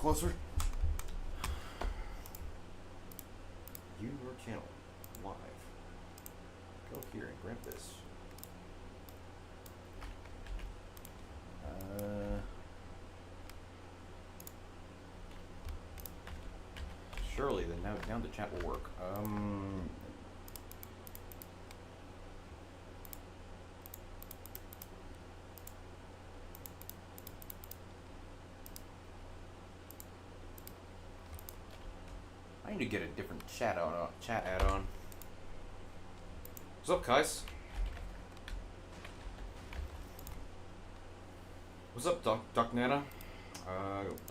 closer. View your channel live. Go here and grab this. Surely then now the chat will work. I need to get a different chat add-on. What's up, guys? What's up, Doc Nana?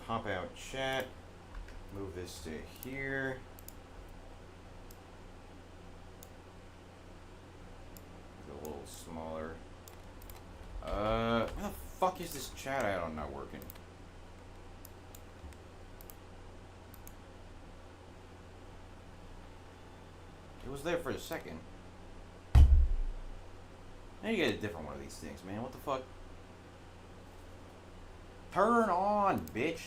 Pop out chat. Move this to here. Make it a little smaller. Where the fuck is this chat add-on not working? It was there for a second. Now you get a different one of these things, man. What the fuck? Turn on, bitch.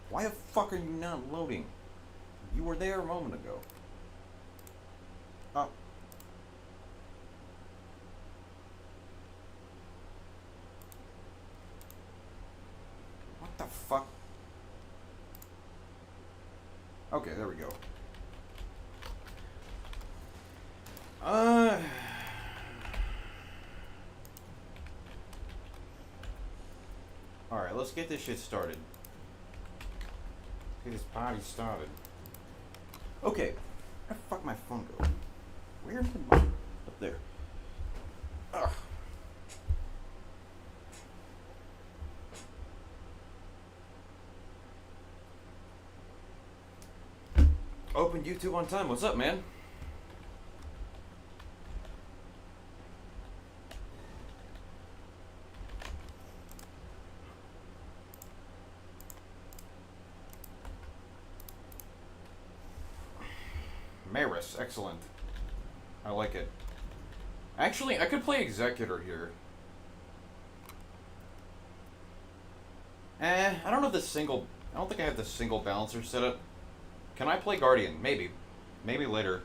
Why the fuck are you not loading? You were there a moment ago. Oh. What the fuck? Okay, there we go. Alright, let's get this shit started. Get this party started. Okay. Where the fuck my phone go? Where's the button? Up there. Ugh. Open YouTube on time. What's up, man? Maris, excellent. I like it. Actually, I could play Executor here. I don't know the single... I don't think I have the single balancer set up. Can I play Guardian? Maybe. Maybe later.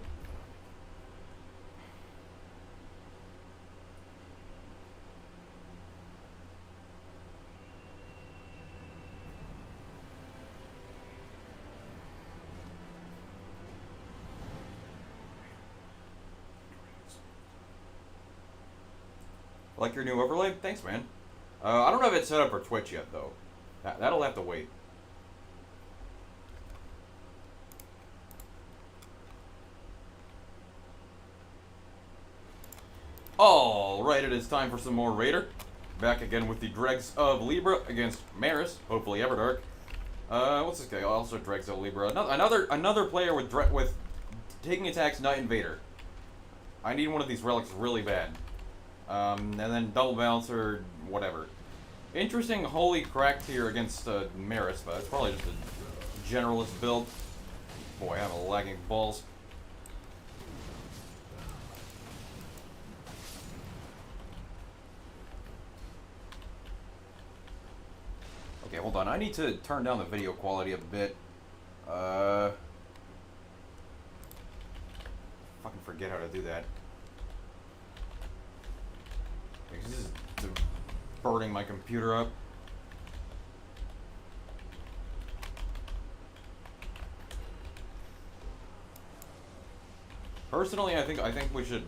Like your new overlay? Thanks, man. I don't have it set up for Twitch yet, though. That'll have to wait. Alright, it is time for some more Raider. Back again with the Dregs of Libra against Maris, hopefully Everdark. What's this guy? Also Dregs of Libra. Another player with taking attacks Knight Invader. I need one of these relics really bad. And then double balancer, whatever. Interesting holy crack here against Maris, but it's probably just a generalist build. Boy, I have a lagging balls. Okay, hold on. I need to turn down the video quality a bit. Fucking forget how to do that. Because this is burning my computer up. Personally, I think we should.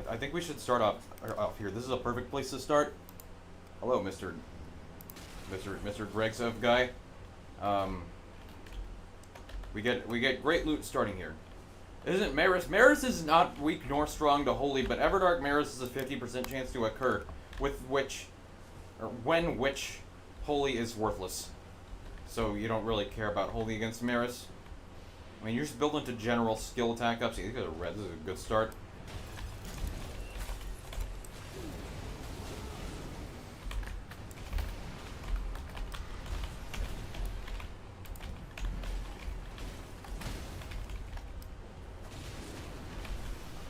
I think we should start off here. This is a perfect place to start. Hello, Mr. Gregsev guy. We get great loot starting here. Isn't Maris? Maris is not weak nor strong to Holy, but Everdark Maris is a 50% chance to occur, when which Holy is worthless. So you don't really care about Holy against Maris. I mean, you're just building to general skill attack up. See, these guys are red. This is a good start.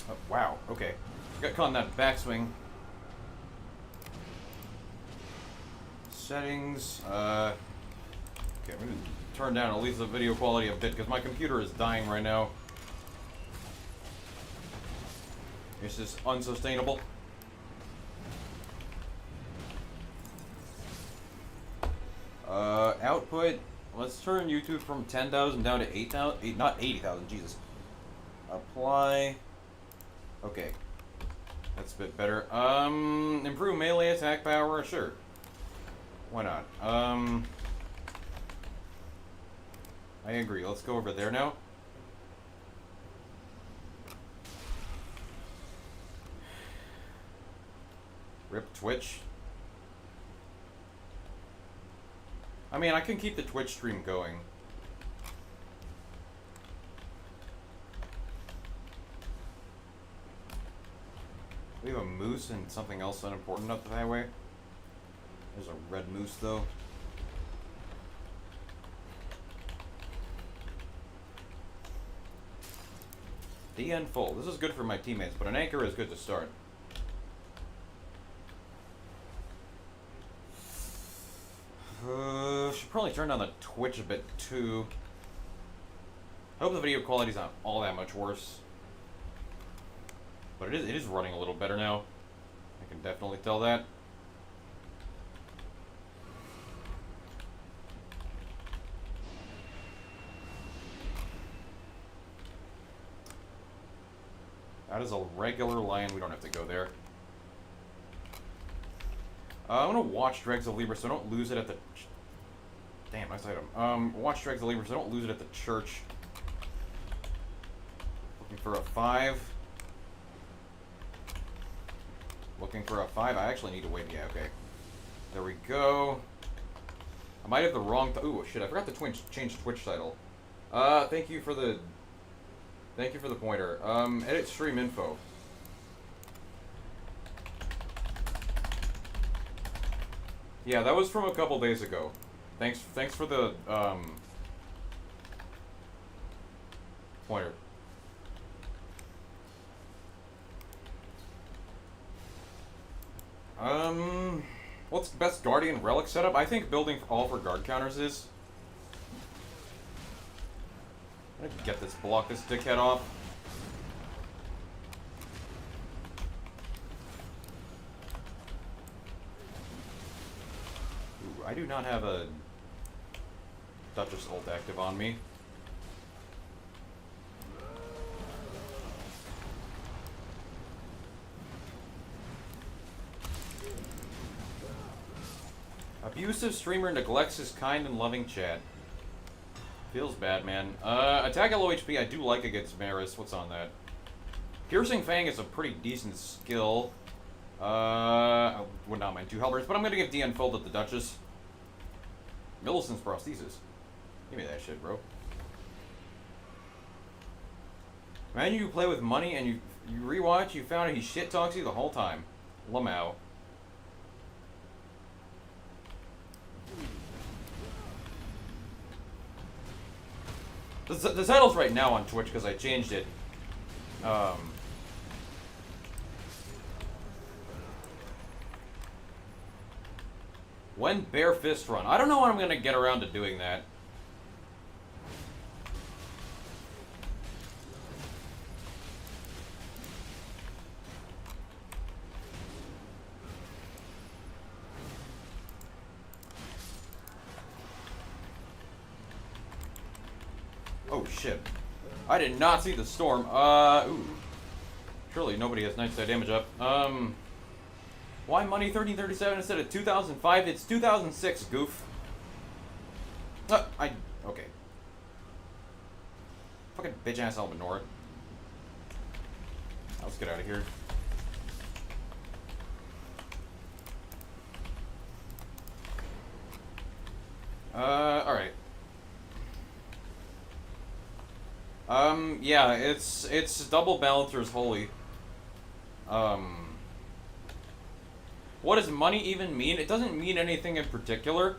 Oh, wow. Okay. Got caught in that backswing. Settings. Okay, I'm gonna turn down at least the video quality a bit because my computer is dying right now. It's just unsustainable. Output. Let's turn YouTube from 10,000 down to 8,000. Not 80,000. Jesus. Apply. Okay. That's a bit better. Improve melee attack power. Sure. Why not? I agree. Let's go over there now. Rip Twitch. I mean, I can keep the Twitch stream going. We have a moose and something else unimportant up the highway. There's a red moose, though. DN full. This is good for my teammates, but an anchor is good to start. Should probably turn down the Twitch a bit, too. I hope the video quality's not all that much worse. But it is running a little better now. I can definitely tell that. That is a regular line. We don't have to go there. I'm gonna watch Dregs of Libra so I don't lose it at the... Damn, nice item. Watch Dregs of Libra so I don't lose it at the church. Looking for a 5. Looking for a 5. I actually need to wait. Yeah, okay. There we go. I might have the wrong... Ooh, shit, I forgot to change Twitch title. Thank you for the pointer. Edit stream info. Yeah, that was from a couple days ago. Thanks for the, pointer. What's the best Guardian Relic setup? I think building all for guard counters is. I'm gonna get this, block this dickhead off. Ooh, I do not have a Duchess ult active on me. Abusive streamer neglects his kind and loving chat. Feels bad, man. Attack at low HP I do like against Maris. What's on that? Piercing Fang is a pretty decent skill. I would not mind 2 halberds, but I'm gonna give DN full to the Duchess. Millicent's prosthesis. Give me that shit, bro. Man, you play with money and you rewatch, you found out he shit talks you the whole time. Lamau. The title's right now on Twitch because I changed it. When Bare Fist Run? I don't know when I'm gonna get around to doing that. Oh shit. I did not see the storm. Ooh. Surely nobody has night side damage up. Why money 1337 instead of 2005? It's 2006, goof. Okay. Fucking bitch ass Albanor. Let's get out of here. Alright. Yeah, it's double balancers holy. What does money even mean? It doesn't mean anything in particular.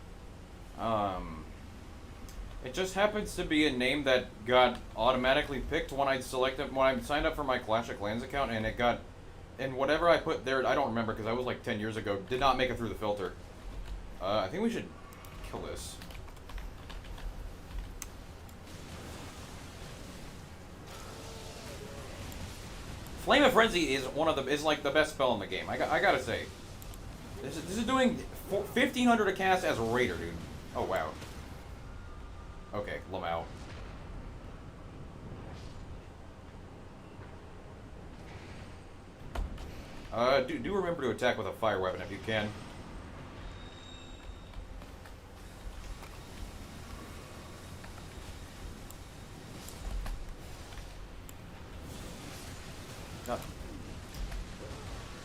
It just happens to be a name that got automatically picked when I signed up for my Clash of Clans account, and it and whatever I put there, I don't remember because I was like 10 years ago, did not make it through the filter. I think we should kill this. Flame of Frenzy is like the best spell in the game. I gotta say, this is doing 1,500 a cast as a raider, dude. Oh wow. Okay, Lamau. Do remember to attack with a fire weapon if you can.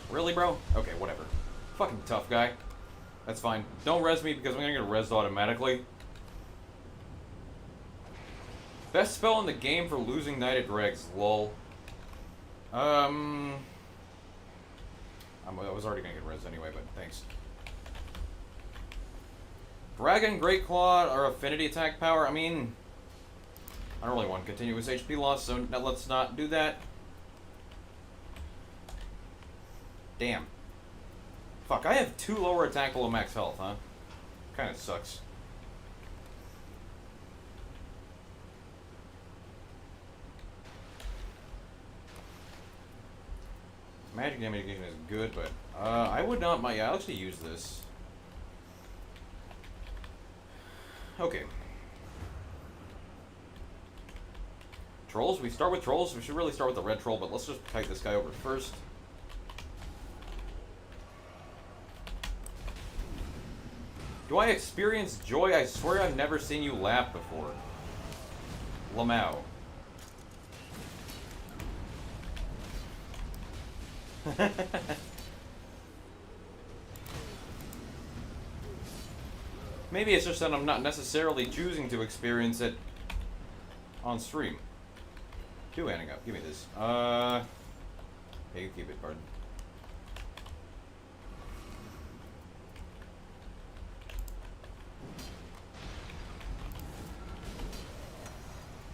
Really, bro? Okay, whatever. Fucking tough guy. That's fine. Don't res me because I'm gonna get rezzed automatically. Best spell in the game for losing Knight of Dregs, lol. I was already gonna get rezzed anyway, but thanks. Dragon, Great Claw, or Affinity Attack Power? I mean, I don't really want continuous HP loss, so let's not do that. Damn. Fuck, I have 2 lower attack below max health, huh? Kinda sucks. Magic damage is good, but I would not. I'll actually use this. Okay. Trolls. We start with trolls. We should really start with the red troll, but let's just kite this guy over first. Do I experience joy? I swear I've never seen you laugh before. Lamau. Maybe it's just that I'm not necessarily choosing to experience it on stream. Do ending up. Give me this. Yeah, you keep it, pardon.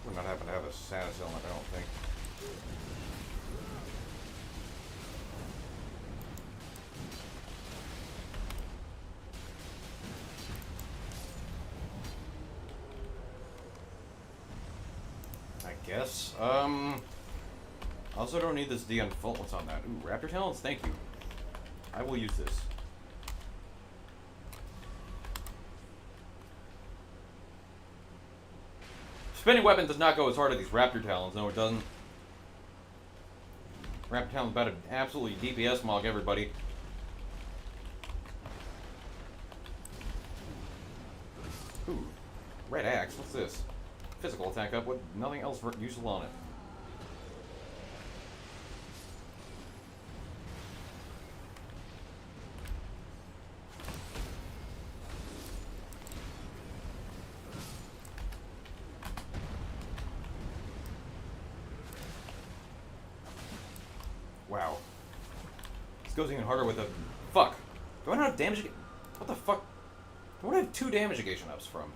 Would not happen to have a status element, I don't think. Yes. I also don't need this D on full. What's on that? Ooh, Raptor Talons? Thank you. I will use this. Spinning weapon does not go as hard as these Raptor Talons. No, it doesn't. Raptor Talons about to absolutely DPS mog everybody. Ooh. Red Axe. What's this? Physical attack up with nothing else useful on it. Wow. This goes even harder with a... Fuck. Do I not have damage... What the fuck? What do I have 2 damage negation ups from?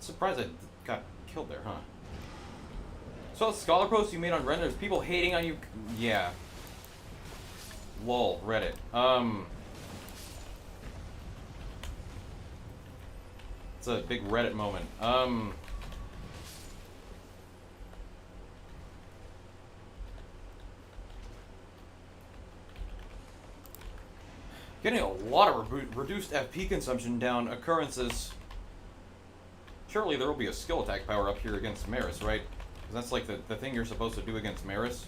Surprised I got killed there, huh? So scholar posts you made on Reddit, there's people hating on you. Yeah. Lol, Reddit. It's a big Reddit moment. Getting a lot of reduced FP consumption down occurrences. Surely there will be a skill attack power up here against Maris, right? Because that's like the thing you're supposed to do against Maris.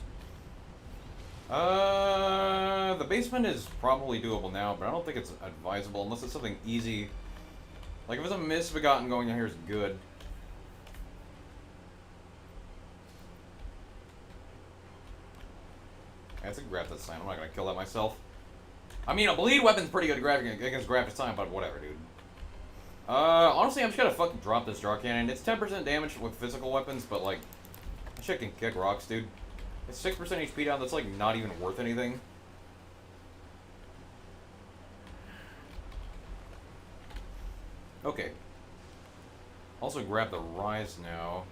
The basement is probably doable now, but I don't think it's advisable unless it's something easy. Like if it's a Misbegotten going down here is good. That's a grab that sign. I'm not gonna kill that myself. I mean, a bleed weapon's pretty good against graphic sign, but whatever, dude. Honestly, I'm just gonna fucking drop this Jar Cannon. It's 10% damage with physical weapons, but, like, that shit can kick rocks, dude. It's 6% HP down, that's, like, not even worth anything. Okay. Also grab the Rise now.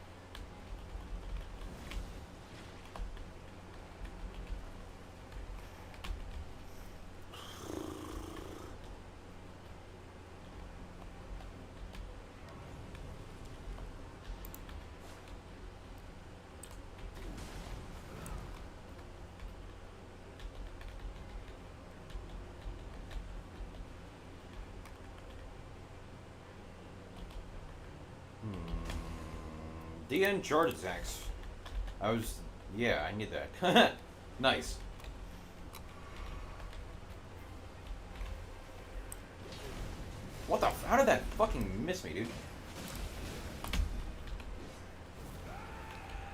DN charge attacks. Yeah, I need that. Nice. What the? How did that fucking miss me, dude?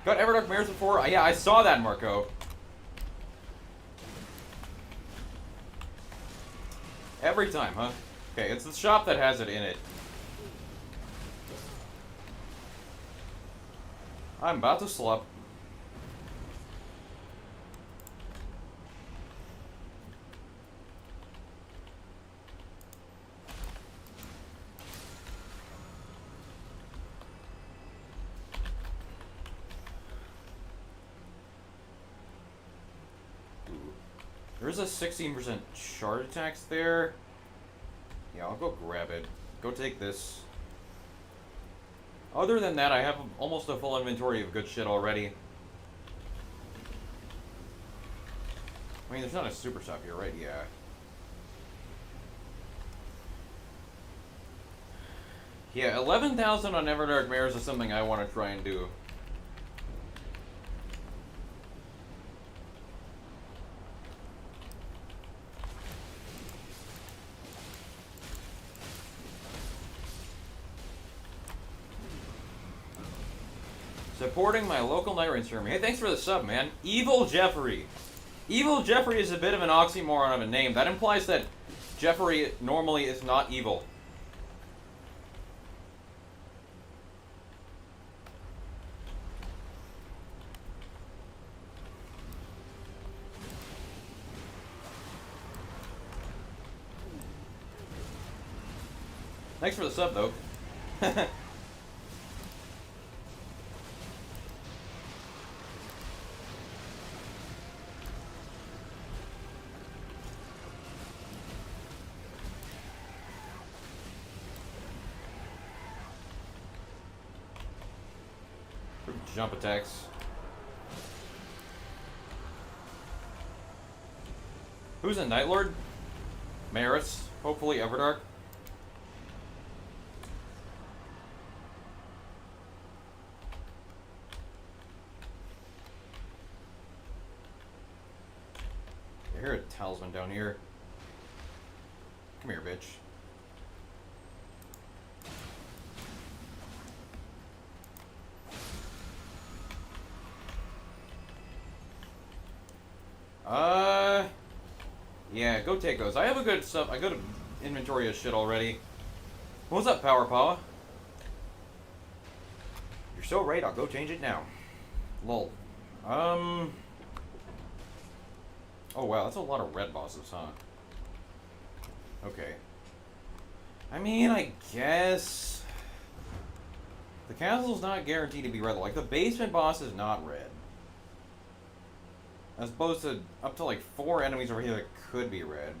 Got Everdark Mares before? Yeah, I saw that, Marco. Every time, huh? Okay, it's the shop that has it in it. I'm about to slop. There's a 16% charge attacks there. Yeah, I'll go grab it. Go take this. Other than that, I have almost a full inventory of good shit already. I mean, there's not a super shop here, right? Yeah. Yeah, 11,000 on Everdark Mares is something I want to try and do. Supporting my local Night Rain streamer. Hey, thanks for the sub, man. Evil Jeffrey. Evil Jeffrey is a bit of an oxymoron of a name. That implies that Jeffrey normally is not evil. Thanks for the sub, though. Jump attacks. Who's a Night Lord? Maris. Hopefully Everdark. I hear a talisman down here. Come here, bitch. Yeah, go take those. I have a good stuff. I got an inventory of shit already. What's up, Power Paw? You're so right, I'll go change it now. Lol. Oh wow, that's a lot of red bosses, huh? Okay. I mean, I guess the castle's not guaranteed to be red. Like, the basement boss is not red. As opposed to up to like 4 enemies over here that could be red.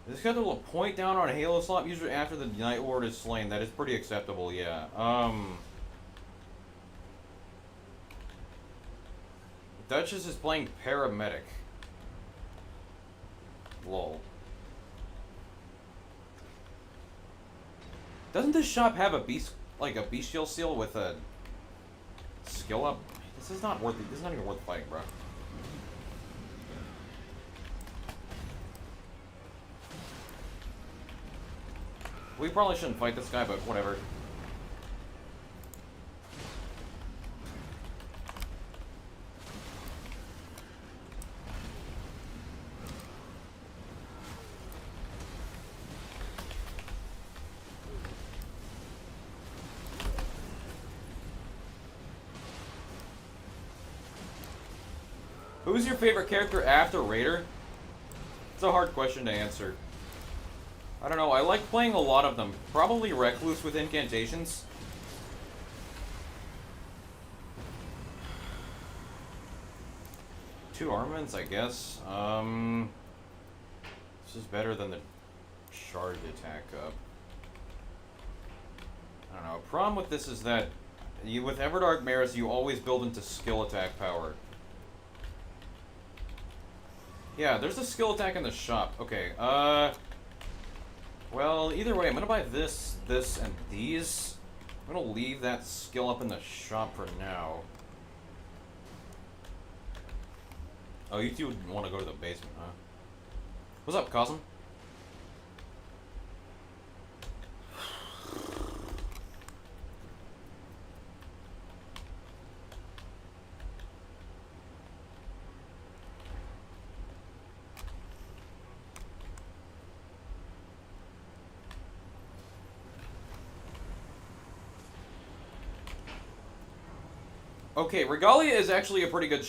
This got a little point down on a Halo slot, usually after the Night Lord is slain. That is pretty acceptable, yeah. Duchess is playing paramedic. Lol. Doesn't this shop have a beast, like a bestial seal with a skill up? This is not worth it. This is not even worth fighting, bro. We probably shouldn't fight this guy, but whatever. Who's your favorite character after Raider? It's a hard question to answer. I don't know, I like playing a lot of them. Probably Recluse with incantations. Two armaments, I guess. This is better than the charge attack up. I don't know. Problem with this is that with Everdark Maris, you always build into skill attack power. Yeah, there's a skill attack in the shop. Okay, well, either way, I'm gonna buy this, this, and these. I'm gonna leave that skill up in the shop for now. Oh, you two want to go to the basement, huh? What's up, Cosm? Okay, Regalia is actually a pretty good...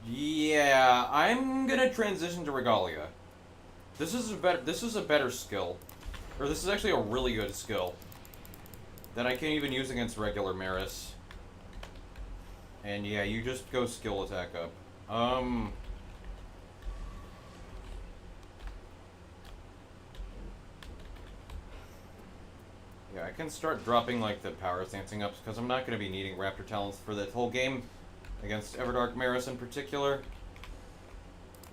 yeah, I'm gonna transition to Regalia. This is a better skill. Or this is actually a really good skill. That I can't even use against regular Maris. And yeah, you just go skill attack up. Yeah, I can start dropping like the power stancing ups because I'm not going to be needing Raptor Talents for this whole game against Everdark Maris in particular.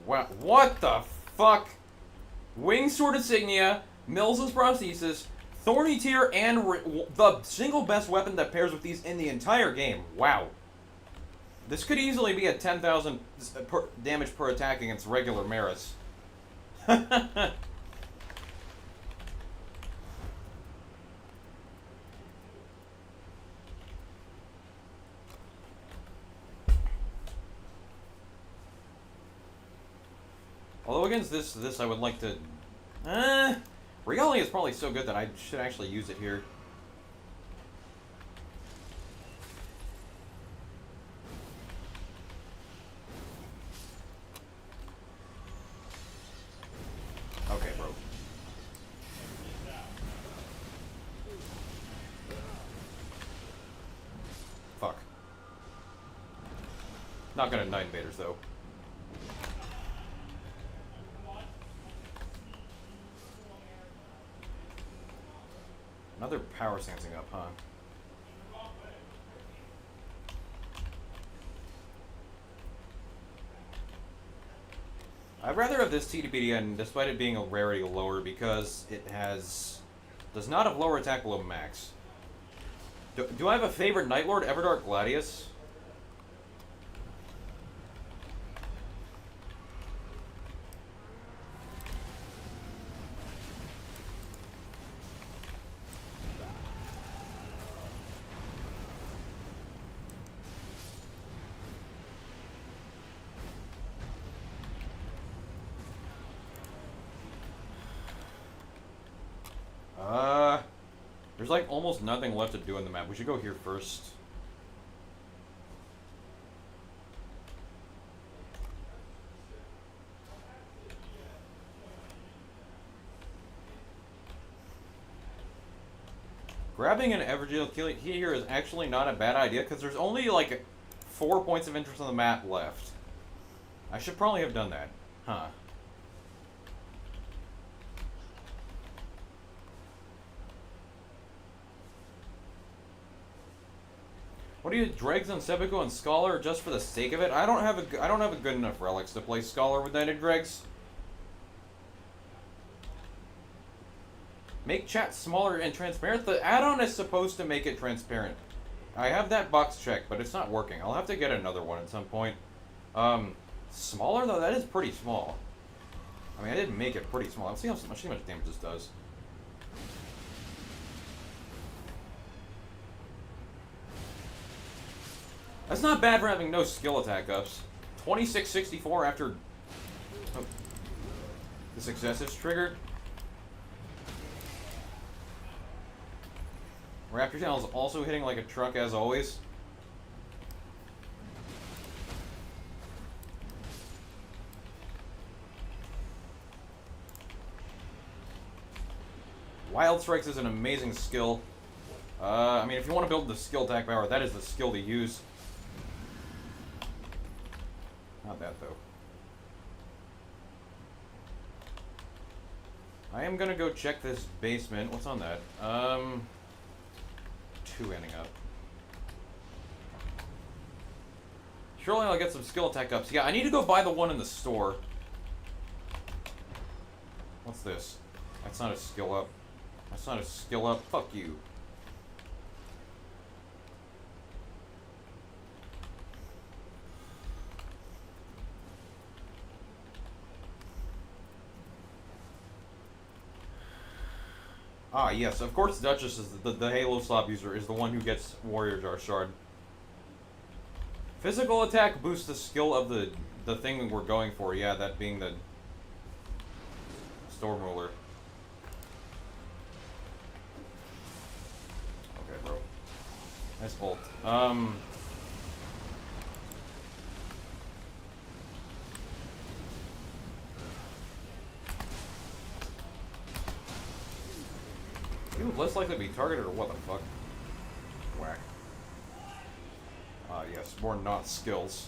Wow, what the fuck? Wingsword Insignia, Mills' Prosthesis, Thorny Tear, and the single best weapon that pairs with these in the entire game. Wow. This could easily be a 10,000 damage per attack against regular Maris. Although against this I would like to... Regalia is probably so good that I should actually use it here. Okay, bro. Fuck. Not gonna Night Invaders, though. Another power stancing up, huh? I'd rather have this TDPDN, despite it being a rarity lower, because it does not have lower attack below max. Do I have a favorite Night Lord, Everdark Gladius? There's like almost nothing left to do in the map. We should go here first. Grabbing an Evergeel kill here is actually not a bad idea because there's only like 4 points of interest on the map left. I should probably have done that. Huh. What do you dregs on Sebico and Scholar just for the sake of it? I don't have a good enough relics to play Scholar with Knighted Dregs. Make chat smaller and transparent. The add-on is supposed to make it transparent. I have that box checked, but it's not working. I'll have to get another one at some point. Smaller though, that is pretty small. I mean, I did make it pretty small. Let's see how much damage this does. That's not bad for having no skill attack ups. 2664 after the success is triggered. Raptor Tail is also hitting like a truck as always. Wild Strikes is an amazing skill. I mean, if you want to build the skill attack power, that is the skill to use. Not that, though. I am gonna go check this basement. What's on that? 2 ending up. Surely I'll get some skill attack ups. Yeah, I need to go buy the one in the store. What's this? That's not a skill up. That's not a skill up. Fuck you. Ah, yes, of course Duchess is the Halo Slop user is the one who gets Warrior Jar Shard. Physical attack boosts the skill of the thing we're going for, yeah, that being the Storm Ruler. Okay, bro. Nice ult. You less likely to be targeted, or what the fuck? Whack. Yes, more not skills.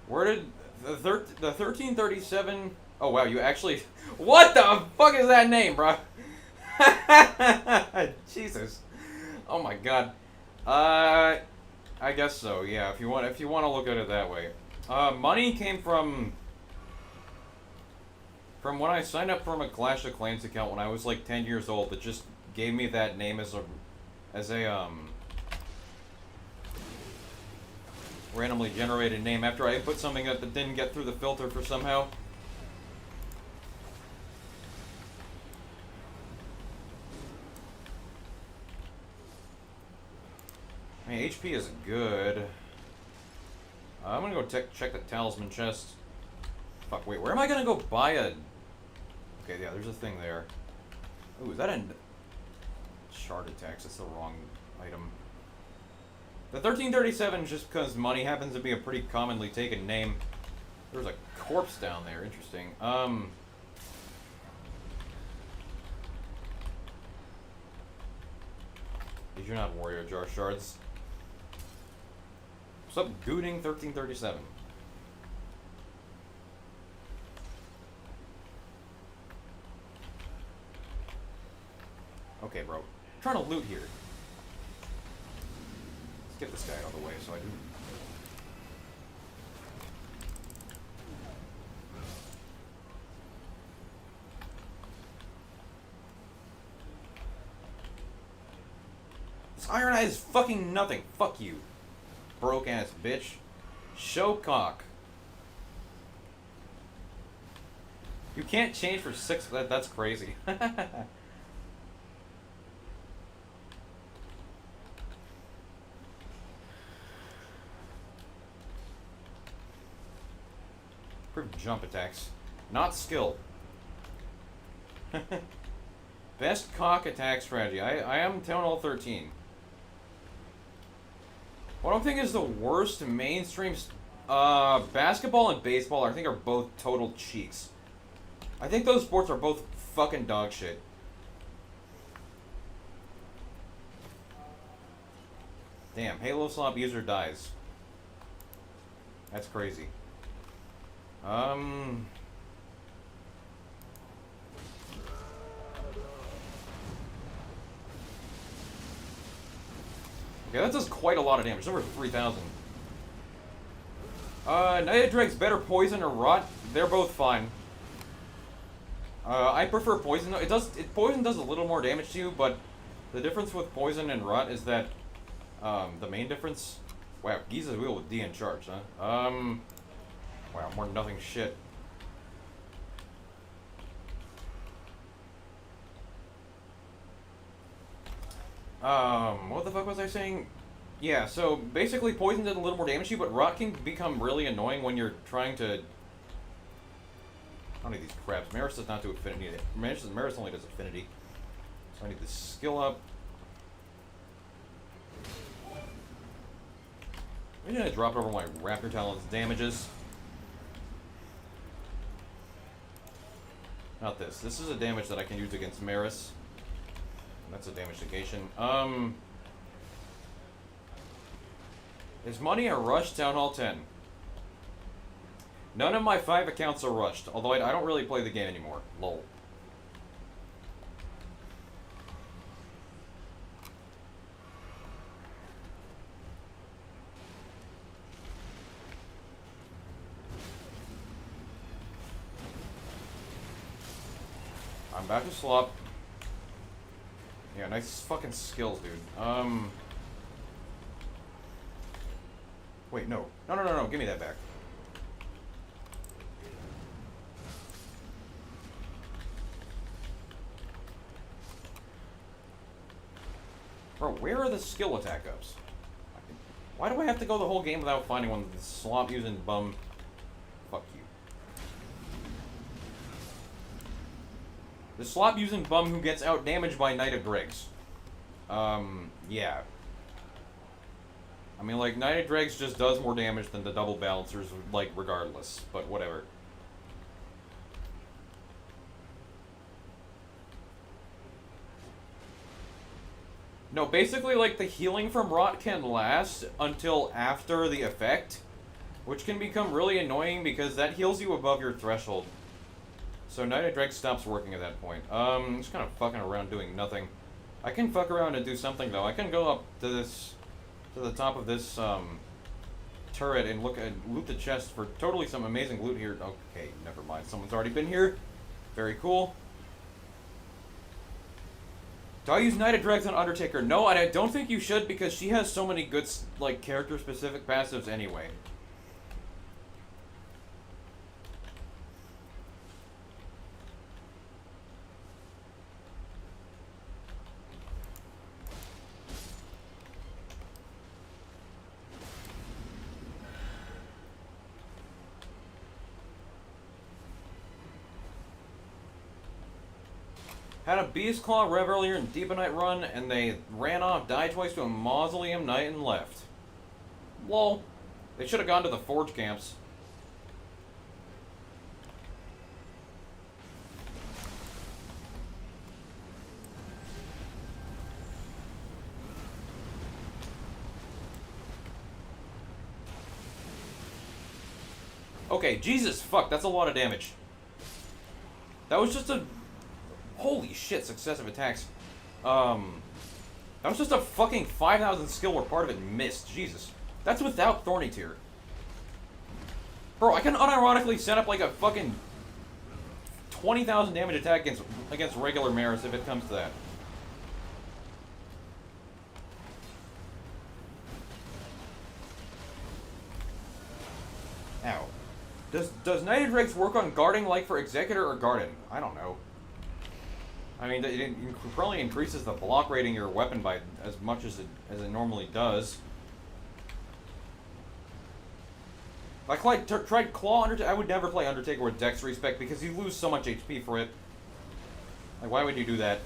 Where did the 1337? Oh wow, you actually. What the fuck is that name, bro? Jesus. Oh my god. I guess so. Yeah, if you want to look at it that way. Money came from when I signed up for a Clash of Clans account when I was like 10 years old. That just gave me that name as a randomly generated name after I put something that didn't get through the filter for somehow. I mean, HP is good. I'm gonna go check the talisman chest. Fuck, wait, where am I gonna go buy a... Okay, yeah, there's a thing there. Ooh, is that a... Shard attacks, that's the wrong item. The 1337 is just because money happens to be a pretty commonly taken name. There's a corpse down there, interesting. These are not Warrior Jar Shards. What's up, Gooting 1337? Okay, bro. I'm trying to loot here. Let's get this guy out of the way so I do. This Iron Eye is fucking nothing. Fuck you. Broke ass bitch. Showcock. You can't change for 6. That's crazy. Jump attacks. Not skill. Best cock attack strategy. I am Town Hall 13. What I think is the worst mainstream... basketball and baseball, I think, are both total cheeks. I think those sports are both fucking dog shit. Damn, Halo Slop user dies. That's crazy. Okay, that does quite a lot of damage. It's over 3,000. Nightrig's better poison or rot? They're both fine. I prefer poison. Poison does a little more damage to you, but the difference with poison and rot is that the main difference. Wow, Giza's wheel with D in charge, huh? Wow, more nothing shit. What the fuck was I saying? Yeah, so basically poison did a little more damage to you, but rot can become really annoying when you're trying to... I don't need these crabs. Maris does not do affinity. Maris only does affinity. So I need this skill up. I'm gonna drop it over my Raptor Talon's damages. Not this. This is a damage that I can use against Maris. That's a damage negation. Is money a rush? Town Hall 10. None of my 5 accounts are rushed, although I don't really play the game anymore. Lol. I'm back to slop. Yeah, nice fucking skills, dude. Wait, no. No, give me that back. Bro, where are the skill attack ups? Why do I have to go the whole game without finding one? The slop using bum. Fuck you. The slop using bum who gets out damaged by Knight of Dregs. Yeah. I mean, like, Knight of Dregs just does more damage than the double balancers, like, regardless. But whatever. No, basically, like, the healing from Rot can last until after the effect, which can become really annoying because that heals you above your threshold. So Knight of Dregs stops working at that point. I'm just kind of fucking around doing nothing. I can fuck around and do something, though. I can go up to this, to the top of this, turret and loot the chest for totally some amazing loot here. Okay, never mind. Someone's already been here. Very cool. Do I use Knight of Dregs on Undertaker? No, I don't think you should because she has so many good, like, character-specific passives anyway. Had a Beast Claw Rev earlier in Demonite run, and they ran off, died twice to a Mausoleum Knight, and left. Lol. They should have gone to the Forge camps. Okay, Jesus, fuck, that's a lot of damage. That was just a... Holy shit, successive attacks. That was just a fucking 5,000 skill where part of it missed. Jesus. That's without Thorny Tear. Bro, I can unironically set up like a fucking 20,000 damage attack against regular Maris if it comes to that. Ow. Does Knight of Dregs work on guarding like for Executor or Garden? I don't know. I mean, it probably increases the block rating of your weapon by as much as it normally does. If I tried Claw Undertaker, I would never play Undertaker with Dex Respect because you lose so much HP for it. Like, why would you do that?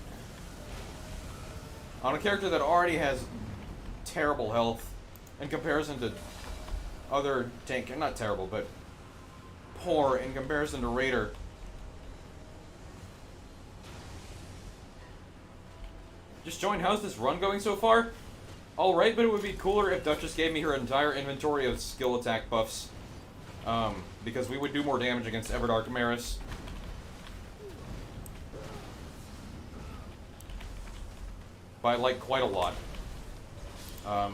On a character that already has terrible health in comparison to other tank, not terrible, but poor in comparison to Raider. Just joined. How's this run going so far? Alright, but it would be cooler if Duchess gave me her entire inventory of skill attack buffs. Because we would do more damage against Everdark Maris. By, like, quite a lot. But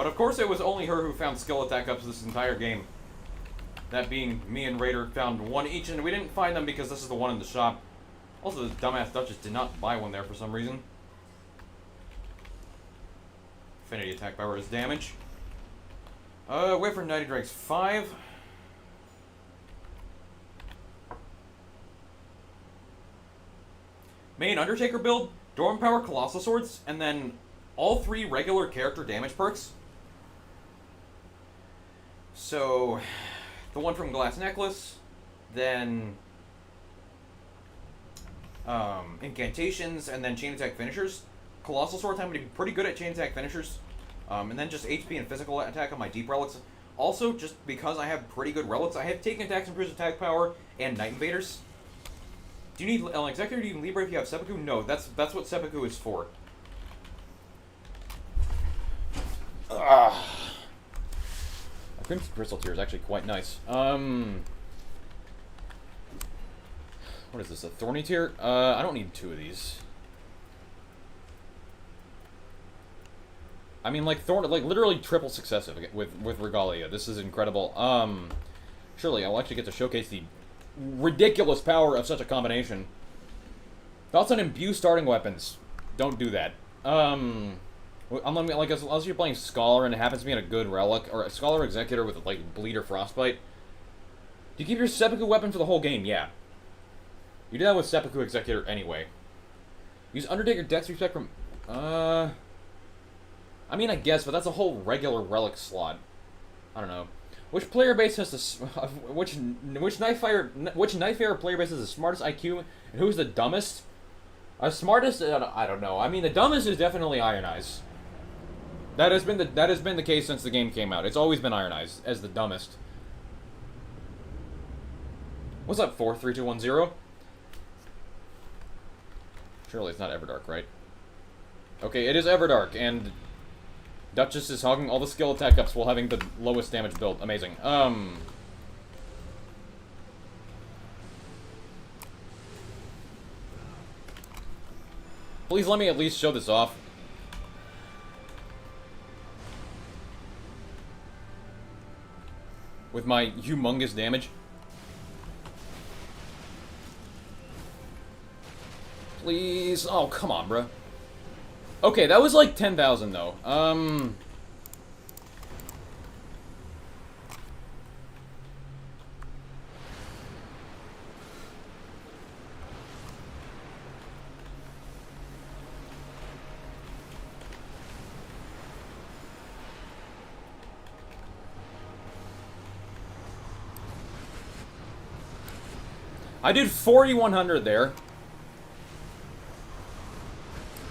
of course it was only her who found skill attack ups this entire game. That being, me and Raider found one each, and we didn't find them because this is the one in the shop. Also, the dumbass Duchess did not buy one there for some reason. Affinity attack power is damage. Wait for Knight of Dregs 5. Main Undertaker build, Dorm Power Colossal Swords, and then all 3 regular character damage perks. So, the one from Glass Necklace, then... incantations, and then chain attack finishers. Colossal Sword time to be pretty good at chain attack finishers. And then just HP and physical attack on my deep relics. Also, just because I have pretty good relics, I have taken attacks, improves attack power, and Night Invaders. Do you need an Executor? Do you need Libra if you have Seppuku? No, that's what Seppuku is for. I think Crystal Tear is actually quite nice. What is this, a Thorny Tear? I don't need 2 of these. I mean, like, literally triple successive with Regalia. This is incredible. Surely I'll actually get to showcase the ridiculous power of such a combination. Thoughts on imbue starting weapons? Don't do that. Unless you're playing Scholar and it happens to be in a good relic, or a Scholar Executor with, like, Bleed or Frostbite. Do you keep your Seppuku weapon for the whole game? Yeah. You do that with Seppuku Executor anyway. Use Undertaker Dex Respect from I mean, I guess, but that's a whole regular relic slot. I don't know. Which player base has the which knife fire player base has the smartest IQ, and who's the dumbest? Smartest? I don't know. I mean, the dumbest is definitely Iron Eyes. That has been the case since the game came out. It's always been Iron Eyes as the dumbest. What's up, 43210? Surely it's not Everdark, right? Okay, it is Everdark, and Duchess is hogging all the skill attack ups while having the lowest damage build. Amazing. Please let me at least show this off. With my humongous damage. Please. Oh, come on, bro. Okay, that was like 10,000 though. I did 4,100 there.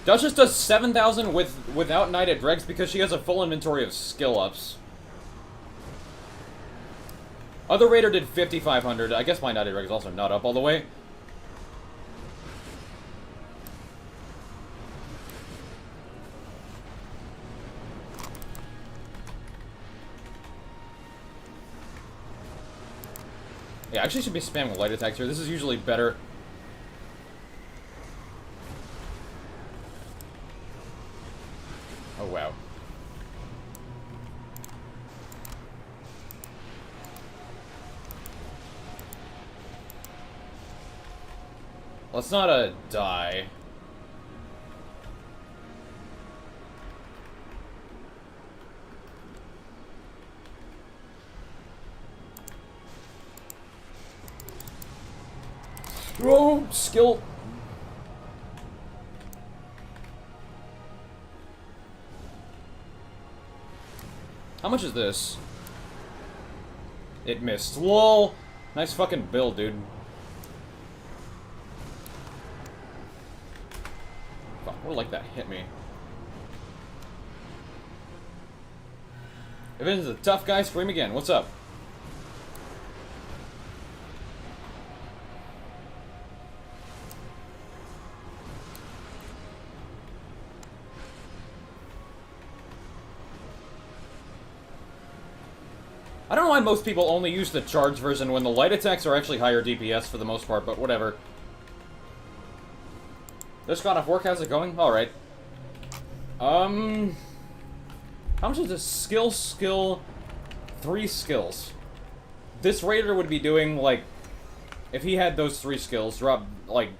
Duchess does 7,000 without Knight at Dregs because she has a full inventory of skill ups. Other Raider did 5,500. I guess my Knight at Dregs is also not up all the way. Yeah, I actually should be spamming light attacks here. This is usually better. Oh, wow. Let's not, die. Oh, skill. How much is this? It missed. Lol. Nice fucking build, dude. Fuck, I would like that hit me. If it is a tough guy, scream again. What's up? I don't know why most people only use the charge version when the light attacks are actually higher DPS for the most part, but whatever. This God of Work, how's it going? Alright. How much is this? Skill, 3 skills. This Raider would be doing, like, if he had those 3 skills, drop, like,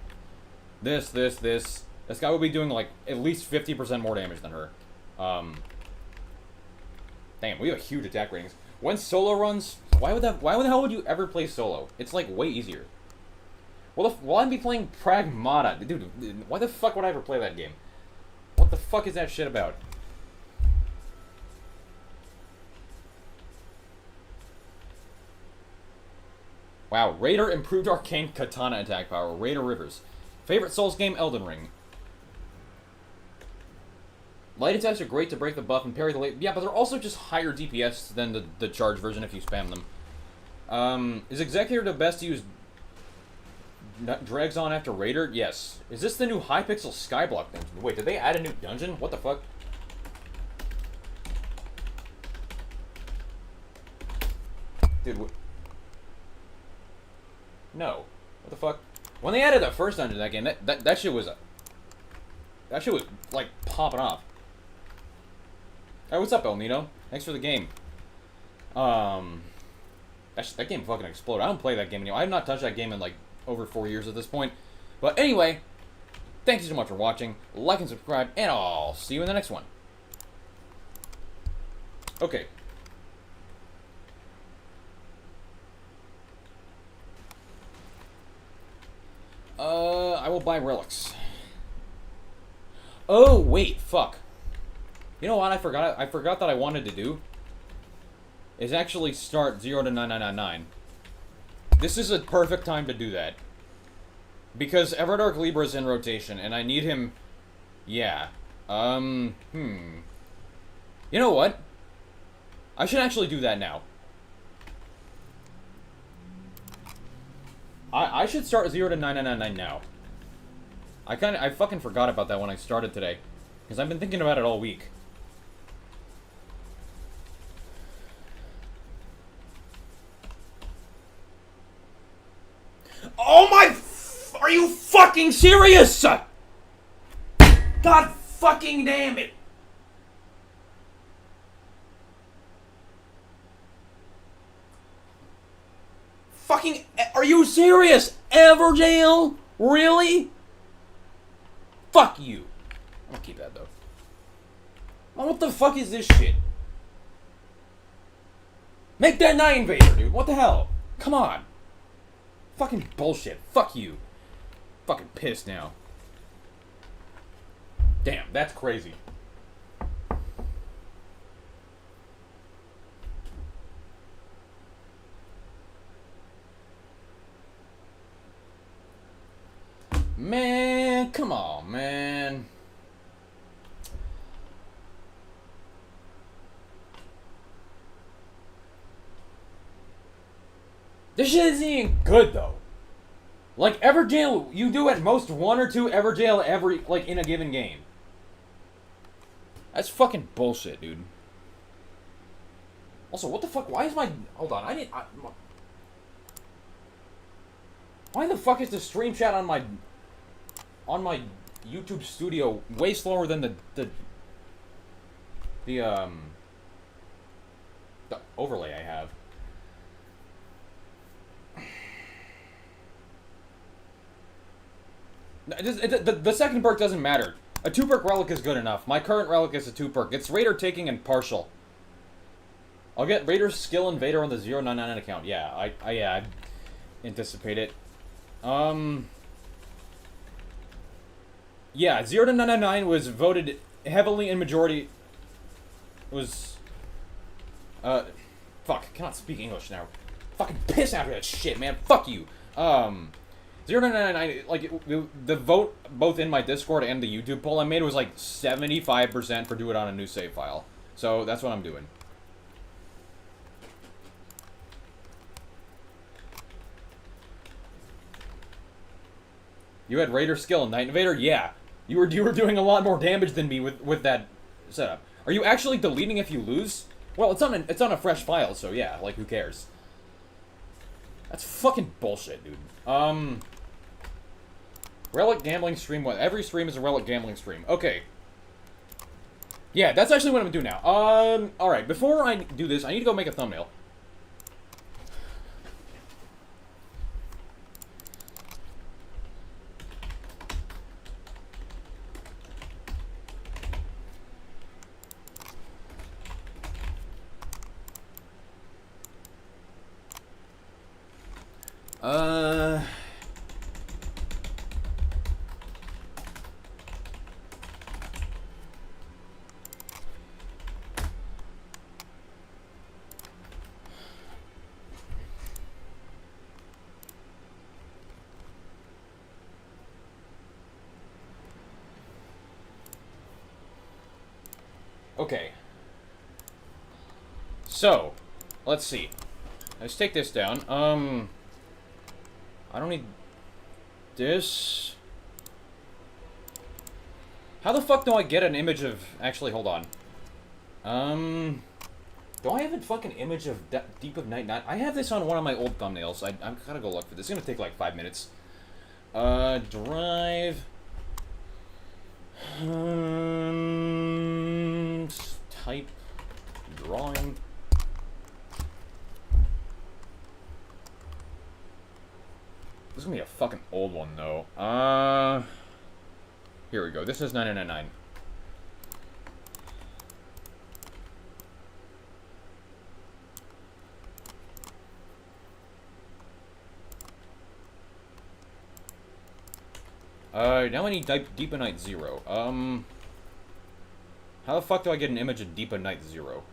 this. This guy would be doing, like, at least 50% more damage than her. Damn, we have huge attack ratings. When solo runs, why the hell would you ever play solo? It's like way easier. Well, will I be playing Pragmata? Dude, why the fuck would I ever play that game? What the fuck is that shit about? Wow, Raider improved arcane katana attack power. Raider Rivers. Favorite Souls game, Elden Ring. Light attacks are great to break the buff and parry the late... Yeah, but they're also just higher DPS than the charge version if you spam them. Is Executor the best to use Dregs on after Raider? Yes. Is this the new high-pixel Skyblock dungeon? Wait, did they add a new dungeon? What the fuck? Dude, no. What the fuck? When they added that first dungeon to that game, that shit was... That shit was, like, popping off. Hey, what's up, El Nino? Thanks for the game. That game fucking exploded. I don't play that game anymore. I have not touched that game in, like, over 4 years at this point. But anyway, thank you so much for watching. Like and subscribe, and I'll see you in the next one. Okay. I will buy relics. Oh, wait, fuck. You know what I forgot? I forgot that I wanted to do is actually start 0 to 9999. This is a perfect time to do that. Because Everdark Libra's in rotation, and I need him... Yeah. You know what? I should actually do that now. I should start 0 to 9999 now. I fucking forgot about that when I started today. Because I've been thinking about it all week. Oh my... Are you fucking serious? God fucking damn it. Fucking... Are you serious? Everdale? Really? Fuck you. I'm gonna keep that though. Well, what the fuck is this shit? Make that 9 Vader, dude. What the hell? Come on. Fucking bullshit. Fuck you. Fucking pissed now. Damn, that's crazy. Man, come on, man. This shit isn't even good, though. Like, Everjail, you do at most 1 or 2 Everjail every, like, in a given game. That's fucking bullshit, dude. Also, what the fuck? Why is my... Hold on, why the fuck is the stream chat on my YouTube studio way slower than the overlay I have? The second perk doesn't matter. A 2-perk relic is good enough. My current relic is a 2-perk. It's Raider taking and partial. I'll get Raider's skill and Vader on the 099 account. Yeah, I anticipate it. Yeah, 0 to 999 was voted heavily in majority. It was... Fuck, cannot speak English now. Fucking piss after that shit, man. Fuck you. 0 to 999, like, the vote, both in my Discord and the YouTube poll I made, was like 75% for do it on a new save file. So, that's what I'm doing. You had Raider skill and Night Invader? Yeah. You were doing a lot more damage than me with that setup. Are you actually deleting if you lose? Well, it's on a fresh file, so yeah, like, who cares? That's fucking bullshit, dude. Relic gambling stream. What? Every stream is a relic gambling stream. Okay. Yeah, that's actually what I'm gonna do now. Alright, before I do this, I need to go make a thumbnail. Okay. So, let's see. Let's take this down. I don't need this. How the fuck do I get an image of... Actually, hold on. Do I have a fucking image of Deep of Night? I have this on one of my old thumbnails. I'm gotta go look for this. It's gonna take like 5 minutes. Drive. Type. Drawing. This is gonna be a fucking old one, though. Here we go. This is 999. Now I need Deep of Night 0. How the fuck do I get an image of Deep of Night 0?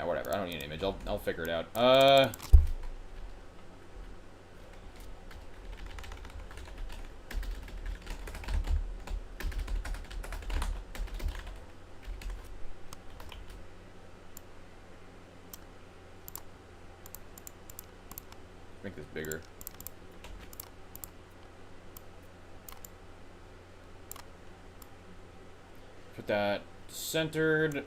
Whatever, I don't need an image. I'll figure it out. Make this bigger. Put that centered.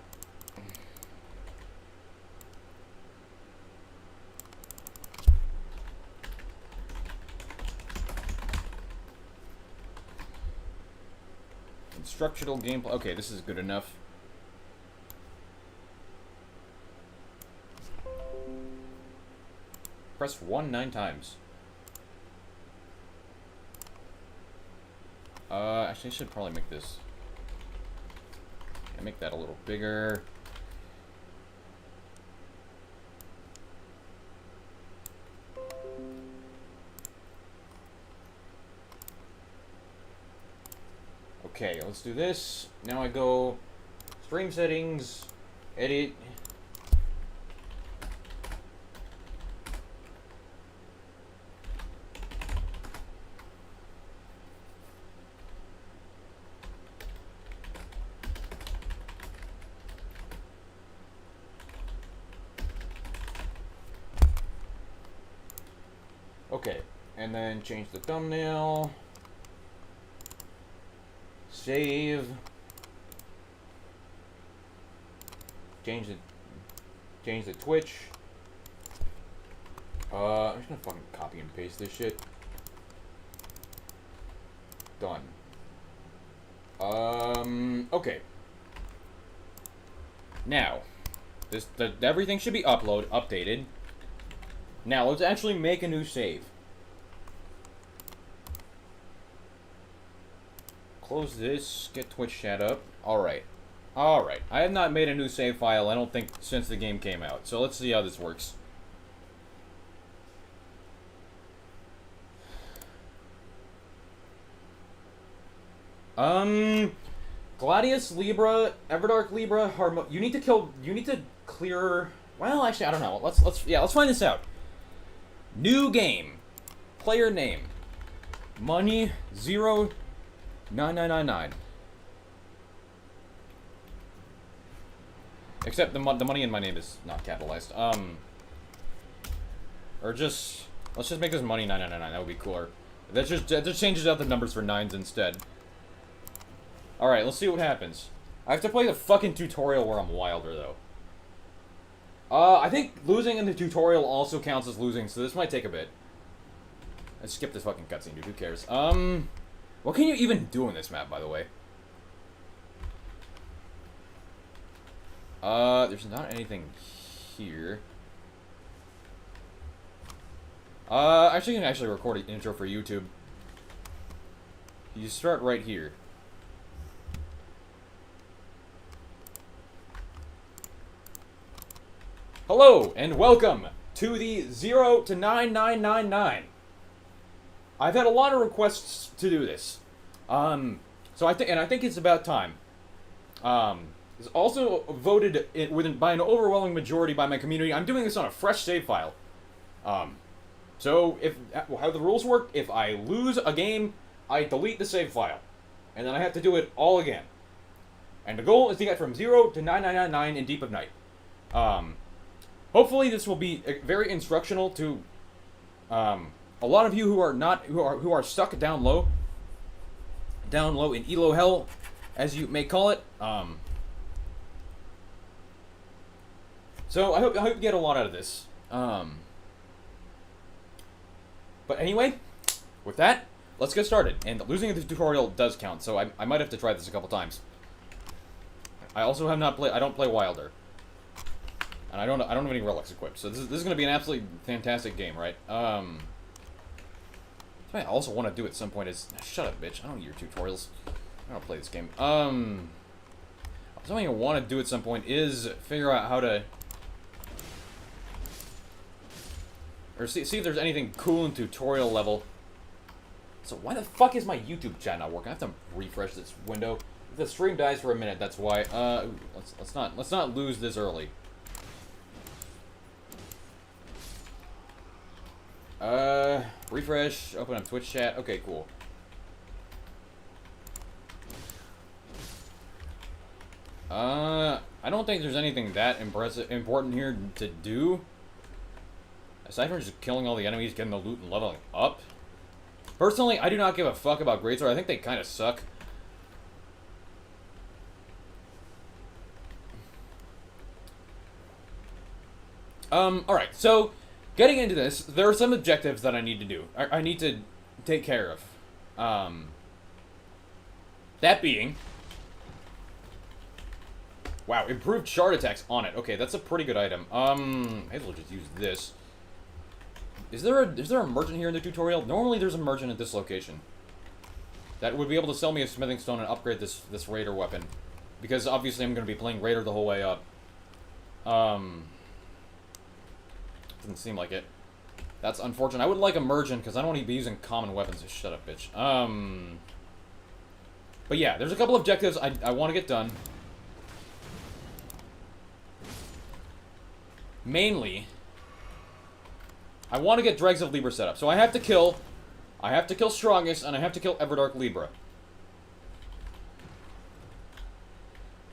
Instructional gameplay. Okay, this is good enough. Press 1 9 times. Actually, I should probably make this. Yeah, make that a little bigger. Okay, let's do this. Now I go stream settings, edit. Okay, and then change the thumbnail. Save. Change the Twitch. I'm just gonna fucking copy and paste this shit. Done. Okay. Now, everything should be updated. Now, let's actually make a new save. Close this, get Twitch chat up. Alright. Alright. I have not made a new save file, I don't think, since the game came out. So let's see how this works. Gladius, Libra, Everdark Libra, you need to clear... Well, actually, I don't know. Let's find this out. New game. Player name. Money 09999. Except the money in my name is not capitalized. Or just let's just make this money 999. That would be cooler. That just changes out the numbers for nines instead. All right, let's see what happens. I have to play the fucking tutorial where I'm wilder though. I think losing in the tutorial also counts as losing, so this might take a bit. Let's skip this fucking cutscene, dude. Who cares? What can you even do in this map, by the way? There's not anything here. Actually, you can actually record an intro for YouTube. You start right here. Hello, and welcome to the 0 to 9999. I've had a lot of requests to do this. So I think it's about time. It's also voted by an overwhelming majority by my community. I'm doing this on a fresh save file. So how the rules work, if I lose a game, I delete the save file. And then I have to do it all again. And the goal is to get from 0 to 9999 in Deep of Night. Hopefully this will be very instructional to a lot of you who are stuck down low in Elo hell, as you may call it. So I hope you get a lot out of this. But anyway, with that, let's get started. And losing the tutorial does count, so I might have to try this a couple times. I also have not played. I don't play Wilder. And I don't have any relics equipped, so this is going to be an absolutely fantastic game, right? Something I also want to do at some point is... Shut up, bitch. I don't need your tutorials. I don't play this game. Something I want to do at some point is figure out how to Or see if there's anything cool in tutorial level. So why the fuck is my YouTube chat not working? I have to refresh this window. If the stream dies for a minute, that's why. Let's not lose this early. Refresh, open up Twitch chat. Okay, cool. I don't think there's anything that important here to do. Aside from just killing all the enemies, getting the loot, and leveling up. Personally, I do not give a fuck about greatsword. I think they kind of suck. Alright, so, getting into this, there are some objectives that I need to do. I need to take care of. That being... Wow, improved shard attacks on it. Okay, that's a pretty good item. Maybe we'll just use this. Is there a merchant here in the tutorial? Normally there's a merchant at this location. That would be able to sell me a smithing stone and upgrade this raider weapon. Because obviously I'm going to be playing raider the whole way up. Doesn't seem like it. That's unfortunate. I would like a merchant because I don't want to be using common weapons. Shut up, bitch. But yeah, there's a couple objectives I want to get done. Mainly, I want to get Dregs of Libra set up. So I have to kill Strongest, and I have to kill Everdark Libra.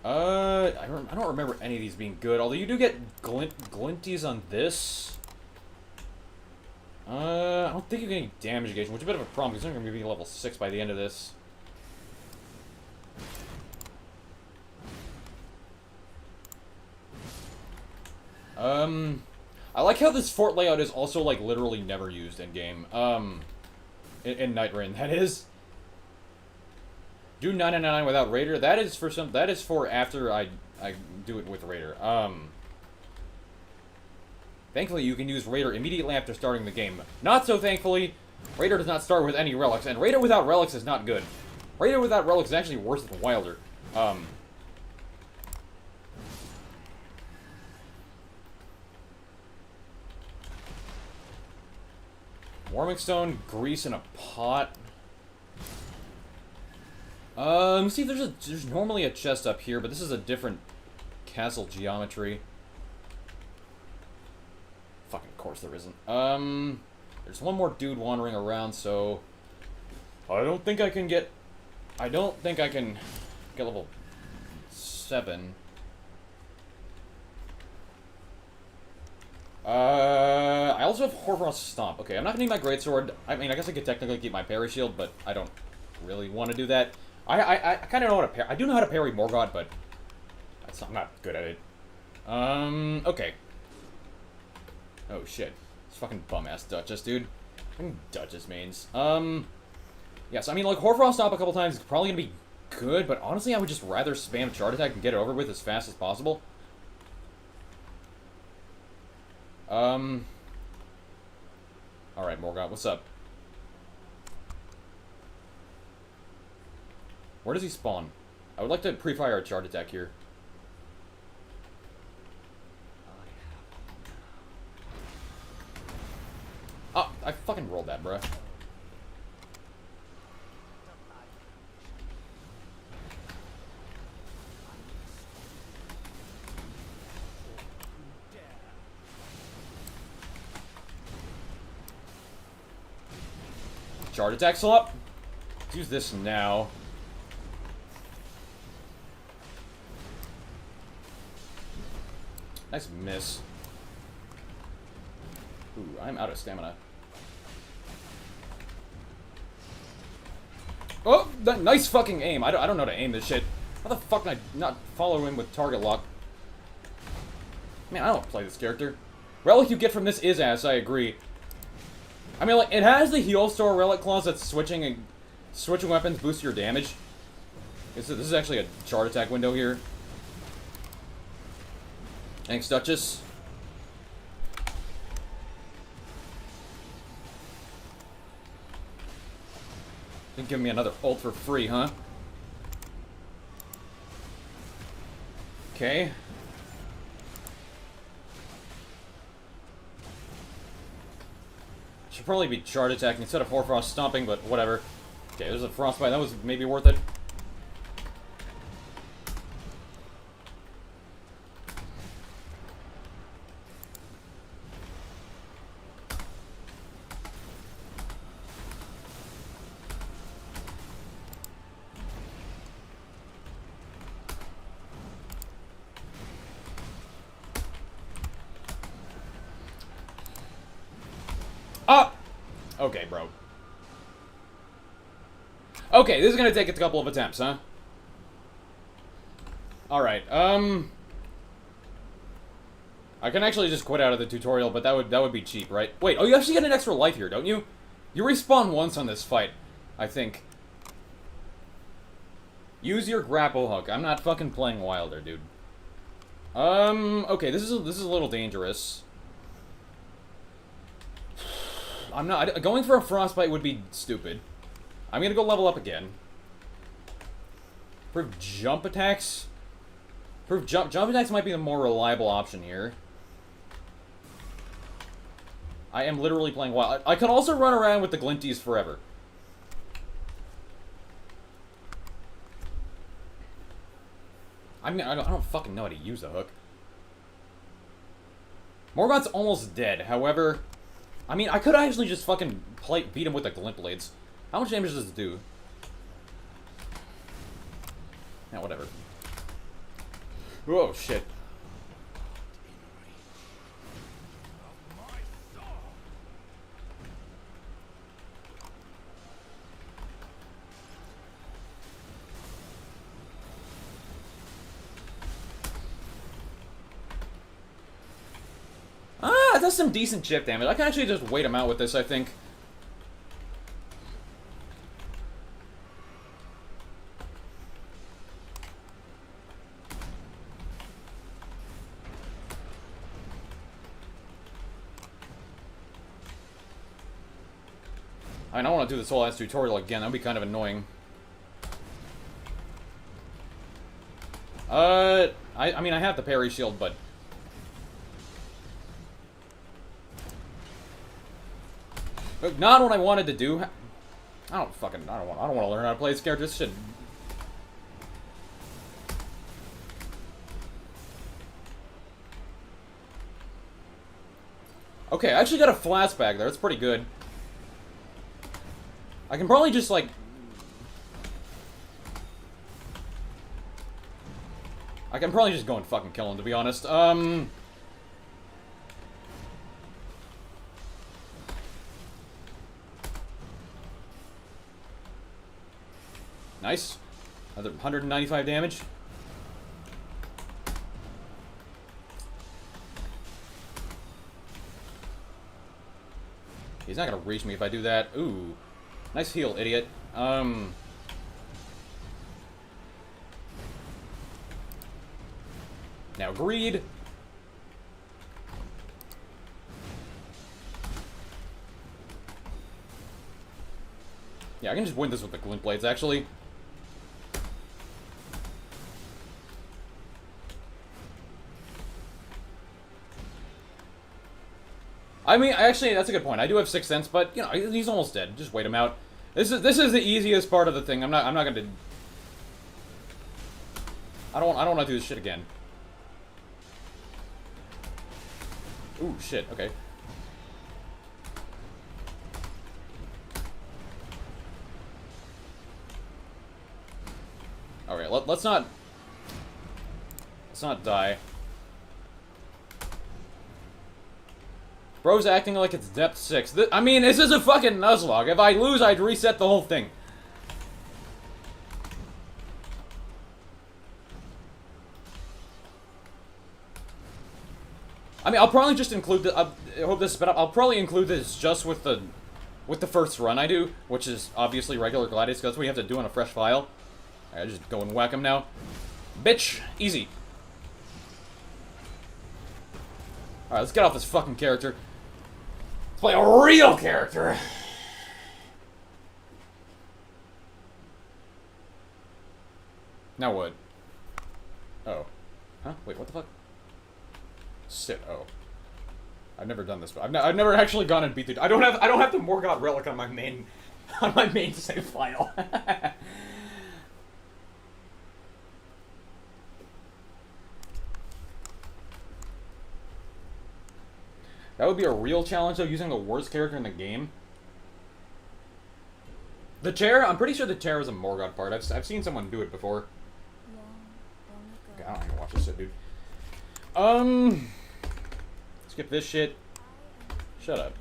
I don't remember any of these being good, although you do get glinties on this. I don't think you get any damage gauge, which is a bit of a problem, because I'm going to be level 6 by the end of this. I like how this fort layout is also, like, literally never used in-game. In Night Rain, that is. Do 999 without Raider. That is for after I do it with Raider. Thankfully, you can use Raider immediately after starting the game. Not so thankfully, Raider does not start with any relics, and Raider without relics is not good. Raider without relics is actually worse than Wilder. Warming stone, grease in a pot. See, there's normally a chest up here, but this is a different castle geometry. Fucking course there isn't. There's one more dude wandering around, so I don't think I can get level 7. I also have Hoarfrost Stomp. Okay, I'm not gonna need my greatsword. I mean, I guess I could technically keep my parry shield, but I don't really want to do that. I kind of know how to parry. I do know how to parry Morgott, but I'm not good at it. Okay. Oh shit, this fucking bum-ass Duchess, dude. Fucking Duchess mains. Yes, I mean, like, Hoarfrost Stomp a couple times is probably gonna be good, but honestly, I would just rather spam Chart Attack and get it over with as fast as possible. Alright, Morgott, what's up? Where does he spawn? I would like to pre-fire a Chart Attack here. Oh, I fucking rolled that, bruh. Chart Attack's up. Let's use this now. Nice miss. Ooh, I'm out of stamina. Oh, nice fucking aim. I don't know how to aim this shit. How the fuck did I not follow him with target lock? Man, I don't play this character. Relic you get from this is ass, I agree. I mean, like, it has the heal store relic clause that's switching weapons boosts your damage. This is actually a Chart Attack window here. Thanks, Duchess. Didn't give me another ult for free, huh? Okay. probably be charge attacking instead of Hoarfrost stomping, but whatever. Okay, there's a frostbite. That was maybe worth it. Ah! Okay, bro. Okay, this is gonna take a couple of attempts, huh? Alright, I can actually just quit out of the tutorial, but that would be cheap, right? Wait, oh, you actually get an extra life here, don't you? You respawn once on this fight, I think. Use your grapple hook. I'm not fucking playing Wilder, dude. Okay, this is a little dangerous. I'm not going for a frostbite would be stupid. I'm gonna go level up again. Proof jump attacks. Jump attacks might be the more reliable option here. I am literally playing wild. I could also run around with the glinties forever. I mean, I don't fucking know how to use a hook. Morgoth's almost dead. However, I mean, I could actually just fucking beat him with the glint blades. How much damage does this do? Yeah, whatever. Whoa, shit. Ah, it does some decent chip damage. I can actually just wait him out with this, I think. I mean, I don't want to do this whole ass tutorial again. That would be kind of annoying. I mean, I have the parry shield, but... Not what I wanted to do. I don't want to learn how to play this character. This shit. Okay, I actually got a flashback there. That's pretty good. I can probably just, like... I can probably just go and fucking kill him, to be honest. Nice. Another 195 damage. He's not gonna reach me if I do that. Ooh. Nice heal, idiot. Now, greed. Yeah, I can just win this with the glint blades, actually. I mean, actually, that's a good point. I do have Sixth Sense, but, you know, he's almost dead. Just wait him out. This is the easiest part of the thing. I'm not gonna... I don't want to do this shit again. Ooh, shit, okay. Okay, let's not die. Bro's acting like it's depth 6. I mean, this is a fucking Nuzlocke. If I lose, I'd reset the whole thing. I mean, I'll probably just include the. I hope this is sped up. I'll probably include this just with the first run I do, which is obviously regular Gladius, because that's what you have to do on a fresh file. Alright, just go and whack him now. Bitch! Easy. Alright, let's get off this fucking character. Let's play a real character! Now what? Oh. Huh? Wait, what the fuck? Sit. Oh. I've never done this, but I've never actually gone and beat the. I don't have the Morgoth relic on my main save file. That would be a real challenge though, using the worst character in the game. The chair, I'm pretty sure the chair was a Morgoth part. I've seen someone do it before. Okay, I don't even watch this shit, dude. Skip this shit. Shut up.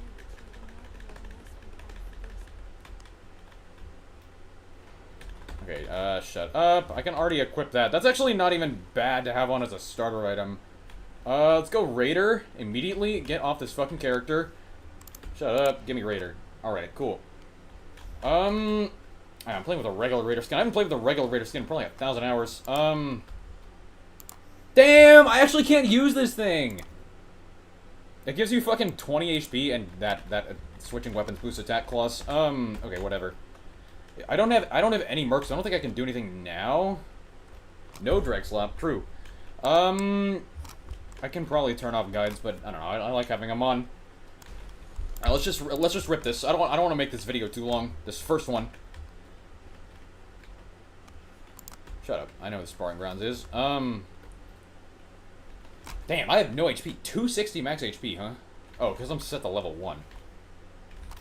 Okay, shut up. I can already equip that. That's actually not even bad to have on as a starter item. Let's go Raider immediately. Get off this fucking character. Shut up. Give me Raider. Alright, cool. I'm playing with a regular Raider skin. I haven't played with a regular Raider skin in probably 1,000 hours. Damn! I actually can't use this thing! It gives you fucking 20 HP and that switching weapons boosts attack clause. Okay, whatever. I don't have any mercs, so I don't think I can do anything now. No drag slap, true. I can probably turn off guides, but I don't know. I like having them on. Alright, let's just rip this. I don't want to make this video too long. This first one. Shut up. I know what Sparring Grounds is. Damn, I have no HP. 260 max HP, huh? Oh, because I'm set to level 1.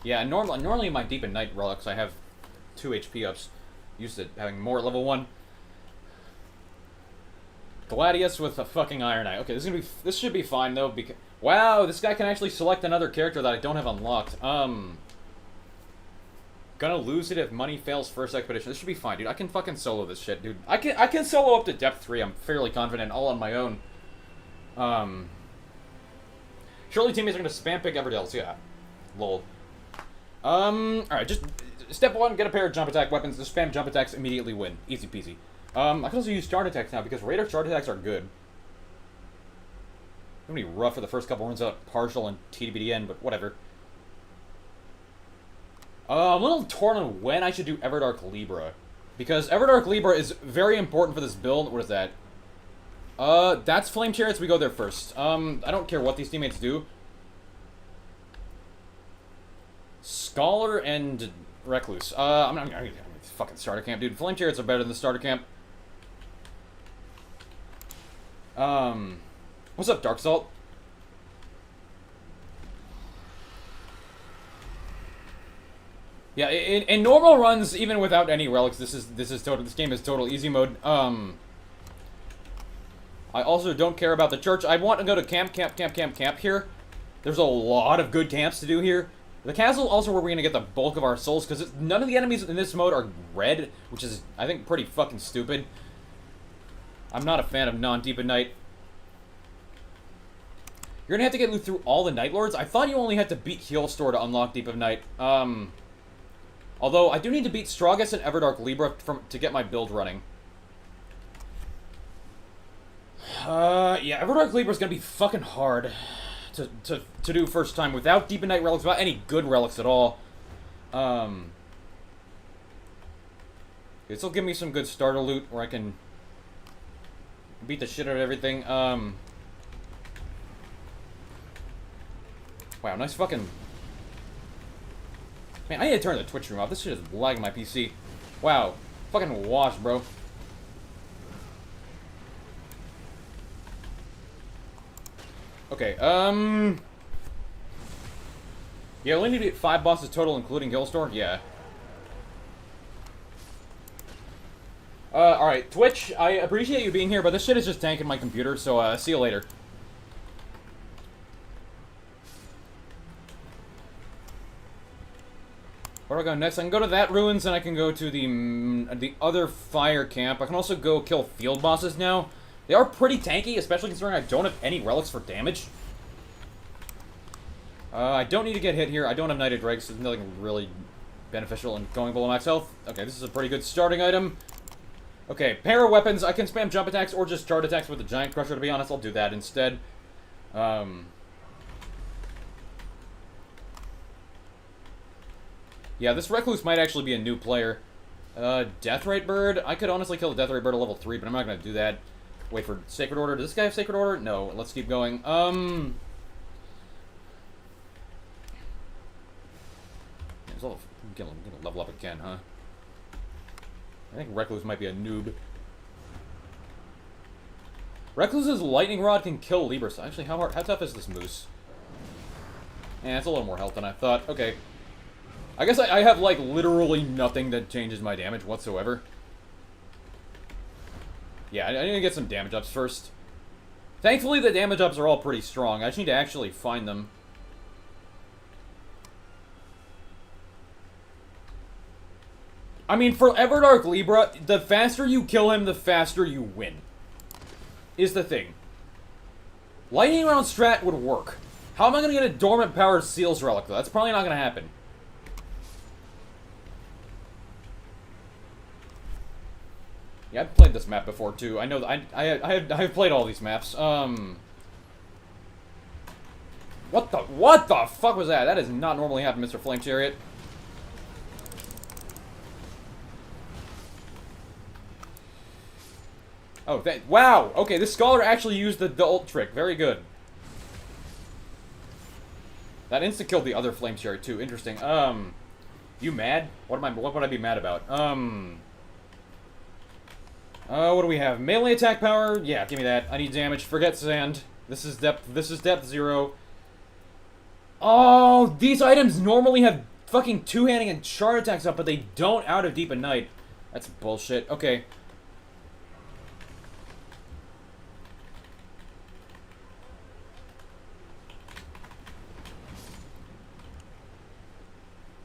Yeah, normally in my Deep in Night relics, I have 2 HP ups. Used to having more at level 1. Gladius with a fucking Iron Eye. Okay, this should be fine though, because wow, this guy can actually select another character that I don't have unlocked. Gonna lose it if money fails first expedition. This should be fine, dude. I can fucking solo this shit, dude. I can solo up to depth 3. I'm fairly confident, all on my own. Surely teammates are gonna spam pick Everdell's, yeah. Lol. Alright, just step 1, get a pair of jump attack weapons, just spam jump attacks, immediately win. Easy peasy. I can also use start attacks now because Raider start attacks are good. Gonna be rough for the first couple runs out partial and TDBDN, but whatever. I'm a little torn on when I should do Everdark Libra. Because Everdark Libra is very important for this build. What is that? That's Flame Chariots, we go there first. I don't care what these teammates do. Scholar and Recluse. I'm gonna fucking starter camp, dude. Flame Chariots are better than the starter camp. What's up, Dark Salt? Yeah, in normal runs, even without any relics, this game is total easy mode. I also don't care about the church. I want to go to camp here. There's a lot of good camps to do here. The castle also where we're gonna get the bulk of our souls, because none of the enemies in this mode are red, which is, I think, pretty fucking stupid. I'm not a fan of non-Deep in Night. You're gonna have to get through all the Night Lords. I thought you only had to beat Heal Store to unlock Deep of Night. Although, I do need to beat Stragus and Everdark Libra to get my build running. Yeah, Everdark Libra is gonna be fucking hard to do first time without Deep in Night relics, without any good relics at all. This will give me some good starter loot where I can beat the shit out of everything. Wow, nice fucking... Man, I need to turn the Twitch stream off. This shit is lagging my PC. Wow. Fucking wash, bro. Okay, yeah, we only need to get 5 bosses total, including Hillstorm? Yeah. Alright, Twitch, I appreciate you being here, but this shit is just tanking my computer, so, see you later. Where do I go next? I can go to that ruins, and I can go to the other fire camp. I can also go kill field bosses now. They are pretty tanky, especially considering I don't have any relics for damage. I don't need to get hit here. I don't have Knighted Dregs, so there's nothing really beneficial in going below max health. Okay, this is a pretty good starting item. Okay, pair of weapons. I can spam jump attacks or just charge attacks with the Giant Crusher, to be honest. I'll do that instead. Yeah, this Recluse might actually be a new player. Deathrite Bird. I could honestly kill the Deathrite Bird at level 3, but I'm not going to do that. Wait for Sacred Order. Does this guy have Sacred Order? No. Let's keep going. level, gonna level up again, huh? I think Recluse might be a noob. Recluse's lightning rod can kill Libra. So actually, how tough is this moose? Yeah, it's a little more health than I thought. Okay. I guess I have, like, literally nothing that changes my damage whatsoever. Yeah, I need to get some damage ups first. Thankfully, the damage ups are all pretty strong. I just need to actually find them. I mean, for Everdark Libra, the faster you kill him, the faster you win. Is the thing. Lightning round strat would work. How am I going to get a dormant power seals relic, though? That's probably not going to happen. Yeah, I've played this map before, too. I know that I've played all these maps. What the fuck was that? That does not normally happen, Mr. Flame Chariot. Oh, wow! Okay, this Scholar actually used the ult trick. Very good. That insta-killed the other Flame Chariot, too. Interesting. You mad? What would I be mad about? What do we have? Melee attack power? Yeah, give me that. I need damage. Forget sand. This is depth 0. Oh, these items normally have fucking two-handing and chart attacks up, but they don't out of Deep and Night. That's bullshit. Okay.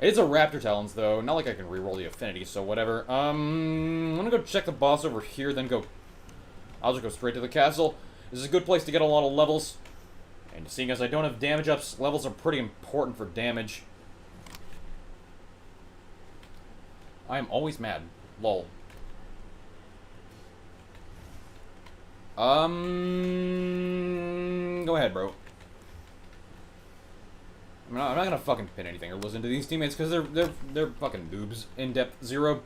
It's a Raptor Talons, though. Not like I can reroll the Affinity, so whatever. I'm gonna go check the boss over here, then go... I'll just go straight to the castle. This is a good place to get a lot of levels. And seeing as I don't have damage ups, levels are pretty important for damage. I am always mad. Lol. Go ahead, bro. I'm not gonna fucking pin anything or listen to these teammates because they're fucking noobs. In depth 0.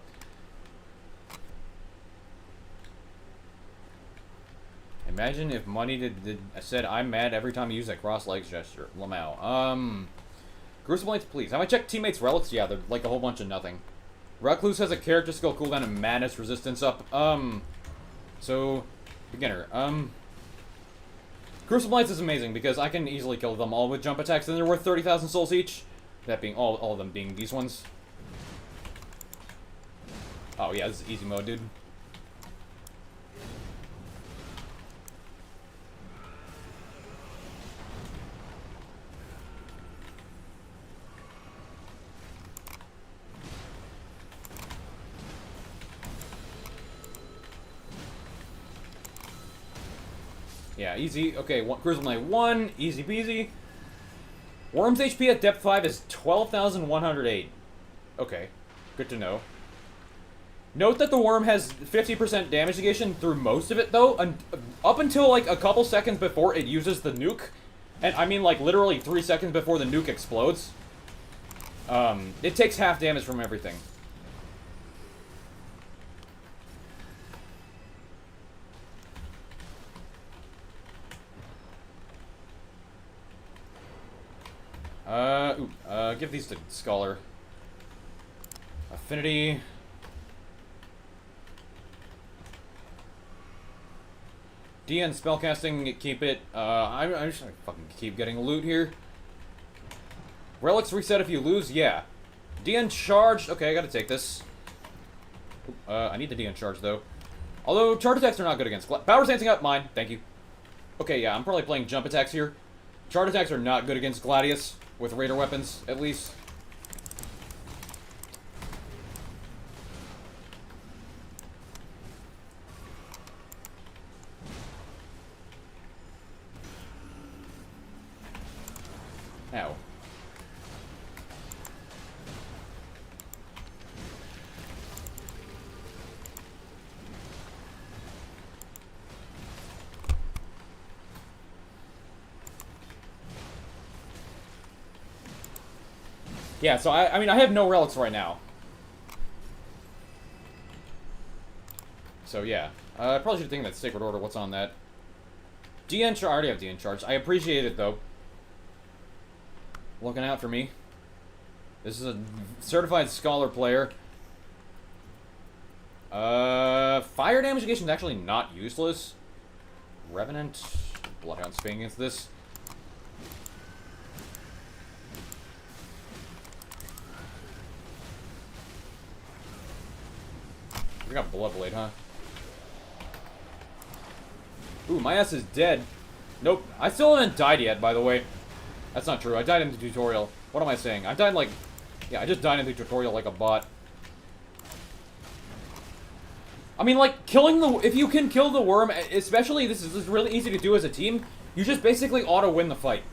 Imagine if money said I'm mad every time you use that cross legs gesture. Lamau. Gruesome Lights, please. Have I checked teammates' relics? Yeah, they're like a whole bunch of nothing. Recluse has a character skill cooldown and madness resistance up. So beginner. Gruesome Lights is amazing because I can easily kill them all with jump attacks, and they're worth 30,000 souls each. That being all of them being these ones. Oh yeah, this is easy mode, dude. Yeah, easy. Okay, Gruesome Light 1, easy peasy. Worm's HP at depth 5 is 12,108. Okay, good to know. Note that the Worm has 50% damage negation through most of it, though, up until, like, a couple seconds before it uses the nuke. And I mean, like, literally 3 seconds before the nuke explodes. It takes half damage from everything. Give these to Scholar. Affinity. DN spellcasting, keep it. I'm just gonna fucking keep getting loot here. Relics reset if you lose, yeah. DN charged, okay, I gotta take this. I need the DN charge though. Although, charge attacks are not good against Power Dancing up, mine, thank you. Okay, yeah, I'm probably playing jump attacks here. Charge attacks are not good against Gladius, with Raider weapons, at least. Ow. Yeah, so I mean, I have no relics right now. So yeah. I probably should think that Sacred Order, what's on that? DN charge, I already have DN charge. I appreciate it though. Looking out for me. This is a certified scholar player. Fire damage negation is actually not useless. Revenant. Bloodhound swing against this. We got Bloodblade, huh? Ooh, my ass is dead. Nope. I still haven't died yet, by the way. That's not true. I died in the tutorial. What am I saying? I died like... Yeah, I just died in the tutorial like a bot. I mean, like, killing the... If you can kill the worm, especially this is really easy to do as a team, you just basically auto-win the fight.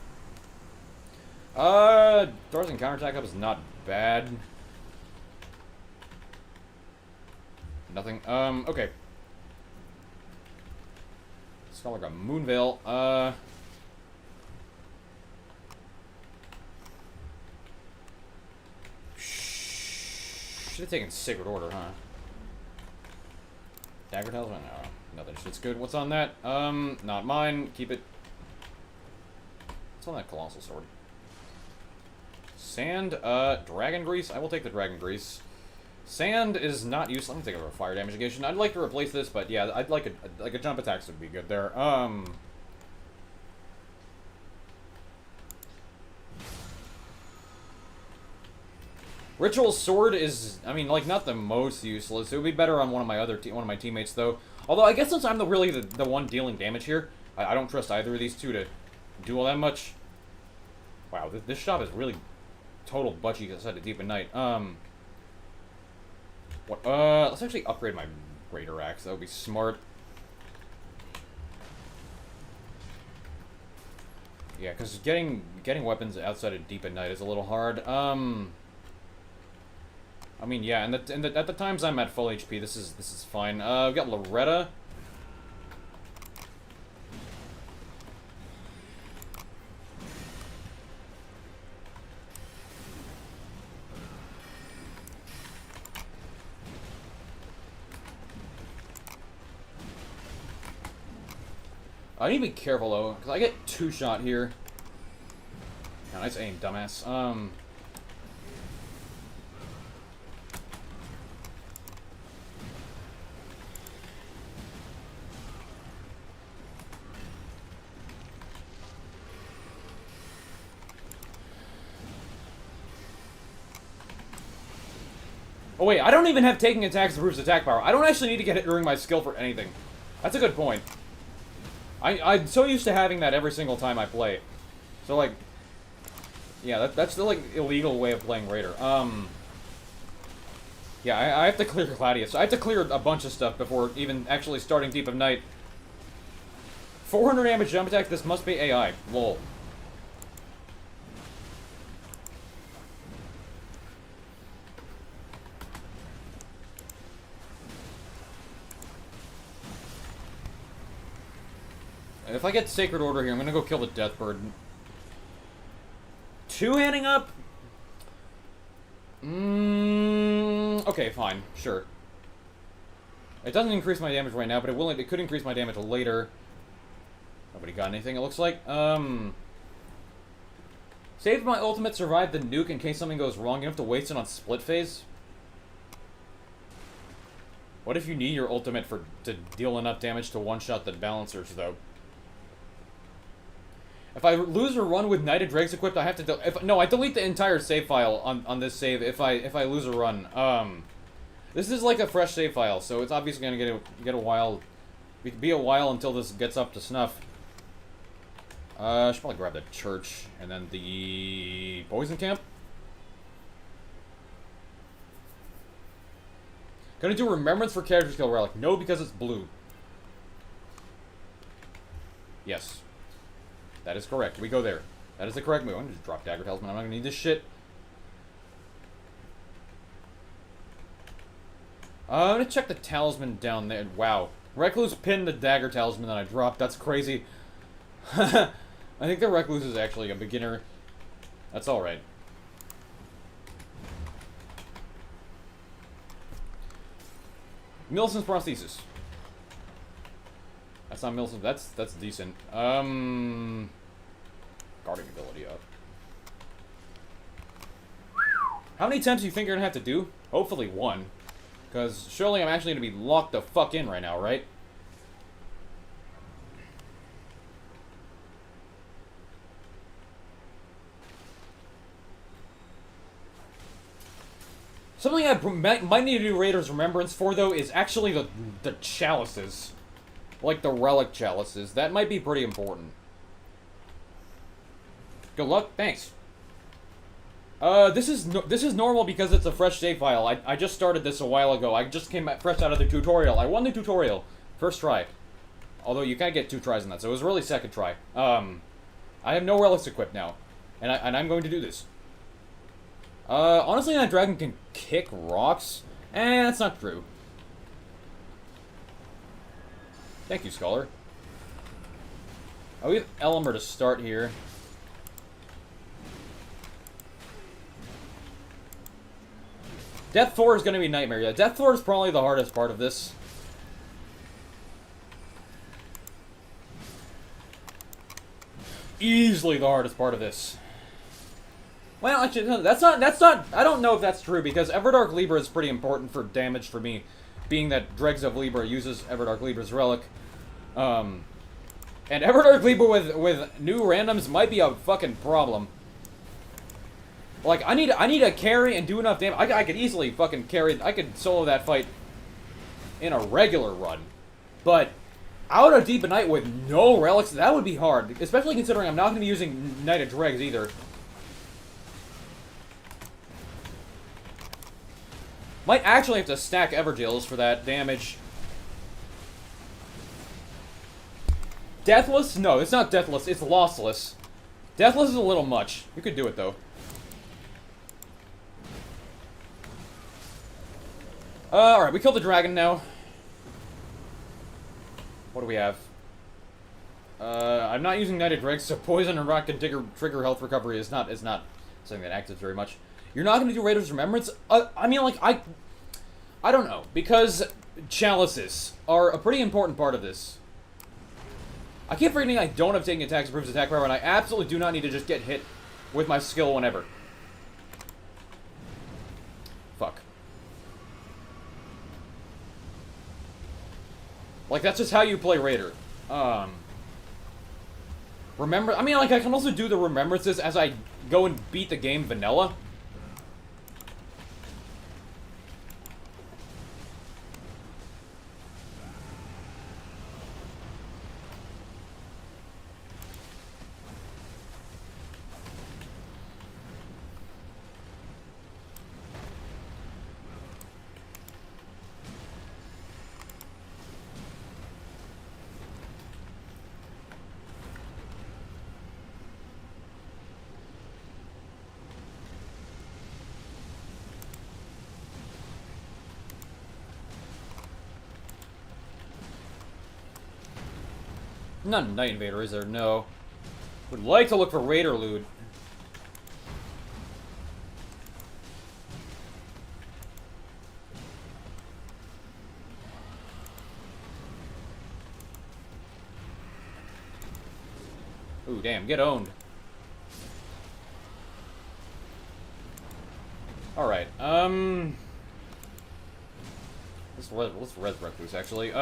Throws and counterattack up is not bad. Nothing. Okay. Scholar got Moonveil. Should have taken Sacred Order, huh? Dagger Talisman? No, nothing. Shit's good. What's on that? Not mine. Keep it. What's on that Colossal Sword? Sand, Dragon Grease? I will take the Dragon Grease. Sand is not useful. Let me think of a fire damage negation. I'd like to replace this, but yeah, I'd like a jump attacks would be good there. Ritual Sword is, I mean, like, not the most useless. It would be better on one of my teammates, though. Although, I guess since I'm really the one dealing damage here, I don't trust either of these two to do all that much. Wow, this shop is really total butt cheeks outside of Deep in Night. What? Let's actually upgrade my Greater Axe. That would be smart. Yeah, because getting weapons outside of Deep in Night is a little hard. I mean, yeah, and at the times I'm at full HP, this is fine. We've got Loretta. I need to be careful though, because I get two-shot here. Oh, nice aim, dumbass. Oh wait, I don't even have taking attacks improves attack power. I don't actually need to get it during my skill for anything. That's a good point. I'm so used to having that every single time I play. So, like... Yeah, that's the, like, illegal way of playing Raider. Yeah, I have to clear Gladius. I have to clear a bunch of stuff before even actually starting Deep of Night. 400 damage jump attack, this must be AI. Lol. If I get Sacred Order here, I'm gonna go kill the Deathbird. Two-handing up? Okay, fine. Sure. It doesn't increase my damage right now, but it could increase my damage later. Nobody got anything, it looks like. Saved my ultimate, survived the nuke in case something goes wrong. You don't have to waste it on split phase. What if you need your ultimate to deal enough damage to one-shot the balancers, though? If I lose a run with Knighted Dregs equipped, I have to... No, I delete the entire save file on this save if I lose a run. This is like a fresh save file, so it's obviously gonna get a while... Be a while until this gets up to snuff. I should probably grab the church and then the poison camp. Gonna do remembrance for character skill relic. No, because it's blue. Yes. That is correct. We go there. That is the correct move. I'm gonna just drop Dagger Talisman. I'm not gonna need this shit. I'm gonna check the talisman down there. Wow. Recluse pinned the Dagger Talisman that I dropped. That's crazy. I think the Recluse is actually a beginner. That's alright. Millicent's Prosthesis. That's not Millicent. That's decent. Guarding ability up. How many attempts do you think you're gonna have to do? Hopefully one. Because surely I'm actually gonna be locked the fuck in right now, right? Something I might need to do Raiders Remembrance for, though, is actually the chalices. Like the relic chalices. That might be pretty important. Good luck. Thanks. This is normal because it's a fresh save file. I just started this a while ago. I just came fresh out of the tutorial. I won the tutorial. First try. Although you can't get 2 tries in that, so it was really second try. I have no relics equipped now. And I'm going to do this. Honestly, that dragon can kick rocks? That's not true. Thank you, Scholar. Oh, we have Elmer to start here. Death 4 is going to be a nightmare. Yeah, Death 4 is probably the hardest part of this. Easily the hardest part of this. Well, actually, no, that's not, I don't know if that's true, because Everdark Libra is pretty important for damage for me, being that Dregs of Libra uses Everdark Libra's relic. And Everdark Libra with new randoms might be a fucking problem. Like, I need to carry and do enough damage. I could easily fucking carry, I could solo that fight in a regular run. But out of Deep Night with no relics, that would be hard, especially considering I'm not going to be using Knight of Dregs either. Might actually have to stack Evergills for that damage. Deathless? No, it's not Deathless. It's Lossless. Deathless is a little much. You could do it, though. Alright, we killed the dragon now. What do we have? I'm not using Knight of Dregs, so Poison and Rock can trigger health recovery is not something that activates very much. You're not going to do Raiders Remembrance? I mean, like, I don't know, because chalices are a pretty important part of this. I keep forgetting I don't have taking attacks improves attack power, and I absolutely do not need to just get hit with my skill whenever. Fuck. Like, that's just how you play Raider. Remember, I mean, like, I can also do the remembrances as I go and beat the game vanilla. Not a Night Invader, is there? No. Would like to look for Raider loot. Ooh, damn, get owned. Alright, let's resurrect this, actually.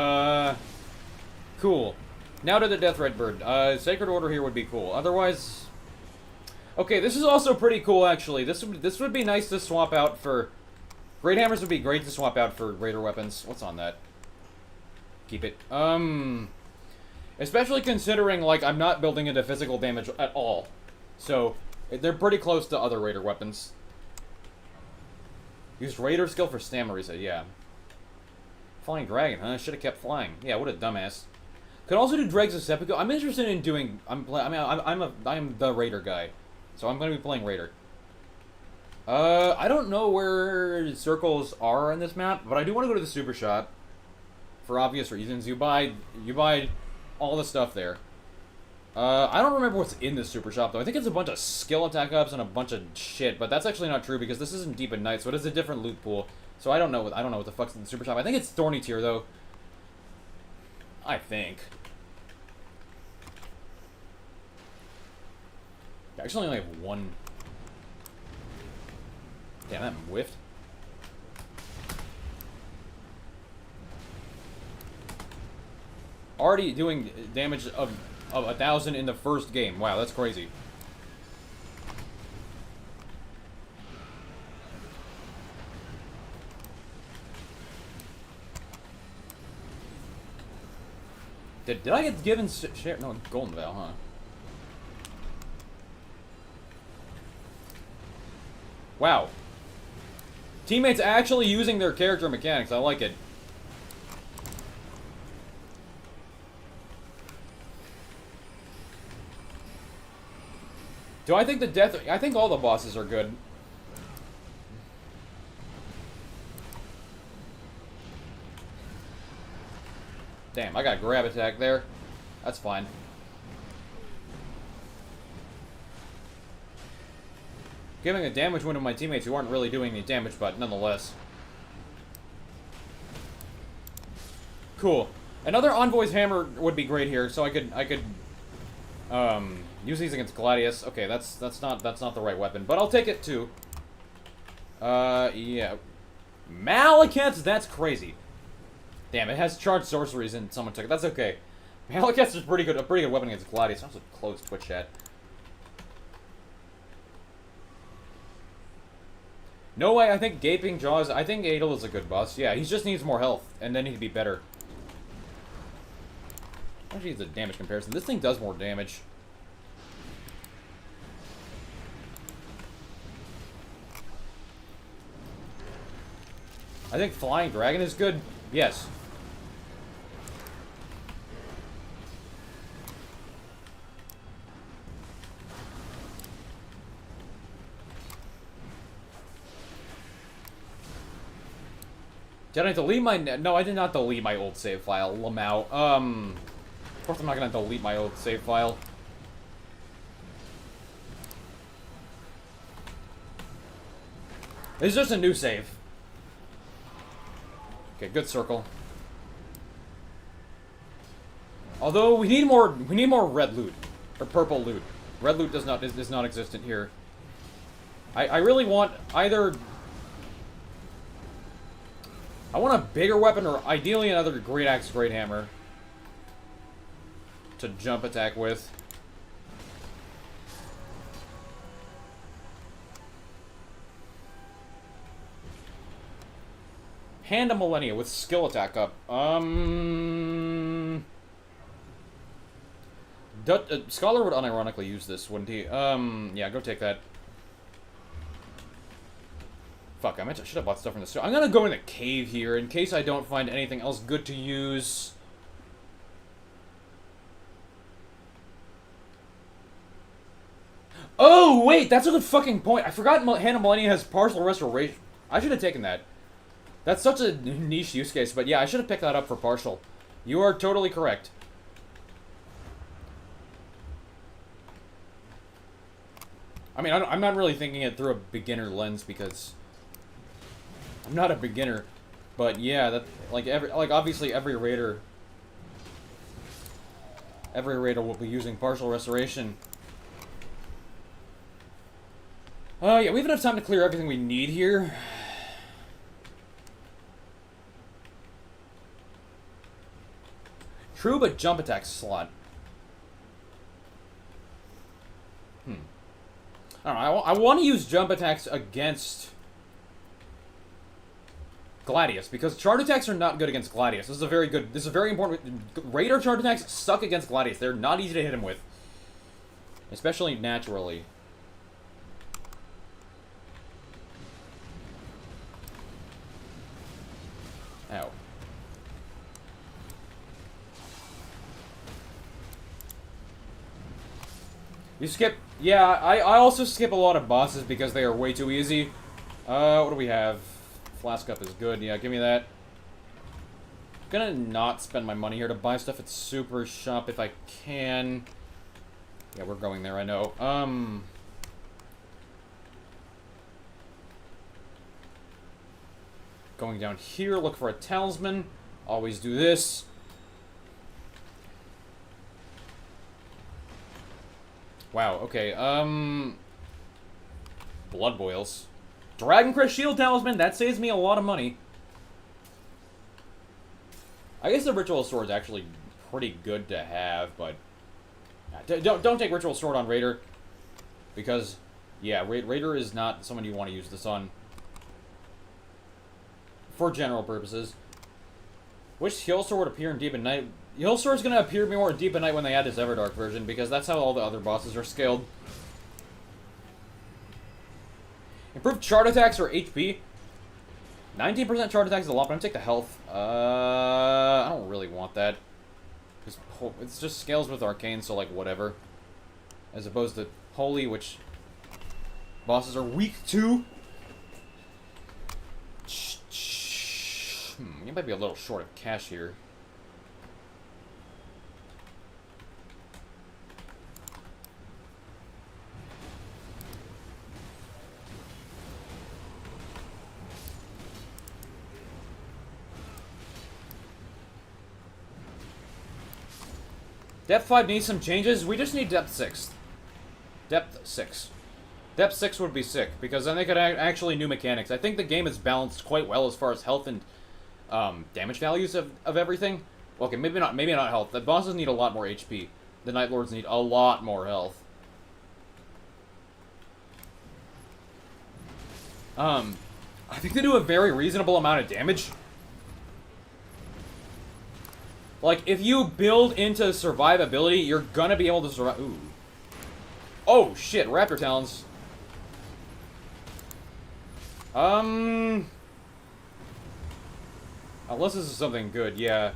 Cool. Now to the Death Redbird. Sacred Order here would be cool. Otherwise... Okay, this is also pretty cool, actually. This would be nice to swap out for... Great Hammers would be great to swap out for Raider weapons. What's on that? Keep it. Especially considering, like, I'm not building into physical damage at all. So, they're pretty close to other Raider weapons. Use Raider skill for stamina reset, yeah. Flying Dragon, huh? Should have kept flying. Yeah, what a dumbass. Could also do Dregs of Seppuku. I'm interested in doing... I'm the Raider guy. So I'm going to be playing Raider. I don't know where circles are in this map, but I do want to go to the Super Shop. For obvious reasons. You buy all the stuff there. I don't remember what's in the Super Shop, though. I think it's a bunch of skill attack ups and a bunch of shit, but that's actually not true because this isn't Deep in Night, so it is a different loot pool. So I don't know what the fuck's in the Super Shop. I think it's Thorny Tier, though. I think. I actually only have one. Damn, that whiffed. Already doing damage of 1,000 in the first game. Wow, that's crazy. Did I get given share? No, Golden Veil, huh? Wow. Teammates actually using their character mechanics. I like it. Do I think the death... I think all the bosses are good. Damn, I got a grab attack there. That's fine. Giving a damage wound to my teammates who aren't really doing any damage, but nonetheless. Cool. Another Envoy's Hammer would be great here, so I could use these against Gladius. Okay, that's not the right weapon, but I'll take it too. Yeah. Malekith's, that's crazy. Damn, it has charged sorceries and someone took it. That's okay. Malekith's is a pretty good weapon against Gladius. Also closed Twitch chat. No way, I think Gaping Jaws, I think Adel is a good boss. Yeah, he just needs more health, and then he'd be better. Actually, it's a damage comparison. This thing does more damage. I think Flying Dragon is good. Yes. Did I delete my... No, I did not delete my old save file. Lamau. Of course I'm not gonna delete my old save file. It's just a new save. Okay, good circle. Although we need more red loot. Or purple loot. Red loot is not existent here. I really want either... I want a bigger weapon, or ideally another Great Axe, Great Hammer to jump attack with. Hand of Millennia with skill attack up. Scholar would unironically use this, wouldn't he? Yeah, go take that. Fuck, I should have bought stuff from the store. I'm gonna go in the cave here in case I don't find anything else good to use. Oh, wait, that's a good fucking point. I forgot Hand of Millennia has partial restoration. I should have taken that. That's such a niche use case, but yeah, I should have picked that up for partial. You are totally correct. I mean, I'm not really thinking it through a beginner lens because I'm not a beginner, but yeah, that obviously every raider will be using partial restoration. Yeah, we have enough time to clear everything we need here. True, but jump attack slot. I don't know, I want to use jump attacks against Gladius, because charge attacks are not good against Gladius. This is a very important... Raider charge attacks suck against Gladius. They're not easy to hit him with. Especially naturally. Ow. You skip... Yeah, I also skip a lot of bosses because they are way too easy. What do we have? Flask up is good. Yeah, give me that. I'm gonna not spend my money here to buy stuff at Super Shop if I can. Yeah, we're going there, I know. Going down here, look for a talisman. Always do this. Wow, okay, blood boils. Dragon Crest Shield Talisman, that saves me a lot of money. I guess the Ritual Sword is actually pretty good to have, but... Don't take Ritual Sword on Raider. Because, yeah, Raider is not someone you want to use this on. For general purposes. Wish Heal Sword would appear in Deep in Night. Heal Sword is going to appear more in Deep in Night when they add this Everdark version, because that's how all the other bosses are scaled. Improved chart attacks or HP. 19% chart attacks is a lot, but I'm going to take the health. I don't really want that. It just scales with Arcane, so like whatever. As opposed to Holy, which bosses are weak to. You might be a little short of cash here. Depth 5 needs some changes. We just need Depth 6. Depth 6. Depth 6 would be sick, because then they could actually new mechanics. I think the game is balanced quite well as far as health and damage values of everything. Okay, maybe not health. The bosses need a lot more HP. The Night Lords need a lot more health. I think they do a very reasonable amount of damage. Like, if you build into survivability, you're gonna be able to survive. Ooh. Oh, shit, Raptor Talons. Unless this is something good, yeah.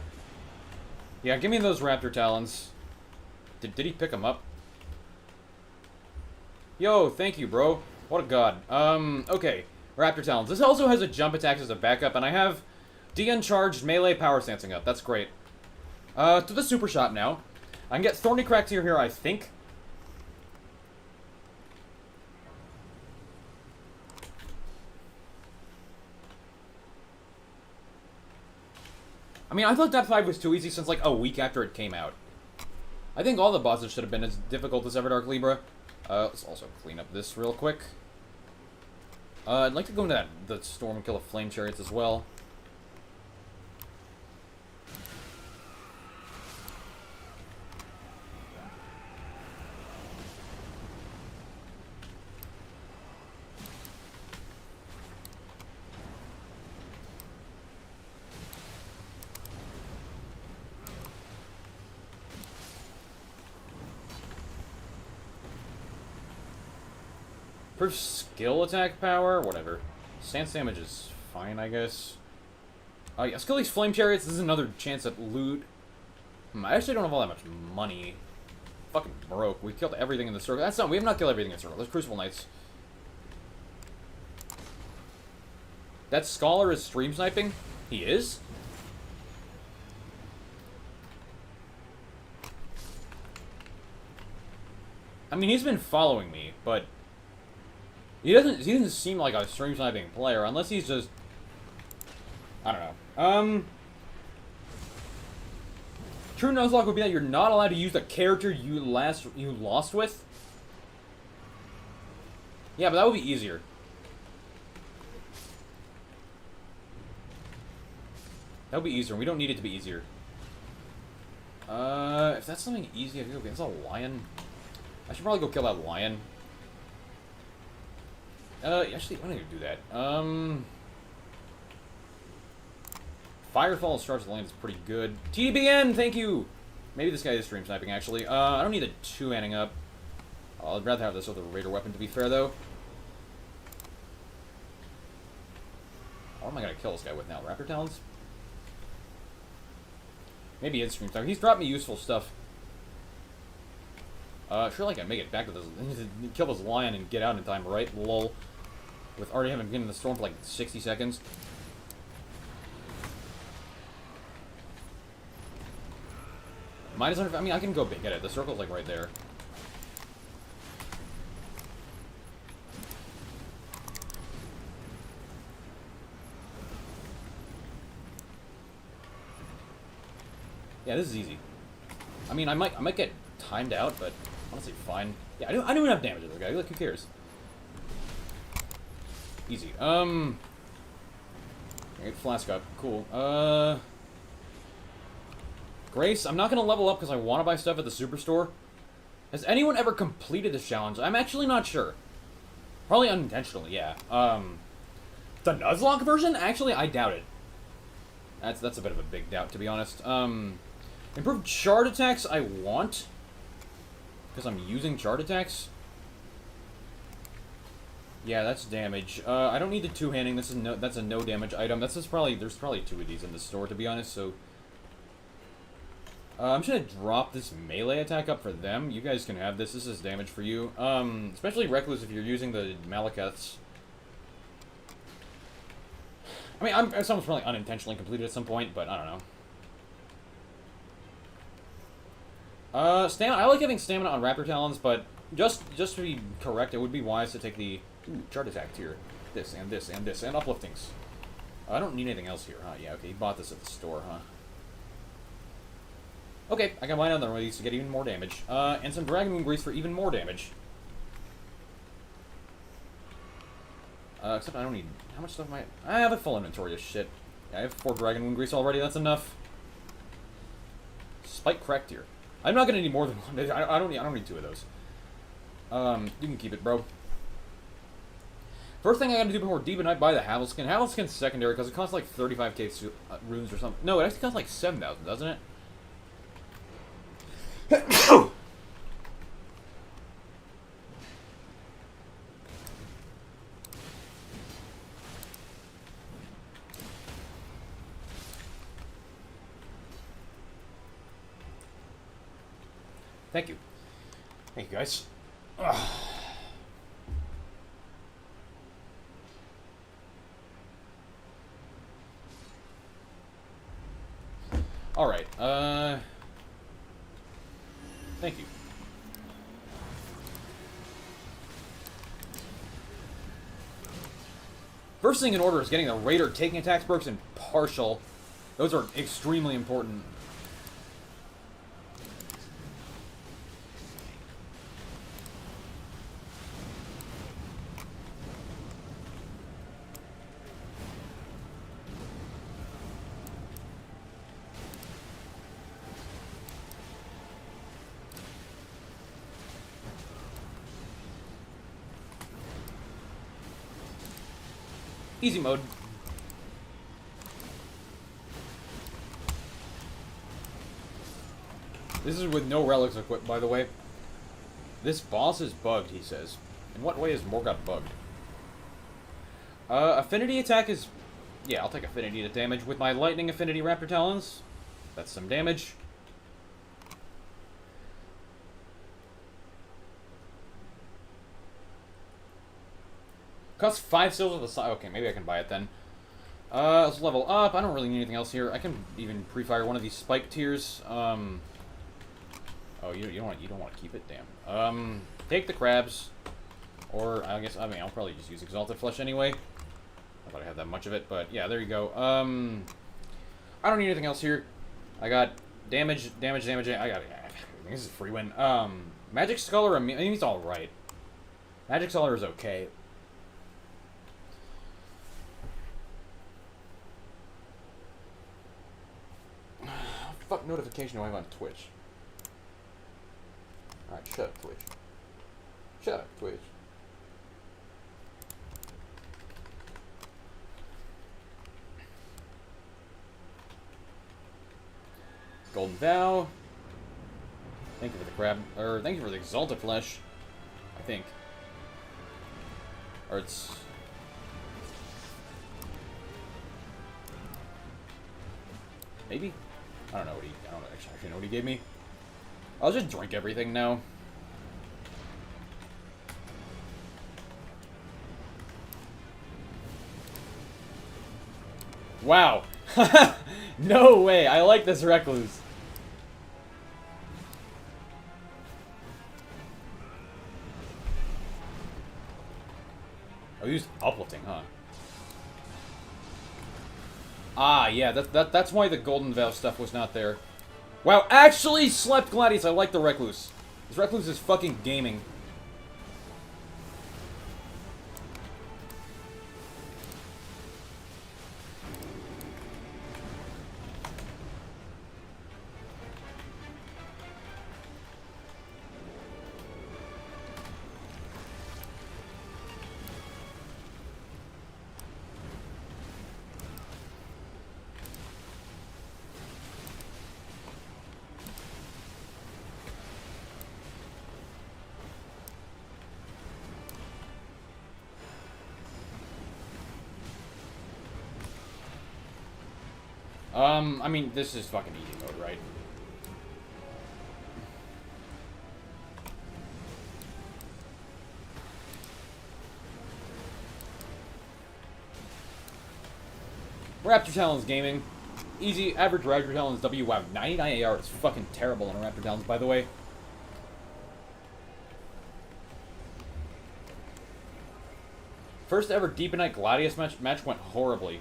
Yeah, give me those Raptor Talons. Did he pick them up? Yo, thank you, bro. What a god. Okay. Raptor Talons. This also has a jump attack as a backup, and I have de-uncharged melee power stancing up. That's great. To the super shop now. I can get Thorny Crack here, I think. I mean, I thought Depth 5 was too easy since like a week after it came out. I think all the bosses should have been as difficult as Everdark Libra. Let's also clean up this real quick. I'd like to go into the storm and kill the flame chariots as well. Improve skill attack power? Whatever. Stance damage is fine, I guess. Yeah, let's kill these flame chariots. This is another chance at loot. I actually don't have all that much money. Fucking broke. We killed everything in the circle. That's not. We have not killed everything in the circle. There's Crucible Knights. That Scholar is stream sniping? He is? I mean, he's been following me, but he doesn't seem like a stream sniping player, unless he's just, I don't know. True Nuzlocke would be that you're not allowed to use the character you lost with. Yeah, but that would be easier. That would be easier. We don't need it to be easier. If that's something easy, I could go against a lion. I should probably go kill that lion. Actually, I'm gonna do that. Firefall Charge the Land is pretty good. TBN, thank you! Maybe this guy is stream sniping, actually. I don't need a 2-handing up. I'd rather have this other Raider weapon, to be fair, though. What am I gonna kill this guy with now? Raptor Talons? Maybe it's stream sniping. He's dropped me useful stuff. Surely I can make it back to this. Kill this lion and get out in time, right? Lol. With already having been in the storm for like 60 seconds. Minus 100. I mean, I can go get it. The circle's like right there. Yeah, this is easy. I mean, I might get timed out, but honestly, fine. Yeah, I don't even have damage to this guy. Like, who cares? Easy. Get Flask up. Cool. Grace, I'm not gonna level up because I want to buy stuff at the Superstore. Has anyone ever completed this challenge? I'm actually not sure. Probably unintentionally, yeah. The Nuzlocke version? Actually, I doubt it. That's a bit of a big doubt, to be honest. Improved shard attacks I want. Because I'm using shard attacks. Yeah, that's damage. I don't need the two-handing. That's a no damage item. There's probably 2 of these in the store, to be honest, so... I'm just gonna drop this melee attack up for them. You guys can have this. This is damage for you. Especially Recluse if you're using the Malekiths. I mean, someone's probably unintentionally completed at some point, but I don't know. Stamina. I like having stamina on Raptor Talons, but just to be correct, it would be wise to take the chart attack tier. This, and this, and this, and upliftings. I don't need anything else here, huh? Yeah, okay, you bought this at the store, huh? Okay, I can buy another one of these to get even more damage. And some Dragon Moon Grease for even more damage. Except I don't need... How much stuff am I have a full inventory of shit. Yeah, I have 4 Dragon Moon Grease already, that's enough. Spike Crack Tier. I'm not gonna need more than one. I don't need 2 of those. You can keep it, bro. First thing I gotta do before Demon Knight, buy the Havilskin. Havilskin's secondary because it costs like 35k runes or something. No, it actually costs like 7,000, doesn't it? Thank you. Thank you, guys. Ugh. Alright, thank you. First thing in order is getting the Raider taking attacks perks and partial. Those are extremely important. Easy mode. This is with no relics equipped, by the way. This boss is bugged, he says. In what way is Morgoth bugged? Affinity attack is... Yeah, I'll take affinity to damage with my lightning affinity Raptor Talons. That's some damage. Costs 5 silver the side. Okay, maybe I can buy it then. Let's level up. I don't really need anything else here. I can even pre-fire one of these spike tiers. Oh, you don't want to keep it. Damn. Take the crabs, or I mean I'll probably just use exalted flesh anyway. I thought I had that much of it, but yeah, there you go. I don't need anything else here. I got damage. I got this is a free win. Magic Scholar. I mean, he's all right. Magic Scholar is okay. What notification do I have on Twitch? Alright, shut up, Twitch. Shut up, Twitch. Golden Vow. Thank you for the crab, or thank you for the exalted flesh. I think. Or it's... Maybe? I don't know what I don't actually know what he gave me. I'll just drink everything now. Wow. No way. I like this Recluse. I used uplifting, huh? Ah, yeah, that's why the Golden Vow stuff was not there. Wow, actually slept Gladius. I like the Recluse. This Recluse is fucking gaming. I mean, this is fucking easy mode, right? Raptor Talons Gaming. Easy, average Raptor Talons W. Wow, 99 AR is fucking terrible in a Raptor Talons, by the way. First ever Deep and Night Gladius match went horribly.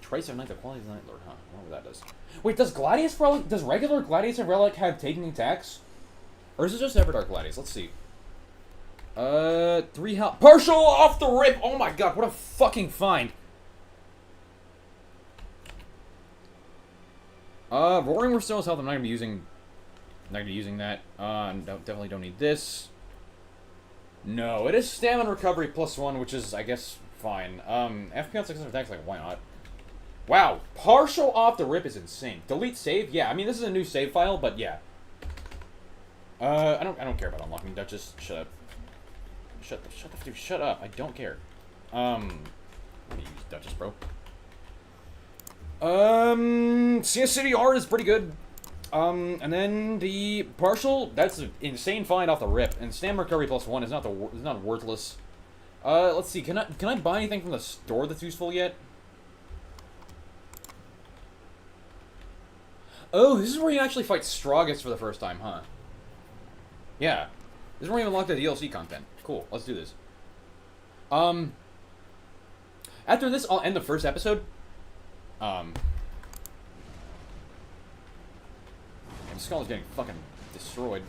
Tracer Knight, the quality of the Night Lord, huh? I wonder what that does. Wait, does regular Gladius and Relic have taking attacks? Or is it just Everdark Gladius? Let's see. 3 health. Partial off the rip! Oh my god, what a fucking find! Roaring Restores Health, I'm not gonna be using that. Definitely don't need this. No, it is Stamina Recovery +1, which is, I guess, fine. FP on 600 attacks, like, why not? Wow, partial off the rip is insane. Delete save? Yeah, I mean, this is a new save file, but yeah. I don't care about unlocking Duchess. Shut up. Shut up. I don't care. I'm gonna use Duchess, bro. CS City R is pretty good. And then the partial, that's an insane find off the rip. And Stamina Recovery +1 is not worthless. Let's see, can I buy anything from the store that's useful yet? Oh, this is where you actually fight Stragus for the first time, huh? Yeah. This is where you unlock the DLC content. Cool, let's do this. After this, I'll end the first episode. The skull is getting fucking destroyed.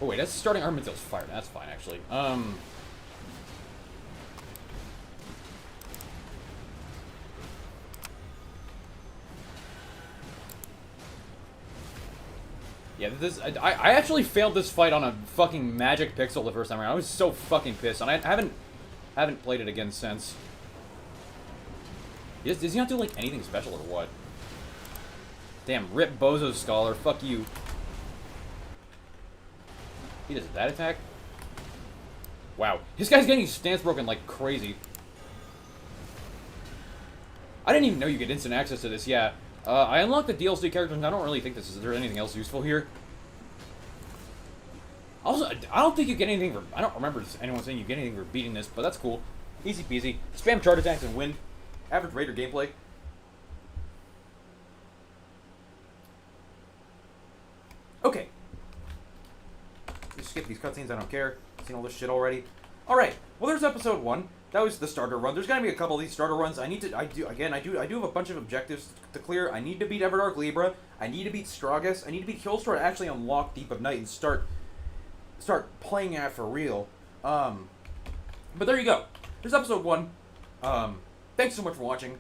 Oh wait, that's starting Armadill's fire. That's fine, actually. Yeah, I actually failed this fight on a fucking magic pixel the first time around. I was so fucking pissed, and I haven't played it again since. Does he not do like anything special or what? Damn, rip Bozo Scholar, fuck you. He does that attack? Wow, this guy's getting his stance broken like crazy. I didn't even know you get instant access to this. Yeah. I unlocked the DLC characters, and I don't really think is there anything else useful here. Also, I don't think you get anything for... I don't remember anyone saying you get anything for beating this, but that's cool. Easy peasy. Spam charge attacks and win. Average Raider gameplay. Okay. Just skip these cutscenes, I don't care. I've seen all this shit already. Alright, well there's episode 1. That was the starter run. There's gonna be a couple of these starter runs. I do have a bunch of objectives to clear. I need to beat Everdark Libra. I need to beat Stragus. I need to beat Killstar to actually unlock Deep of Night and start playing at for real. But there you go. There's episode 1. Thanks so much for watching.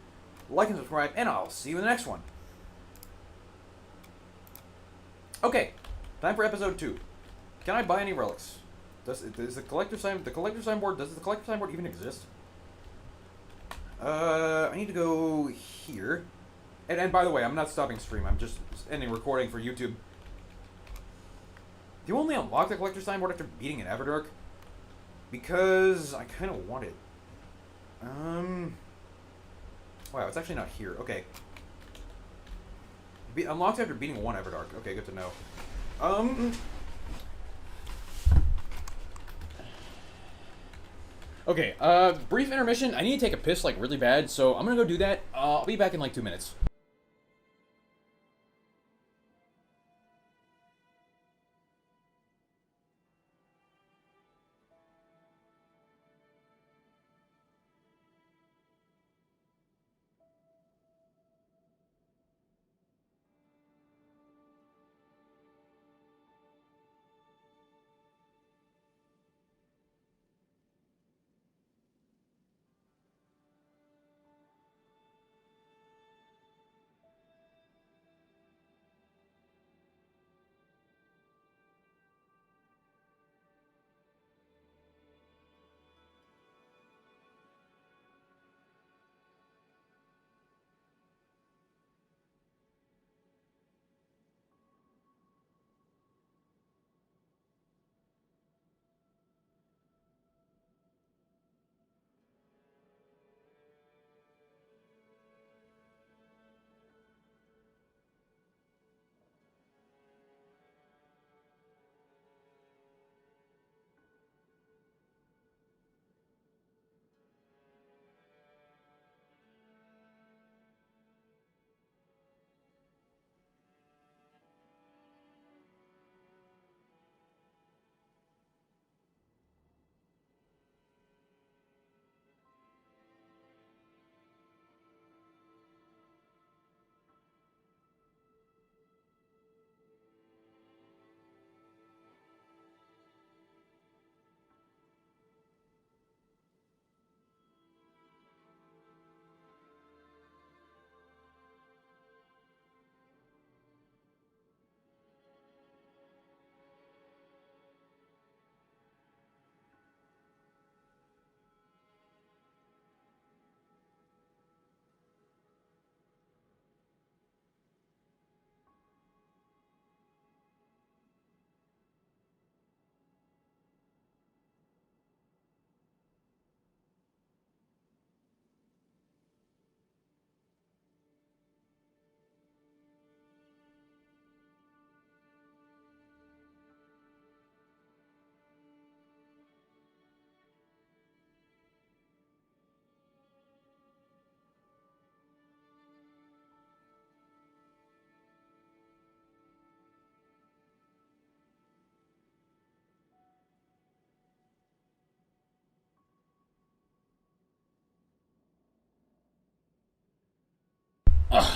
Like and subscribe, and I'll see you in the next one. Okay, time for episode 2. Can I buy any relics? Does the collector signboard even exist? I need to go here. And by the way, I'm not stopping stream. I'm just ending recording for YouTube. Do you only unlock the collector signboard after beating an Everdark? Because I kind of want it. Wow, it's actually not here. Okay. Unlocked after beating one Everdark. Okay, good to know. Okay, brief intermission. I need to take a piss, like, really bad, so I'm gonna go do that. I'll be back in, like, 2 minutes.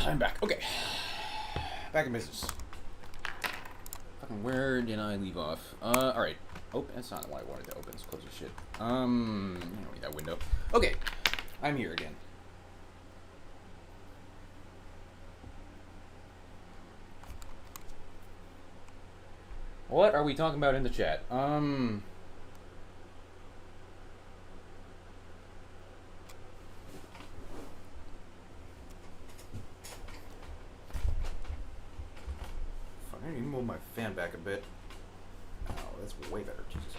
I'm back. Okay. Back in business. Fucking where did I leave off? Alright. Oh, that's not what I wanted to open. Let's close this shit. I don't need that window. Okay. I'm here again. What are we talking about in the chat? I need to move my fan back a bit. Oh, that's way better. Jesus.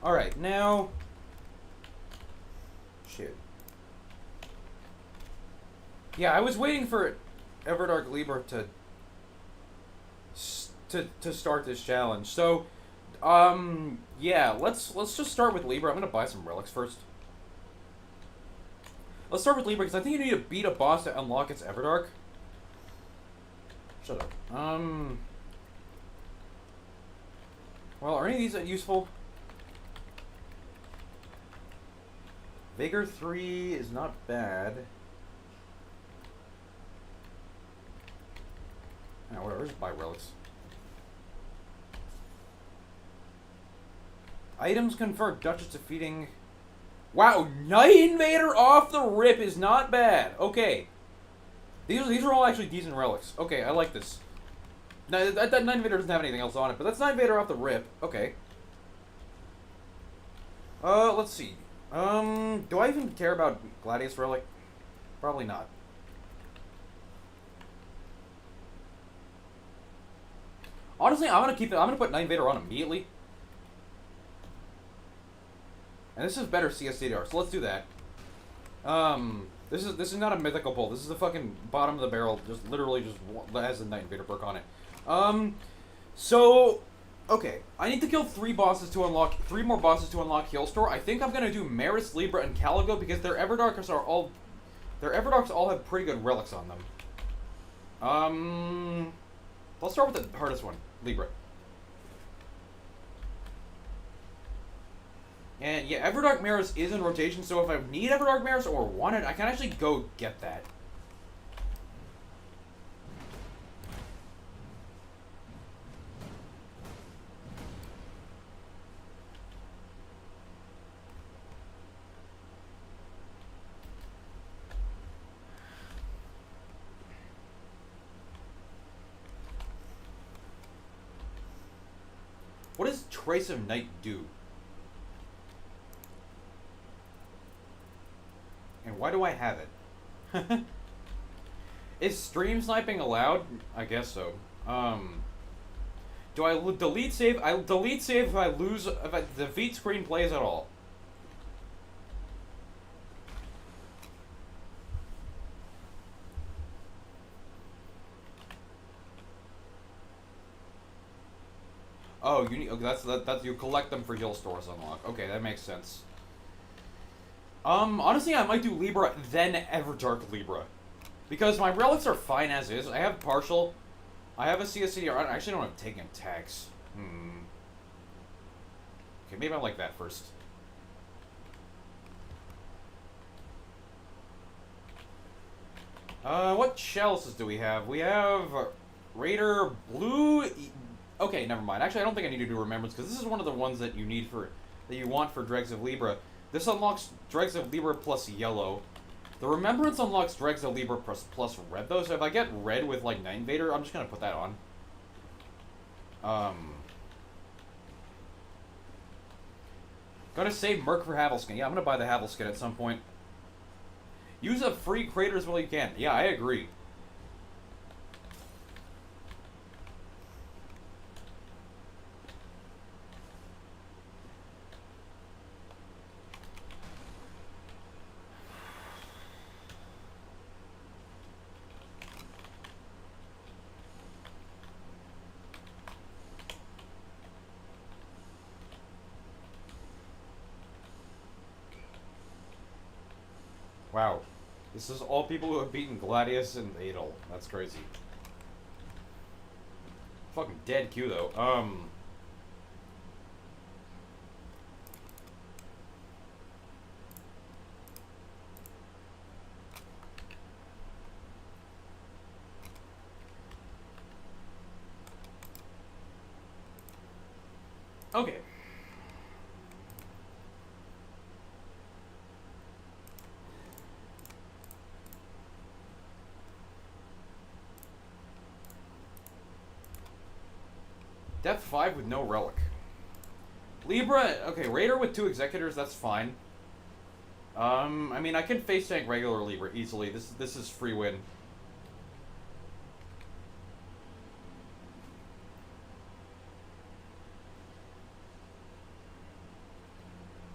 Alright, now... Shit. Yeah, I was waiting for Everdark Libra to start this challenge. So, yeah, let's just start with Libra. I'm gonna buy some relics first. Let's start with Libra because I think you need to beat a boss to unlock its Everdark. Shut up. Well, are any of these useful? Vigor 3 is not bad. Yeah, whatever, just buy relics. Items confer Duchess defeating... Wow, Night Invader off the rip is not bad. Okay. These are all actually decent relics. Okay, I like this. Now, that Night Invader doesn't have anything else on it, but that's Night Invader off the rip. Okay. Let's see. Do I even care about Gladius Relic? Probably not. Honestly, I'm gonna put Night Invader on immediately. And this is better CSDR, so let's do that. This is not a mythical pull. This is the fucking bottom of the barrel, just literally just has the Night Invader perk on it. So okay, I need to kill 3 more bosses to unlock Heal Store. I think I'm gonna do Maris, Libra, and Caligo because their Everdarks all have pretty good relics on them. Let's start with the hardest one, Libra. And yeah, Everdark Maris is in rotation, so if I need Everdark Maris or want it, I can actually go get that. What does Trace of Night do? And why do I have it? Is stream sniping allowed? I guess so. Do I delete save? I delete save if I defeat screen plays at all. Oh, you need. Okay, that's you collect them for Heal Stores unlock. Okay, that makes sense. Honestly, I might do Libra, then Everdark Libra. Because my relics are fine as is. I have partial. I have a CSCDR. I actually don't have taking attacks. Okay, maybe I like that first. What chelses do we have? We have Raider, Blue... Okay, never mind. Actually, I don't think I need to do Remembrance, because this is one of the ones that you need for... that you want for Dregs of Libra. This unlocks Dregs of Libra plus yellow. The Remembrance unlocks Dregs of Libra plus red, though, so if I get red with, like, Night Invader, I'm just gonna put that on. Gonna save Merc for Havelskin. Yeah, I'm gonna buy the Havelskin at some point. Use a free creators while you can. Yeah, I agree. Wow. This is all people who have beaten Gladius and Adel. That's crazy. Fucking dead Q, though. Okay. Depth 5 with no relic. Libra, okay, Raider with 2 Executors, that's fine. I mean, I can face tank regular Libra easily. This is free win.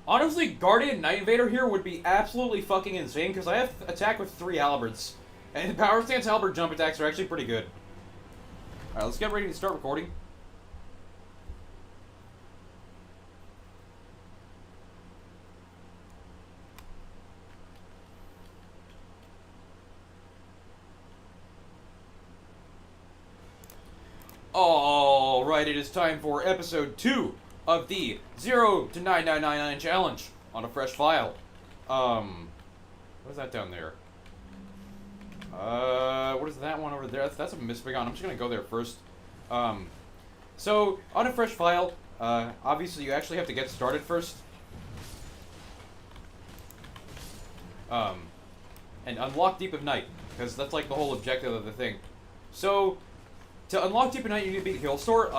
Honestly, Guardian Night Invader here would be absolutely fucking insane because I have attack with 3 Halberds. And Power Stance Halberd jump attacks are actually pretty good. Alright, let's get ready to start recording. Alright, it is time for episode 2 of the 0 to 9999 challenge on a fresh file. What is that down there? What is that one over there? That's a misbegon. I'm just gonna go there first. So, on a fresh file, obviously you actually have to get started first. And unlock Deep of Night, because that's like the whole objective of the thing. So, to unlock Deep of Night, you need to beat the Heal Store.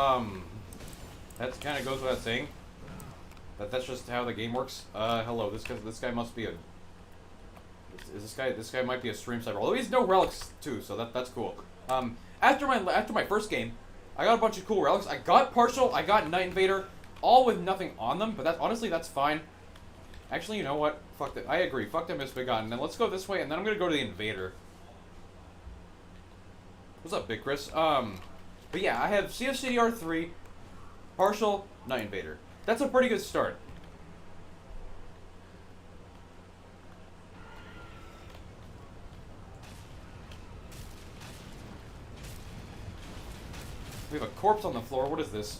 That kind of goes without saying. That's just how the game works. Hello, this guy must be a... This guy might be a stream sniper. Although he's no relics too, so that's cool. After my first game, I got a bunch of cool relics. I got Partial, I got Night Invader, all with nothing on them, but honestly that's fine. Actually, you know what? Fuck that. I agree. Fuck the Misbegotten. Then let's go this way, and then I'm gonna go to the Invader. What's up, Big Chris? But yeah, I have CFCDR 3, Partial, Night Invader. That's a pretty good start. We have a corpse on the floor. What is this?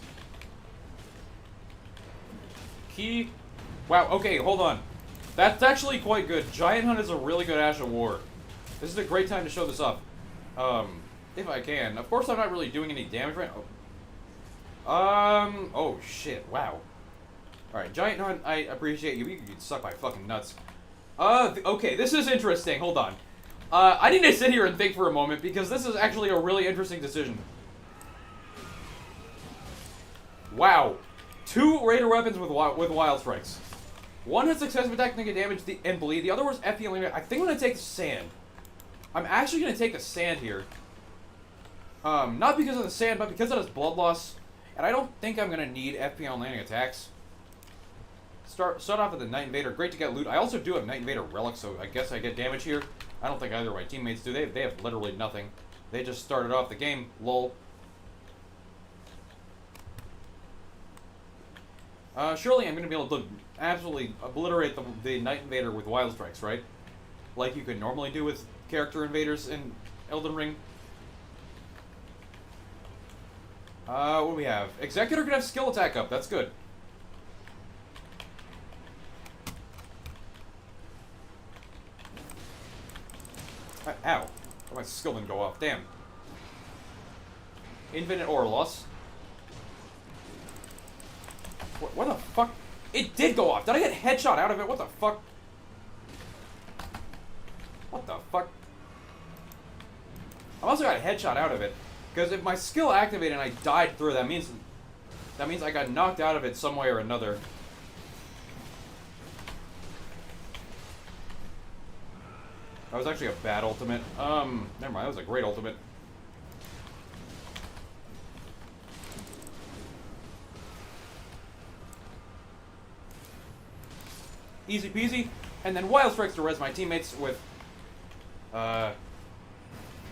Key. Wow, okay, hold on. That's actually quite good. Giant Hunt is a really good Ash of War. This is a great time to show this up. If I can. Of course, I'm not really doing any damage right now. Oh shit, wow. Alright, Giant Hunt, I appreciate you. You can suck my fucking nuts. Okay, this is interesting. Hold on. I need to sit here and think for a moment because this is actually a really interesting decision. Wow. 2 Raider weapons with Wild Strikes. One has successive attack and damage and bleed. The other was FP and limit. I think I'm going to take the sand. I'm actually going to take the sand here. Not because of the sand, but because it has blood loss. And I don't think I'm going to need FP on landing attacks. Start off with the Night Invader. Great to get loot. I also do have Night Invader relics, so I guess I get damage here. I don't think either of my teammates do. They have literally nothing. They just started off the game. Lol. Surely I'm going to be able to absolutely obliterate the Night Invader with Wild Strikes, right? Like you could normally do with character invaders in Elden Ring. What do we have? Executor can have skill attack up. That's good. Ow. My skill didn't go off. Damn. Infinite aura loss. What the fuck? It did go off. Did I get headshot out of it? What the fuck? What the fuck? I also got a headshot out of it. Because if my skill activated and I died through, that means I got knocked out of it some way or another. That was actually a bad ultimate. Never mind, that was a great ultimate. Easy peasy. And then Wild Strikes to res my teammates with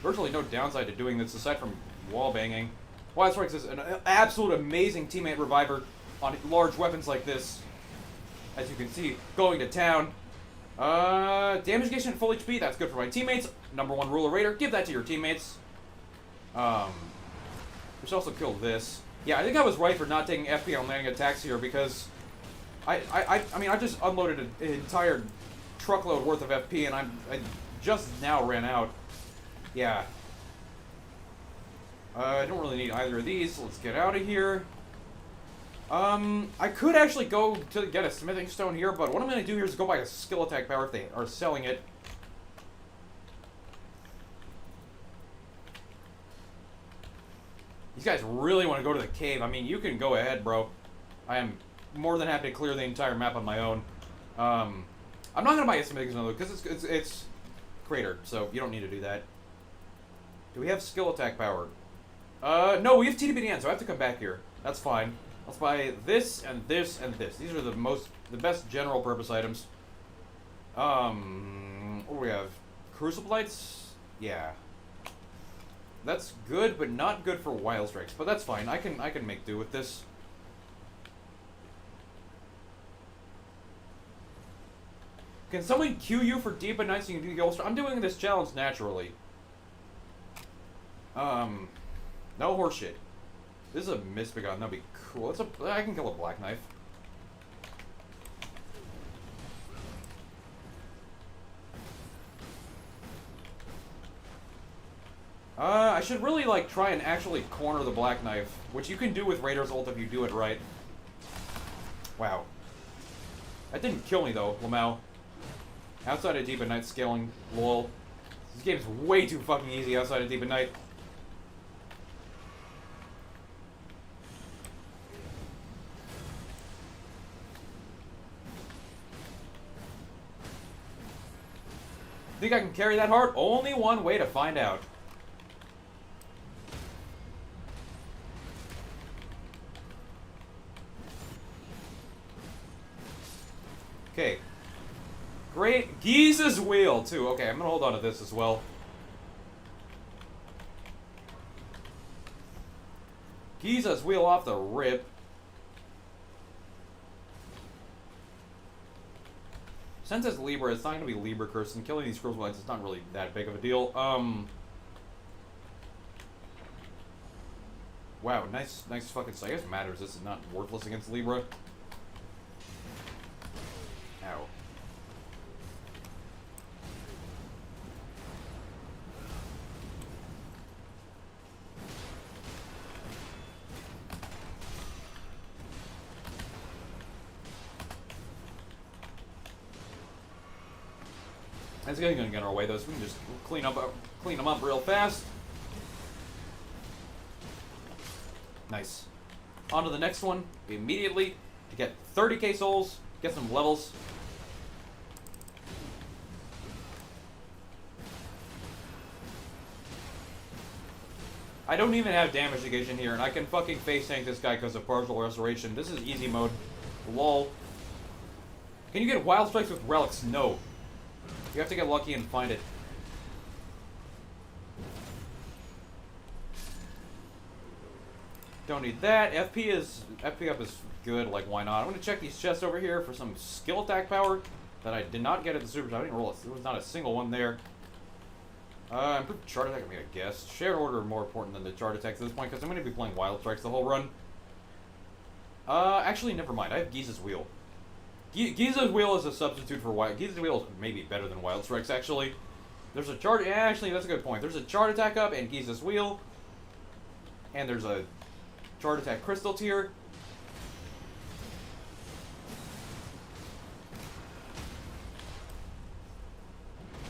virtually no downside to doing this aside from wall banging. Wild Strikes is an absolute amazing teammate reviver on large weapons like this. As you can see, going to town. Damage gauge at full HP, that's good for my teammates. #1 Ruler Raider, give that to your teammates. We should also kill this. Yeah, I think I was right for not taking FP on landing attacks here because I mean, I just unloaded an entire truckload worth of FP and I just now ran out. Yeah. I don't really need either of these. Let's get out of here. I could actually go to get a smithing stone here, but what I'm going to do here is go buy a skill attack power if they are selling it. These guys really want to go to the cave. I mean, you can go ahead, bro. I am more than happy to clear the entire map on my own. I'm not going to buy a smithing stone, though, because it's cratered, so you don't need to do that. Do we have skill attack power? No, we have TDBDN, so I have to come back here. That's fine. Let's buy this and this and this. These are the best general purpose items. What do we have? Crucible lights? Yeah. That's good, but not good for wild strikes. But that's fine. I can make do with this. Can someone queue you for deep at night so you can do the gold strike? I'm doing this challenge naturally. No horseshit. This is a misbegotten. That'd be cool. I can kill a black knife. I should really, like, try and actually corner the black knife, which you can do with Raider's ult if you do it right. Wow. That didn't kill me, though, Lamau. Outside of Deep at Night scaling, lol. This game's way too fucking easy outside of Deep at Night. Think I can carry that hard? Only one way to find out. Okay. Great. Giza's Wheel, too. Okay, I'm gonna hold on to this as well. Giza's Wheel off the rip. Since it's Libra, it's not going to be Libra Curse, and killing these Crucible Lights is not really that big of a deal. Wow, nice fucking... So I guess it matters. This is not worthless against Libra. Ow. That's going to get in our way, though, so we can just clean them up real fast. Nice. On to the next one immediately to get 30k souls, get some levels. I don't even have damage negation here, and I can fucking face tank this guy because of partial restoration. This is easy mode. Lol. Can you get wild strikes with relics? No. You have to get lucky and find it. Don't need that. FP up is good, like why not? I'm gonna check these chests over here for some skill attack power that I did not get at the super. I didn't roll it. There was not a single one there. Improved chart attack, I'm gonna guess. Shared order more important than the chart attacks at this point because I'm gonna be playing wild strikes the whole run. Actually, never mind. I have Giza's Wheel. Giza's Wheel is a substitute for Wild... Giza's Wheel is maybe better than Wild Strikes, actually. There's a chart... Yeah, actually, that's a good point. There's a chart attack up and Giza's Wheel. And there's a chart attack crystal tier.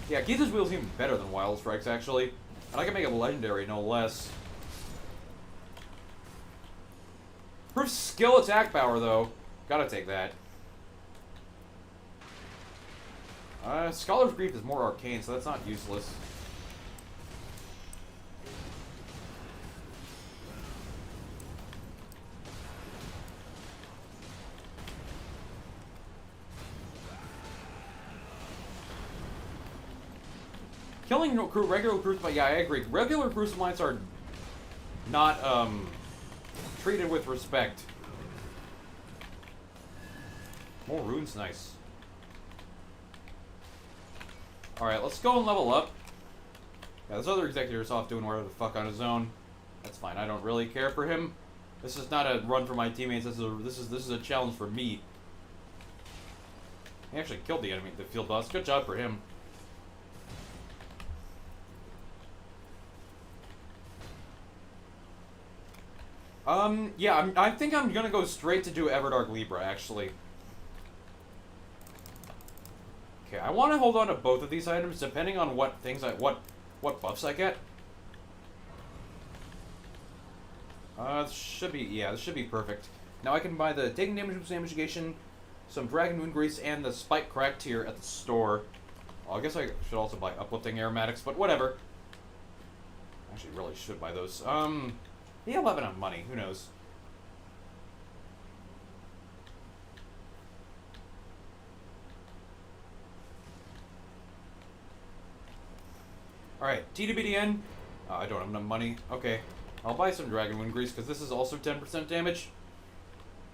Yeah, Giza's Wheel is even better than Wild Strikes, actually. And I can make it legendary, no less. Proof skill attack power, though. Gotta take that. Scholar's Grief is more arcane, so that's not useless. Killing regular Crucible... Yeah, I agree. Regular Crucible Lights are not, treated with respect. More runes, nice. Alright, let's go and level up. Yeah, this other executive's off doing whatever the fuck on his own. That's fine. I don't really care for him. This is not a run for my teammates. This is a challenge for me. He actually killed the enemy, the field boss. Good job for him. Yeah, I think I'm gonna go straight to do Everdark Libra, actually. Okay, I want to hold on to both of these items, depending on what things what buffs I get. This should be perfect. Now I can buy the Taking Damage Mitigation, some Dragon Moon Grease, and the Spike Crack tier at the store. Well, I guess I should also buy Uplifting Aromatics, but whatever. Actually, really should buy those. Yeah, I'll have enough money. Who knows? Alright, TDBDN. I don't have enough money. Okay. I'll buy some Dragon Moon Grease, because this is also 10% damage.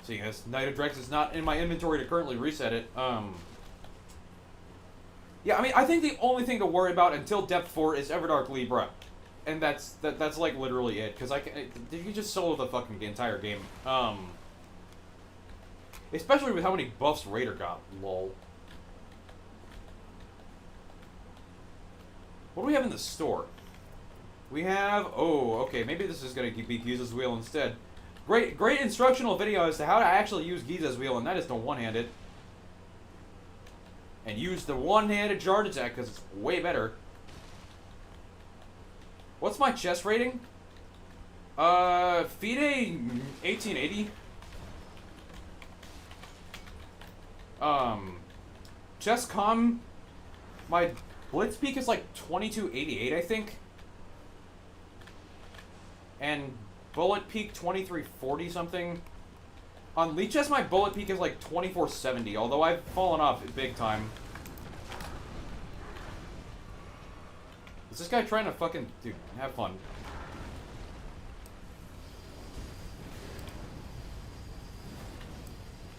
Seeing as Knight of Dregs is not in my inventory to currently reset it. Yeah, I mean, I think the only thing to worry about until Depth 4 is Everdark Libra. And that's like literally it, because you just solo the fucking entire game. Especially with how many buffs Raider got, lol. What do we have in the store? We have, oh, okay, maybe this is gonna be Giza's Wheel instead. Great instructional video as to how to actually use Giza's Wheel, and that is to one-hand it. And use the one-handed charge attack, because it's way better. What's my chess rating? FIDE 1880. Chess Com, my Blitz Peak is like 2288, I think. And Bullet Peak 2340 something. On Leech Chess, my Bullet Peak is like 2470, although I've fallen off big time. Is this guy trying to fucking... Dude, have fun.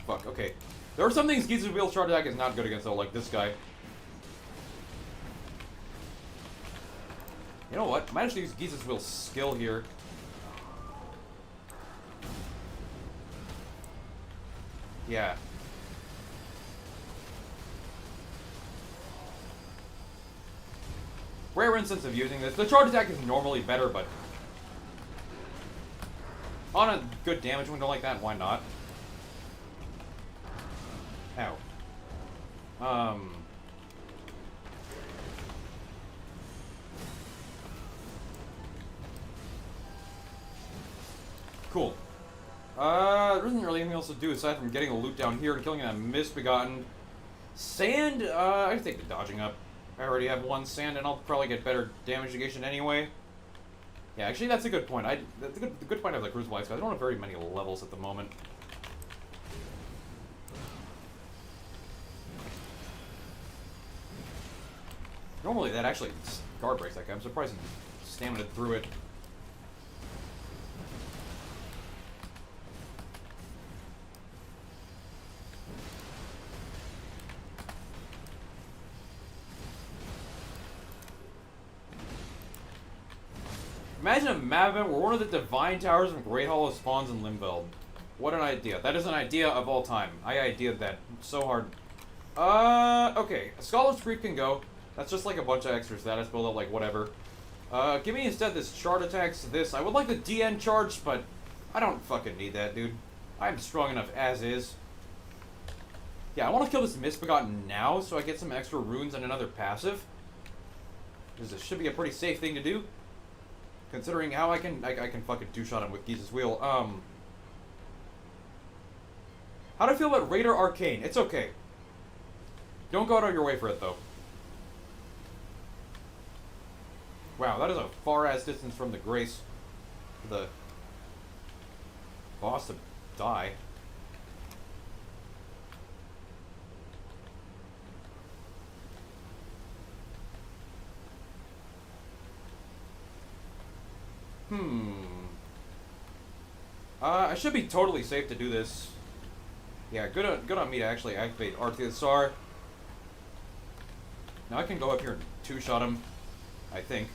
Fuck, okay. There are some things Giza's Wheel Shard Attack is not good against, though, like this guy. You know what? I might actually use Giza's Wheel skill here. Yeah. Rare instance of using this. The charge attack is normally better, but on a good damage window like that, why not? Ow. Cool. There isn't really anything else to do aside from getting the loot down here and killing that misbegotten sand. I take the dodging up. I already have one sand, and I'll probably get better damage negation anyway. Yeah, actually, that's a good point. The good point of the Crucible Ice, I don't have very many levels at the moment. Normally, that actually guard breaks that guy. I'm surprised he stamina through it. Imagine a map event where one of the Divine Towers from Great Hollow spawns in Limveld. What an idea. That is an idea of all time. I ideaed that so hard. Okay. Scholar's Creep can go. That's just like a bunch of extra status build up, like whatever. Give me instead this shard attacks, this. I would like the DN charge, but I don't fucking need that, dude. I'm strong enough as is. Yeah, I want to kill this Misbegotten now, so I get some extra runes and another passive. Because this should be a pretty safe thing to do. Considering how I can fucking two-shot him with Giza's Wheel. How do I feel about Raider Arcane? It's okay. Don't go out of your way for it, though. Wow, that is a far-ass distance from the Grace. For the boss to die. I should be totally safe to do this. Yeah, good on me to actually activate Arthasar. Now I can go up here and two-shot him, I think.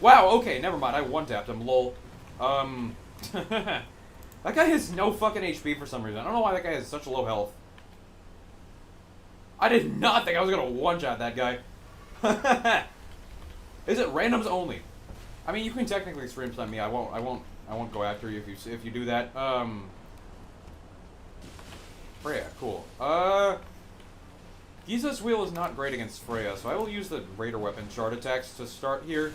Wow, okay, never mind. I one-tapped him, lol. That guy has no fucking HP for some reason. I don't know why that guy has such low health. I did not think I was gonna one-shot that guy. Is it randoms only? I mean, you can technically stream stun me. I won't I won't go after you if you do that. Freya, cool. Giza's Wheel is not great against Freya, so I will use the Raider Weapon Shard attacks to start here.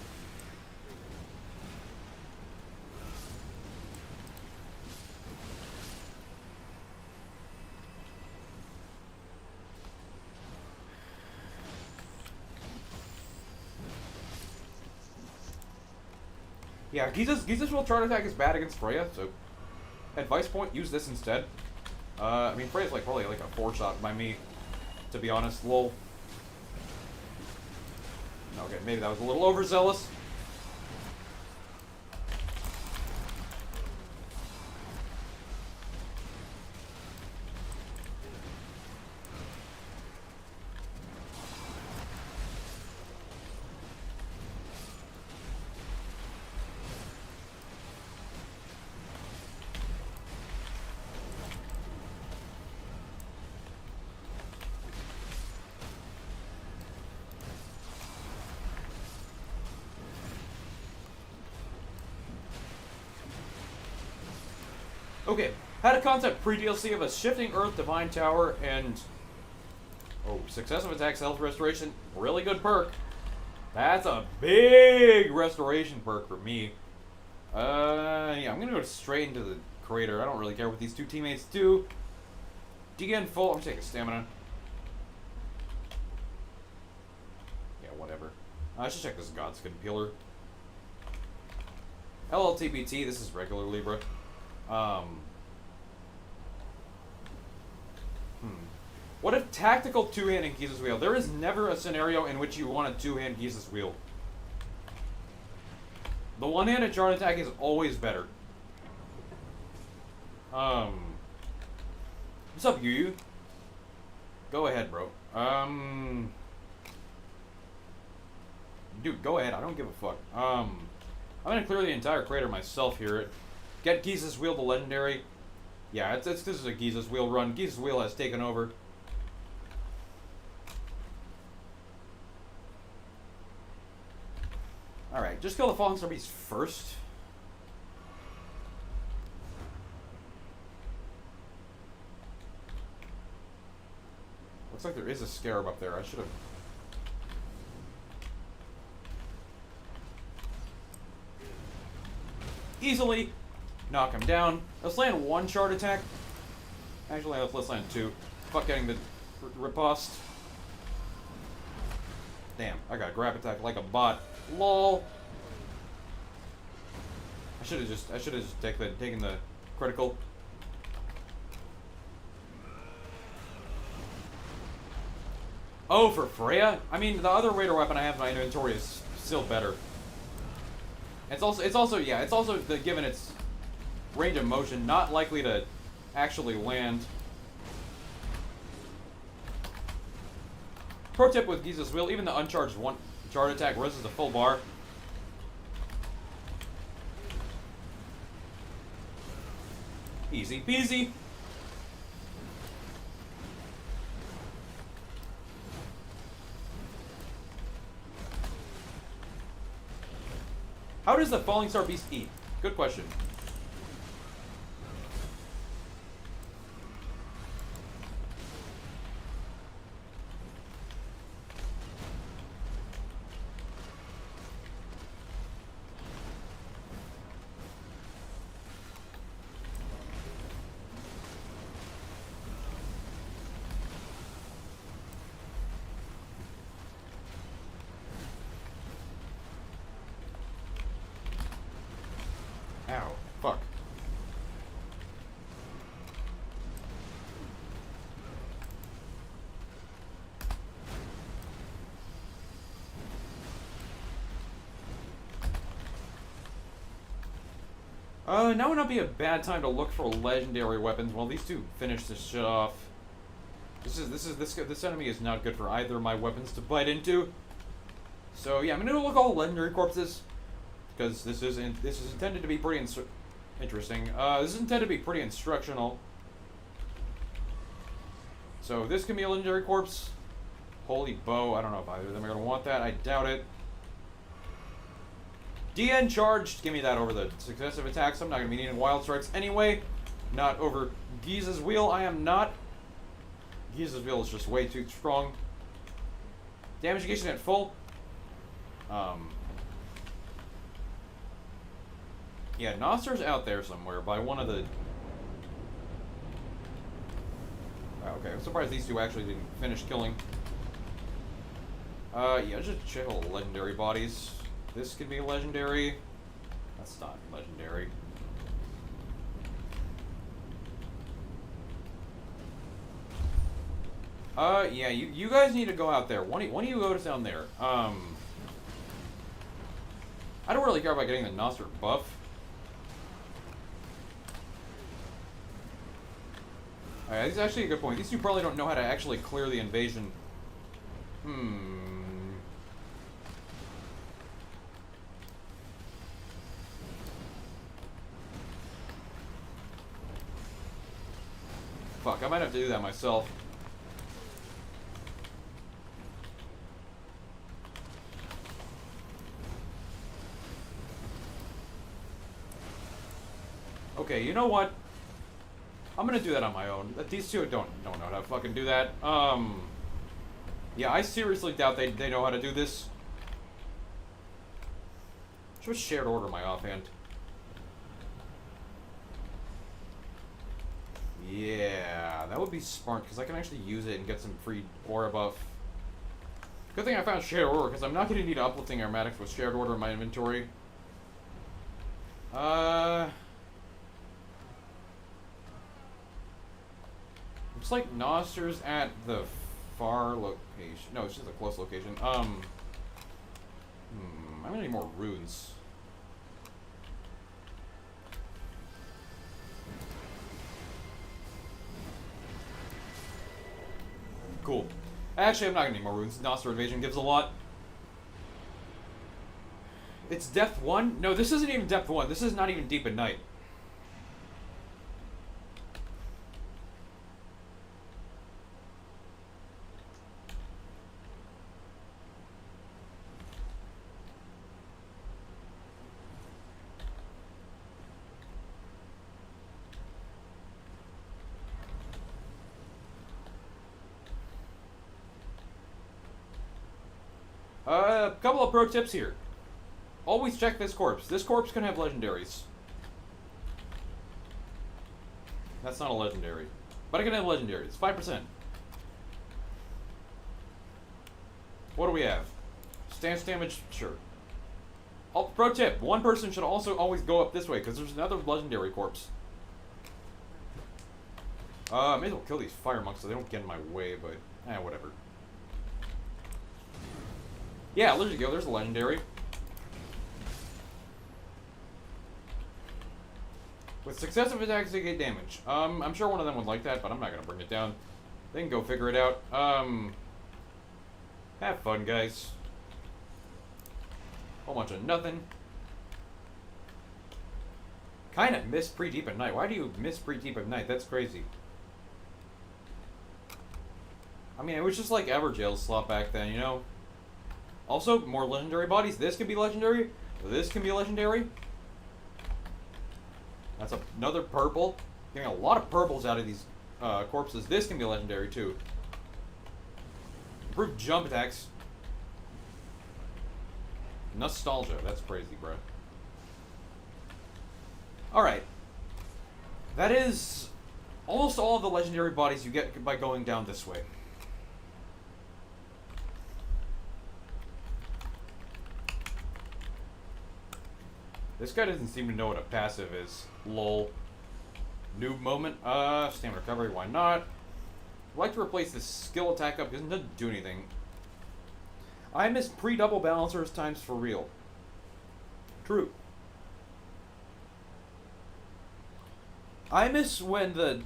Yeah, Giza's Wheel Chart Attack is bad against Freya, so advice point, use this instead. I mean, Freya's like probably like a 4-shot by me, to be honest. Lol. Okay, maybe that was a little overzealous. Okay, had a concept pre-DLC of a Shifting Earth Divine Tower and... Oh, Successive Attacks Health Restoration. Really good perk. That's a big restoration perk for me. Yeah, I'm gonna go straight into the crater. I don't really care what these two teammates do. DN full. I'm taking stamina. Yeah, whatever. I should check this Godskin Peeler. LLTBT, this is regular Libra. What if tactical two-handing Giza's Wheel? There is never a scenario in which you want a two-hand Giza's Wheel. The one-handed chart attack is always better. What's up, Yu? Go ahead, bro. Dude, go ahead. I don't give a fuck. I'm gonna clear the entire crater myself here. Get Giza's Wheel, the legendary. Yeah, this is a Giza's Wheel run. Giza's Wheel has taken over. Alright, just kill the Falling Star Beast first. Looks like there is a Scarab up there. I should have... Easily knock him down. Let's land one shard attack. Actually, let's land two. Fuck getting the riposte. Damn, I got a grab attack like a bot. LOL. I should have just taken the critical. Oh, for Freya? I mean, the other Raider weapon I have in my inventory is still better. It's also given its range of motion, not likely to actually land. Pro tip with Giza's Wheel, even the uncharged one chart attack raises the full bar. Easy peasy. How does the Falling Star Beast eat? Good question. Ow. Fuck. Now would not be a bad time to look for legendary weapons while these two finish this shit off. This enemy is not good for either of my weapons to bite into. So yeah, I'm gonna look all legendary corpses. Because this is intended to be pretty interesting. This is intended to be pretty instructional. So this can be a legendary corpse. Holy bow. I don't know if either of them are going to want that. I doubt it. DN charged. Give me that over the successive attacks. I'm not going to be needing wild strikes anyway. Not over Giza's wheel. I am not. Giza's wheel is just way too strong. Damage negation at full. Yeah, Noster's out there somewhere by one of the... Okay, I'm surprised these two actually didn't finish killing. Yeah, just chill legendary bodies. This could be legendary. That's not legendary. Yeah, you guys need to go out there. One of you go down there. I don't really care about getting the Noster buff. Alright, this is actually a good point. These two probably don't know how to actually clear the invasion. Fuck, I might have to do that myself. Okay, you know what? I'm gonna do that on my own. These two don't know how to fucking do that. Yeah, I seriously doubt they know how to do this. Just shared order my offhand. Yeah, that would be smart, because I can actually use it and get some free aura buff. Good thing I found shared order, because I'm not going to need uplifting aromatics with shared order in my inventory. Looks like Noster's at the far location. No, it's just a close location. I'm gonna need more runes. Cool. Actually, I'm not gonna need more runes. Noster Invasion gives a lot. It's depth 1? No, this isn't even depth 1. This is not even deep at night. A couple of pro tips here. Always check this corpse. This corpse can have legendaries. That's not a legendary. But it can have legendaries. 5%. What do we have? Stance damage? Sure. Oh, pro tip. One person should also always go up this way, because there's another legendary corpse. May as well kill these fire monks so they don't get in my way, but... whatever. Yeah, there you go. There's a legendary. With successive attacks, they get damage. I'm sure one of them would like that, but I'm not going to bring it down. They can go figure it out. Have fun, guys. Whole bunch of nothing. Kind of miss pre-deep at night. Why do you miss pre-deep at night? That's crazy. I mean, it was just like Everjail's slot back then, you know? Also, more legendary bodies. This can be legendary. This can be legendary. That's another purple. Getting a lot of purples out of these corpses. This can be legendary, too. Improved jump attacks. Nostalgia. That's crazy, bro. Alright. That is almost all of the legendary bodies you get by going down this way. This guy doesn't seem to know what a passive is. Lol. Noob moment. Stamina recovery, why not? I'd like to replace this skill attack up because it doesn't do anything. I miss pre-double balancers times for real. True. I miss when the,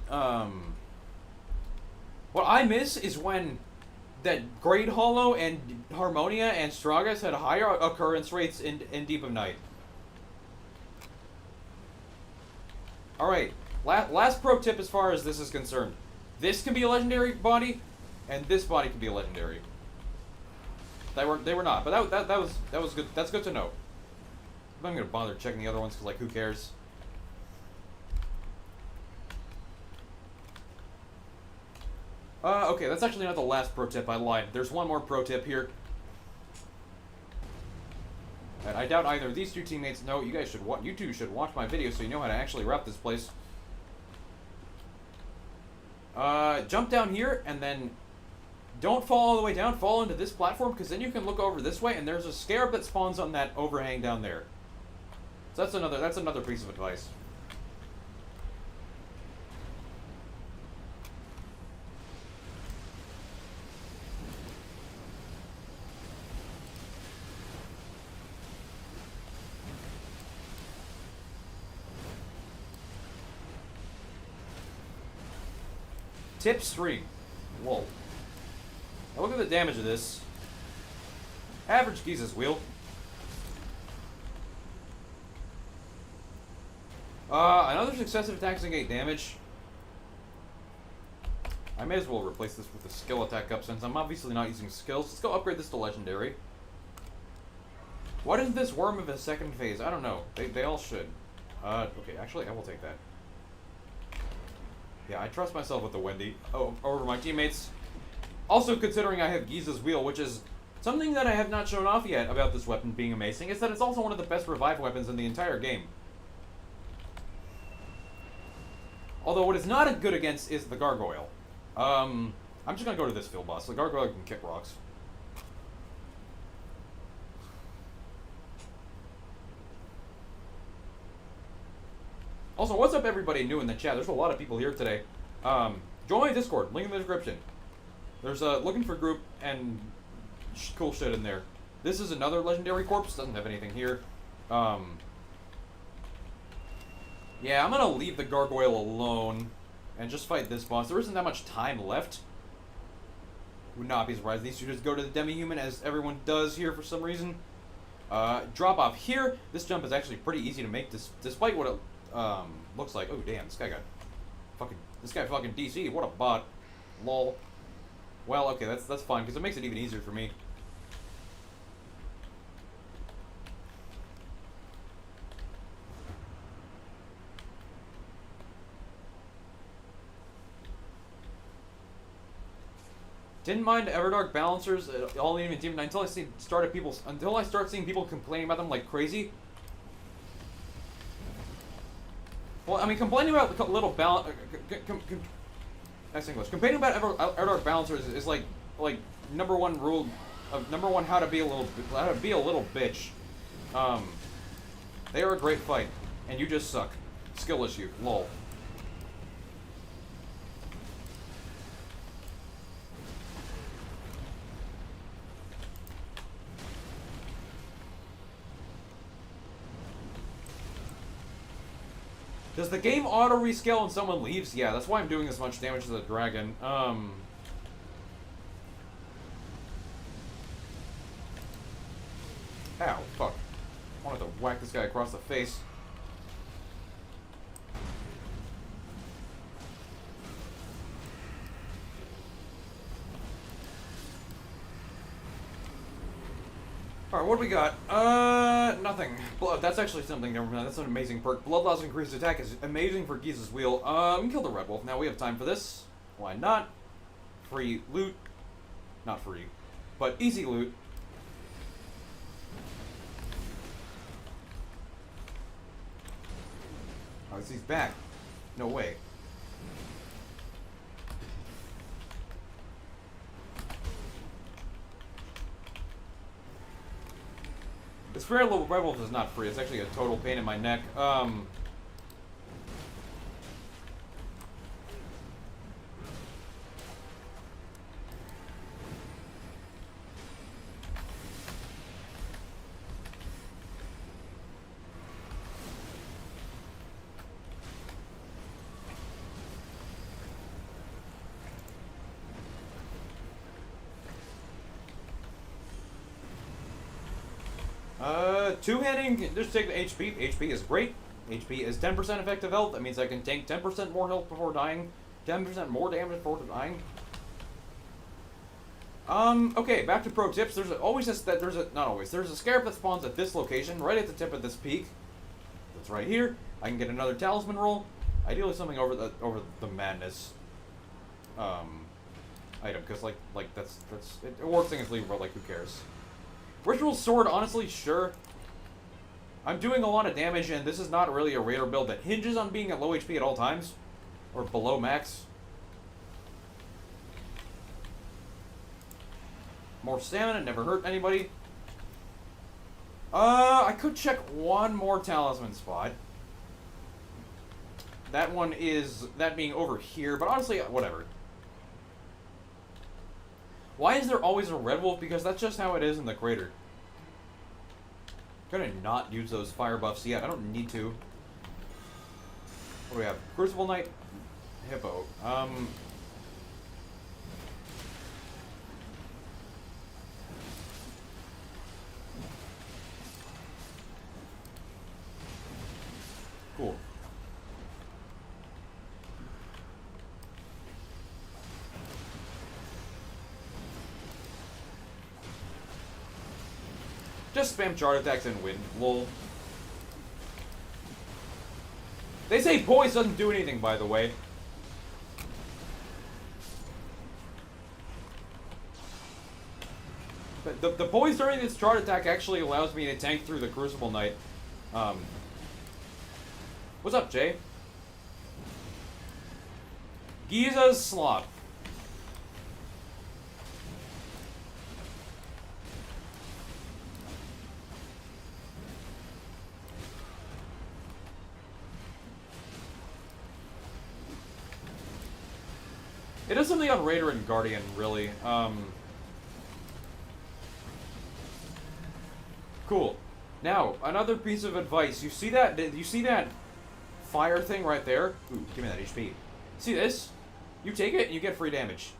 what I miss is when that Great Hollow and Harmonia and Stragas had higher occurrence rates in Deep of Night. Alright, last pro tip as far as this is concerned. This can be a legendary body, and this body can be a legendary. They were not, but that was good. That's good to know. I'm gonna bother checking the other ones because, like, who cares? Okay, that's actually not the last pro tip. I lied. There's one more pro tip here. And I doubt either of these two teammates know. You guys should you two should watch my video so you know how to actually route this place. Jump down here and then don't fall all the way down. Fall into this platform because then you can look over this way and there's a scarab that spawns on that overhang down there. So that's another piece of advice. Tips 3. Whoa. Now look at the damage of this. Average Giza's wheel. Another successive attacks negate damage. I may as well replace this with a skill attack up since I'm obviously not using skills. Let's go upgrade this to legendary. What is this worm of a second phase? I don't know. They all should. Okay, actually I will take that. Yeah, I trust myself with the Wendy over my teammates. Also, considering I have Giza's Wheel, which is something that I have not shown off yet about this weapon being amazing, is that it's also one of the best revive weapons in the entire game. Although what it's not good against is the Gargoyle. I'm just gonna go to this field boss. The Gargoyle can kick rocks. Also, what's up everybody new in the chat? There's a lot of people here today. Join my Discord, link in the description. There's a looking for group and cool shit in there. This is another legendary corpse, doesn't have anything here. Yeah, I'm gonna leave the Gargoyle alone and just fight this boss. There isn't that much time left. Would not be surprised. These two just go to the demi-human as everyone does here for some reason. Drop off here. This jump is actually pretty easy to make despite what it looks like. Oh damn, this guy fucking DC. What a bot. Lol. Well, okay, that's fine because it makes it even easier for me. Didn't mind Everdark balancers all even team until I start seeing people complaining about them like crazy. Well, I mean, complaining about little balance. That's English. Complaining about Everdark balancers is like number one rule of how to be a little bitch. They are a great fight, and you just suck. Skill issue. Lol. Does the game auto-rescale when someone leaves? Yeah, that's why I'm doing as much damage to the dragon. Ow, fuck. I wanted to whack this guy across the face. Alright, what do we got? Nothing. Blood, that's actually something, never mind. That's an amazing perk. Blood loss increased attack is amazing for Giza's Wheel. We can kill the Red Wolf. Now we have time for this. Why not? Free loot. Not free, but easy loot. Oh, he's back. No way. This rare little Red Wolf is not free. It's actually a total pain in my neck. Two-handing, just take the HP. HP is great. HP is 10% effective health. That means I can take 10% more health before dying. 10% more damage before dying. Okay, back to pro tips. There's a scarab that spawns at this location, right at the tip of this peak. That's right here. I can get another talisman roll. Ideally something over the madness item, because like that's it works thing is leave, but like who cares? Ritual sword, honestly, sure. I'm doing a lot of damage, and this is not really a raider build that hinges on being at low HP at all times, or below max. More stamina, never hurt anybody. I could check one more talisman spot. That one is that being over here, but honestly, whatever. Why is there always a red wolf? Because that's just how it is in the crater. I'm gonna not use those fire buffs yet. I don't need to. What do we have? Crucible Knight, Hippo. Cool. Just spam charge attacks and win. Lol. They say poise doesn't do anything, by the way. But the poise during this charge attack actually allows me to tank through the Crucible Knight. What's up, Jay? Giza's Slop. It does something on Raider and Guardian, really. Cool. Now, another piece of advice. You see that? You see that fire thing right there? Ooh, give me that HP. See this? You take it and you get free damage.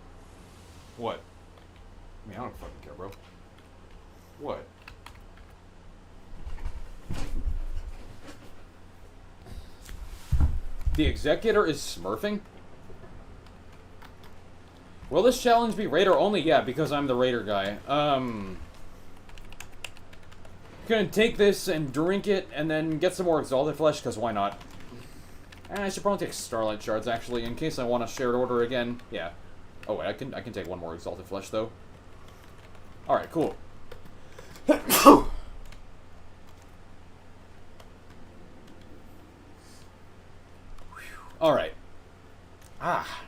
What? I mean, I don't fucking care, bro. What? The Executor is smurfing? Will this challenge be Raider only? Yeah, because I'm the Raider guy. Gonna take this and drink it and then get some more Exalted Flesh, because why not? And I should probably take Starlight Shards, actually, in case I want a shared order again. Yeah. Oh, wait, I can take one more Exalted Flesh, though. Alright, cool. Alright. Ah.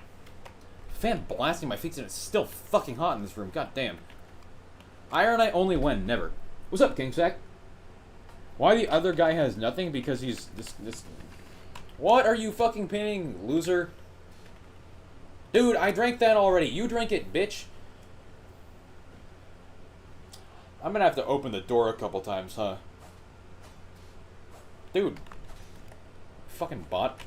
Fan blasting my feet and it's still fucking hot in this room. God damn. Ironite only when? Never. What's up, Kingsack? Why the other guy has nothing? Because he's this. What are you fucking painting, loser? Dude, I drank that already. You drank it, bitch. I'm gonna have to open the door a couple times, huh? Dude. Fucking bot.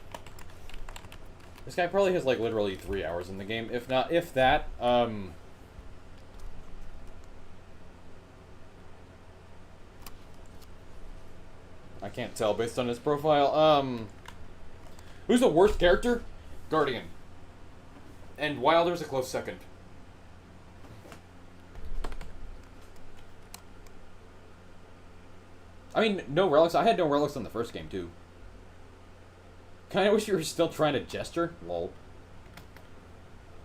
This guy probably has, like, literally 3 hours in the game. If not, if that, I can't tell based on his profile. Who's the worst character? Guardian. And Wilder's a close second. I mean, no relics. I had no relics on the first game, too. Kinda wish you were still trying to gesture. Lol.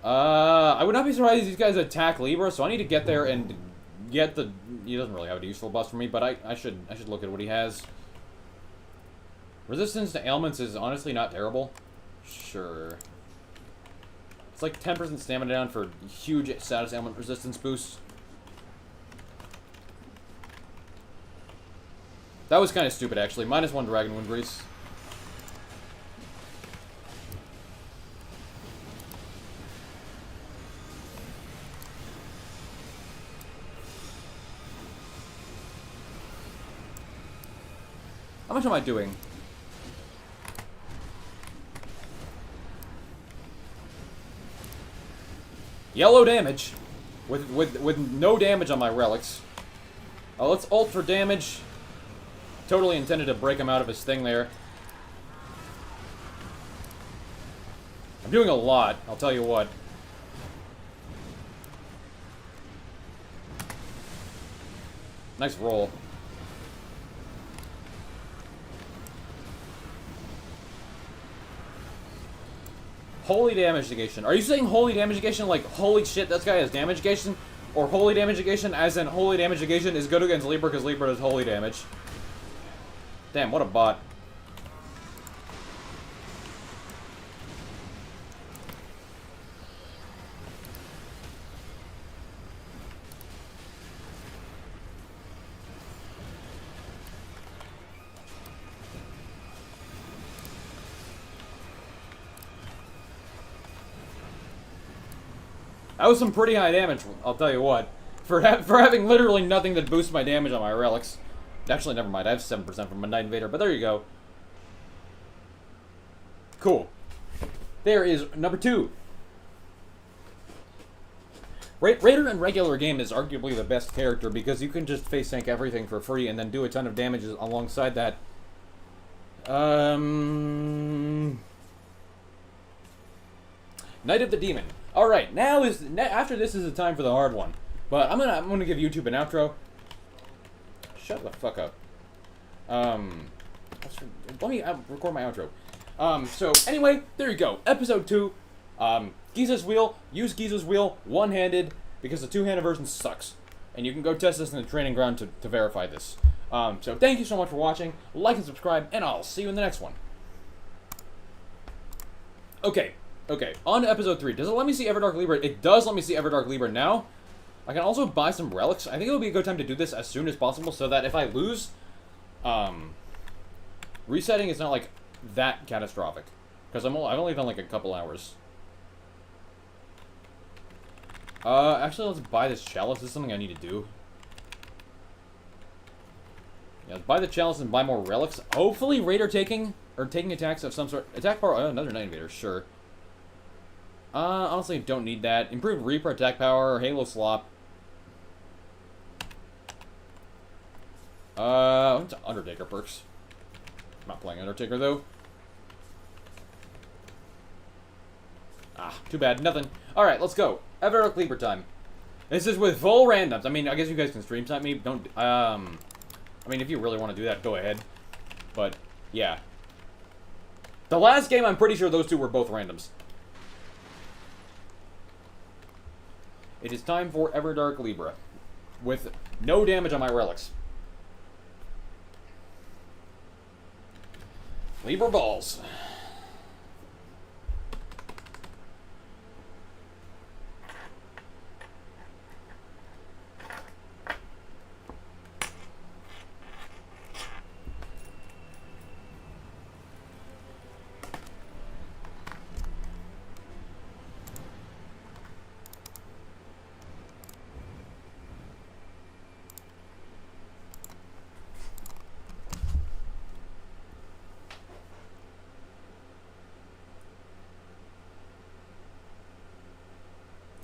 I would not be surprised if these guys attack Libra, so I need to get there and get the... He doesn't really have a useful buff for me, but I should look at what he has. Resistance to ailments is honestly not terrible. Sure. It's like 10% stamina down for huge status ailment resistance boosts. That was kind of stupid, actually. -1 Dragon Wind Grease. How much am I doing? Yellow damage. With no damage on my relics. Let's ult for damage. Totally intended to break him out of his thing there. I'm doing a lot, I'll tell you what. Nice roll. Holy damage negation. Are you saying holy damage negation like, holy shit, this guy has damage negation? Or holy damage negation as in holy damage negation is good against Libra because Libra does holy damage? Damn, what a bot. That was some pretty high damage, I'll tell you what. For having literally nothing that boosts my damage on my relics. Actually, never mind, I have 7% from my Night Invader, but there you go. Cool. There is number 2. Raider in regular game is arguably the best character because you can just face tank everything for free and then do a ton of damage alongside that. Knight of the Demon. Alright, after this is the time for the hard one. But I'm gonna give YouTube an outro. Shut the fuck up. Let me record my outro. So anyway, there you go. Episode 2. Giza's Wheel. Use Giza's Wheel one-handed because the two-handed version sucks. And you can go test this in the training ground to verify this. So thank you so much for watching. Like and subscribe, and I'll see you in the next one. Okay, on to episode 3. Does it let me see Everdark Libra? It does let me see Everdark Libra now. I can also buy some relics. I think it'll be a good time to do this as soon as possible so that if I lose, resetting is not, like, that catastrophic. Because I've only done, like, a couple hours. Actually, let's buy this chalice. This is something I need to do. Yeah, let's buy the chalice and buy more relics. Hopefully, Raider taking attacks of some sort. Attack power, another Night Invader, sure. Honestly, don't need that. Improved Reaper attack power, Halo Slop. What's Undertaker perks? I'm not playing Undertaker, though. Ah, too bad. Nothing. Alright, let's go. Everdark Libra time. This is with full randoms. I mean, I guess you guys can stream snipe me. Don't, I mean, if you really want to do that, go ahead. But, yeah. The last game, I'm pretty sure those two were both randoms. It is time for Everdark Libra. With no damage on my relics. Libra balls.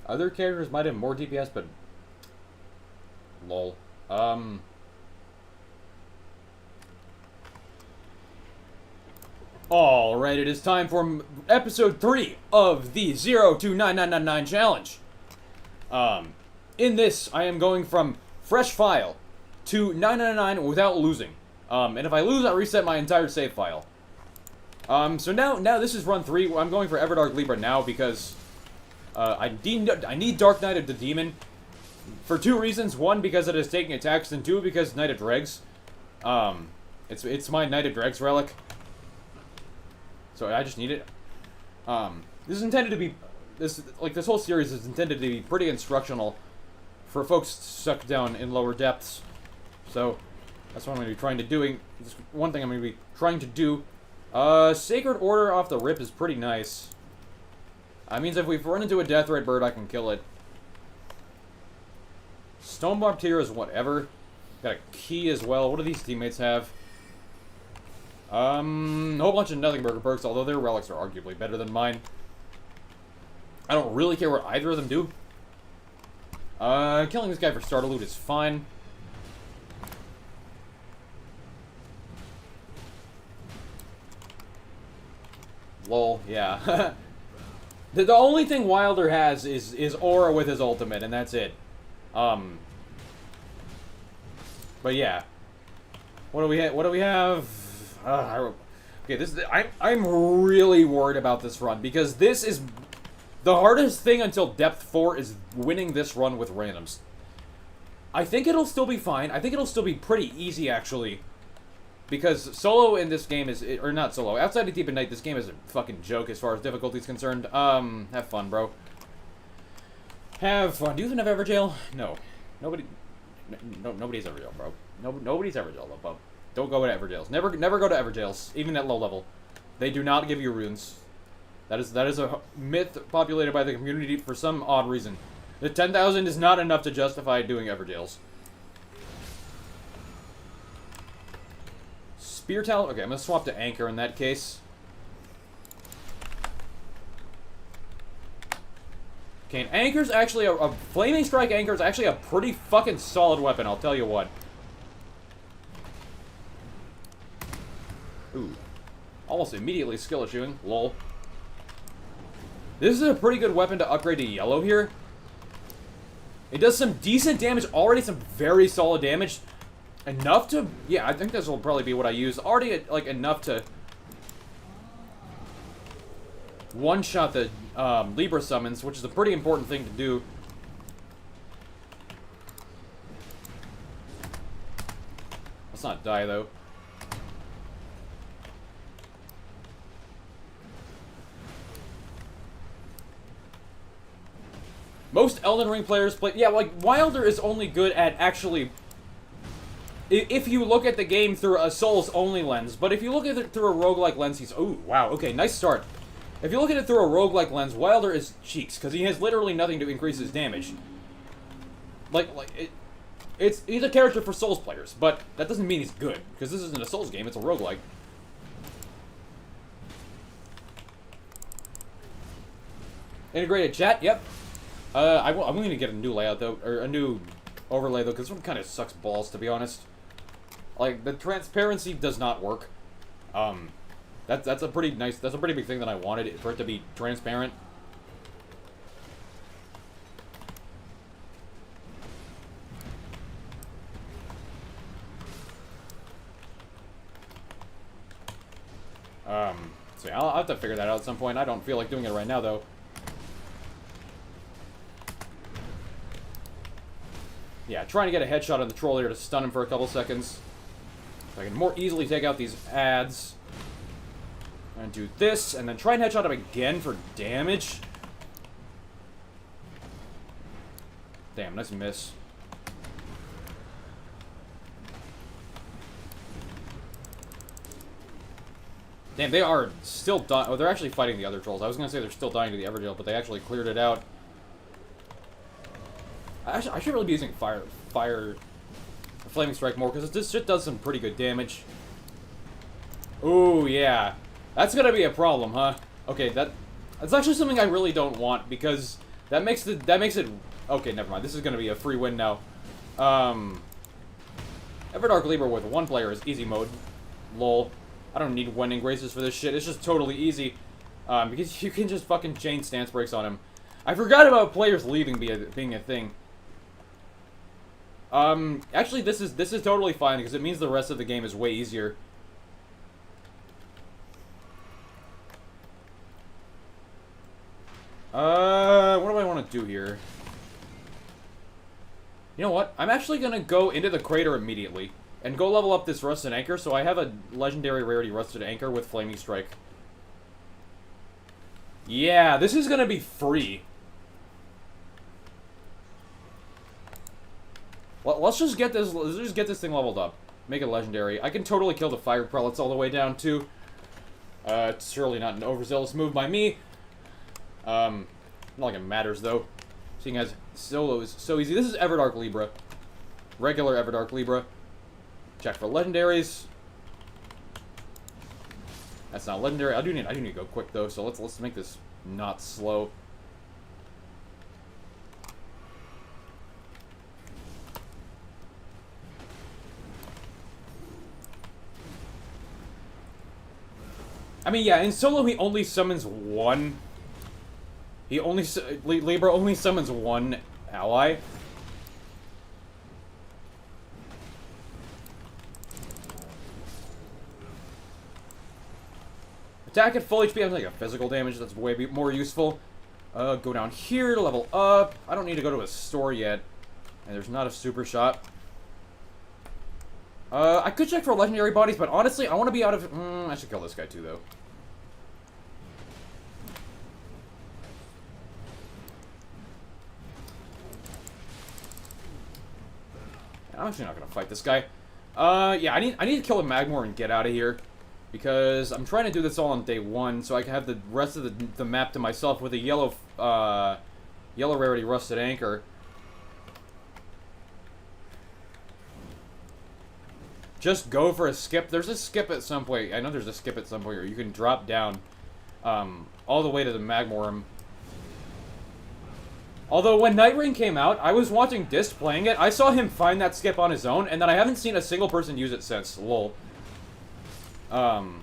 Other characters might have more DPS, but... lol. Alright, it is time for episode 3 of the 0 to 9999 challenge. In this, I am going from fresh file to 999 without losing. And if I lose, I reset my entire save file. So now this is run 3. I'm going for Everdark Libra now because... I need Dark Knight of the Demon for 2 reasons. 1, because it is taking attacks, and 2, because Knight of Dregs. It's my Knight of Dregs relic. So I just need it. This is intended to be... This whole series is intended to be pretty instructional for folks stuck down in lower depths. So, that's what I'm going to be trying to do. One thing I'm going to be trying to do. Sacred Order off the rip is pretty nice. That means if we run into a Death Ray Bird, I can kill it. Stone Bomb Tier is whatever. Got a key as well. What do these teammates have? A whole bunch of Nothing Burger perks, although their relics are arguably better than mine. I don't really care what either of them do. Killing this guy for starter loot is fine. Lol, yeah. The only thing Wilder has is Aura with his ultimate, and that's it. But yeah. What do we have? What do we have? Okay, I'm really worried about this run because this is the hardest thing until depth 4 is winning this run with randoms. I think it'll still be fine. I think it'll still be pretty easy actually. Because solo in this game is, or not solo, outside of Deep at Night, this game is a fucking joke as far as difficulty is concerned. Have fun, bro. Have fun. Do you even have Everjail? No. Nobody's Everjail, bro. Nobody's Everjail, bro. Don't go to Everjails. Never go to Everjails, even at low level. They do not give you runes. That is a myth populated by the community for some odd reason. The 10,000 is not enough to justify doing Everjails. Spear Talent? Okay, I'm gonna swap to Anchor in that case. Okay, and Anchor's actually a Flaming Strike Anchor is actually a pretty fucking solid weapon, I'll tell you what. Ooh. Almost immediately skill issuing. Lol. This is a pretty good weapon to upgrade to yellow here. It does some decent damage, already some very solid damage. Enough to... Yeah, I think this will probably be what I use. Already, like, enough to... one-shot the Libra summons, which is a pretty important thing to do. Let's not die, though. Most Elden Ring players play... Yeah, like, Wilder is only good at actually... If you look at the game through a Souls-only lens, but if you look at it through a roguelike lens, he's... Ooh, wow, okay, nice start. If you look at it through a roguelike lens, Wilder is cheeks, because he has literally nothing to increase his damage. He's a character for Souls players, but that doesn't mean he's good, because this isn't a Souls game, it's a roguelike. Integrated chat, yep. I'm going to get a new layout, though, or a new overlay, though, because this one kind of sucks balls, to be honest. Like, the transparency does not work. That's a pretty nice, that's a pretty big thing that I wanted, for it to be transparent. So yeah, I'll have to figure that out at some point. I don't feel like doing it right now, though. Yeah, trying to get a headshot on the troll here to stun him for a couple seconds. So I can more easily take out these ads. And do this, and then try and headshot him again for damage. Damn, nice miss. Damn, they are still dying. Oh, they're actually fighting the other trolls. I was going to say they're still dying to the Everjail, but they actually cleared it out. I should really be using Flaming Strike more, because this shit does some pretty good damage. Ooh, yeah. That's gonna be a problem, huh? Okay, that's actually something I really don't want, because that makes it... Okay, never mind. This is gonna be a free win now. Everdark Libra with one player is easy mode. Lol. I don't need Wending Graces for this shit. It's just totally easy. Because you can just fucking chain stance breaks on him. I forgot about players leaving being a thing. Actually, this is totally fine, because it means the rest of the game is way easier. What do I want to do here? You know what? I'm actually gonna go into the crater immediately, and go level up this Rusted Anchor, so I have a legendary rarity Rusted Anchor with Flaming Strike. Yeah, this is gonna be free. Well, let's just get this thing leveled up. Make it legendary. I can totally kill the fire prelates all the way down, too. It's surely not an overzealous move by me. Not like it matters, though. Seeing as solo is so easy. This is Everdark Libra. Regular Everdark Libra. Check for legendaries. That's not legendary. I do need to go quick, though, so let's make this not slow. I mean, yeah, in solo he only summons one. Libra only summons one ally. Attack at full HP, I'm taking a physical damage. That's way more useful. Go down here to level up. I don't need to go to a store yet. And there's not a super shop. I could check for legendary bodies, but honestly, I want to be out of... I should kill this guy too, though. I'm actually not going to fight this guy. Yeah, I need to kill a Magmor and get out of here. Because I'm trying to do this all on day 1, so I can have the rest of the map to myself with a yellow rarity Rusted Anchor. Just go for a skip. There's a skip at some point. I know there's a skip at some point where you can drop down all the way to the Magmorum. Although, when Night Rain came out, I was watching Disc playing it. I saw him find that skip on his own, and then I haven't seen a single person use it since. Lol. Oh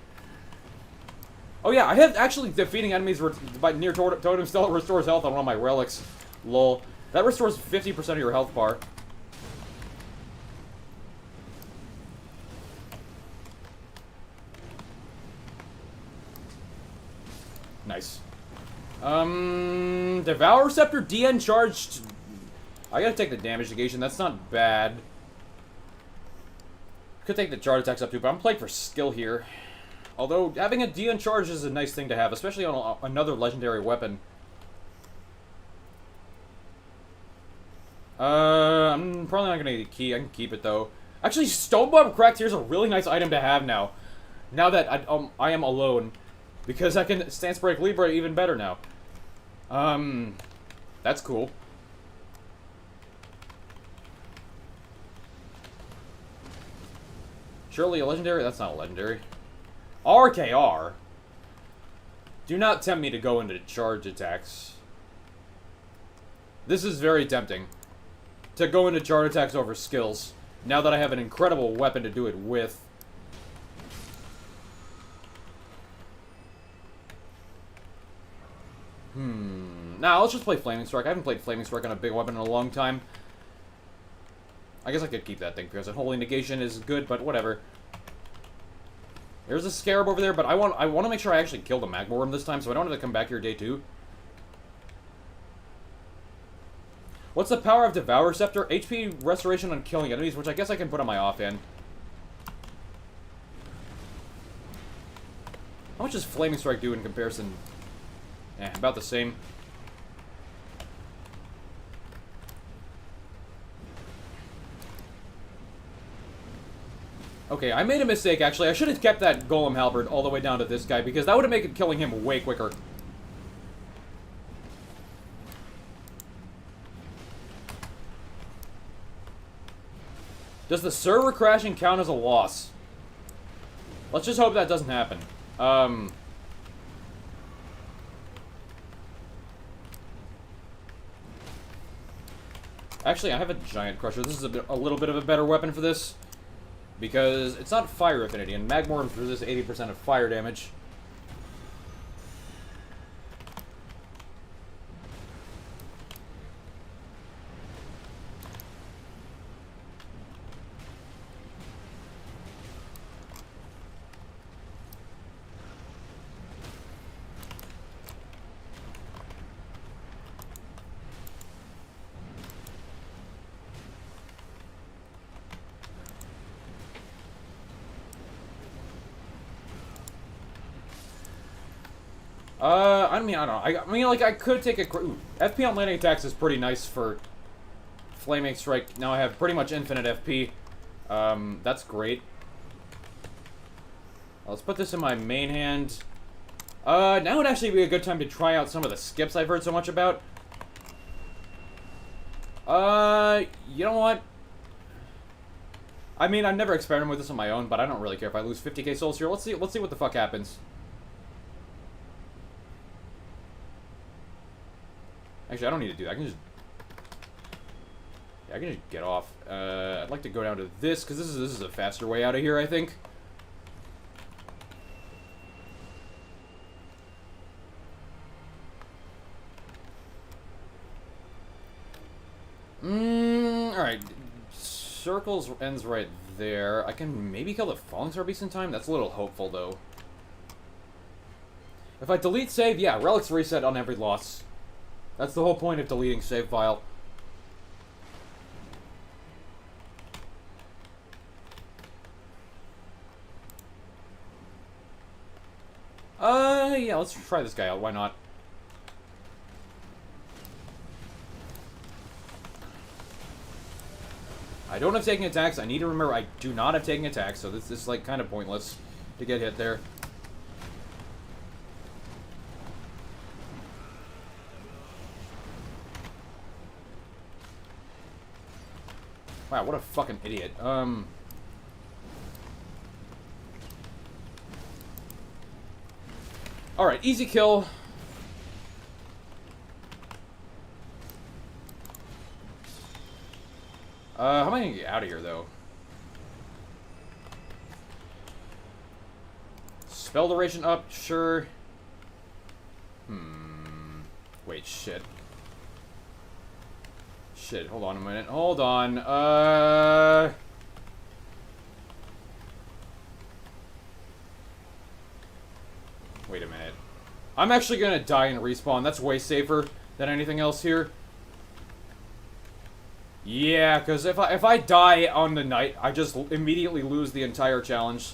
yeah, I have actually defeating enemies by near Totem still restores health on one of my relics. Lol. That restores 50% of your health bar. Nice. Devour Receptor DN charged. I gotta take the damage negation. That's not bad. Could take the charge attacks up too, but I'm playing for skill here. Although having a DN charge is a nice thing to have, especially on another legendary weapon. I'm probably not gonna need a key. I can keep it though. Actually, Stone Bomb Cracked here is a really nice item to have now. Now that I am alone. Because I can Stance Break Libre even better now. That's cool. Surely a legendary? That's not a legendary. RKR. Do not tempt me to go into charge attacks. This is very tempting. To go into charge attacks over skills. Now that I have an incredible weapon to do it with. Nah, let's just play Flaming Strike. I haven't played Flaming Strike on a big weapon in a long time. I guess I could keep that thing because a Holy Negation is good, but whatever. There's a Scarab over there, but I want to make sure I actually kill the Magmorum this time, so I don't have to come back here day 2. What's the power of Devour Receptor? HP restoration on killing enemies, which I guess I can put on my offhand. How much does Flaming Strike do in comparison? About the same. Okay, I made a mistake, actually. I should have kept that Golem Halberd all the way down to this guy, because that would have made killing him way quicker. Does the server crashing count as a loss? Let's just hope that doesn't happen. Actually, I have a Giant Crusher. This is a little bit of a better weapon for this. Because it's not fire affinity, and Magmorums resist 80% of fire damage. I mean, I don't know. I mean, like, I could take a... Ooh, FP on landing attacks is pretty nice for Flaming Strike. Now I have pretty much infinite FP. That's great. Let's put this in my main hand. Now would actually be a good time to try out some of the skips I've heard so much about. You know what? I mean, I've never experimented with this on my own, but I don't really care if I lose 50k souls here. Let's see what the fuck happens. Actually, I don't need to do that. I can just... Yeah, I can just get off. I'd like to go down to this, because this is a faster way out of here, I think. Alright. Circles ends right there. I can maybe kill the Falling Star Beast in time? That's a little hopeful, though. If I delete save, yeah, relics reset on every loss. That's the whole point of deleting save file. Yeah, let's try this guy out. Why not? I don't have taking attacks. I need to remember I do not have taking attacks, so this is like kind of pointless to get hit there. Wow, what a fucking idiot. Alright, easy kill. How am I gonna get out of here, though? Spell duration up, sure. Wait, shit. Shit, hold on a minute. Hold on, wait a minute. I'm actually gonna die and respawn. That's way safer than anything else here. Yeah, because if I die on the night, I just immediately lose the entire challenge.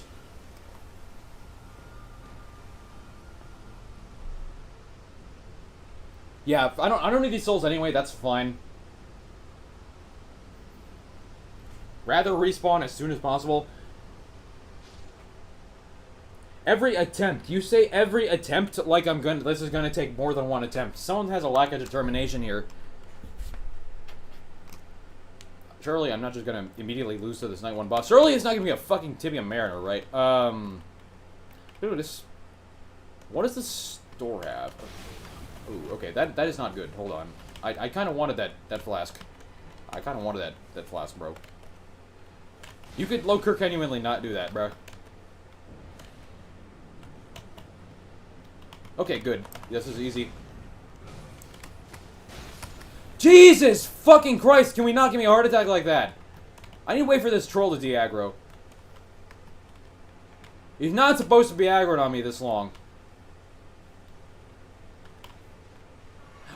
Yeah, I don't need these souls anyway. That's fine. Rather respawn as soon as possible. Every attempt. You say every attempt like this is gonna take more than one attempt. Someone has a lack of determination here. Surely I'm not just gonna immediately lose to this Night 1 boss. Surely it's not gonna be a fucking Tibia Mariner, right? Ooh, this... What does this store have? Ooh, okay, that is not good. Hold on. I kinda wanted that flask. I kinda wanted that flask, bro. You could low-cur genuinely not do that, bro. Okay, good. This is easy. Jesus fucking Christ, can we not give me a heart attack like that? I need to wait for this troll to de-aggro. He's not supposed to be aggroed on me this long.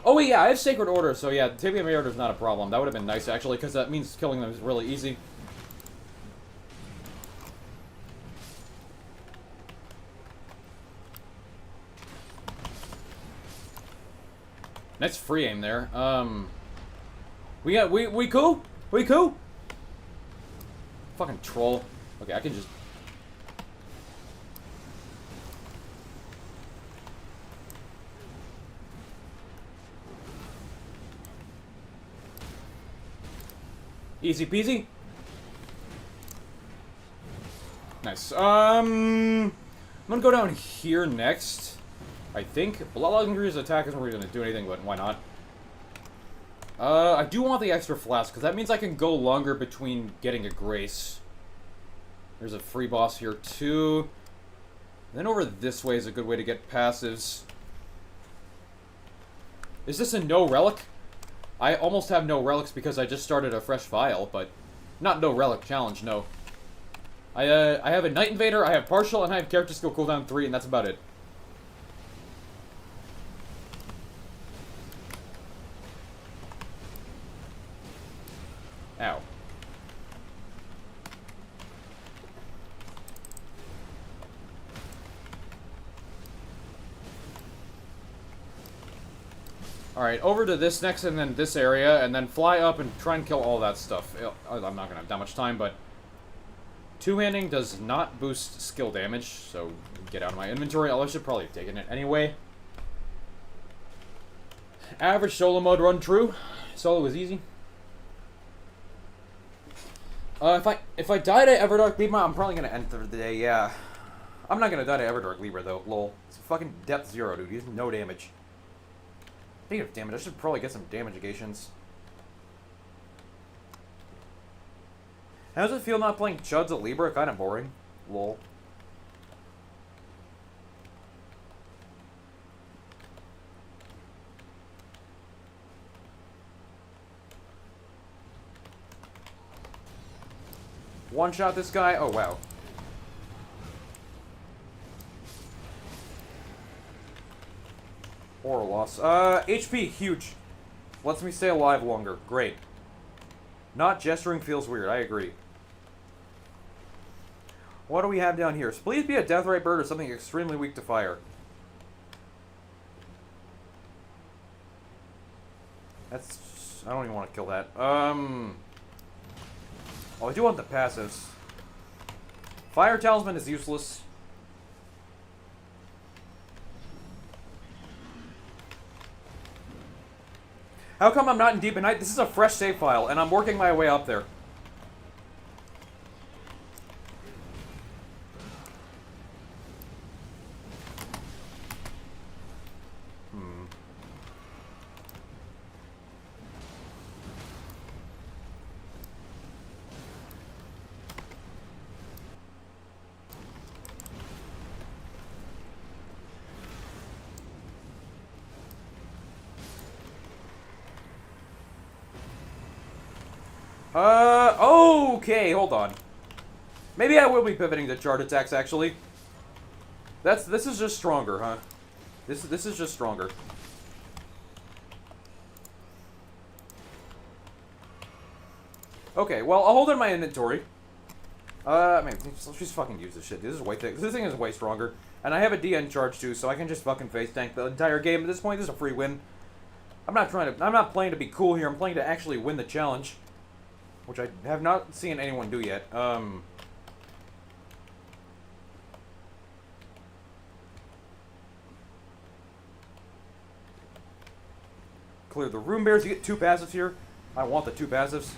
Oh wait, yeah, I have Sacred Order, so yeah, Tibia Mariner is not a problem. That would have been nice, actually, because that means killing them is really easy. Nice free aim there. We cool? We cool? Fucking troll. Okay, I can just... Easy peasy. Nice. I'm gonna go down here next. I think. Bloodlong's attack isn't really gonna do anything, but why not? I do want the extra flask, because that means I can go longer between getting a grace. There's a free boss here, too. And then over this way is a good way to get passives. Is this a no relic? I almost have no relics because I just started a fresh file, but not no relic challenge, no. I have a Night Invader, I have partial, and I have character skill cooldown 3, and that's about it. Ow. Alright, over to this next, and then this area, and then fly up and try and kill all that stuff. I'm not gonna have that much time, but... Two-handing does not boost skill damage, so get out of my inventory. I should probably have taken it anyway. Average solo mode run true. Solo was easy. If I die to Everdark Libra, I'm probably gonna end the day, yeah. I'm not gonna die to Everdark Libra, though, lol. It's fucking depth 0, dude. He has no damage. Speaking of damage, I should probably get some damage negations. How does it feel not playing Chuds at Libra? Kind of boring. Lol. One-shot this guy? Oh, wow. Or a loss. HP, huge. Lets me stay alive longer. Great. Not gesturing feels weird, I agree. What do we have down here? Please be a Deathrite bird or something extremely weak to fire. That's... I don't even want to kill that. Oh, I do want the passives. Fire Talisman is useless. How come I'm not in Deep at Night? This is a fresh save file, and I'm working my way up there. Okay, hold on. Maybe I will be pivoting to charge attacks, actually. This is just stronger, huh? This is just stronger. Okay, well, I'll hold it in my inventory. Man, let's just fucking use this shit. This is way thick. This thing is way stronger. And I have a DN charge, too, so I can just fucking face tank the entire game. At this point, this is a free win. I'm not playing to be cool here. I'm playing to actually win the challenge. Which I have not seen anyone do yet. Clear the room bears. You get 2 passives here. I want the 2 passives.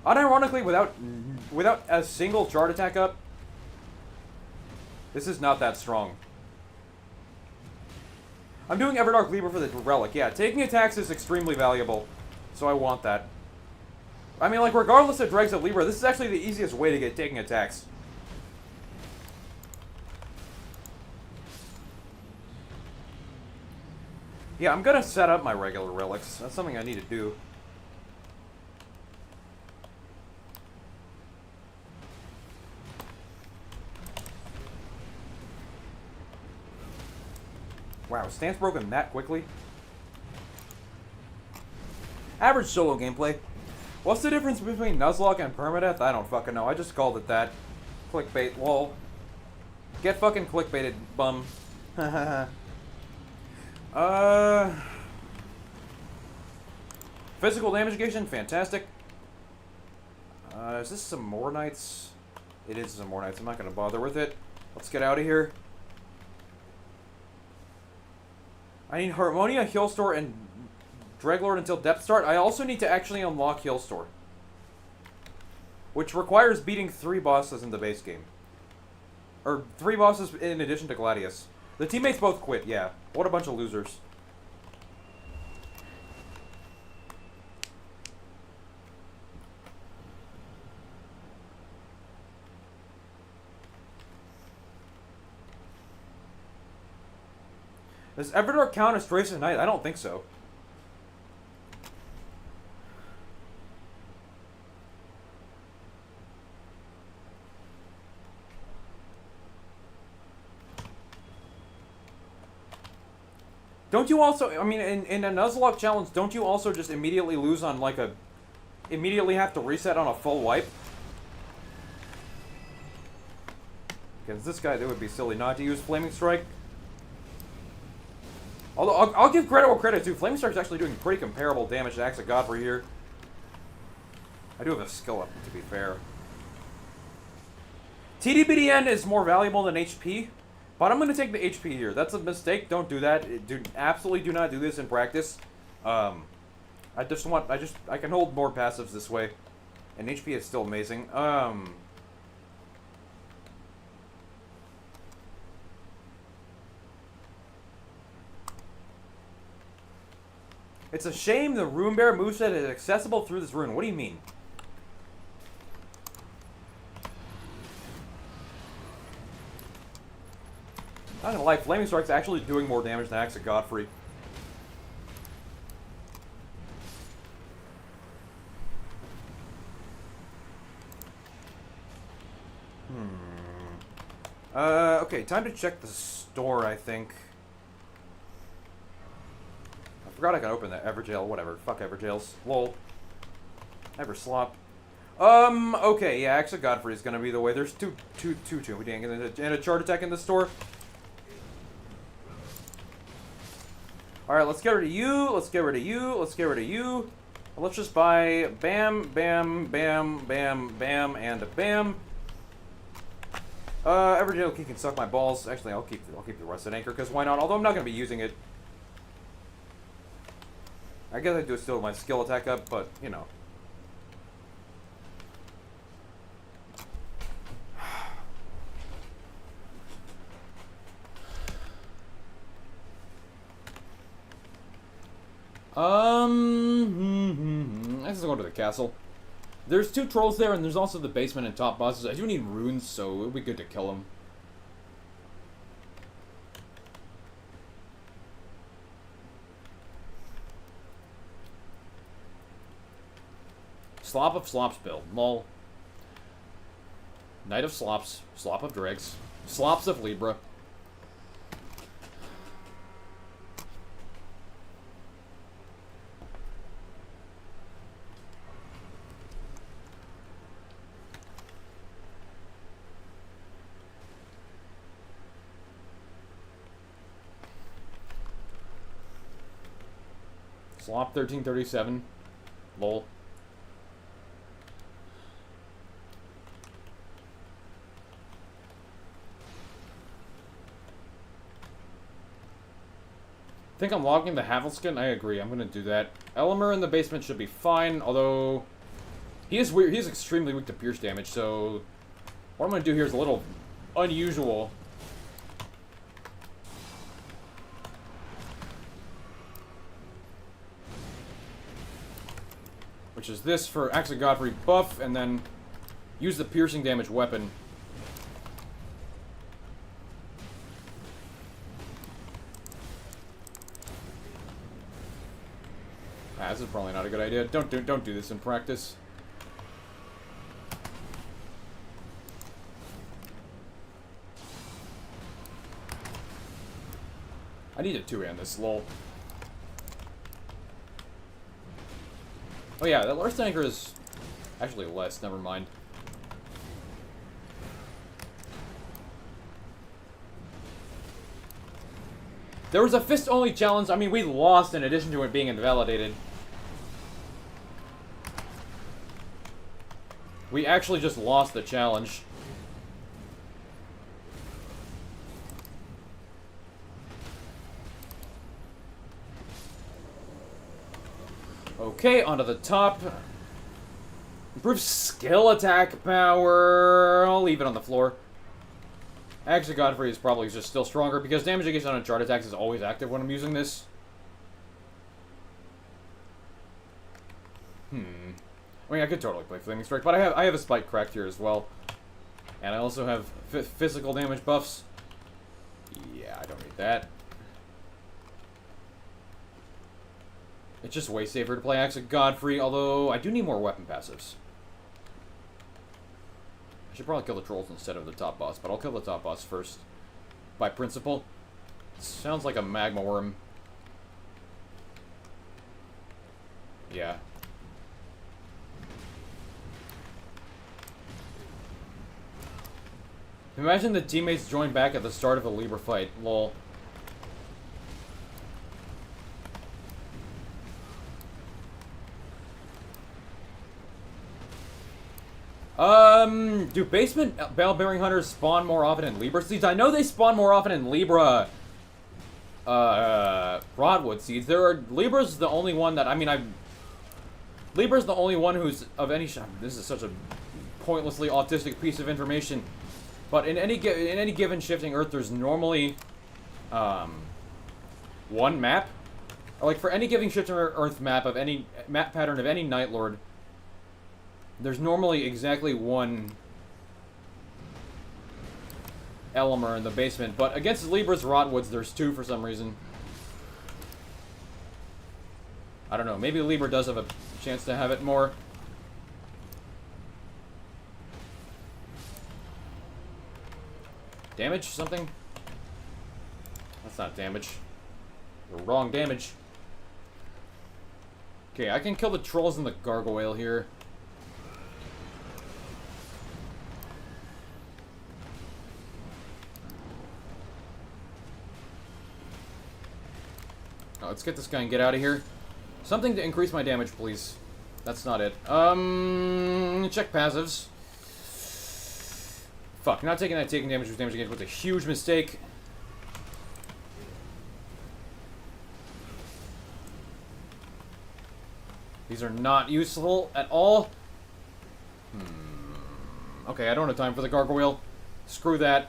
Unironically, without a single chart attack up, this is not that strong. I'm doing Everdark Libra for the relic. Yeah, taking attacks is extremely valuable, so I want that. I mean, like, regardless of Dregs of Libra, this is actually the easiest way to get taking attacks. Yeah, I'm gonna set up my regular relics. That's something I need to do. Wow, stance broken that quickly? Average solo gameplay. What's the difference between Nuzlocke and permadeath? I don't fucking know. I just called it that. Clickbait, lol. Get fucking clickbaited, bum. Physical damage negation, fantastic. Is this some more knights? It is some more knights. I'm not gonna bother with it. Let's get out of here. I need Harmonia, Healstore, and Dreglord until Depth Start. I also need to actually unlock Healstore, which requires beating 3 bosses in the base game. Or 3 bosses in addition to Gladius. The teammates both quit, yeah. What a bunch of losers. Does Everdark count as Trace of Night? I don't think so. Don't you also, I mean, in a Nuzlocke challenge, don't you also just immediately lose on, like, immediately have to reset on a full wipe? Against this guy, it would be silly not to use Flaming Strike. Although, I'll give credit where credit's due. Flaming Strike's actually doing pretty comparable damage to Axe of Godfrey here. I do have a skill up, to be fair. TDBDN is more valuable than HP. But I'm going to take the HP here. That's a mistake. Don't do that. Absolutely do not do this in practice. I can hold more passives this way. And HP is still amazing. It's a shame the Rune Bear moveset is accessible through this rune. What do you mean? Not gonna lie, Flaming Strike's actually doing more damage than Axe of Godfrey. Okay, time to check the store, I think. Forgot I can open that. Everjail, whatever. Fuck Everjails. Lol. Everslop. Okay, yeah, Axe of Godfrey is gonna be the way. There's two and a chart attack in the store. Alright, let's get rid of you, let's get rid of you, let's get rid of you. Let's just buy bam, bam, bam, bam, bam, and a bam. Everjail Key can suck my balls. Actually, I'll keep the Rusted Anchor, because why not? Although I'm not gonna be using it. I guess I do still my skill attack up, but you know. Let's go to the castle. There's 2 trolls there, and there's also the basement and top bosses. I do need runes, so it would be good to kill them. Slop of Slops build. Lol. Knight of Slops. Slop of Dregs. Slops of Libra. Slop 1337. Lol. Think I'm logging the Havelskin? I agree, I'm gonna do that. Elimer in the basement should be fine, although he is weird. He's extremely weak to pierce damage, so what I'm gonna do here is a little unusual. Which is this for Axe of Godfrey buff, and then use the piercing damage weapon. This is probably not a good idea. Don't do this in practice. I need a 2-hand this, lol. Oh yeah, that Rusted Anchor is actually less, never mind. There was a fist-only challenge. I mean, we lost in addition to it being invalidated. We actually just lost the challenge. Okay, onto the top. Improve skill attack power. I'll leave it on the floor. Axe of Godfrey is probably just still stronger because damage against uncharted attacks is always active when I'm using this. I mean, I could totally play Flaming Strike, but I have a Spike cracked here as well. And I also have physical damage buffs. Yeah, I don't need that. It's just way safer to play Axe of Godfrey, although I do need more weapon passives. I should probably kill the trolls instead of the top boss, but I'll kill the top boss first. By principle. Sounds like a magma worm. Yeah. Imagine the teammates join back at the start of a Libra fight. Lol. Do basement bell-bearing hunters spawn more often in Libra seeds? I know they spawn more often in Libra, Broadwood seeds. Libra's the only one that, Libra's the only one who's of any, this is such a pointlessly autistic piece of information, but in any given shifting Earth, there's normally, one map. Like, for any given shifting Earth map of any, map pattern of any Night Lord, there's normally exactly one Elimer in the basement, but against Libra's Rotwoods, there's 2 for some reason. I don't know, maybe Libra does have a chance to have it more. Damage? Something? That's not damage. You're wrong damage. Okay, I can kill the trolls and the gargoyle here. Oh, let's get this guy and get out of here. Something to increase my damage, please. That's not it. Check passives. Fuck, not taking that taking damage with damage against was a huge mistake. These are not useful at all. Okay, I don't have time for the gargoyle. Screw that.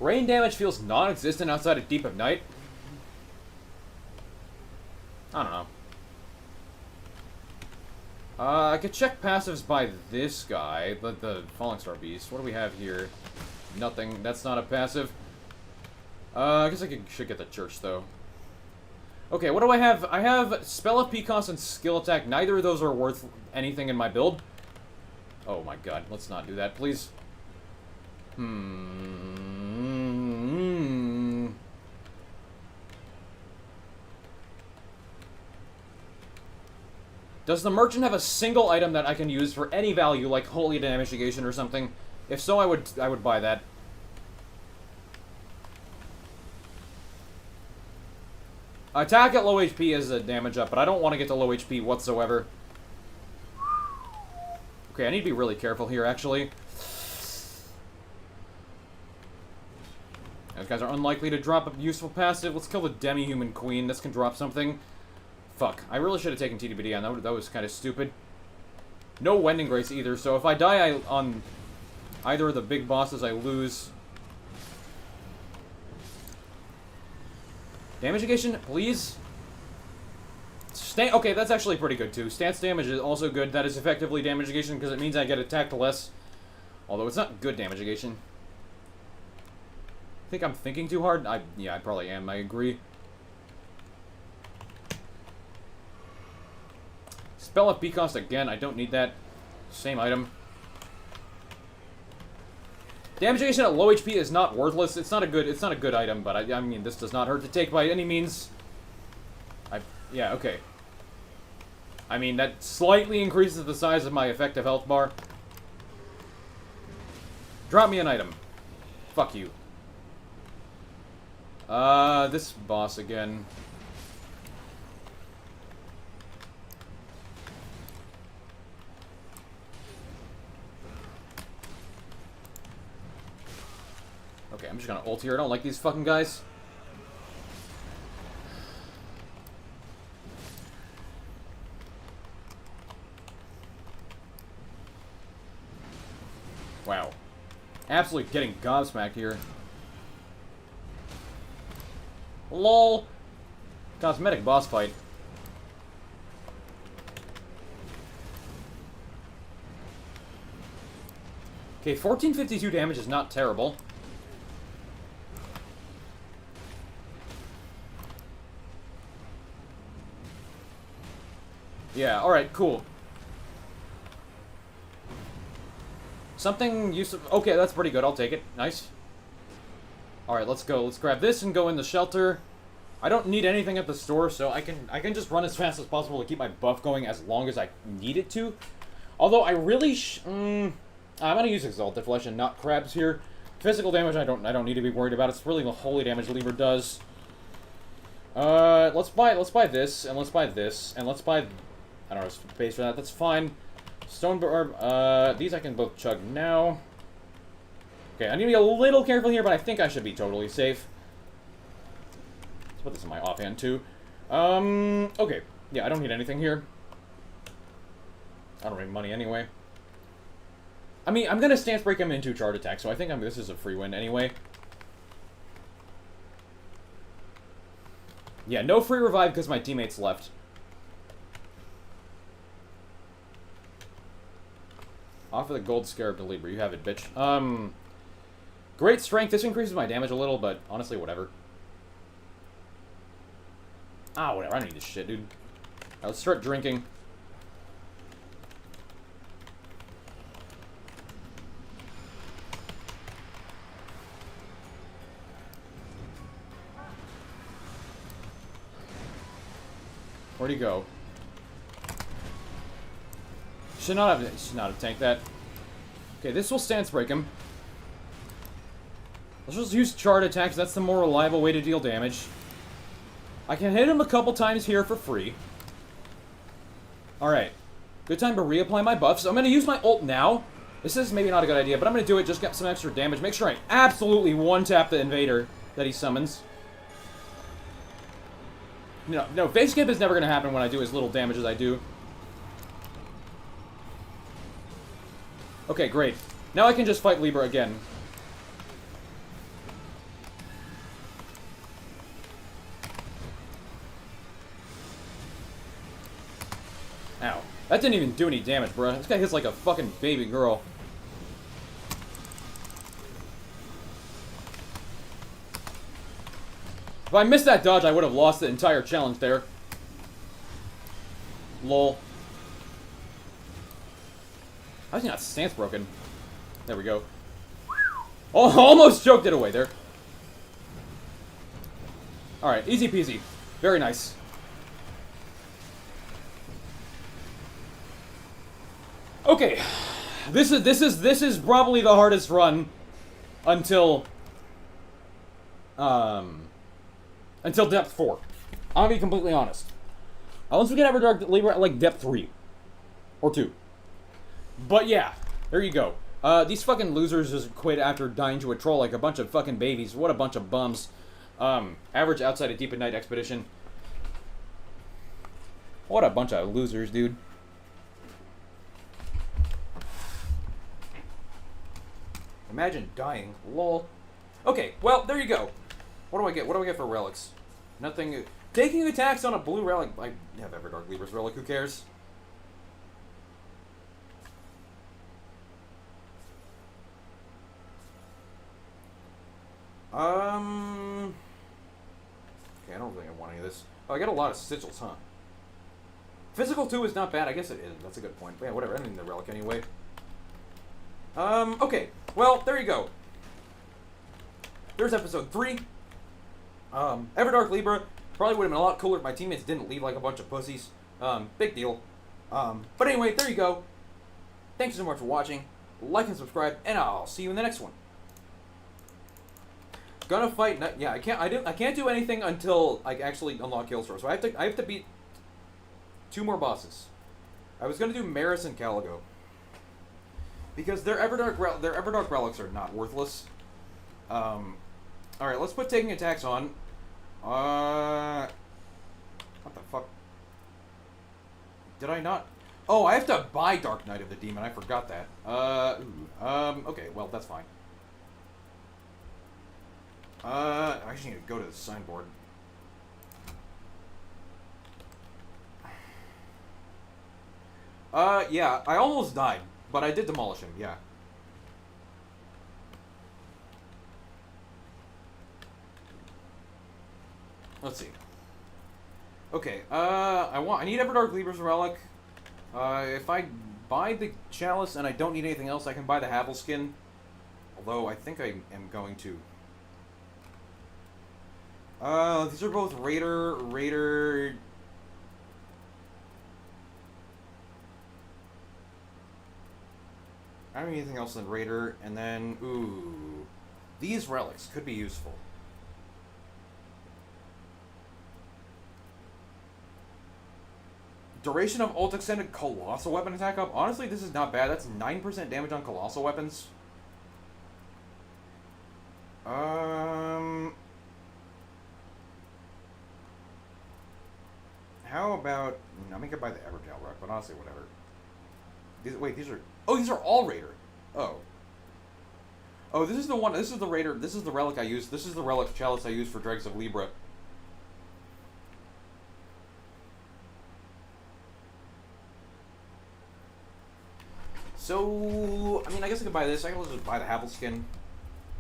Rain damage feels non-existent outside of Deep of Night. I don't know. I could check passives by this guy, the Falling Star Beast. What do we have here? Nothing. That's not a passive. I guess I should get the church, though. Okay, what do I have? I have Spell of Pecos and Skill Attack. Neither of those are worth anything in my build. Oh my god, let's not do that, please. Does the merchant have a single item that I can use for any value, like Holy Damage Negation or something? If so, I would buy that. Attack at low HP is a damage up, but I don't want to get to low HP whatsoever. Okay, I need to be really careful here, actually. Those guys are unlikely to drop a useful passive. Let's kill the Demi-Human Queen. This can drop something. Fuck. I really should have taken TDBD on. That was kind of stupid. No Wending Grace either, so if I die on either of the big bosses, I lose. Damage negation, please. Okay, that's actually pretty good, too. Stance damage is also good. That is effectively damage negation, because it means I get attacked less. Although it's not good damage negation. I think I'm thinking too hard? Yeah, I probably am. I agree. Spell of Becost again. I don't need that. Same item. Damage negation at low HP is not worthless. It's not a good item, but I mean, this does not hurt to take by any means. Yeah, okay. I mean, that slightly increases the size of my effective health bar. Drop me an item. Fuck you. This boss again. Okay, I'm just gonna ult here. I don't like these fucking guys. Wow. Absolutely getting gobsmacked here. LOL. Cosmetic boss fight. Okay, 1452 damage is not terrible. Yeah, alright, cool. Something useful. Okay, that's pretty good. I'll take it. Nice. Alright, let's go. Let's grab this and go in the shelter. I don't need anything at the store, so I can just run as fast as possible to keep my buff going as long as I need it to. Although I really I'm gonna use Exalted Flesh and not crabs here. Physical damage I don't need to be worried about. It's really the holy damage Libra does. Let's buy this, and let's buy this, and let's buy I don't know, space for that. That's fine. Stone Barb, these I can both chug now. Okay, I need to be a little careful here, but I think I should be totally safe. Let's put this in my offhand, too. Okay. Yeah, I don't need anything here. I don't need money anyway. I mean, I'm gonna stance break him into charge attack, so I think this is a free win anyway. Yeah, no free revive because my teammates left. Offer the gold scarab to Libra. You have it, bitch. Great strength. This increases my damage a little, but honestly, whatever. Ah, whatever. I don't need this shit, dude. Right, let's start drinking. Where'd he go? Should not have tanked that. Okay, this will stance break him. Let's just use charge attacks. That's the more reliable way to deal damage. I can hit him a couple times here for free. Alright. Good time to reapply my buffs. I'm going to use my ult now. This is maybe not a good idea, but I'm going to do it. Just get some extra damage. Make sure I absolutely one-tap the invader that he summons. No, phase skip is never going to happen when I do as little damage as I do. Okay, great. Now I can just fight Libra again. Ow. That didn't even do any damage, bruh. This guy hits like a fucking baby girl. If I missed that dodge, I would have lost the entire challenge there. Lol. How is he not stance broken? There we go. Oh, almost choked it away there. Alright, easy peasy. Very nice. Okay. This is probably the hardest run until depth 4. I'm gonna be completely honest. Once we get Everdark Libra at like depth 3 or 2. But yeah, there you go. These fucking losers just quit after dying to a troll like a bunch of fucking babies. What a bunch of bums. Average outside a Deep at Night expedition. What a bunch of losers, dude. Imagine dying. Lol. Okay, well, there you go. What do I get? What do I get for relics? Nothing. Taking attacks on a blue relic. I have Everdark Libra's relic. Who cares? Okay, I don't think I want any of this. Oh, I got a lot of sigils, huh? Physical 2 is not bad. I guess it is. That's a good point. But yeah, whatever. I need the relic anyway. Okay. Well, there you go. There's episode 3. Everdark Libra probably would have been a lot cooler if my teammates didn't leave like a bunch of pussies. Big deal. But anyway, there you go. Thanks so much for watching. Like and subscribe, and I'll see you in the next one. Gonna fight. Yeah, I can't do anything until I actually unlock Killstore. So I have to beat 2 more bosses. I was gonna do Maris and Caligo because their Everdark relics are not worthless. All right, let's put taking attacks on. What the fuck? Did I not? Oh, I have to buy Dark Knight of the Demon. I forgot that. Okay, well that's fine. I actually need to go to the signboard. Yeah, I almost died, but I did demolish him, yeah. Let's see. Okay, I need Everdark Libra's relic. If I buy the chalice and I don't need anything else, I can buy the Havel skin. Although, I think I am going to. These are both Raider... I don't need anything else than Raider, and then, ooh, these relics could be useful. Duration of ult extended colossal weapon attack up. Honestly, this is not bad. That's 9% damage on colossal weapons. How about... I mean, I could buy the Evergel Rock, but honestly, whatever. These are... Oh, these are all Raider. Oh. Oh, this is the one... This is the Raider... This is the relic I use. This is the relic chalice I use for Dregs of Libra. So... I mean, I guess I could buy this. I can just buy the Havel skin.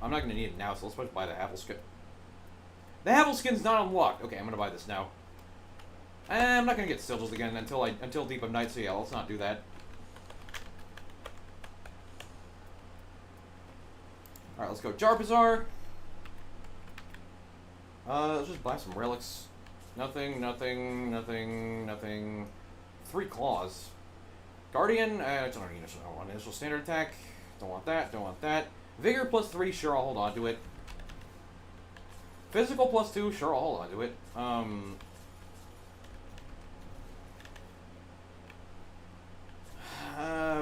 I'm not going to need it now, so let's just buy the Havel skin. The Havel skin's not unlocked. Okay, I'm going to buy this now. I'm not gonna get sigils again until Deep of Night, so yeah, let's not do that. Alright, let's go Jar Bazaar. Let's just buy some relics. Nothing, nothing, nothing, nothing. 3 claws. Guardian, I don't need initial standard attack. Don't want that, don't want that. Vigor plus 3, sure, I'll hold on to it. Physical plus 2, sure, I'll hold on to it.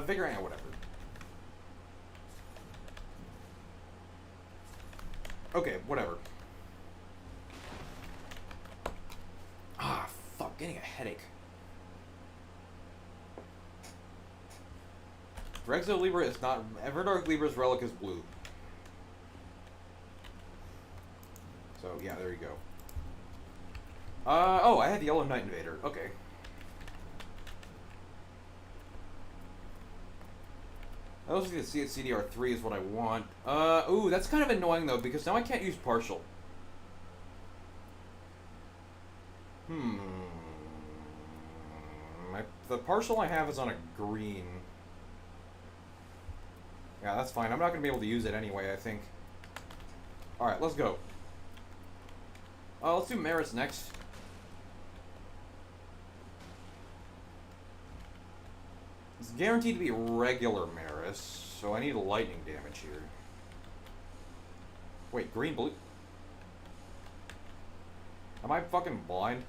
Vigor, whatever. Okay, whatever. Ah, fuck, getting a headache. Drexo Libra is not... Everdark Libra's relic is blue. So, yeah, there you go. Oh, I had the Yellow Knight Invader. Okay. I also see that CDR3 is what I want. Ooh, that's kind of annoying, though, because now I can't use partial. The partial I have is on a green. Yeah, that's fine. I'm not going to be able to use it anyway, I think. Alright, let's go. Let's do Maris next. It's guaranteed to be regular Maris, so I need lightning damage here. Wait, green, blue? Am I fucking blind?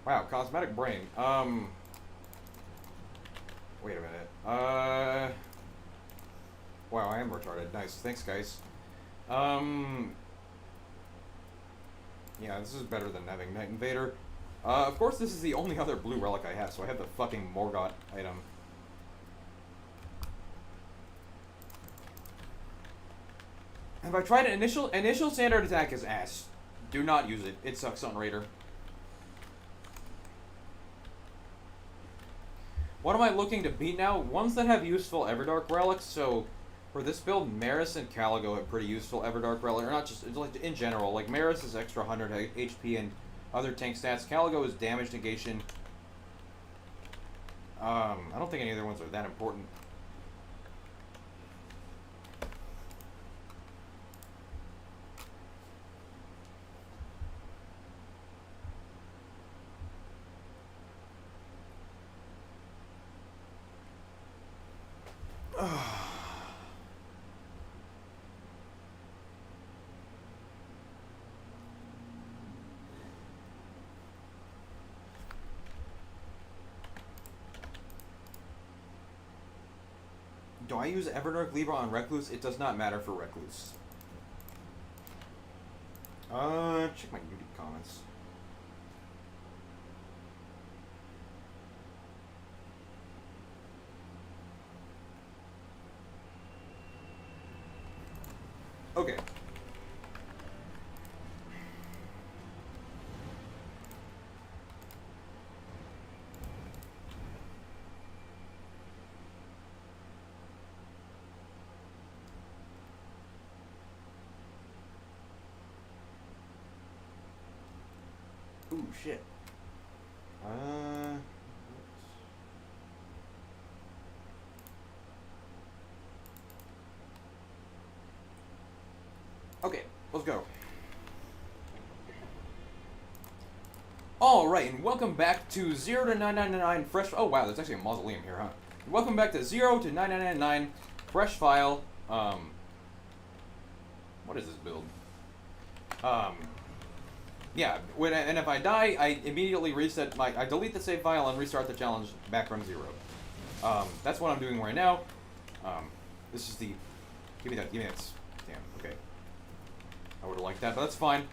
Wow, cosmetic brain. Wait a minute. Wow, I am retarded. Nice. Thanks, guys. Yeah, this is better than having Night Invader. Of course, this is the only other blue relic I have, so I have the fucking Morgott item. Have I tried it? Initial standard attack is ass. Do not use it. It sucks on Raider. What am I looking to beat now? Ones that have useful Everdark relics, so... For this build, Maris and Caligo have pretty useful Everdark relic, or not just, like, in general. Like, Maris is extra 100 HP and other tank stats. Caligo is damage negation. I don't think any other ones are that important. Do I use Everdark Libra on Recluse? It does not matter for Recluse. Check my YouTube comments. Okay. Ooh, shit. Okay, let's go. Alright, and welcome back to 0 to 9999 fresh... Oh, wow, there's actually a mausoleum here, huh? Welcome back to 0 to 9999 fresh file. What is this build? Yeah, and if I die, I immediately reset I delete the save file and restart the challenge back from 0. That's what I'm doing right now. This is the... Give me that, damn, okay. I would've liked that, but that's fine.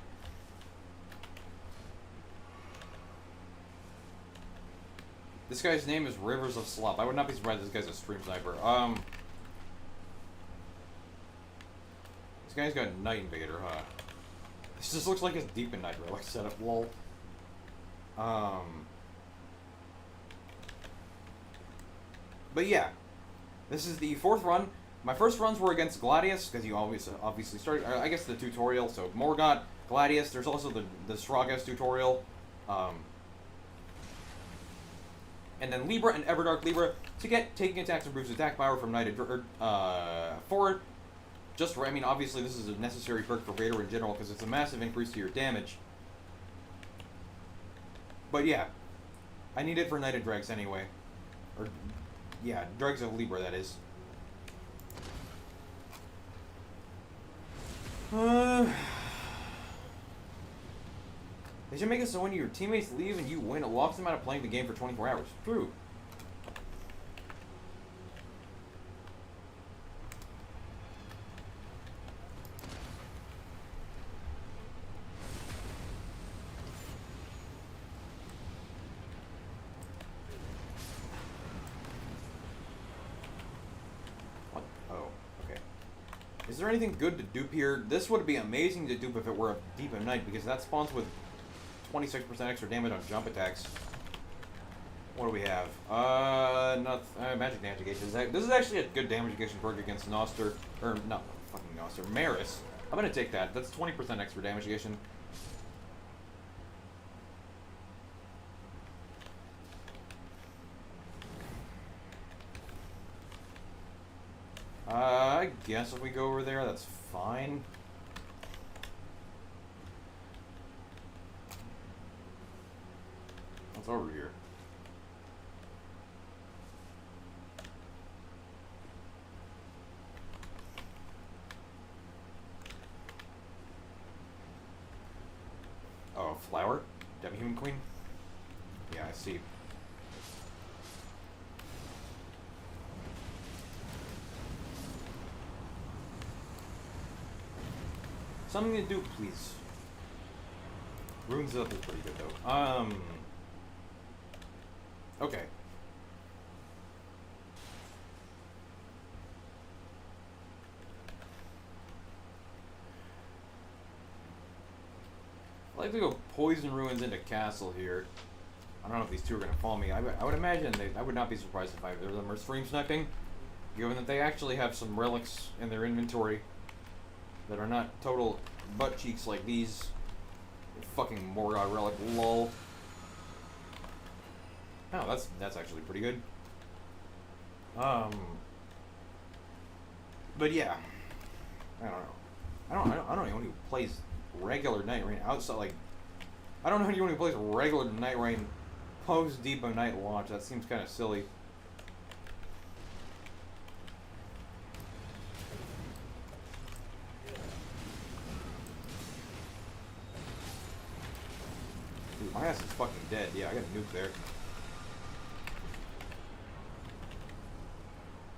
This guy's name is Rivers of Slop. I would not be surprised if this guy's a stream sniper. This guy's got Night Invader, huh? This just looks like his Deep in Night relic setup, lol. But yeah, this is the 4th run. My first runs were against Gladius, because you obviously started, I guess, the tutorial. So Morgott, Gladius, there's also the Stragas tutorial. And then Libra and Everdark Libra to get taking attacks improves attack power from Knight forward. I mean, obviously this is a necessary perk for Raider in general because it's a massive increase to your damage. But yeah, I need it for Knight of Dregs anyway. Or, yeah, Dregs of Libra, that is. They should make it so when your teammates leave and you win, it locks them out of playing the game for 24 hours. True. What? Oh, okay. Is there anything good to dupe here? This would be amazing to dupe if it were a Deep of Night, because that spawns with 26% extra damage on jump attacks. What do we have? Magic damage negation. This is actually a good damage negation perk against Noster, or not fucking Noster, Maris. I'm gonna take that. That's 20% extra damage negation. I guess if we go over there, that's fine. What's over here? Oh, flower? Demi-human queen? Yeah, I see. Something to do, please. Runes up is pretty good, though. Okay. I'd like to go Poison Ruins into Castle here. I don't know if these two are going to follow me. I would imagine I would not be surprised if either of them are stream sniping, given that they actually have some relics in their inventory that are not total butt cheeks like these. Fucking Morgoth relic, lol. Oh, that's actually pretty good. But yeah, I don't know. I don't know anyone who plays regular Night Rain outside. Like, I don't know anyone who plays regular Night Rain post Deep of Night launch. That seems kind of silly. Dude, my ass is fucking dead. Yeah, I got a nuke there.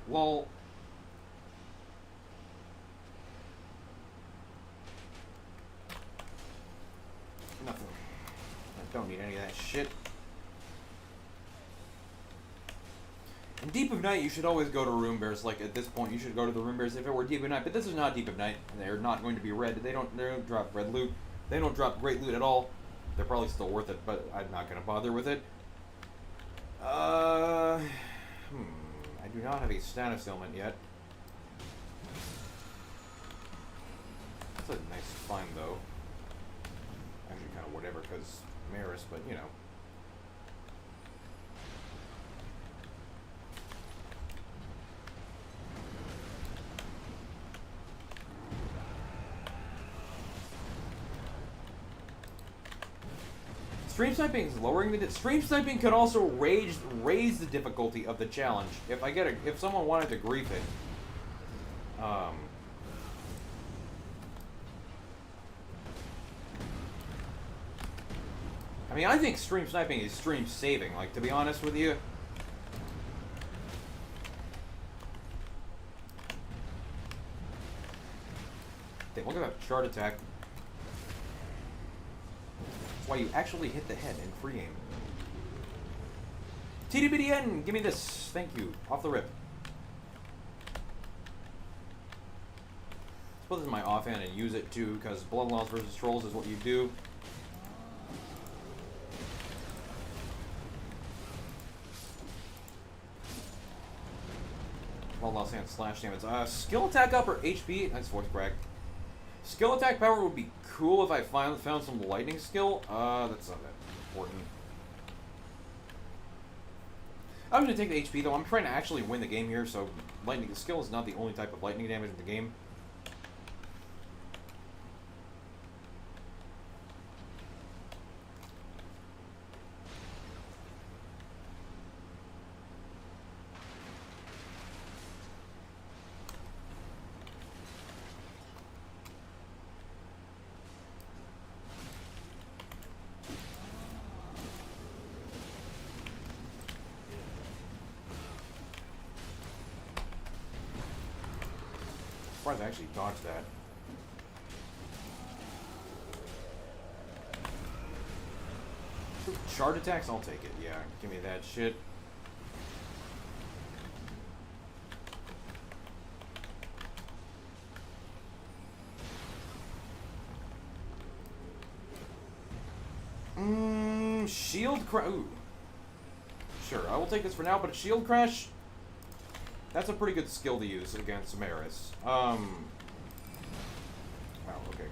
Lol. Nothing. I don't need any of that shit. In Deep of Night, you should always go to Room Bears. Like, at this point, you should go to the Room Bears if it were Deep of Night. But this is not Deep of Night. They're not going to be red. They don't drop red loot. They don't drop great loot at all. They're probably still worth it, but I'm not going to bother with it. I do not have a status ailment yet. That's a nice find, though. Actually, kind of whatever, because Maris, but you know. Stream sniping is lowering the stream sniping could also raise the difficulty of the challenge. If someone wanted to grief it, I mean, I think stream sniping is stream saving. Like, to be honest with you. Damn, look at that chart attack. That's why you actually hit the head in free game. TDBDN, give me this. Thank you. Off the rip. Let's put this in my offhand and use it too, because Bloodlust versus Trolls is what you do. Bloodlust and slash damage. Skill attack up or HP? Nice voice crack. Skill attack power would be cool if I finally found some lightning skill. That's not that important. I'm going to take the HP though. I'm trying to actually win the game here, so lightning skill is not the only type of lightning damage in the game. surprised I actually dodged that. Shard attacks? I'll take it. Yeah, give me that shit. Shield crash. Ooh. Sure, I will take this for now, but a shield crash, that's a pretty good skill to use against Maris. Wow, okay.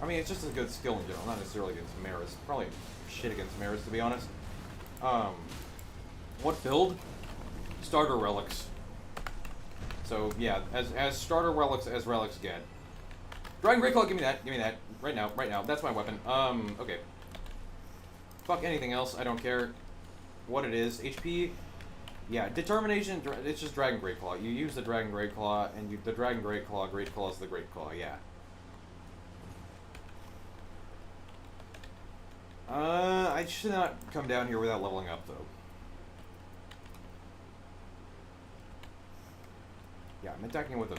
I mean, it's just a good skill in general, not necessarily against Maris. Probably shit against Maris, to be honest. What build? Starter relics. So yeah, as starter relics as relics get. Dragon Great Claw, give me that, right now, that's my weapon. Okay. Fuck anything else, I don't care what it is. HP, yeah, determination, it's just Dragon Great Claw. You use the Dragon Great Claw, and the Dragon Great Claw is the Great Claw, yeah. I should not come down here without leveling up, though. Yeah, I'm attacking with a...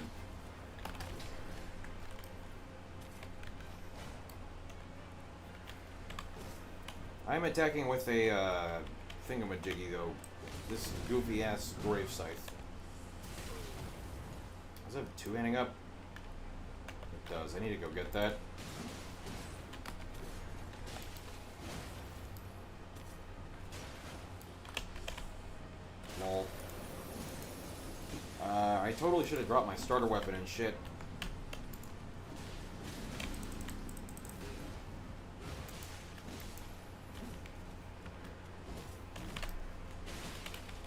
I'm attacking with a, thingamajiggy, though. This goofy-ass Grave Scythe. Does it have two-handing up? It does. I need to go get that. Lol. I totally should have dropped my starter weapon and shit.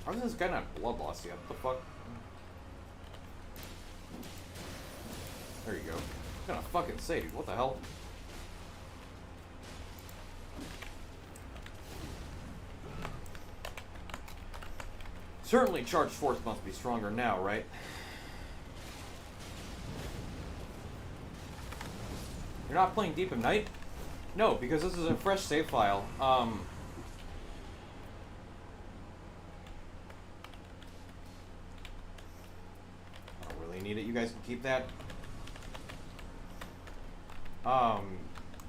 How is this guy not blood loss yet? What the fuck? There you go. I was gonna fucking say, dude, what the hell? Certainly charged force must be stronger now, right? You're not playing Deep of Night? No, because this is a fresh save file. I don't really need it. You guys can keep that.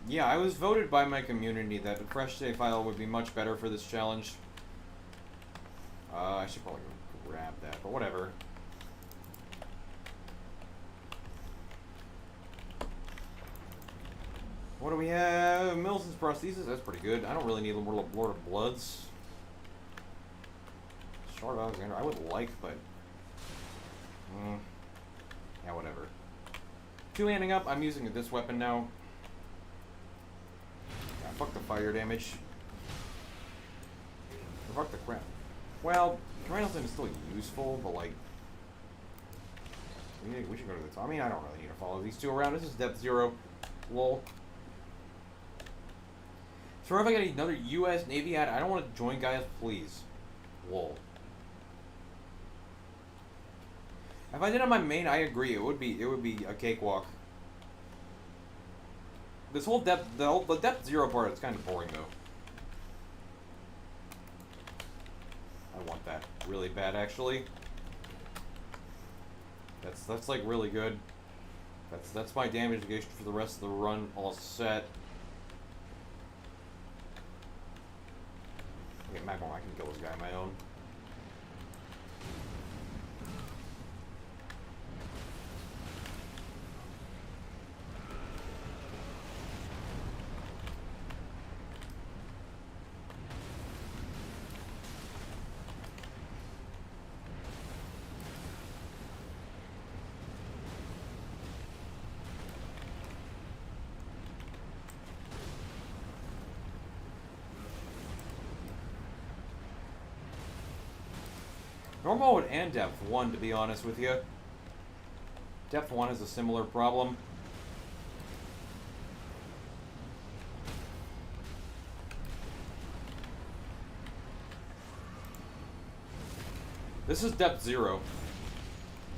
Yeah, I was voted by my community that a fresh save file would be much better for this challenge. I should probably go grab that, but whatever. What do we have? Millicent's prosthesis, that's pretty good. I don't really need more Lord of Bloods. Shard of Alexander, I would like, but... yeah, whatever. Two-handing up, I'm using this weapon now. Yeah, fuck the fire damage. Or fuck the crap. Well, Rhinoceros is still useful, but like... We should go to the top. I mean, I don't really need to follow these two around. This is depth 0. Lol. So if I get another U.S. Navy ad, I don't want to join, guys, please. Lol. If I did on my main, I agree. It would be a cakewalk. This whole depth, the depth 0 part is kind of boring though. I want that really bad, actually. That's like really good. That's my damage negation for the rest of the run, all set. Okay, Magma, I can kill this guy on my own. Normal mode and depth 1, to be honest with you. Depth 1 is a similar problem. This is depth 0.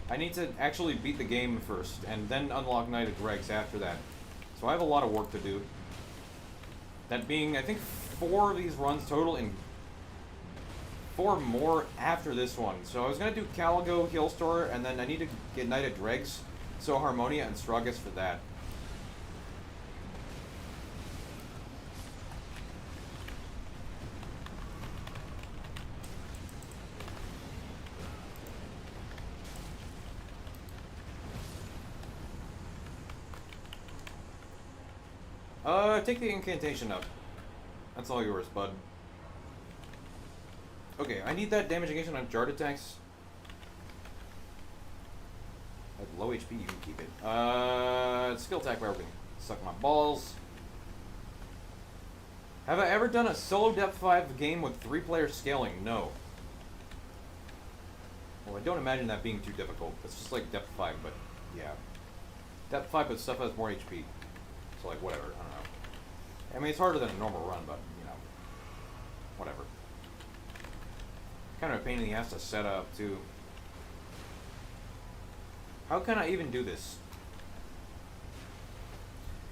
I need to actually beat the game first, and then unlock Knight of Dregs after that. So I have a lot of work to do. That being, I think, 4 of these runs total in 4 more after this one. So I was going to do Caligo, Healstore, and then I need to get Knight of Dregs, so Harmonia and Stragus for that. Take the incantation up. That's all yours, bud. Okay, I need that damage negation on Jard attacks. At low HP, you can keep it. Skill attack where we can suck my balls. Have I ever done a solo depth 5 game with 3-player scaling? No. Well, I don't imagine that being too difficult. It's just like depth 5, but yeah. Depth 5, but stuff has more HP. So, like, whatever. I don't know. I mean, it's harder than a normal run, but, you know, whatever. Kind of a pain in the ass to set up, too. How can I even do this?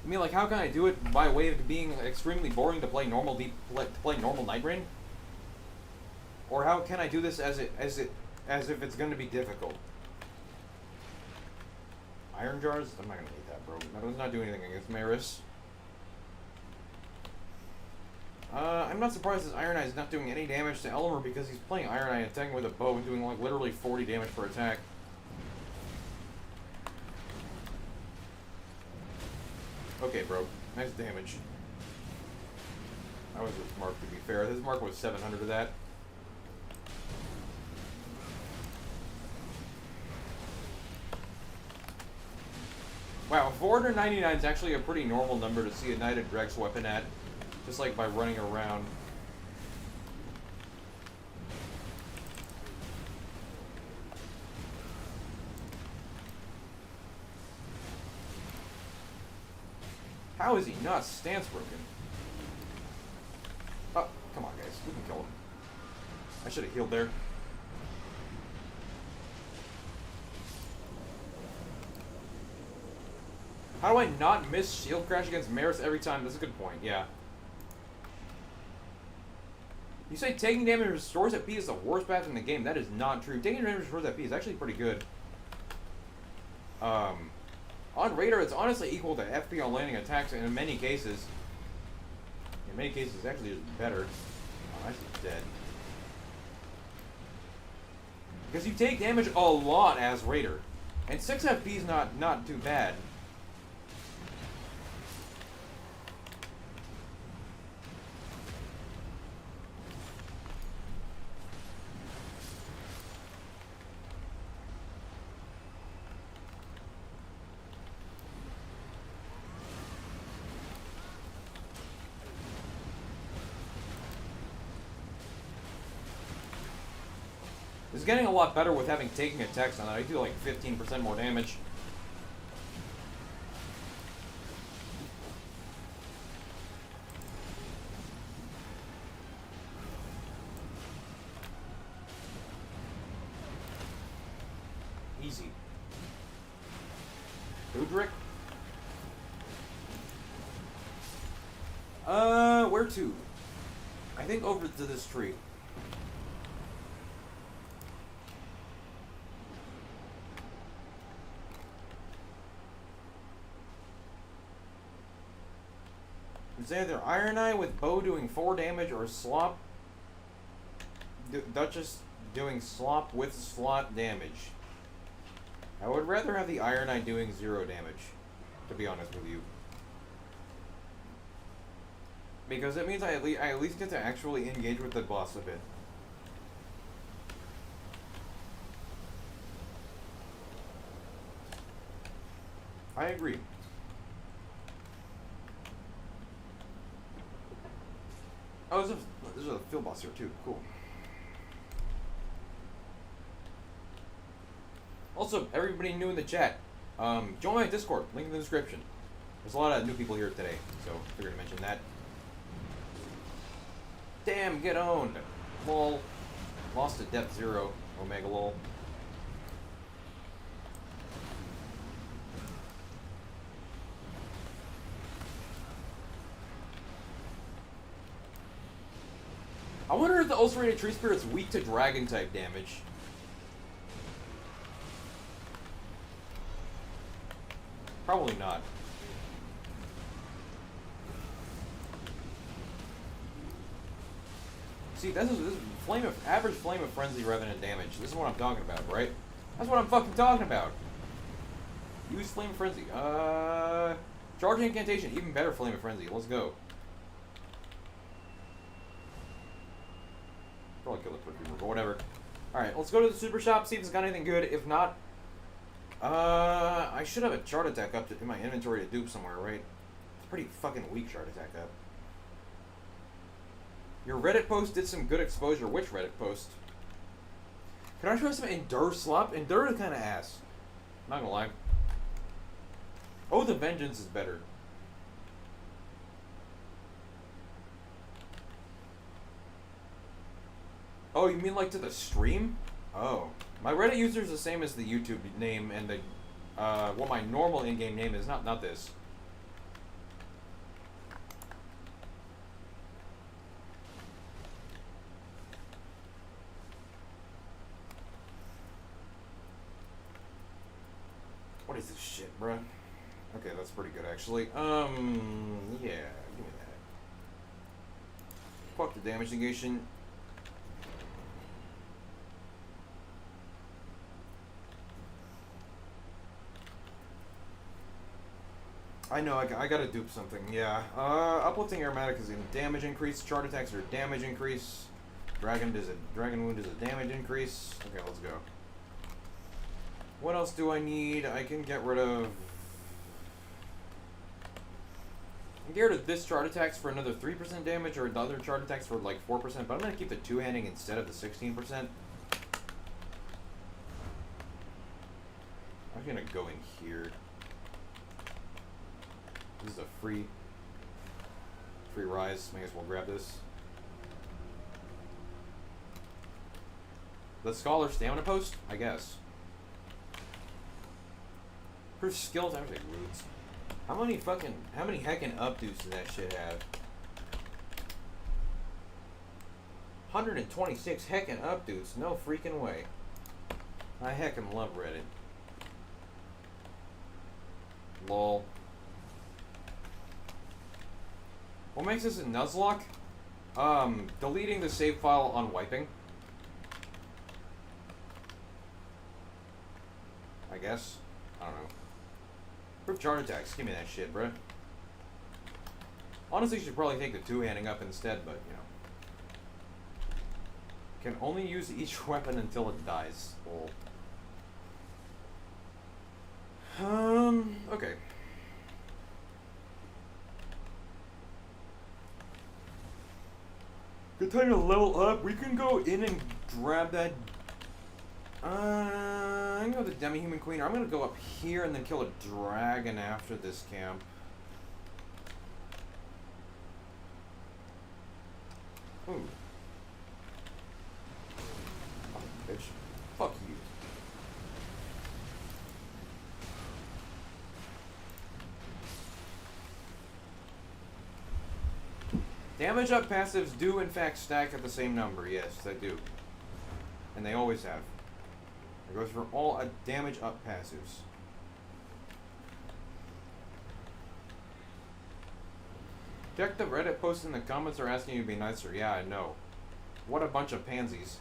I mean, like, how can I do it by way of being extremely boring to play normal normal Night Rain? Or how can I do this as if it's going to be difficult? Iron Jars? I'm not going to hate that, bro. That does not do anything against Maris. I'm not surprised this Iron Eye is not doing any damage to Elmer because he's playing Iron Eye and attacking with a bow and doing like literally 40 damage per attack. Okay, bro. Nice damage. That was his mark, to be fair. His mark was 700 of that. Wow, 499 is actually a pretty normal number to see a Knight of Dregs weapon at. Just like by running around. How is he not stance broken? Oh, come on guys, we can kill him. I should have healed there. How do I not miss Shield Crash against Maris every time? That's a good point, yeah. You say taking damage restores at P is the worst path in the game. That is not true. Taking damage restores at P is actually pretty good. On Radar, it's honestly equal to FP on landing attacks, and in many cases, it's actually just better. Oh, that's just dead. Because you take damage a lot as Raider, and 6 FP is not too bad. It's getting a lot better with having taking attacks on it. I do like 15% more damage. Easy. Udrick? Where to? I think over to this tree. It's either Iron Eye with bow doing 4 damage or Slop Duchess doing slop with slot damage. I would rather have the Iron Eye doing 0 damage, to be honest with you. Because it means I at least get to actually engage with the boss a bit. I agree. Oh, there's a field boss here too. Cool. Also, everybody new in the chat, join my Discord. Link in the description. There's a lot of new people here today, so figured to mention that. Damn, get owned. Lol. Lost to depth 0. Omega lol. I wonder if the ulcerated tree spirit's weak to dragon type damage. Probably not. See, this is average flame of frenzy revenant damage. This is what I'm talking about, right? That's what I'm fucking talking about. Use flame of frenzy. Charge incantation, even better flame of frenzy. Let's go. Probably kill it for people, but whatever. All right, let's go to the super shop. See if it's got anything good. If not, I should have a chart attack up in my inventory to dupe somewhere, right? It's pretty fucking weak chart attack up. Your Reddit post did some good exposure. Which Reddit post? Can I try some Endure slop? Endure is kind of ass. Not gonna lie. Oh, the Vengeance is better. Oh, you mean like to the stream? Oh. My Reddit user is the same as the YouTube name and the, what my normal in-game name is. Not this. What is this shit, bruh? Okay, that's pretty good, actually. Yeah, give me that. Fuck the damage negation. I know, I gotta dupe something, yeah. Uplifting Aromatic is a damage increase. Chart attacks are damage increase. Dragon Wound is a damage increase. Okay, let's go. What else do I need? I can get rid of... I can get rid of this chart attacks for another 3% damage, or the other chart attacks for like 4%, but I'm gonna keep the two-handing instead of the 16%. I'm gonna go in here. This is a free rise. I guess we'll grab this. The Scholar Stamina Post? I guess. Proof skills, I was like roots. How many heckin' updos does that shit have? 126 heckin' updos. No freaking way. I heckin' love Reddit. Lol. What makes this a Nuzlocke? Deleting the save file on wiping. I guess. I don't know. Proof chart attacks. Give me that shit, bruh. Honestly, you should probably take the two-handing up instead, but, you know. Can only use each weapon until it dies. Lol. Okay. Good time to level up. We can go in and grab that. I'm gonna go with the Demi-Human Queen. I'm gonna go up here and then kill a dragon after this camp. Ooh. Oh, bitch. Fuck you. Damage up passives do in fact stack at the same number. Yes, they do. And they always have. It goes for all damage up passives. Check the Reddit posts in the comments are asking you to be nicer. Yeah, I know. What a bunch of pansies.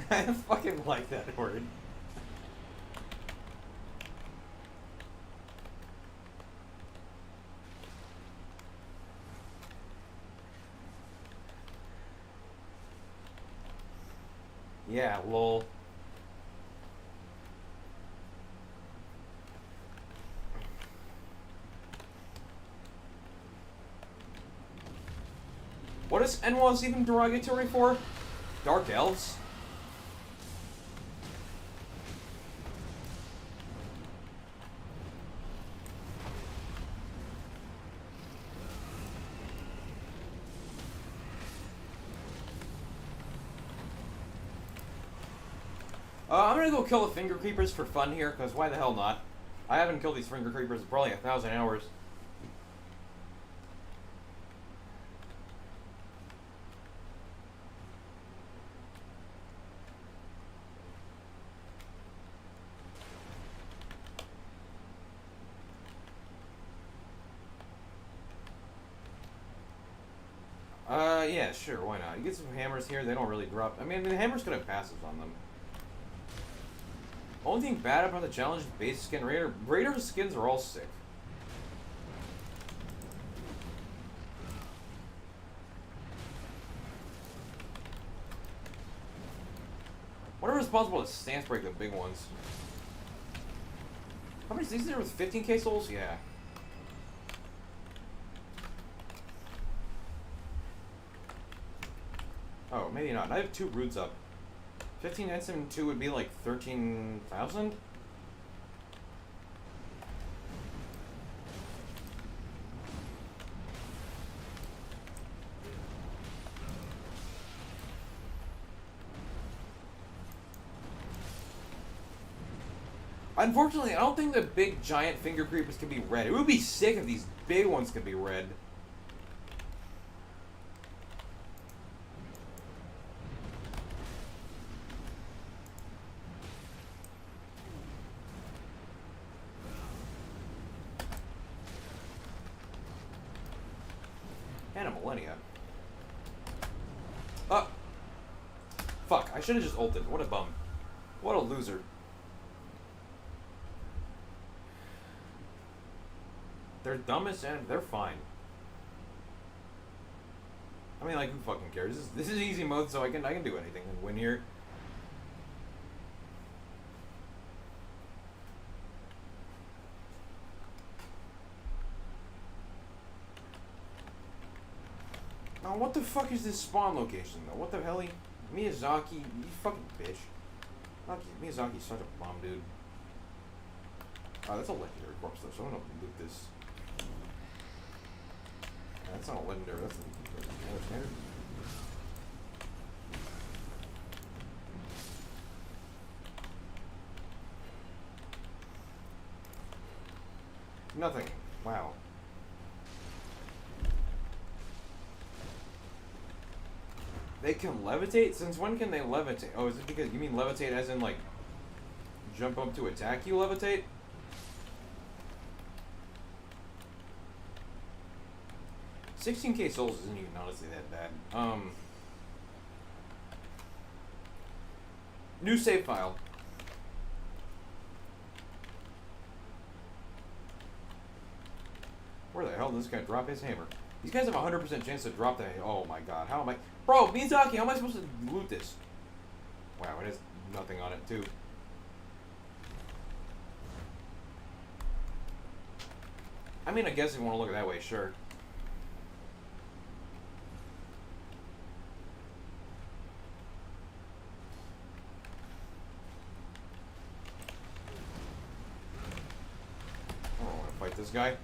I fucking like that word. Yeah, lol. What is NWAS even derogatory for? Dark elves? I'm gonna go kill the finger creepers for fun here, because why the hell not? I haven't killed these finger creepers in probably 1,000 hours. Yeah, sure, why not? You get some hammers here, they don't really drop. I mean, the hammers could have passives on them. Only thing bad about the challenge is base skin Raider. Raider skins are all sick. Whatever is possible to stance break the big ones. How many these there with 15k souls? Yeah. Oh, maybe not. I have 2 roots up. 15 and 2 would be like 13,000? Unfortunately, I don't think the big giant finger creepers can be red. It would be sick if these big ones could be red. And a millennia. Fuck, I should have just ulted. What a bum. What a loser. They're dumbest and they're fine. I mean, like, who fucking cares? This is easy mode, so I can do anything and win here. Now, what the fuck is this spawn location, though? What the hell? Miyazaki, you fucking bitch. Miyazaki's such a bomb, dude. Oh, that's a legendary corpse, though, so I'm gonna loot this. That's not a legendary, that's a standard. Nothing. Wow. They can levitate? Since when can they levitate? Oh, is it because you mean levitate as in like jump up to attack you levitate? $16k souls isn't even honestly that bad. New save file. Where the hell did this guy drop his hammer? These guys have a 100% chance to drop the... Oh my god, how am I... Bro, Miyazaki, how am I supposed to loot this? Wow, it has nothing on it, too. I mean, I guess if you want to look at it that way, sure. I don't want to fight this guy.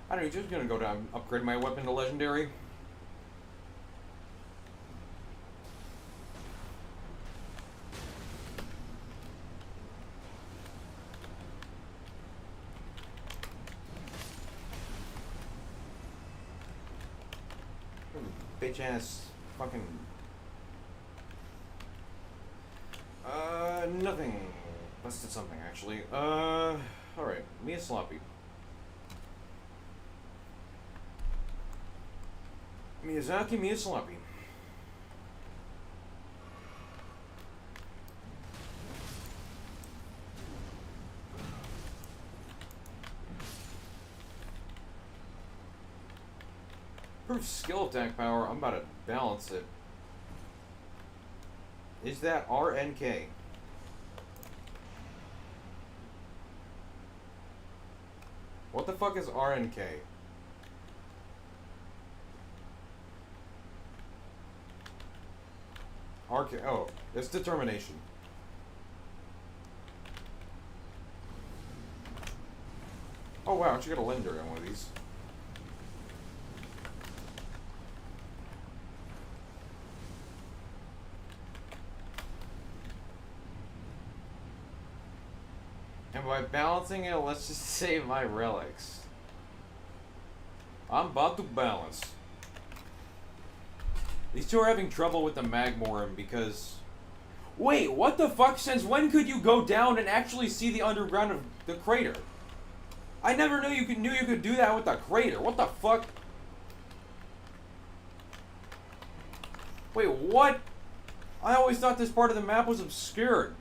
I don't know, just gonna go down, upgrade my weapon to legendary. Bitch ass fucking. Nothing. Let's do something actually. Alright, Mia Sloppy. Miyazaki, Mia Sloppy. Proof skill attack power, I'm about to balance it. Is that RNK? What the fuck is RNK? Arca. Oh, it's determination. Oh wow, I should get a lender on one of these. And by balancing it, let's just save my relics. I'm about to balance. These two are having trouble with the Magmorum because... Wait, what the fuck? Since when could you go down and actually see the underground of the crater? I never knew you could do that with the crater. What the fuck? Wait, what? I always thought this part of the map was obscured.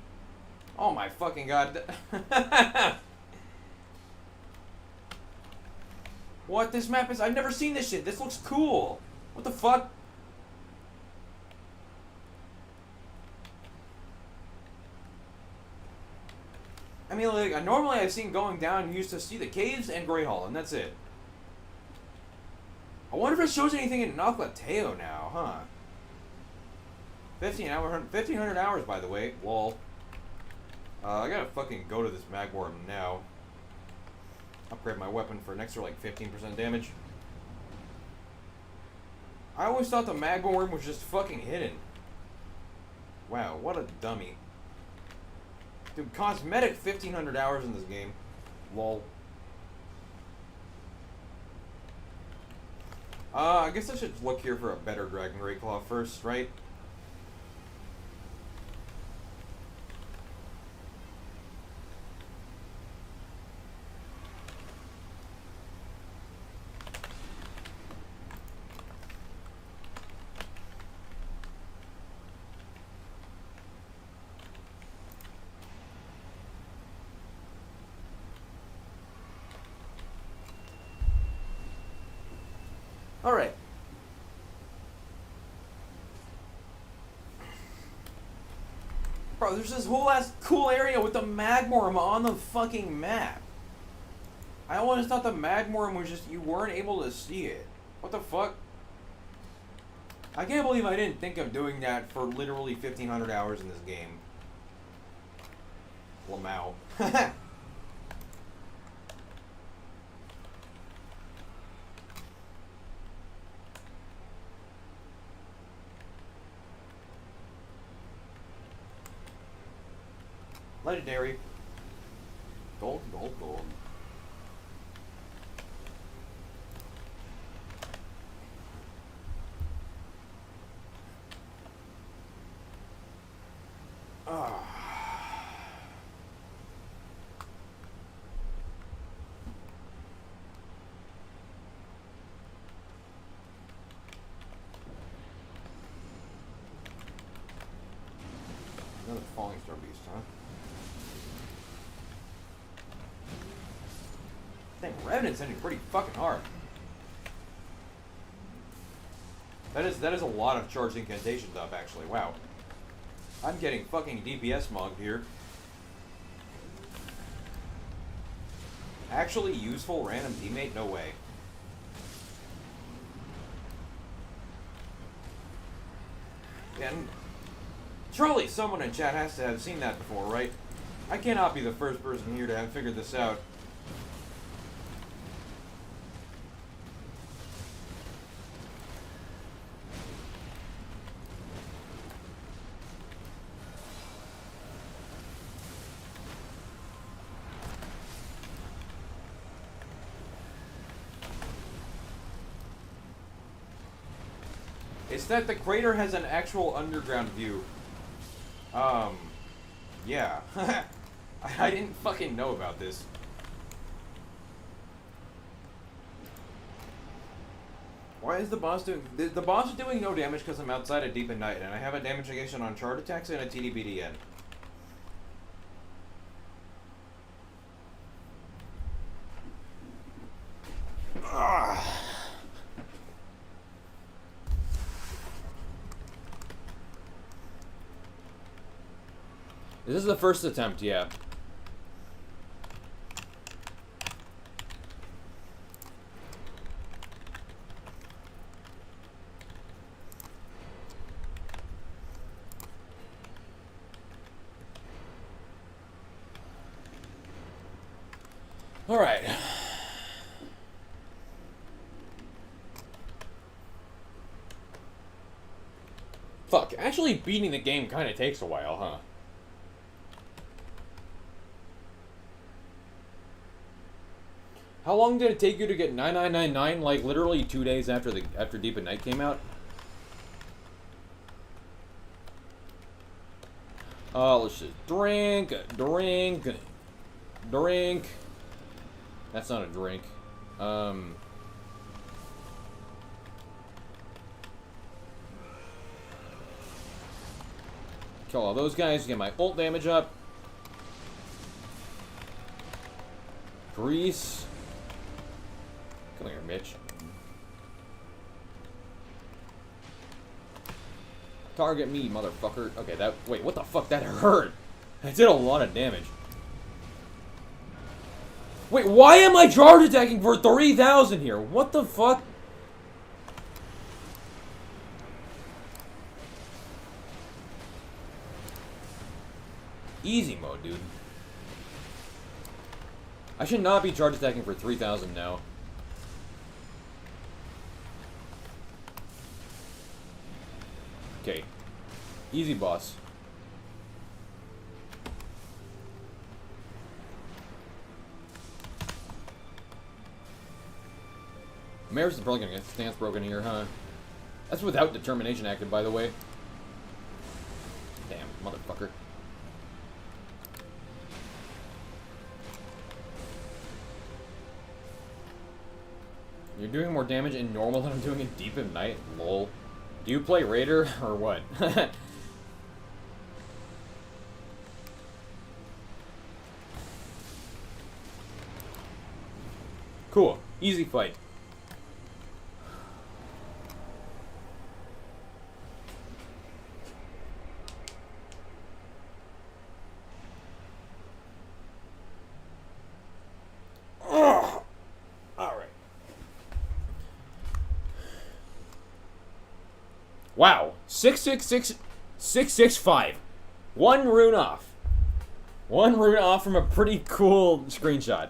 Oh my fucking god. What? This map is... I've never seen this shit. This looks cool. What the fuck? I mean, like, normally I've seen going down used to see the caves and Grey Hall, and that's it. I wonder if it shows anything in NUZLOCKE now, huh? 1,500 hours, by the way. Lol. I gotta fucking go to this Magmorum now. Upgrade my weapon for an extra, like, 15% damage. I always thought the Magmorum was just fucking hidden. Wow, what a dummy. Dude, cosmetic 1,500 hours in this game. Lol. I guess I should look here for a better Dragon Great Claw first, right? Alright. Bro, there's this whole ass cool area with the Magmorum on the fucking map. I always thought the Magmorum was just, you weren't able to see it. What the fuck? I can't believe I didn't think of doing that for literally 1,500 hours in this game. Lamau. Legendary. Gold, gold, gold. Another falling star beast, huh? Dang, Revenant's hitting pretty fucking hard. That is a lot of charged incantations up, actually. Wow. I'm getting fucking DPS mugged here. Actually useful random teammate? No way. And surely someone in chat has to have seen that before, right? I cannot be the first person here to have figured this out. It's that the crater has an actual underground view. Yeah. I didn't fucking know about this. Why is the boss doing... The boss is doing no damage because I'm outside of Deep and Night, and I have a damage negation on charge attacks and a TDBDN. This is the first attempt, yeah. Alright. Fuck, actually beating the game kind of takes a while, huh? How long did it take you to get 9999? Like literally 2 days after Deep at Night came out. Let's just drink. That's not a drink. Kill all those guys. Get my ult damage up. Grease. Come here, Mitch. Target me, motherfucker. Okay, that... Wait, what the fuck? That hurt. That did a lot of damage. Wait, why am I charge attacking for 3,000 here? What the fuck? Easy mode, dude. I should not be charge attacking for 3,000 now. Okay. Easy boss. Maris is probably gonna get stance broken here, huh? That's without determination active, by the way. Damn, motherfucker. You're doing more damage in normal than I'm doing in Deep at Night? Lol. Do you play Raider, or what? Cool. Easy fight. Wow, 666, 665. One rune off. One rune off from a pretty cool screenshot.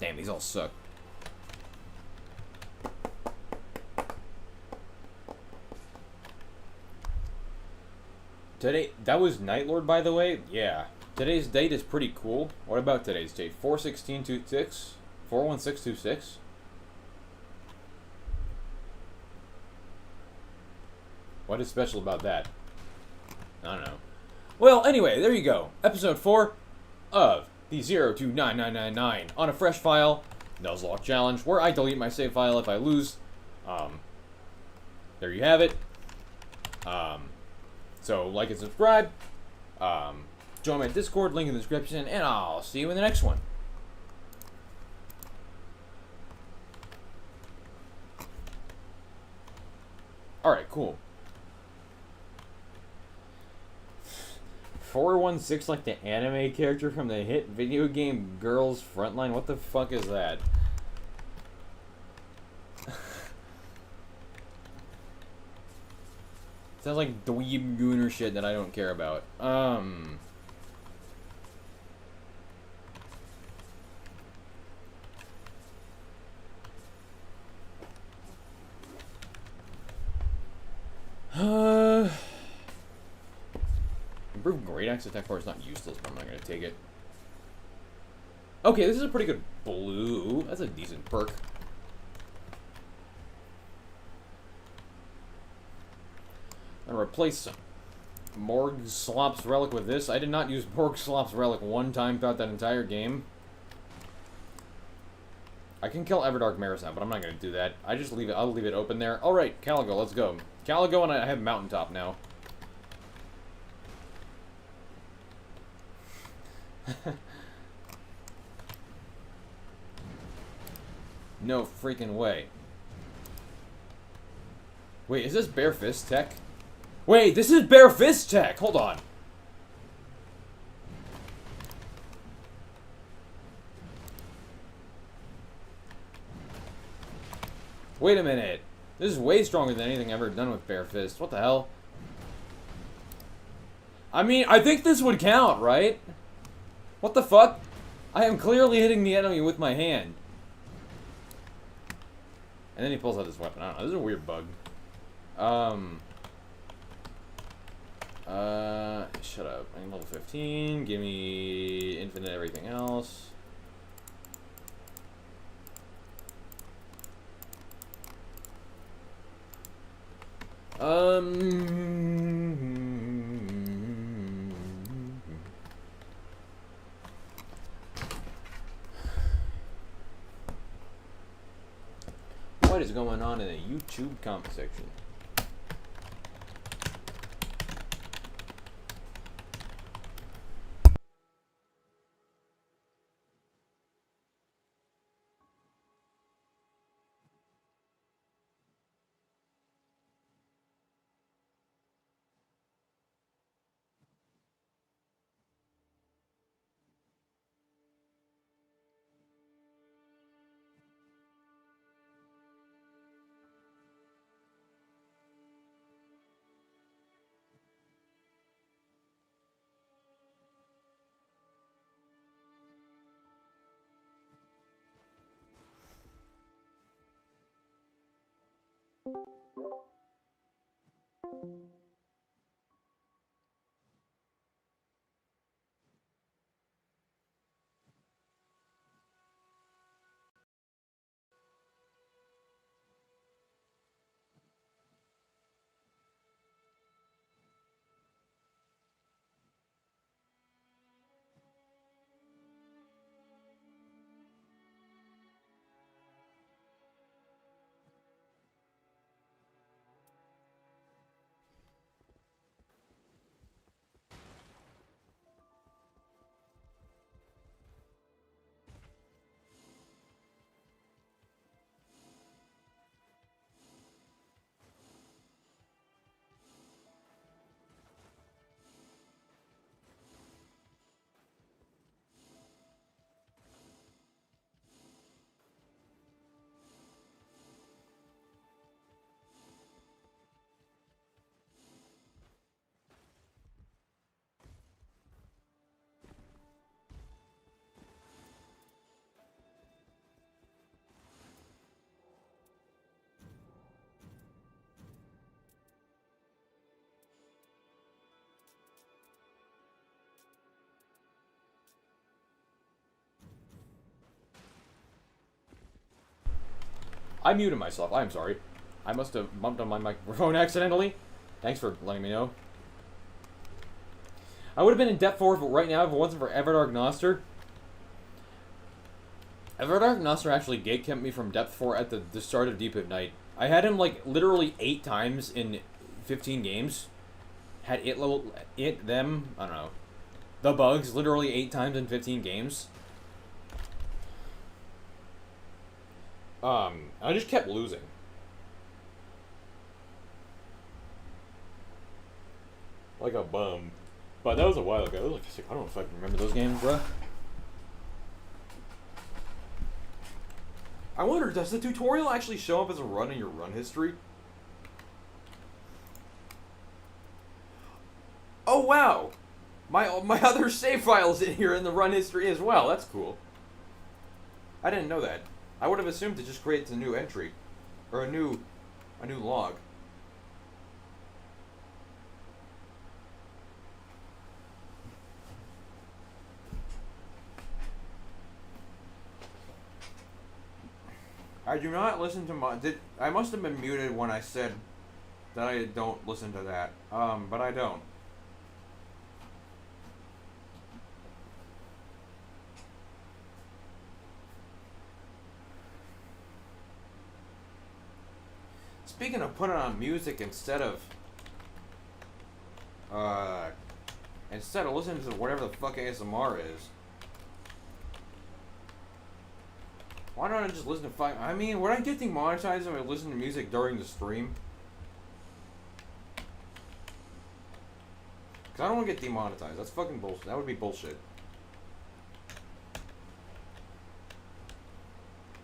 Damn, these all suck. Today, that was Night Lord, by the way? Yeah. Today's date is pretty cool. What about today's date? 4/16/26? 4/16/26? What is special about that? I don't know. Well, anyway, there you go. Episode 4 of the 02999 on a fresh file Nuzlocke challenge, where I delete my save file if I lose. There you have it. So like and subscribe. Join my Discord, link in the description, and I'll see you in the next one. Alright, cool. 416 like the anime character from the hit video game Girls Frontline? What the fuck is that? Sounds like dweeb gooner shit that I don't care about. Improved great axe attack power is not useless, but I'm not gonna take it. Okay, this is a pretty good blue. That's a decent perk. I'm gonna replace Morg Slop's Relic with this. I did not use Morg Slop's Relic one time throughout that entire game. I can kill Everdark Maris now, but I'm not gonna do that. I just leave it. I'll leave it open there. All right, Caligo, let's go. Caligo, and I have Mountaintop now. No freaking way. Wait, is this Bare Fist tech? Wait, this is Bare Fist tech! Hold on. Wait a minute. This is way stronger than anything I've ever done with bare fist. What the hell? I mean, I think this would count, right? What the fuck? I am clearly hitting the enemy with my hand. And then he pulls out his weapon. I don't know. This is a weird bug. Shut up. I'm level 15. Give me infinite everything else. What is going on in the YouTube comment section? I muted myself. I'm sorry. I must have bumped on my microphone accidentally. Thanks for letting me know. I would have been in Depth 4 right now if it wasn't for Everdark Noster. Everdark Noster actually gate-kept me from Depth 4 at the start of Deep of Night. I had him like literally 8 times in 15 games. Had I don't know. The bugs literally 8 times in 15 games. I just kept losing. Like a bum. But that was a while ago. It was like, I don't know if I can remember those games, bruh. I wonder, does the tutorial actually show up as a run in your run history? Oh, wow! My other save file's in here in the run history as well. That's cool. I didn't know that. I would have assumed it just creates a new entry. Or a new log. I do not listen to my... I must have been muted when I said that I don't listen to that. But I don't. Speaking of putting on music instead of listening to whatever the fuck ASMR is, why don't I just listen to I mean, would I get demonetized if I listen to music during the stream? Because I don't want to get demonetized. That's fucking bullshit. That would be bullshit.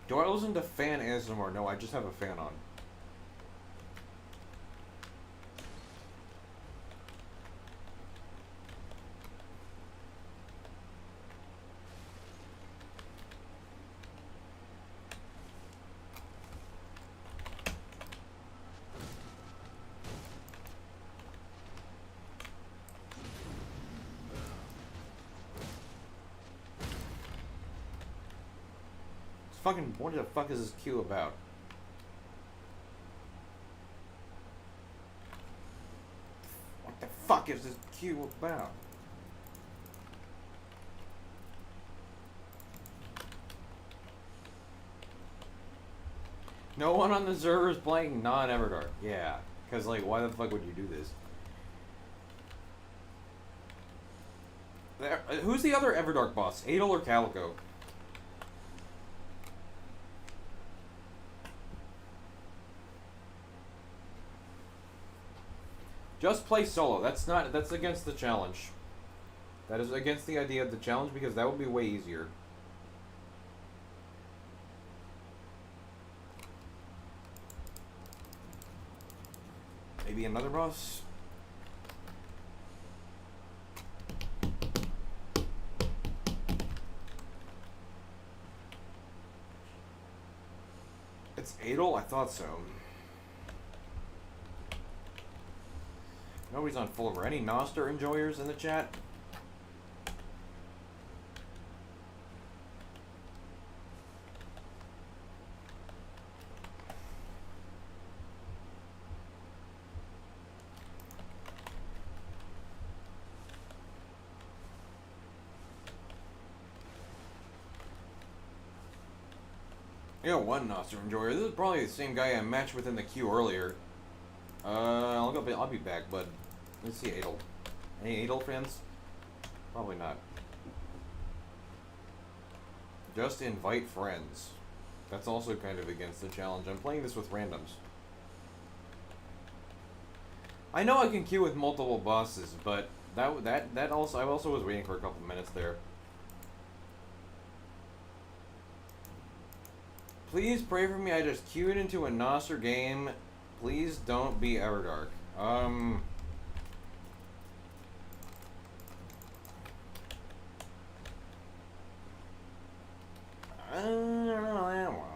Do I listen to fan ASMR? No, I just have a fan on. What the fuck is this queue about? What the fuck is this queue about? No one on the server is playing non-Everdark. Yeah, because, like, why the fuck would you do this? Who's the other Everdark boss? Adel or Calico? Just play solo. That's against the challenge. That is against the idea of the challenge because that would be way easier. Maybe another boss? It's Adel? I thought so. Nobody's on full over. Any Noster enjoyers in the chat? Yeah, one Noster enjoyer. This is probably the same guy I matched with in the queue earlier. I'll be back, bud. Let's see Adel. Any Adel fans? Probably not. Just invite friends. That's also kind of against the challenge. I'm playing this with randoms. I know I can queue with multiple bosses, but that also I also was waiting for a couple minutes there. Please pray for me. I just queued into a Noster game. Please don't be Everdark. I don't know that one.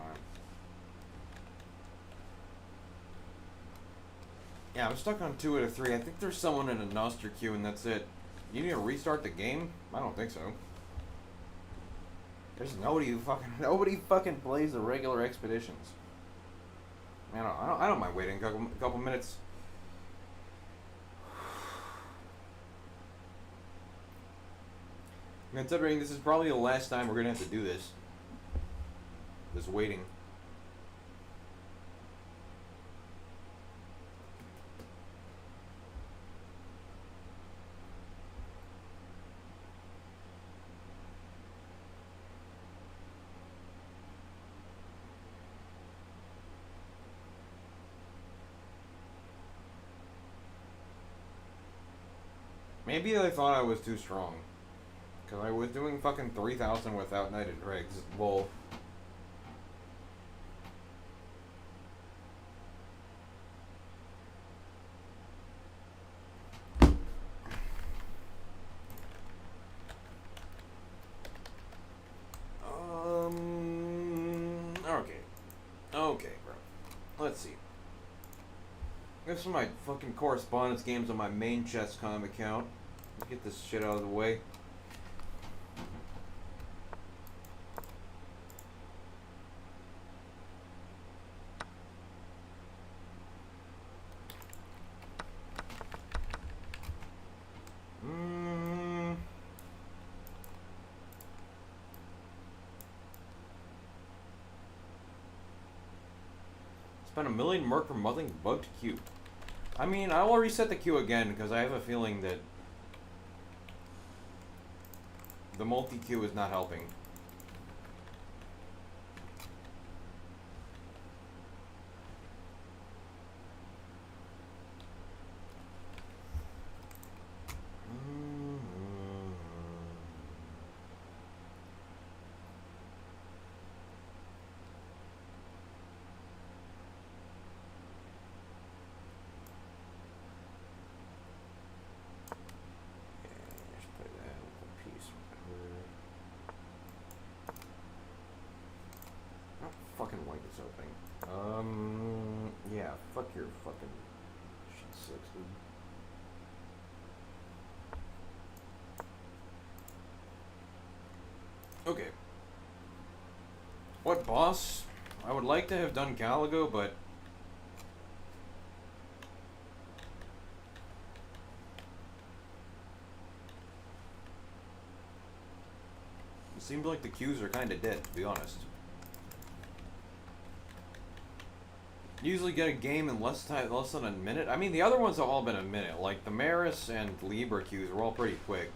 Yeah, I'm stuck on 2 out of 3. I think there's someone in a Noster queue and that's it. You need to restart the game? I don't think so. There's nobody fucking plays the regular expeditions. Man, I don't mind waiting a couple minutes. Considering this is probably the last time we're gonna have to do this. This waiting. Maybe they thought I was too strong. Because I was doing fucking 3,000 without Knighted Dregs. Well... Okay, bro. Let's see. I have some of my fucking correspondence games on my main chess.com account. Get this shit out of the way. Spent a million merc for mudding bugged queue. I mean, I will reset the queue again because I have a feeling that the multi-queue is not helping. Fucking white is opening. Yeah, fuck your fucking shit sucks, dude. Okay. What boss? I would like to have done Caligo, but it seems like the queues are kind of dead, to be honest. Usually get a game in less than a minute. I mean, the other ones have all been a minute. Like the Maris and Libra queues were all pretty quick.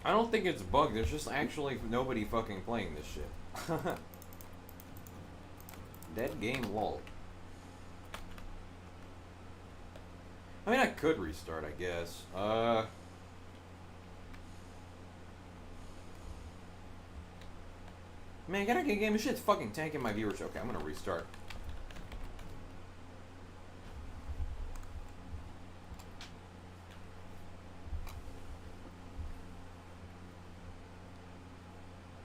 I don't think it's bugged. There's just actually nobody fucking playing this shit. Dead game, lol. I mean, I could restart, I guess. Man, gotta get a game. This shit's fucking tanking my viewership. Okay, I'm gonna restart.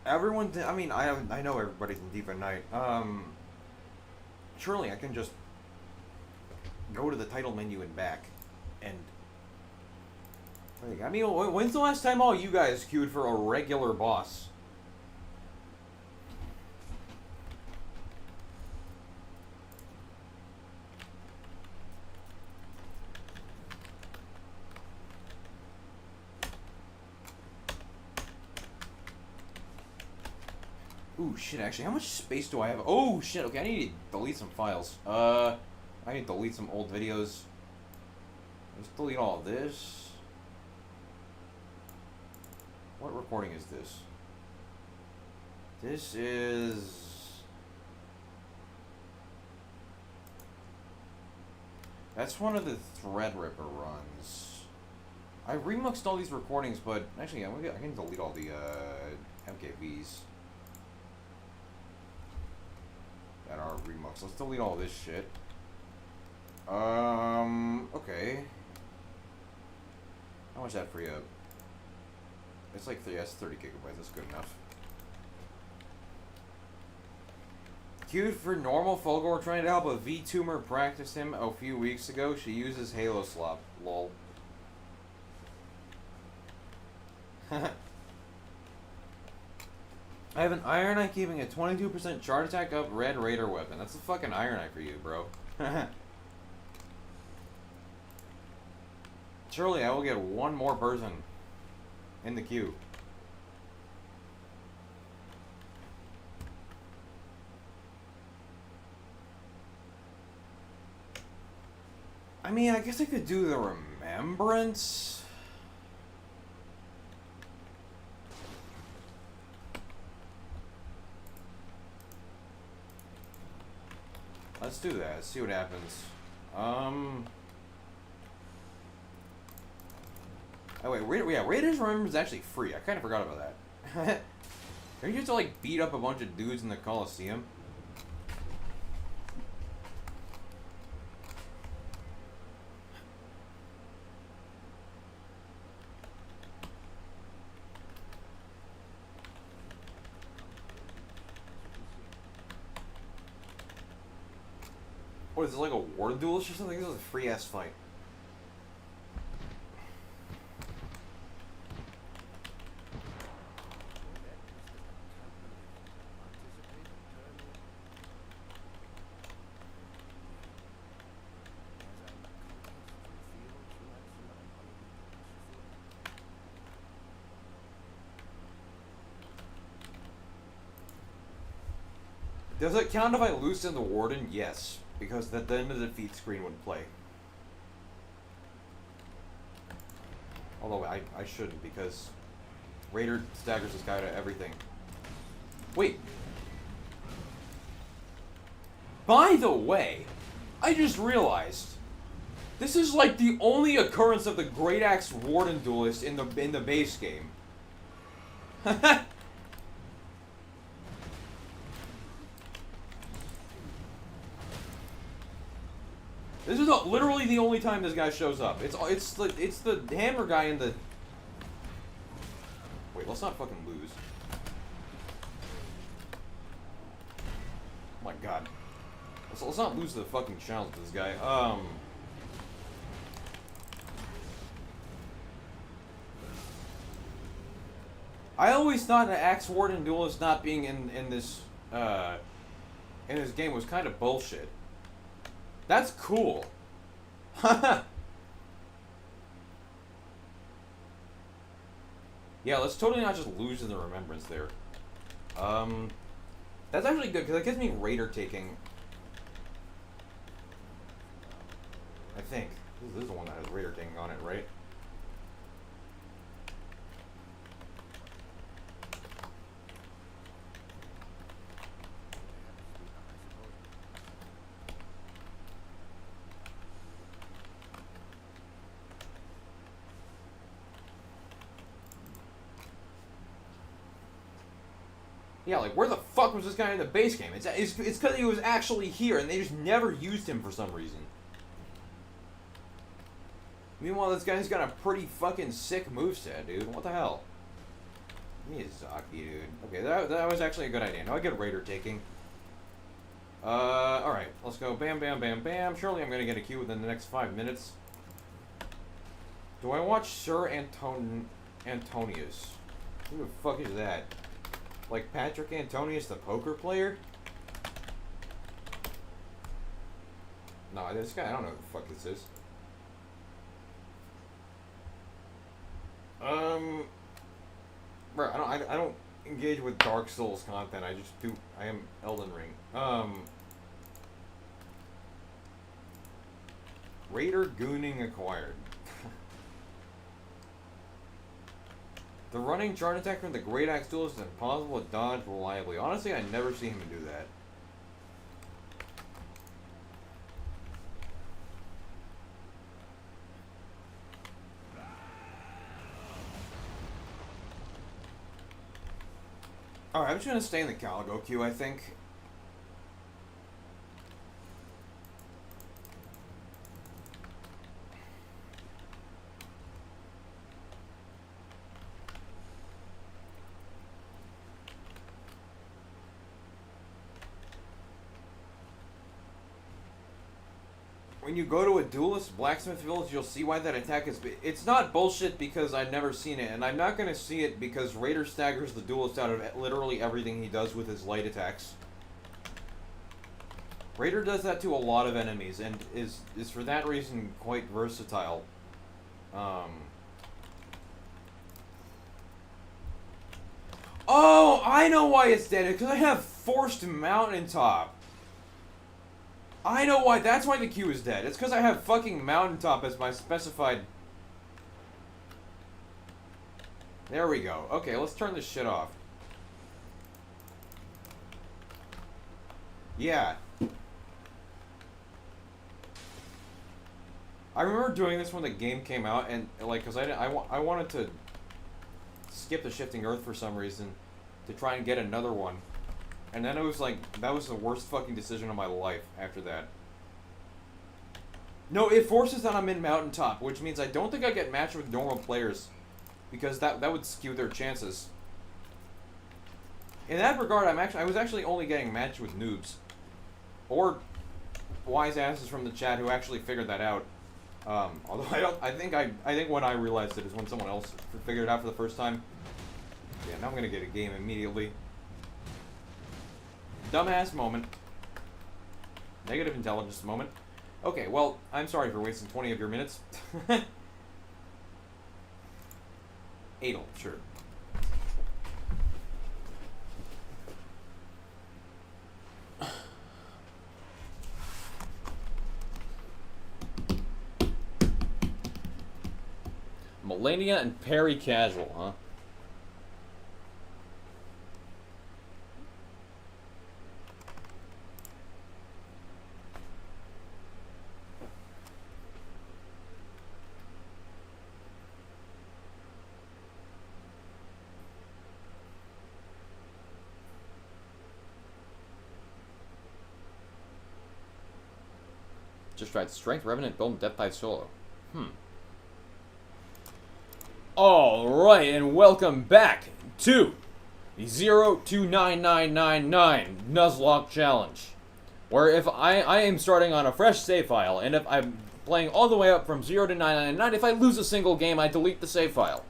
Everyone, I mean, I know everybody's in Deep at Night. Surely I can just go to the title menu and back, and I mean, when's the last time all you guys queued for a regular boss? Ooh, shit, actually, how much space do I have? Oh, shit, okay, I need to delete some files. I need to delete some old videos. Let's delete all this. What recording is this? This is... That's one of the Threadripper runs. I remuxed all these recordings, but actually, I can delete all the MKVs that are remux. Let's delete all this shit. Okay. How much that free up? It's like 30 gigabytes. That's good enough. Queued for normal Fulgore, trying to help a VTuber practice him a few weeks ago. She uses Halo Slop. Lol. I have an Iron Eye keeping a 22% charge attack up Red Raider weapon. That's a fucking Iron Eye for you, bro. Surely I will get one more person in the queue. I mean, I guess I could do the Remembrance. Let's do that. Let's see what happens. Oh wait, Raiders Remembrance is actually free. I kind of forgot about that. Don't you have to like beat up a bunch of dudes in the Coliseum? What is it, like a war duelist or something? This is a free ass fight. Does it count if I loosen the Warden? Yes, because then the defeat screen would play. Although I shouldn't, because Raider staggers this guy to everything. Wait. By the way, I just realized this is like the only occurrence of the Great Axe Warden duelist in the base game. This is literally the only time this guy shows up. It's the hammer guy in the... Wait, let's not fucking lose. Oh my God. Let's not lose the fucking challenge to this guy. I always thought that Axe Warden Duelist not being in this game was kind of bullshit. That's cool. Yeah, let's totally not just lose in the remembrance there. That's actually good, because it gives me Raider taking. I think. This is the one that has Raider taking on it, right? Yeah, like, where the fuck was this guy in the base game? It's because he was actually here, and they just never used him for some reason. Meanwhile, this guy's got a pretty fucking sick moveset, dude. What the hell? Miyazaki, dude. Okay, that was actually a good idea. Now I get Raider taking. Alright. Let's go bam, bam, bam, bam. Surely I'm gonna get a Q within the next 5 minutes. Do I watch Sir Antonius? Who the fuck is that? Like Patrick Antonius, the poker player? No, this guy, I don't know who the fuck this is. Bro, I don't engage with Dark Souls content. I am Elden Ring. Raider Gooning acquired. The running charge attack from the Great Axe Duelist is impossible to dodge reliably. Honestly, I never see him do that. Alright, I'm just gonna stay in the Caligo queue, I think. When you go to a duelist blacksmith village, you'll see why that attack is. It's not bullshit because I've never seen it, and I'm not gonna see it because Raider staggers the duelist out of literally everything he does with his light attacks. Raider does that to a lot of enemies, and is for that reason quite versatile. Oh, I know why it's dead. Because I have Forced Mountaintop. I know why. That's why the Q is dead. It's because I have fucking Mountaintop as my specified. There we go. Okay, let's turn this shit off. Yeah. I remember doing this when the game came out, and like, cause I wanted to skip the Shifting Earth for some reason to try and get another one. And then it was like, that was the worst fucking decision of my life after that. No, it forces that I'm in Mountaintop, which means I don't think I get matched with normal players. Because that would skew their chances. In that regard, I was actually only getting matched with noobs. Or wise asses from the chat who actually figured that out. Although I think when I realized it is when someone else figured it out for the first time. Yeah, now I'm gonna get a game immediately. Dumbass moment. Negative intelligence moment. Okay, well, I'm sorry for wasting 20 of your minutes. Adel, sure. Melania and Perry Casual, huh? Just tried Strength, Revenant, Build, and Depth Dive Solo. Alright, and welcome back to the 029999 Nuzlocke Challenge. Where if I am starting on a fresh save file, and if I'm playing all the way up from 0 to 999, if I lose a single game, I delete the save file.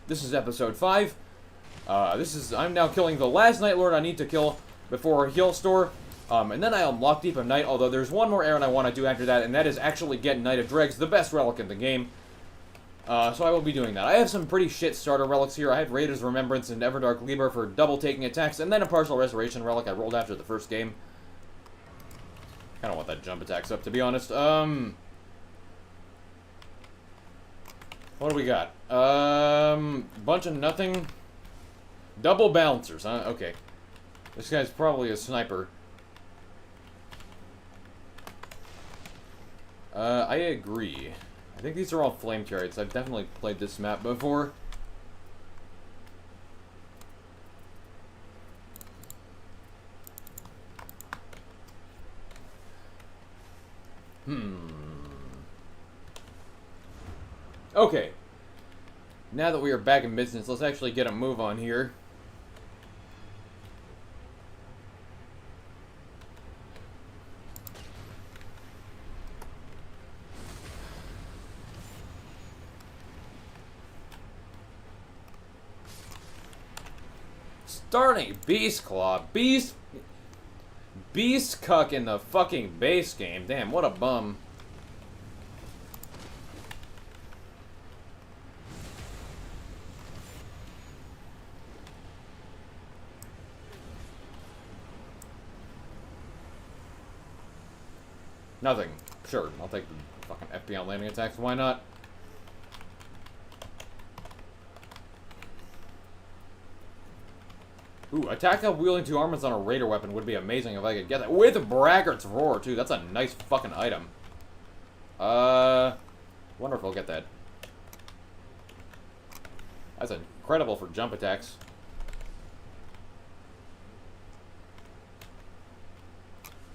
This is episode 5. I'm now killing the last Night Lord I need to kill before Heal Store. And then I unlock Deep of Night, although there's one more errand I want to do after that, and that is actually get Knight of Dregs, the best relic in the game. So I will be doing that. I have some pretty shit starter relics here. I have Raider's Remembrance and Everdark Libra for double taking attacks, and then a Partial Restoration relic I rolled after the first game. Kinda want that jump attacks up, to be honest. What do we got? Bunch of nothing. Double balancers, huh? Okay. This guy's probably a sniper. I agree. I think these are all flame chariots. I've definitely played this map before. Okay. Now that we are back in business, let's actually get a move on here. Starting Beast Claw. Beast Cuck in the fucking base game. Damn, what a bum. Nothing. Sure, I'll take the fucking FBI landing attacks. Why not? Ooh, attack up wielding 2 armors on a raider weapon would be amazing if I could get that. With a Braggart's Roar, too. That's a nice fucking item. Wonder if I'll get that. That's incredible for jump attacks.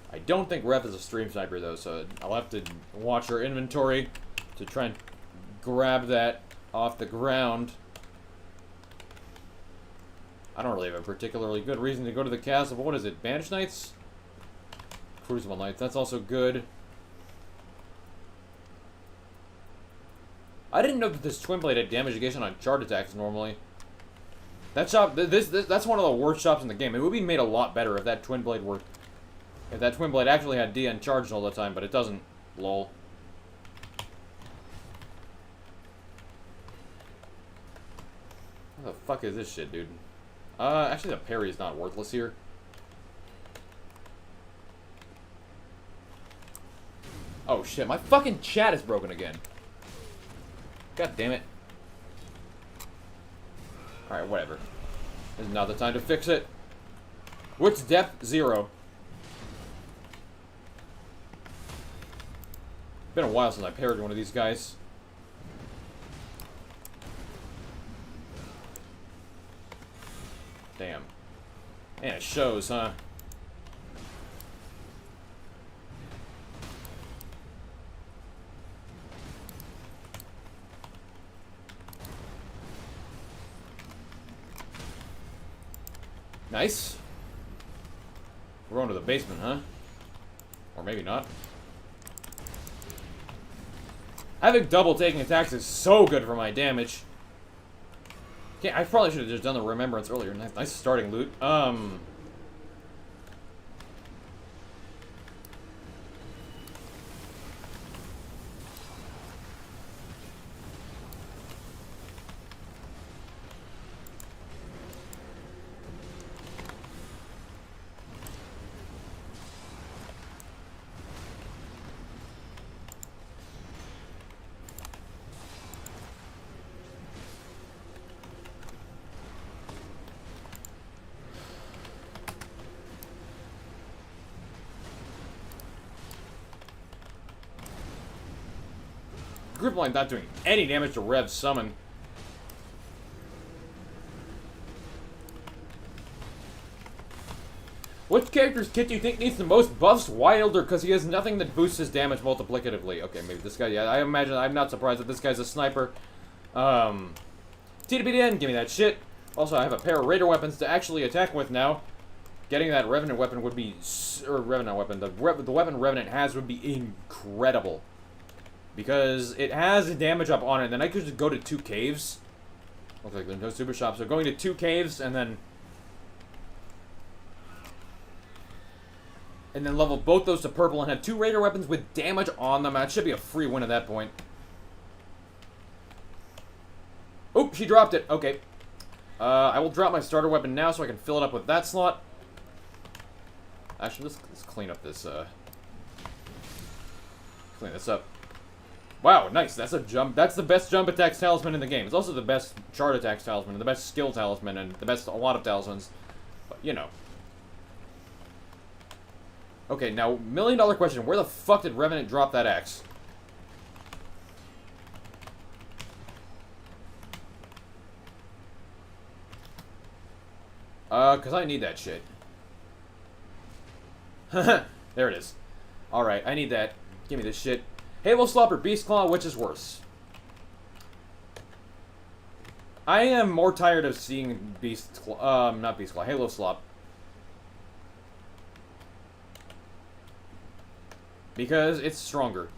I don't think Ref is a stream sniper, though, so I'll have to watch her inventory to try and grab that off the ground. I don't really have a particularly good reason to go to the castle, but what is it? Banished Knights? Crucible Knights, that's also good. I didn't know that this Twin Blade had damage negation on charge attacks normally. That shop, that's one of the worst shops in the game. It would be made a lot better if that Twin Blade were... If that Twin Blade actually had DN charged all the time, but it doesn't. Lol. What the fuck is this shit, dude? Actually the parry is not worthless here. Oh shit, my fucking chat is broken again. God damn it. Alright, whatever. This is not the time to fix it. What's depth? 0. Been a while since I parried one of these guys. Damn. Man, it shows, huh? Nice. We're going to the basement, huh? Or maybe not. Having double taking attacks is so good for my damage. I probably should have just done the remembrance earlier. Nice starting loot. Grip line not doing any damage to Rev's summon. Which character's kit do you think needs the most buffs? Wilder, because he has nothing that boosts his damage multiplicatively. Okay, maybe this guy, yeah, I imagine, I'm not surprised that this guy's a sniper. TWBDN, give me that shit. Also, I have a pair of raider weapons to actually attack with now. getting that Revenant weapon would be, or Revenant weapon, the weapon Revenant has would be incredible. Because it has a damage up on it, and then I could just go to 2 caves. Looks like there's no super shop, so going to 2 caves, and then level both those to purple and have 2 Raider weapons with damage on them. That should be a free win at that point. Oh, she dropped it. Okay. I will drop my starter weapon now so I can fill it up with that slot. Actually, let's clean up this, clean this up. Wow, nice. That's a jump. That's the best jump attacks talisman in the game. It's also the best chart attacks talisman, and the best skill talisman, and the best a lot of talismans. But, you know. Okay, now, $1,000,000 question. Where the fuck did Revenant drop that axe? Because I need that shit. There it is. Alright, I need that. Give me this shit. Halo Slop or Beast Claw, which is worse? I am more tired of seeing not Beast Claw, Halo Slop. Because it's stronger.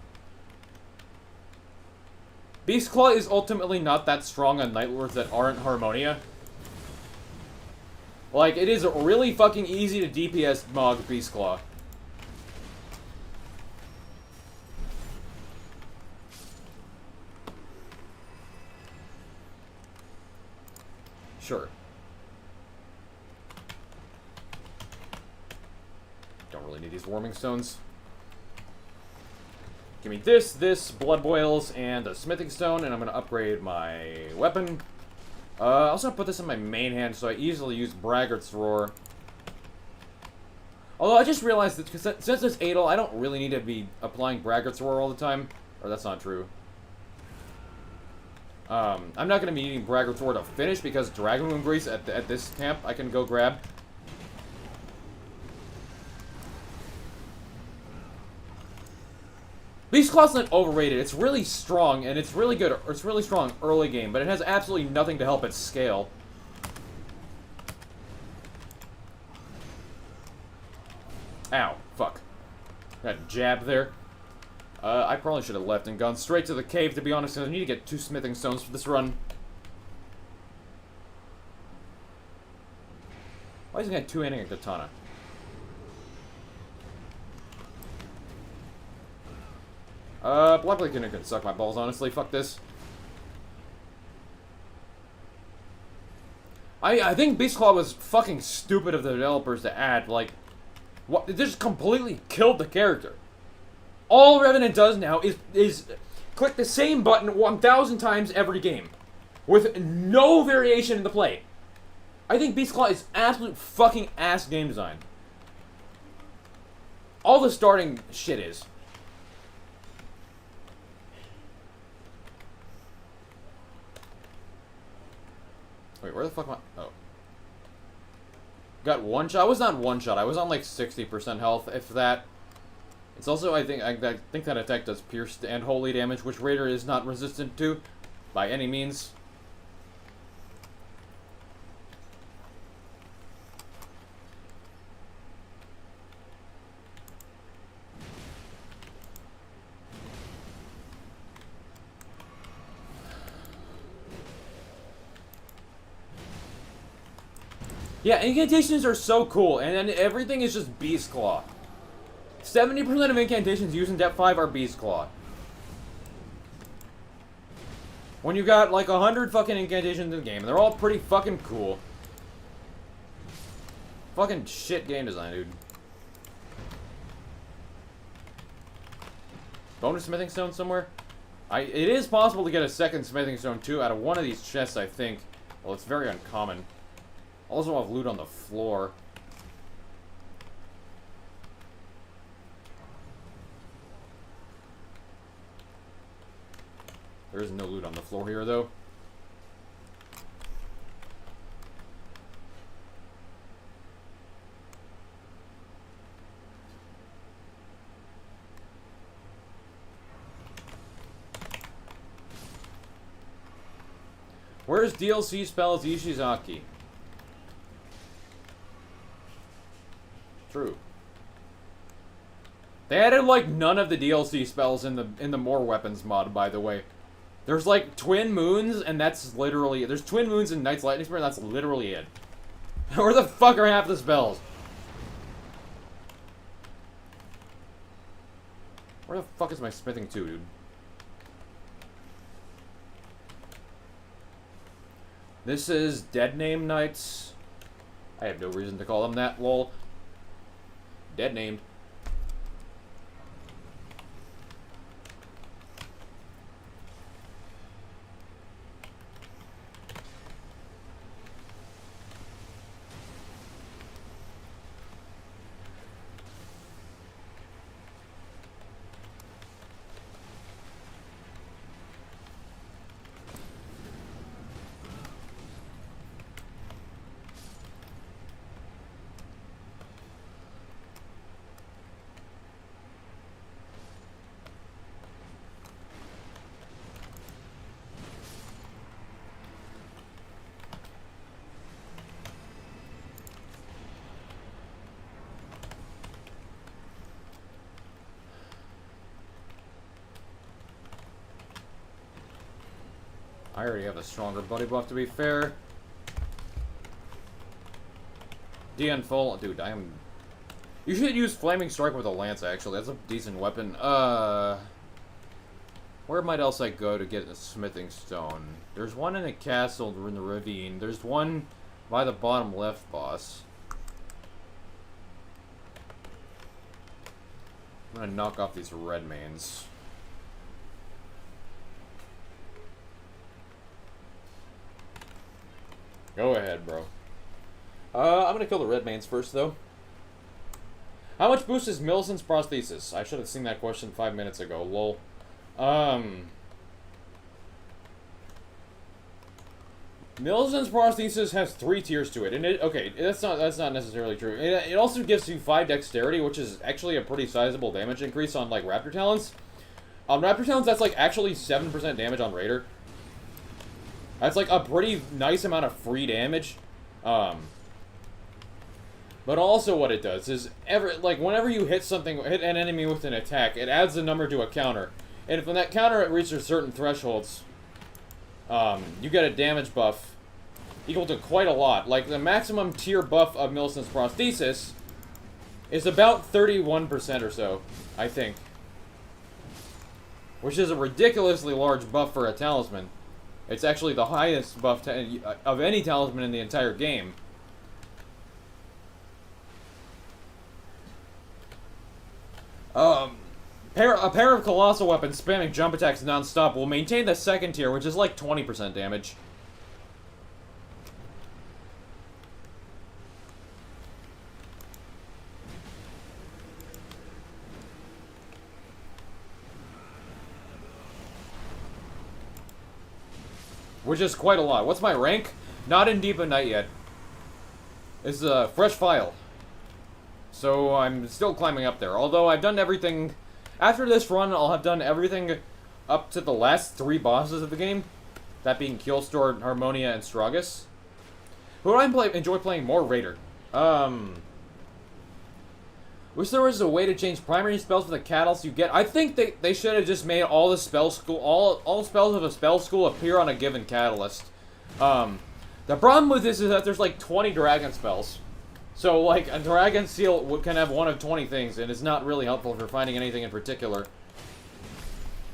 Beast Claw is ultimately not that strong on Night Lords that aren't Harmonia. Like, it is really fucking easy to DPS Mog Beast Claw. Sure. Don't really need these warming stones. Give me this, blood boils, and a smithing stone, and I'm gonna upgrade my weapon. I also put this in my main hand, so I easily use Braggart's Roar. Although I just realized that since it's Adel, I don't really need to be applying Braggart's Roar all the time. Or that's not true. I'm not going to be needing Braggart's Roar to finish because Dragon Moon Grease at this camp I can go grab. Beast Claw's not overrated. It's really strong, and it's really good. It's really strong early game, but it has absolutely nothing to help it scale. Ow. Fuck. Got a jab there. I probably should have left and gone straight to the cave, to be honest, because I need to get 2 smithing stones for this run. Why isn't it 2-handing a katana? Blood Blade can suck my balls, honestly. Fuck this. I think Beast Claw was fucking stupid of the developers to add, like... What? It just completely killed the character. All Revenant does now is click the same button 1,000 times every game. With no variation in the play. I think Beast Claw is absolute fucking ass game design. All the starting shit is. Wait, where the fuck am I? Oh. Got one shot? I was not one shot. I was on like 60% health, if that. It's also, I think that attack does pierced and holy damage, which Raider is not resistant to, by any means. Yeah, incantations are so cool, and then everything is just Beast Claw. 70% of incantations used in Depth 5 are Beast Claw. When you got like 100 fucking incantations in the game, and they're all pretty fucking cool. Fucking shit game design, dude. Bonus smithing stone somewhere? It is possible to get a second smithing stone too out of one of these chests, I think. Well, it's very uncommon. Also have loot on the floor. There is no loot on the floor here, though. Where's DLC spells Ishizaki? True. They added like none of the DLC spells in the More Weapons mod, by the way. There's like Twin Moons, and that's literally... There's Twin Moons and Knight's Lightning Spear, and that's literally it. Where the fuck are half the spells? Where the fuck is my smithing 2, dude? This is Dead Name Knights. I have no reason to call them that, lol. Dead named. I already have a stronger buddy buff, to be fair. DN full. Dude, I am... You should use Flaming Strike with a lance, actually. That's a decent weapon. Where might else I go to get a smithing stone? There's one in a castle in the ravine. There's one by the bottom left boss. I'm gonna knock off these red mains. Go ahead, bro. I'm gonna kill the red mains first, though. How much boost is Millicent's prosthesis? I should have seen that question 5 minutes ago, lol. Millicent's prosthesis has 3 tiers to it, and okay, that's not necessarily true. It also gives you 5 dexterity, which is actually a pretty sizable damage increase on, like, Raptor Talons. Raptor Talons, that's, like, actually 7% damage on Raider. That's, like, a pretty nice amount of free damage. But also what it does is, whenever you hit an enemy with an attack, it adds a number to a counter. And if when that counter reaches certain thresholds, you get a damage buff equal to quite a lot. Like, the maximum tier buff of Millicent's prosthesis is about 31% or so, I think. Which is a ridiculously large buff for a talisman. It's actually the highest buff of any talisman in the entire game. A pair of colossal weapons spamming jump attacks non-stop will maintain the second tier, which is like 20% damage. Which is quite a lot. What's my rank? Not in Deep of Night yet. It's a fresh file. So I'm still climbing up there. Although I've done everything... After this run, I'll have done everything up to the last 3 bosses of the game. That being Keylstor, Harmonia, and Stragus. Who do I enjoy playing more? Raider. Wish there was a way to change primary spells for the catalyst you get. I think they should have just made all the spell school, all spells of a spell school appear on a given catalyst. The problem with this is that there's like 20 dragon spells. So like a dragon seal can have one of 20 things, and it's not really helpful for finding anything in particular.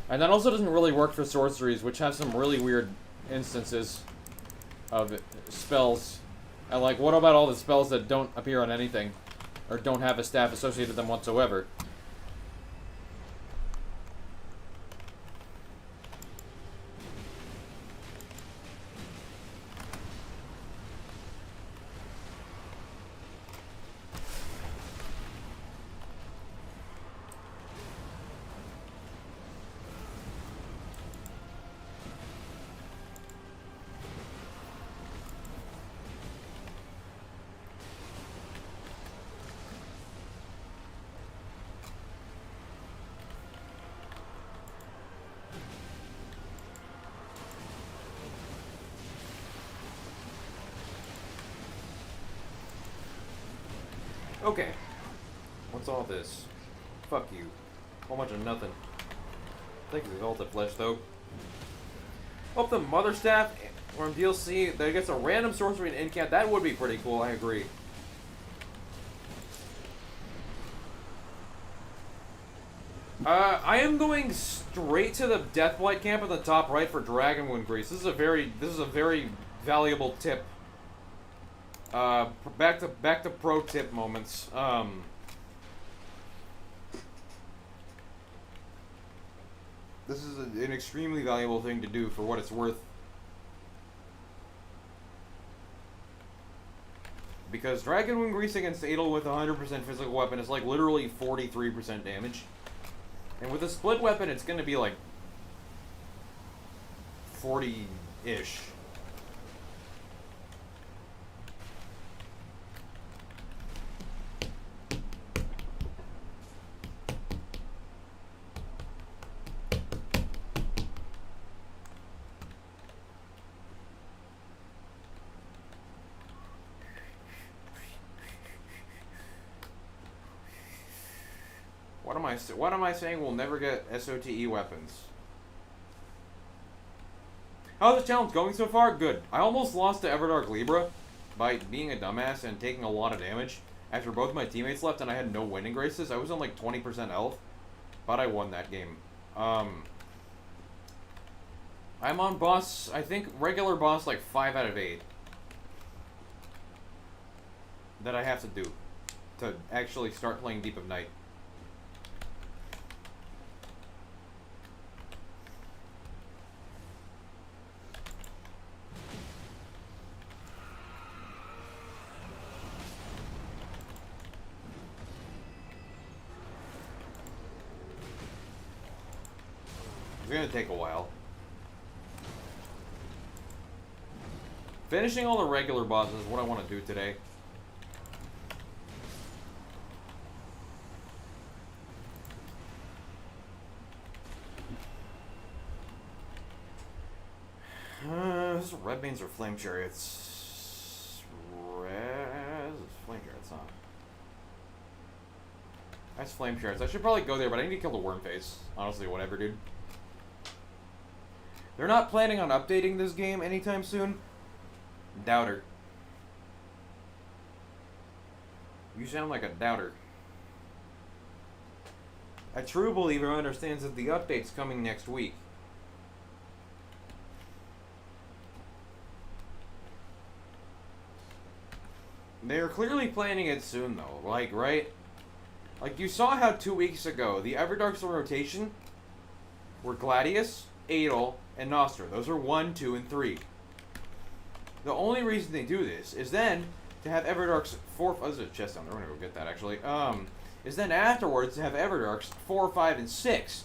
And that also doesn't really work for sorceries, which have some really weird instances of spells. And like, what about all the spells that don't appear on anything? Or don't have a staff associated with them whatsoever? Okay. What's all this? Fuck you. Whole bunch of nothing. Thanks for the Exalted Flesh, though. Hope the Mother Staff from DLC that gets a random sorcery and incant. That would be pretty cool, I agree. I am going straight to the Deathblight camp at the top right for Dragon Wound Grease. This is a very valuable tip. Back to pro tip moments. This is an extremely valuable thing to do for what it's worth. Because Dragon Wound Grease against Adel with 100% physical weapon is like literally 43% damage. And with a split weapon, it's going to be like 40-ish. What am I saying? We'll never get SOTE weapons. How's the challenge going so far? Good. I almost lost to Everdark Libra by being a dumbass and taking a lot of damage after both my teammates left and I had no winning graces. I was on like 20% health, but I won that game. I'm on boss, I think regular boss like 5 out of 8 that I have to do to actually start playing Deep of Night. It's gonna take a while. Finishing all the regular bosses is what I want to do today. This is Red Beans or Flame Chariots? Flame Chariots, huh? That's Flame Chariots. I should probably go there, but I need to kill the worm face. Honestly, whatever, dude. They're not planning on updating this game anytime soon. Doubter. You sound like a doubter. A true believer understands that the update's coming next week. They're clearly planning it soon, though. Like, right? Like, you saw how 2 weeks ago, the Everdarks in rotation were Gladius, Adel, and Nostra. Those are 1, 2, and 3. The only reason they do this is then to have Everdarks 4... Oh, there's a chest down there. I'm gonna go get that, actually. Is then afterwards to have Everdarks 4, 5, and 6.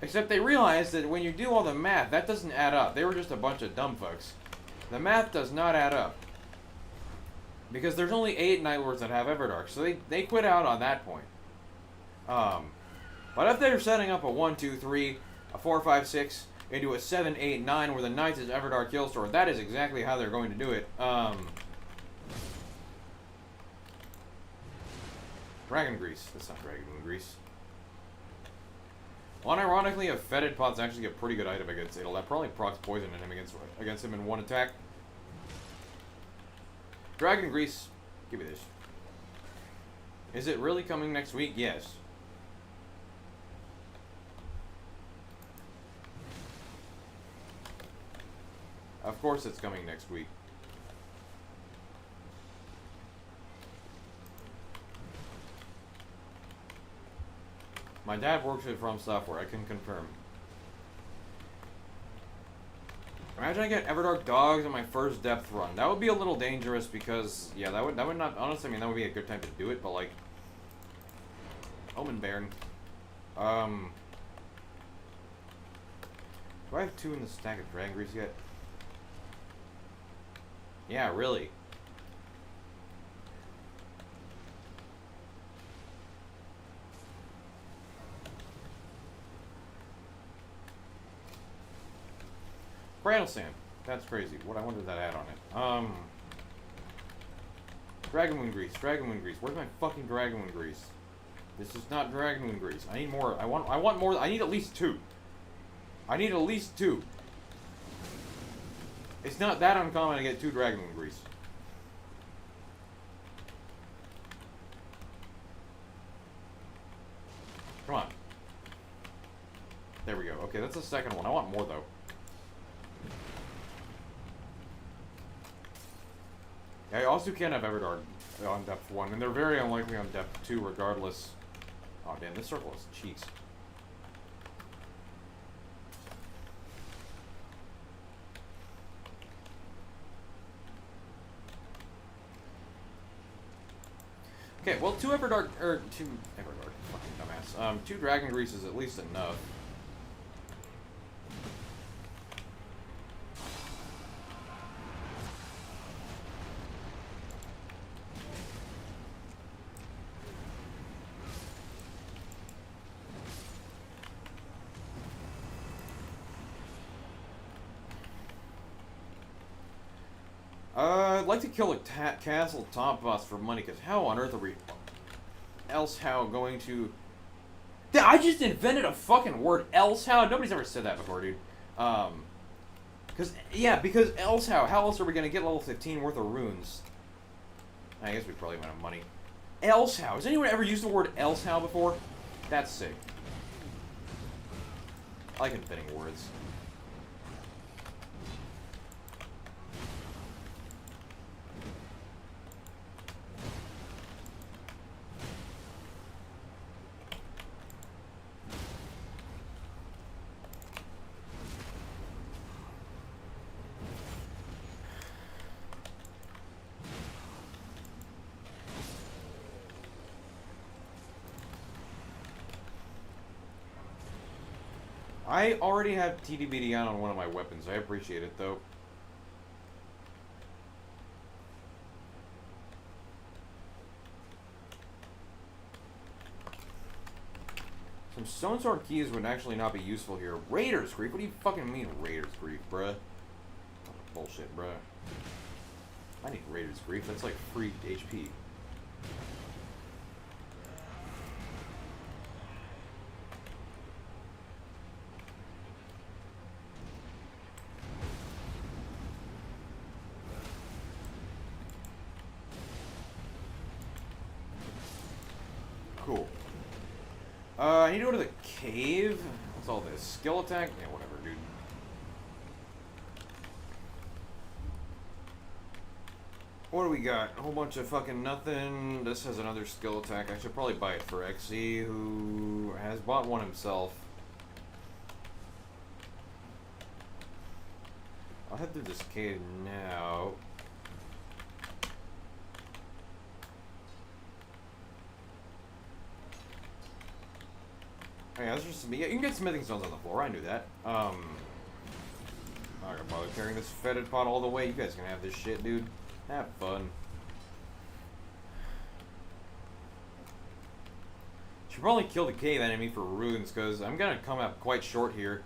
Except they realized that when you do all the math, that doesn't add up. They were just a bunch of dumb fucks. The math does not add up. Because there's only 8 Nightlords that have Everdarks, so they quit out on that point. But if they're setting up a 1, 2, 3, a 4, 5, 6, into a 7, 8, 9, where the Knights is Everdark Killsword, that is exactly how they're going to do it. Dragon Grease. That's not Dragon Grease. Well, ironically, a Fetid Pot's actually a pretty good item against Adel. That probably procs poison in him against him in one attack. Dragon Grease. Give me this. Is it really coming next week? Yes. Of course it's coming next week. My dad works at From Software, I can confirm. Imagine I get Everdark Dogs on my first depth run. That would be a little dangerous because, yeah, that would not, honestly, I mean, that would be a good time to do it, but like, Omen Baron. Do I have 2 in the stack of Dragon Grease yet? Yeah, really. Cradle Sand. That's crazy. What I wonder if that had on it. Dragonmoon grease. Dragonmoon grease. Where's my fucking Dragonmoon grease? This is not Dragonmoon grease. I need more. I want more. I need at least 2. I need at least 2. It's not that uncommon to get 2 Dragonmoon grease. Come on. There we go. Okay, that's the second one. I want more, though. I also can't have Everdard on depth 1, and they're very unlikely on depth 2 regardless. Oh, damn, this circle is cheeks. Okay, well, 2 Everdard, or 2 Everdard, fucking dumbass. 2 Dragon Grease is at least enough. I'd like to kill a castle top boss for money, because how on earth are we else how going to... I just invented a fucking word, else how? Nobody's ever said that before, dude. Because else how else are we going to get level 15 worth of runes? I guess we probably went on money. Else how? Has anyone ever used the word else how before? That's sick. I like inventing words. I already have TDBD on one of my weapons. I appreciate it, though. Some Stone Sword keys would actually not be useful here. Raider's Grief? What do you fucking mean, Raider's Grief, bruh? Bullshit, bruh. I need Raider's Grief. That's like free HP. Cool. I need to go to the cave. What's all this? Skill attack? Yeah, whatever, dude. What do we got? A whole bunch of fucking nothing. This has another skill attack. I should probably buy it for Xe, who has bought one himself. I'll head through this cave now. Oh, yeah, that's just yeah, you can get smithing stones on the floor. I knew that. I'm not gonna bother carrying this fetid pot all the way. You guys can have this shit, dude. Have fun. Should probably kill the cave enemy for runes, because I'm gonna come up quite short here.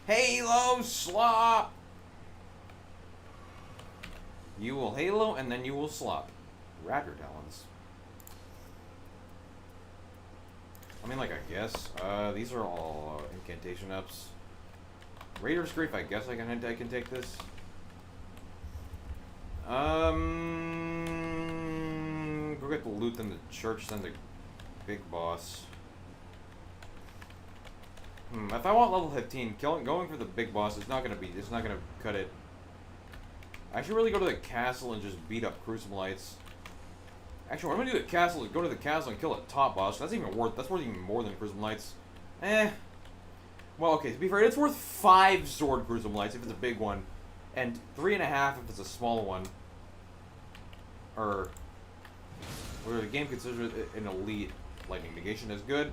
Halo slop! You will halo, and then you will slop. Raptor talons. I mean, like, I guess. These are all incantation ups. Raider's Grief, I guess I can take this. Go get the loot, then the church, then the big boss. If I want level 15, going for the big boss is not gonna cut it. I should really go to the castle and just beat up Cruciblites. Actually, what I'm gonna do at the castle is go to the castle and kill a top boss. That's worth even more than Cruciblites. Well, okay, to be fair, it's worth 5 sword Cruciblites if it's a big one, and 3.5 if it's a small one. Or where the game considers it an elite. Lightning negation is good.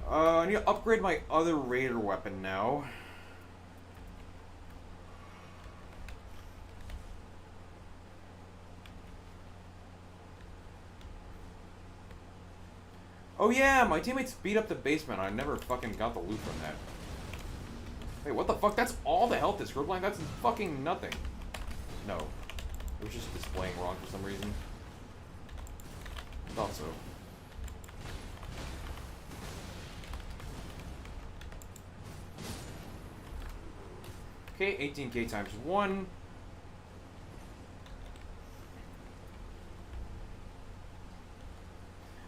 I need to upgrade my other raider weapon now. Oh yeah, my teammates beat up the basement. I never fucking got the loot from that. Hey, what the fuck? That's all the health is group line? That's fucking nothing. No. It was just displaying wrong for some reason. Thought so. Okay, 18k times 1.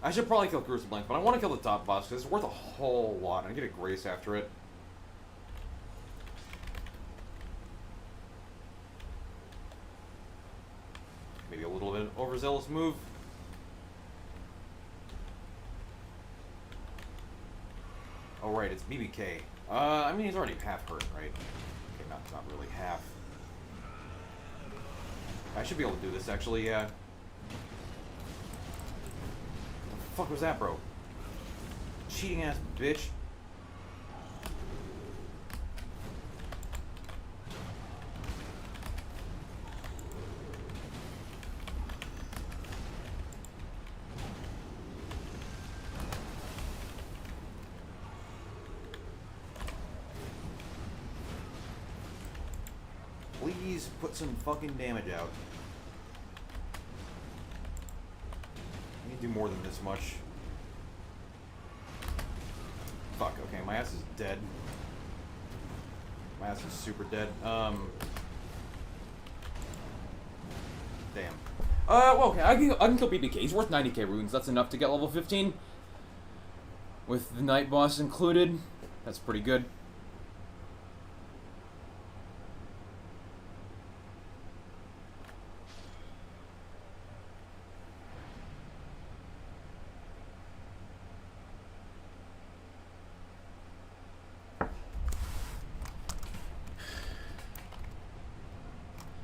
I should probably kill Gruesome Blank, but I want to kill the top boss because it's worth a whole lot. I get a Grace after it. Maybe a little bit overzealous move. Oh right, it's BBK. I mean he's already half hurt, right? Okay, not really half. I should be able to do this actually, yeah. What the fuck was that, bro? Cheating ass bitch. Please put some fucking damage out. I need to do more than this much. Fuck, okay, my ass is dead. My ass is super dead. Damn. Well, okay, I can kill BBK. He's worth 90k runes. That's enough to get level 15. With the night boss included. That's pretty good.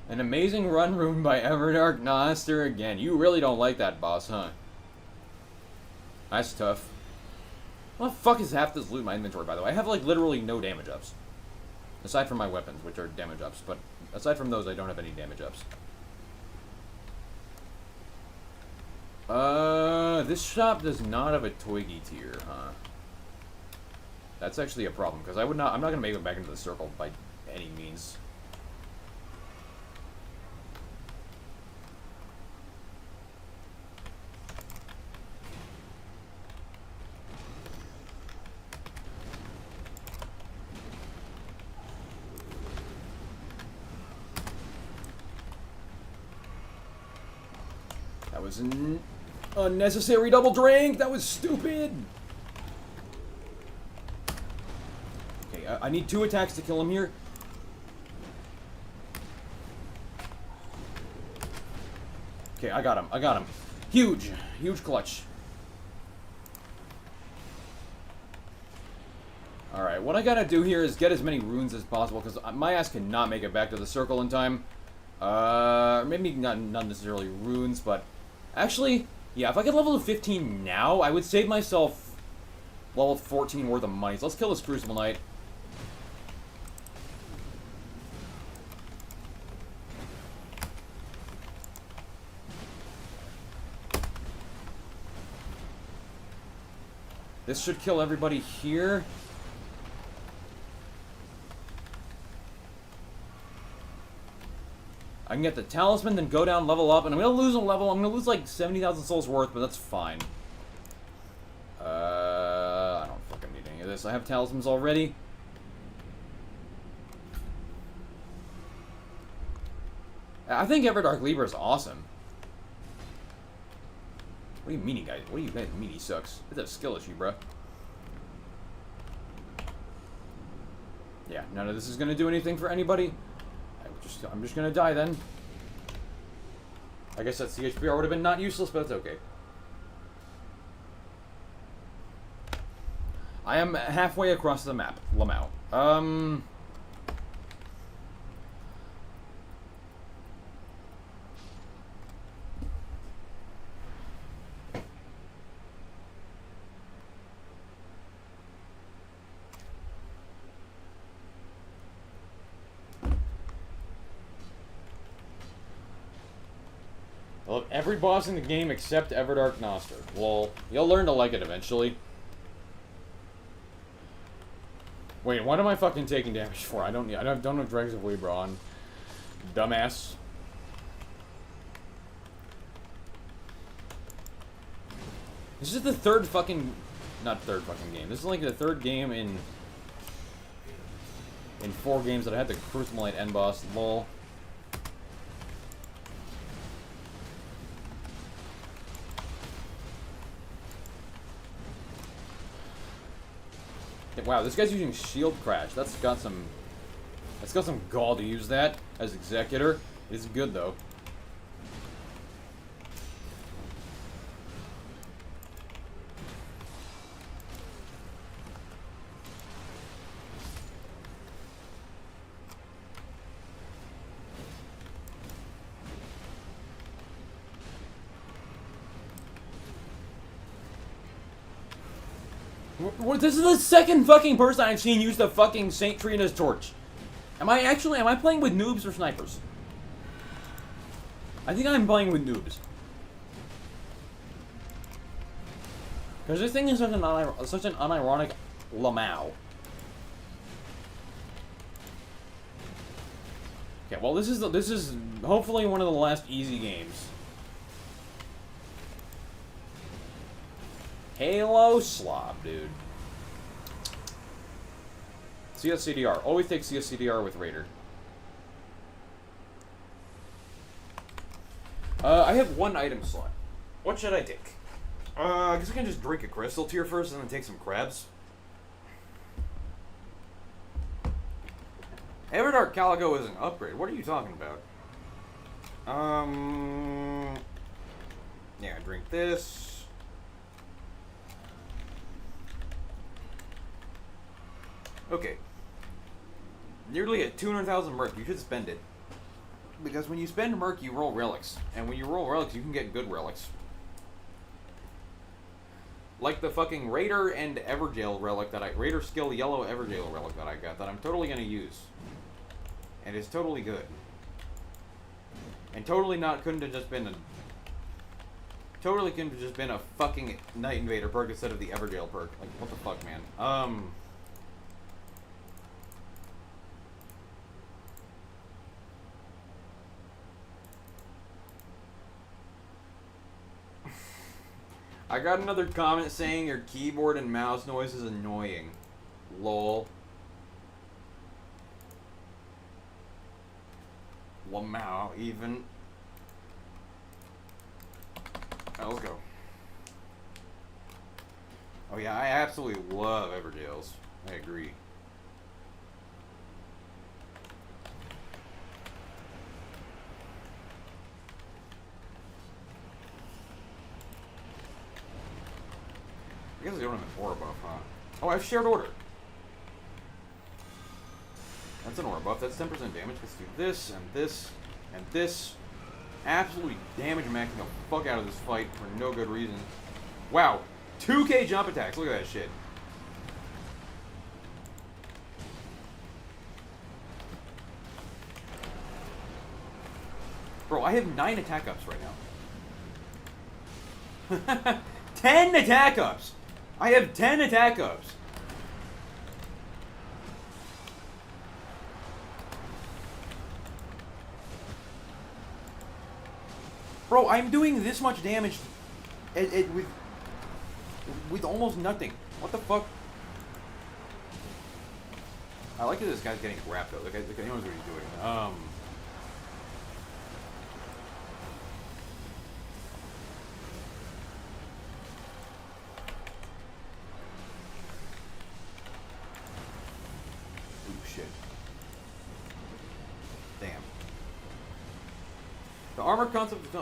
An amazing run rune by Everdark Noster again. You really don't like that boss, huh? That's tough. What the fuck is half this loot in my inventory, by the way? I have, like, literally no damage ups. Aside from my weapons, which are damage ups. But aside from those, I don't have any damage ups. This shop does not have a Twiggy tier, huh? That's actually a problem, because I'm not gonna make it back into the circle by any means. That was an unnecessary double drink. That was stupid. Okay, I need 2 attacks to kill him here. Okay, I got him. I got him. Huge. Huge clutch. Alright, what I gotta do here is get as many runes as possible, because my ass cannot make it back to the circle in time. Maybe not necessarily runes, but... Actually, yeah, if I get level to 15 now, I would save myself level 14 worth of money. So let's kill this Crucible Knight. This should kill everybody here. I can get the talisman, then go down, level up, and I'm gonna lose a level. I'm gonna lose like 70,000 souls worth, but that's fine. I don't fucking need any of this. I have talismans already. I think Everdark Libra is awesome. What do you mean, guys? What do you guys mean he sucks? It's a skill issue, bro. Yeah, none of this is gonna do anything for anybody. I'm just gonna die then. I guess that CHPR would have been not useless, but it's okay. I am halfway across the map, Lamau. Every boss in the game except Everdark Noster. Lol. You'll learn to like it eventually. Wait, what am I fucking taking damage for? I don't have Dregs of Libra on. Dumbass. This is the third fucking... Not third fucking game. This is like the third game in 4 games that I had the Crucible Knight end boss. Lol. Wow, this guy's using Shield Crash. That's got some gall to use that as Executor. It's good though. This is the second fucking person I've seen use the fucking Saint Trina's torch. Am I playing with noobs or snipers? I think I'm playing with noobs. Because this thing is such an unironic Lamau. Okay, well this is hopefully one of the last easy games. Halo Slob, dude. CSCDR. Always take CSCDR with Raider. I have 1 item slot. What should I take? I guess I can just drink a crystal tier first and then take some crabs. Everdark Calico is an upgrade. What are you talking about? Yeah, drink this. Okay. Nearly at 200,000 merc. You should spend it. Because when you spend merc, you roll relics. And when you roll relics, you can get good relics. Like the fucking Raider and Everjail relic that Raider skill yellow Everjail relic that I got that I'm totally gonna use. And it's totally good. And couldn't have just been a fucking Night Invader perk instead of the Everjail perk. Like, what the fuck, man? I got another comment saying your keyboard and mouse noise is annoying. Lol. Lamau, even. Alright, let's go. Oh yeah, I absolutely love Everjails. I agree. I guess they don't have an aura buff, huh? Oh, I have shared order. That's an aura buff. That's 10% damage. Let's do this, and this, and this. Absolutely damage maxing the fuck out of this fight for no good reason. Wow. 2k jump attacks. Look at that shit. Bro, I have 9 attack ups right now. 10 attack ups! I have 10 attack ups. Bro, I'm doing this much damage with almost nothing. What the fuck? I like that this guy's getting wrapped though. The guy knows what he's doing. The armor concept is, what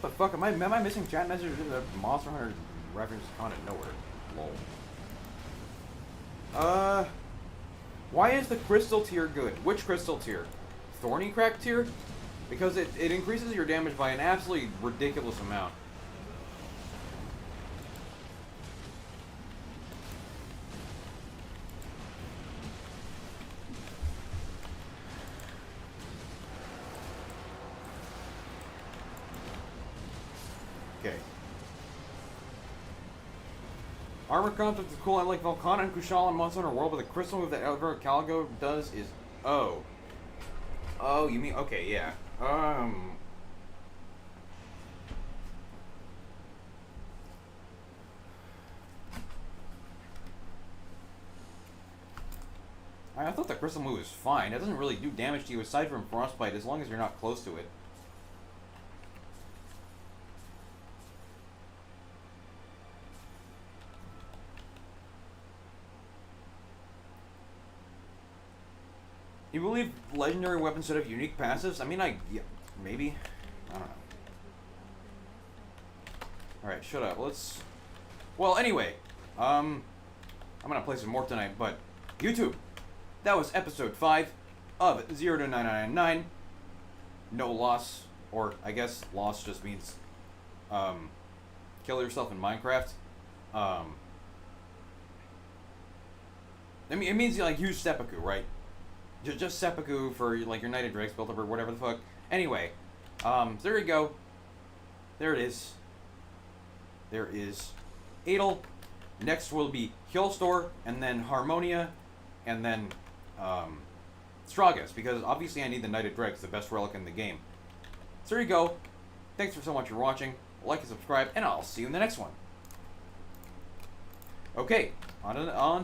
the fuck? Am I missing chat messages in the Monster Hunter reference content? Nowhere. Lol. Why is the crystal tier good? Which crystal tier? Thorny Crack tier? Because it increases your damage by an absolutely ridiculous amount. Okay. Armor concept is cool. I like Volcana and Kushal in Monster Hunter World, but the crystal move that Elver Caligo does is... Oh. Oh, you mean... Okay, yeah. I thought the crystal move was fine. It doesn't really do damage to you aside from frostbite as long as you're not close to it. You believe legendary weapons should have unique passives? I mean, yeah, maybe. I don't know. Alright, shut up. Let's... Well, anyway. I'm gonna play some more tonight, but... YouTube! That was episode 5 of 0 to 9999. No loss. Or, I guess, loss just means... kill yourself in Minecraft. I mean, it means, like, use seppuku, right? Just seppuku for, like, your Knight of Drakes build up or whatever the fuck. Anyway, so there you go. There it is. There is Adel. Next will be Hillstore, and then Harmonia, and then, Stragus, because obviously I need the Knight of Drakes, the best relic in the game. So there you go. Thanks so much for watching. Like and subscribe, and I'll see you in the next one. Okay, on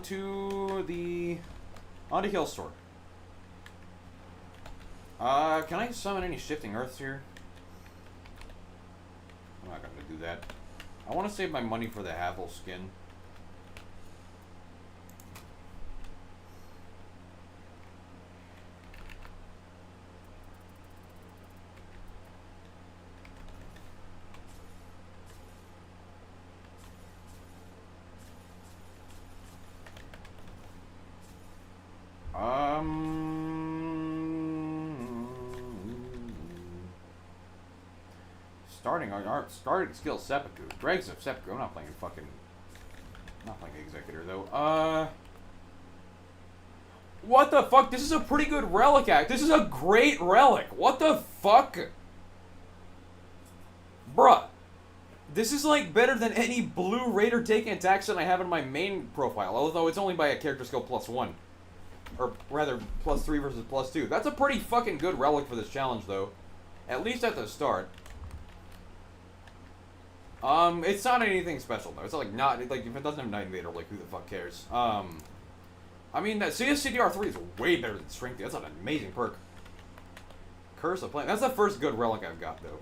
to Hillstore. Can I summon any shifting earths here? I'm not gonna do that. I want to save my money for the Havel skin. Starting skill seppuku. Dregs of seppuku. I'm not playing Executor though. What the fuck? This is a pretty good relic act. This is a great relic. What the fuck? Bruh. This is like better than any blue raider taking attacks that I have in my main profile. Although it's only by a character skill +1. Or rather, +3 versus +2. That's a pretty fucking good relic for this challenge though. At least at the start. It's not anything special though. It's like not like if it doesn't have Night Invader, like who the fuck cares? I mean that CSCDR3 is way better than Strength. That's an amazing perk. Curse of Plant. That's the first good relic I've got though.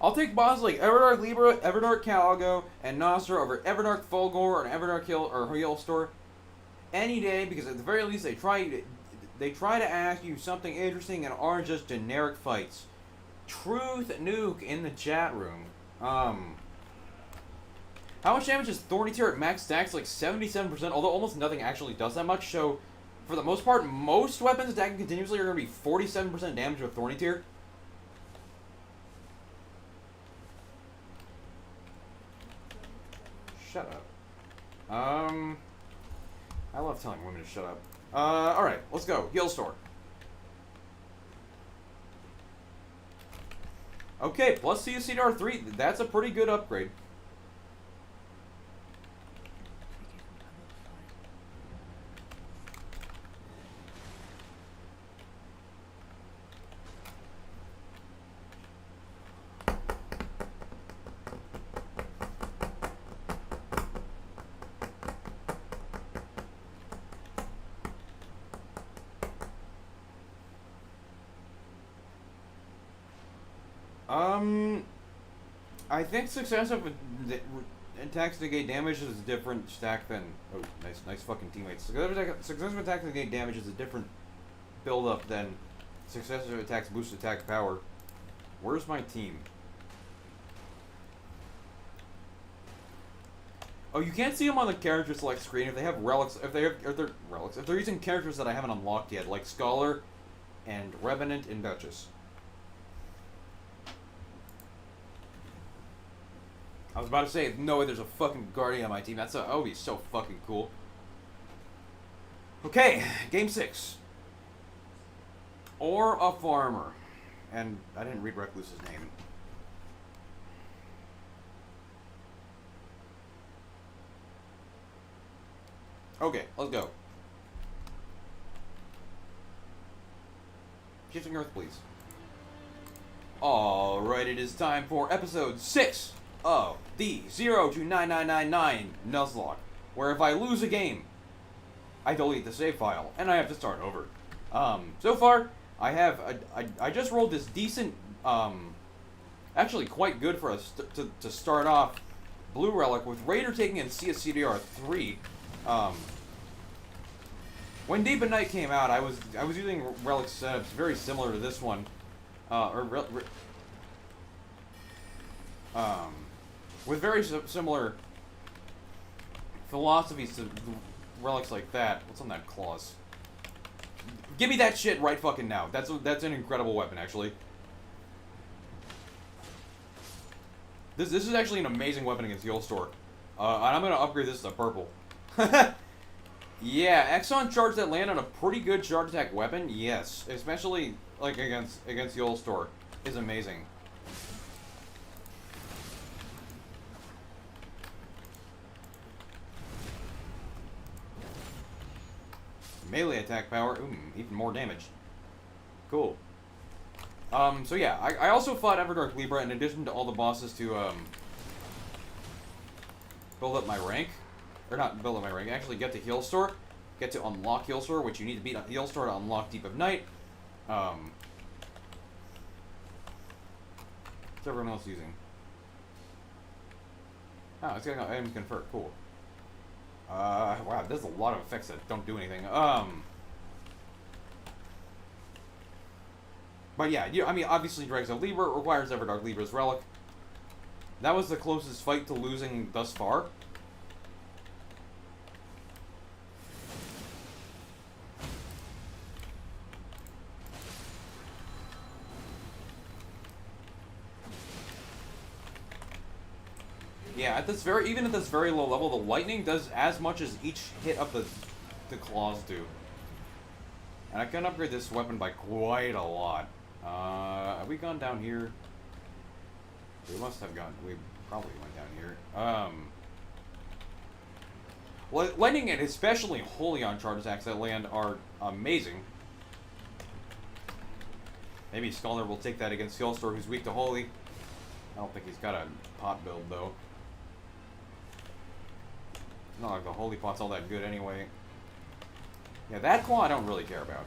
I'll take bosses like Everdark Libra, Everdark Caligo, and Nostra over Everdark Fulgor and Everdark Hillstore any day, because at the very least they try to ask you something interesting and aren't just generic fights. Truth Nuke in the chat room. How much damage is Thorny Tear at max stacks? Like 77%, although almost nothing actually does that much. So, for the most part, most weapons attacking continuously are going to be 47% damage with Thorny Tear. Shut up. I love telling women to shut up. Alright, let's go. Hillstore. Okay, plus CSCDR3. That's a pretty good upgrade. I think successive attacks negate damage is a different stack than... Oh, nice fucking teammates. Successive attacks negate damage is a different build-up than successive attacks boost attack power. Where's my team? Oh, you can't see them on the character select screen if they have relics. If they're using characters that I haven't unlocked yet, like Scholar and Revenant and Duchess. I was about to say, no way there's a fucking Guardian on my team. That would be so fucking cool. Okay, game 6. Or a farmer. And I didn't read Recluse's name. Okay, let's go. Shifting Earth, please. Alright, it is time for episode 6 of the 0 to 9999 Nuzlocke, where if I lose a game, I delete the save file, and I have to start over. So far, I just rolled this decent, actually quite good for us to start off Blue Relic with Raider taking in CSCDR 3. When Deep in Night came out, I was using Relic setups very similar to this one, with very similar philosophies to relics like that. What's on that clause? Give me that shit right fucking now. That's an incredible weapon, actually. This is actually an amazing weapon against Heal Store. And I'm gonna upgrade this to purple. Yeah, Exxon charge that land on a pretty good charge attack weapon. Yes, especially like against Heal Store is amazing. Melee attack power, even more damage. Cool. So yeah, I also fought Everdark Libra in addition to all the bosses to, build up my rank. Or not build up my rank, actually get to Heal Store. Get to unlock Heal Store, which you need to beat Heal Store to unlock Deep of Night. What's everyone else using? Oh, it's got item convert, cool. Wow, there's a lot of effects that don't do anything. But yeah, I mean, obviously Dregs of Libra requires Everdark Libra's Relic. That was the closest fight to losing thus far. Yeah, even at this very low level, the lightning does as much as each hit of the claws do. And I can upgrade this weapon by quite a lot. Have we gone down here? We must have gone. We probably went down here. Lightning and especially Holy on charge attacks that land are amazing. Maybe Scholar will take that against Healstore, who's weak to Holy. I don't think he's got a pot build though. Not like the Holy Pot's all that good anyway. Yeah, that claw I don't really care about.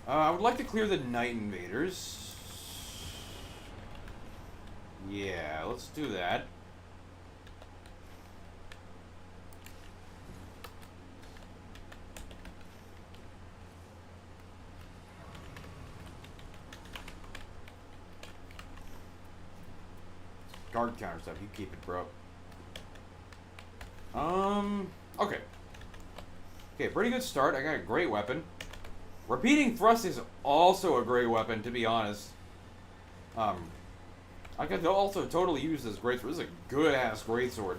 I would like to clear the Night Invaders. Yeah, let's do that. Guard counter stuff, you keep it, bro. Okay. Okay, pretty good start. I got a great weapon. Repeating thrust is also a great weapon, to be honest. I could also totally use this greatsword. This is a good-ass greatsword.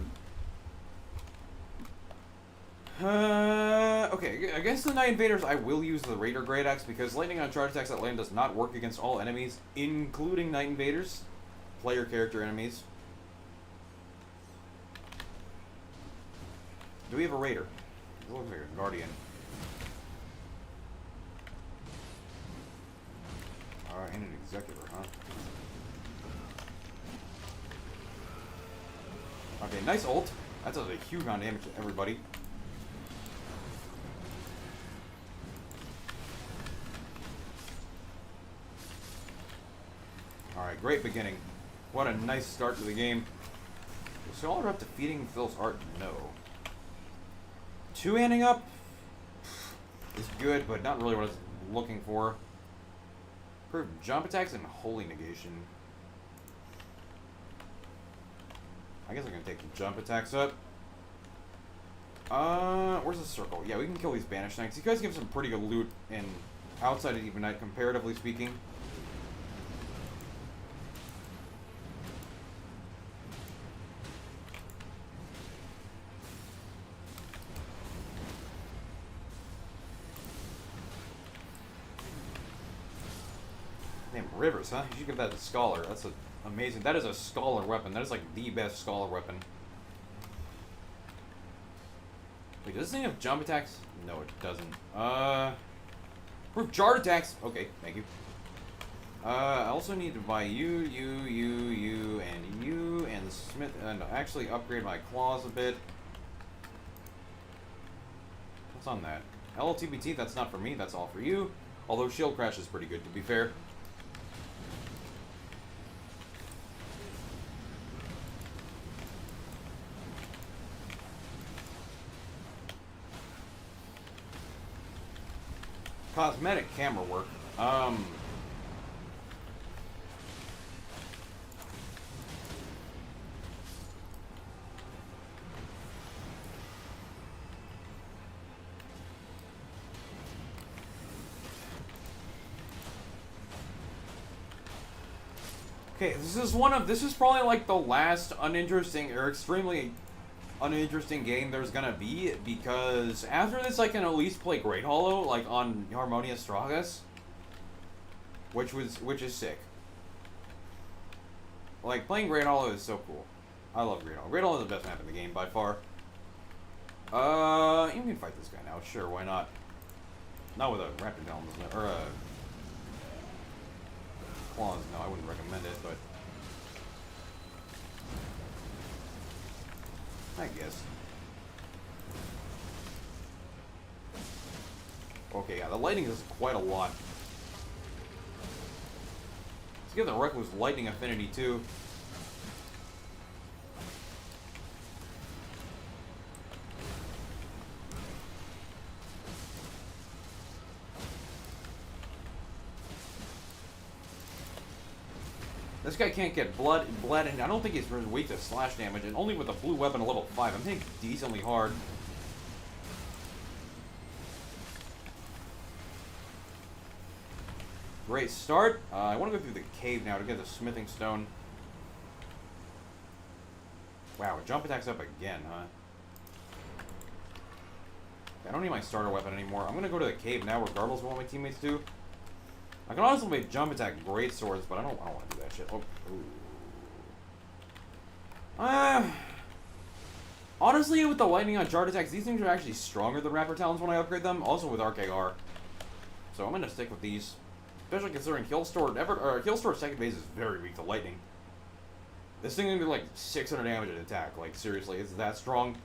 Okay, against the Night Invaders, I will use the Raider Great Axe because lightning on charge attacks at land does not work against all enemies, including Night Invaders. Player character enemies. Do we have a Raider? It looks like a Guardian. Alright, and an Executor, huh? Okay, nice ult. That does a huge amount of damage to everybody. Alright, great beginning. What a nice start to the game. Is Scholar up defeating Phil's Heart? No. Two-handing up is good, but not really what I was looking for. Improved jump attacks and holy negation. I guess I'm gonna take the jump attacks up. Where's the circle? Yeah, we can kill these Banished Knights. You guys give some pretty good loot in outside of Even Night, comparatively speaking. Damn, Rivers, huh? You should give that to Scholar. That's amazing. That is a Scholar weapon. That is like the best Scholar weapon. Wait, does this thing have jump attacks? No, it doesn't. Proof Jar attacks! Okay, thank you. I also need to buy you, and the Smith, and actually upgrade my claws a bit. What's on that? LLTBT, that's not for me, that's all for you. Although Shield Crash is pretty good, to be fair. Cosmetic camera work. Okay, this is probably like the last uninteresting or extremely uninteresting game there's gonna be, because after this I can at least play Great Hollow like on Harmonia Stragas, which is sick. Like, playing Great Hollow is so cool. I love Great Hollow. Great Hollow is the best map in the game by far. You can fight this guy now, sure, why not? Not with a Raptor Talons, or a Claws, no, I wouldn't recommend it, but I guess. Okay, yeah, the lightning is quite a lot. Let's give the Recluse lightning affinity too. This guy can't get blood, and I don't think he's really weak to slash damage, and only with a blue weapon at level 5. I'm hitting decently hard. Great start. I want to go through the cave now to get the smithing stone. Wow, jump attack's up again, huh? I don't need my starter weapon anymore. I'm going to go to the cave now regardless of what my teammates do. I can honestly make jump attack great swords, but I don't want to do that shit. Oh. Honestly, with the lightning on Jar attacks, these things are actually stronger than Raptor Talons when I upgrade them. Also with RKR. So I'm going to stick with these. Especially considering Killstore's second base is very weak to lightning. This thing is going to do like 600 damage at attack. Like, seriously, it's that strong.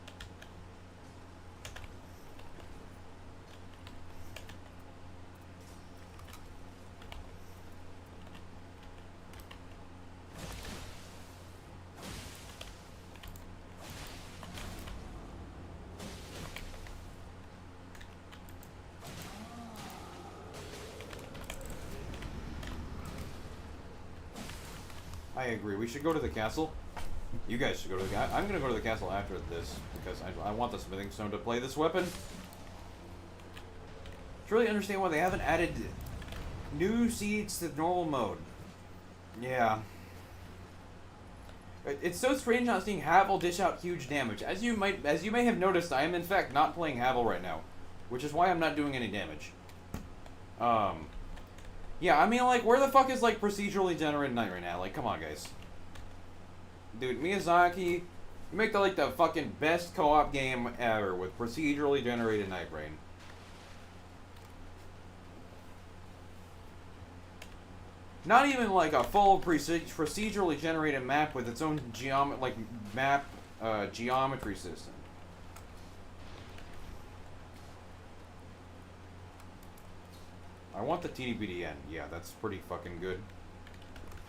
I agree. We should go to the castle. You guys should go to the castle. I'm going to go to the castle after this because I want the smithing stone to play this weapon. I really understand why they haven't added new seeds to normal mode. Yeah. It's so strange not seeing Havel dish out huge damage. As you may have noticed, I am in fact not playing Havel right now, which is why I'm not doing any damage. Yeah, I mean, like, where the fuck is, like, procedurally generated night right now? Like, come on, guys. Dude, Miyazaki, you make the, like, the fucking best co-op game ever with procedurally generated night rain. Not even, like, a full procedurally generated map with its own geometry system. I want the TDBDN. Yeah, that's pretty fucking good.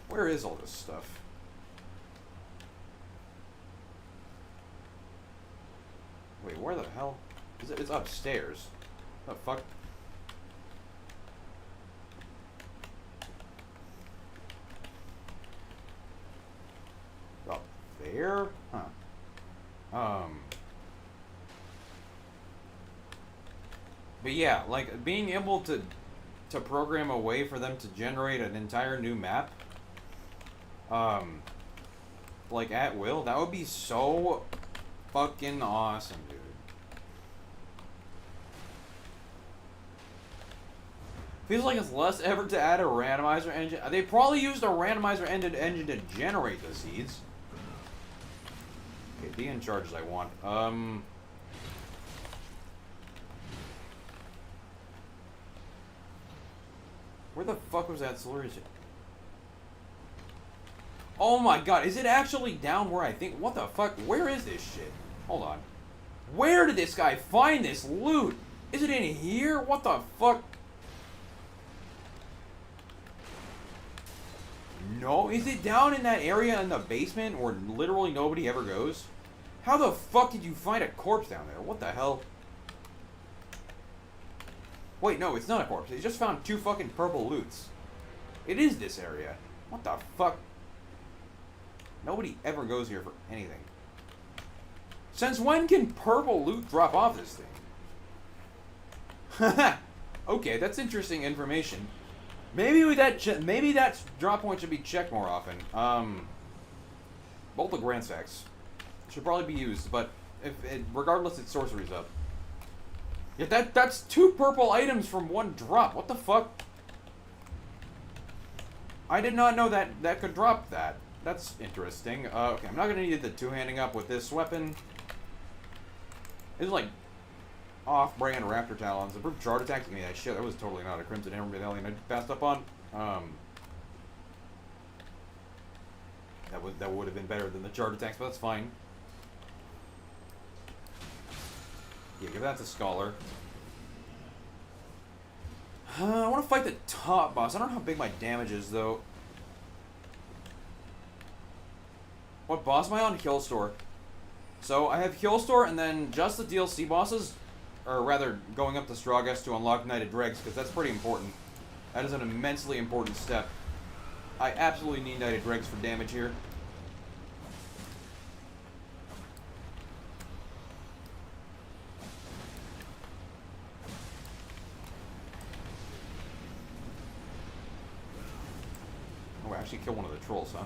Where is all this stuff? Wait, where the hell? Is it? It's upstairs. The fuck? Up there? Huh. But yeah, like, being able to program a way for them to generate an entire new map, like, at will, that would be so fucking awesome, dude. Feels like it's less effort to add a randomizer engine. They probably used a randomizer engine to generate the seeds. Okay, be in charge as I want. Where the fuck was that slurry? Oh my god, is it actually down where I think? What the fuck? Where is this shit? Hold on. Where did this guy find this loot? Is it in here? What the fuck? No, is it down in that area in the basement where literally nobody ever goes? How the fuck did you find a corpse down there? What the hell? Wait, no, it's not a corpse. They just found 2 fucking purple loots. It is this area. What the fuck? Nobody ever goes here for anything. Since when can purple loot drop off this thing? Haha. Okay, that's interesting information. Maybe that drop point should be checked more often. Bolt of Grandsax should probably be used, but regardless, its sorcery's up. Yeah, that's 2 purple items from 1 drop. What the fuck? I did not know that could drop that. That's interesting. Okay, I'm not gonna need the 2-handing up with this weapon. It's like off-brand Raptor Talons. Improved chart attacks. I mean, that shit. That was totally not a Crimson Hammer Medallion I passed up on. That would have been better than the chart attacks, but that's fine. Yeah, give that to Scholar. I want to fight the top boss. I don't know how big my damage is, though. What boss am I on? Killstore. So, I have Killstore, and then just the DLC bosses, or rather, going up to Strogest to unlock Knighted Dregs, because that's pretty important. That is an immensely important step. I absolutely need Knighted Dregs for damage here. Oh, I actually killed one of the trolls, huh?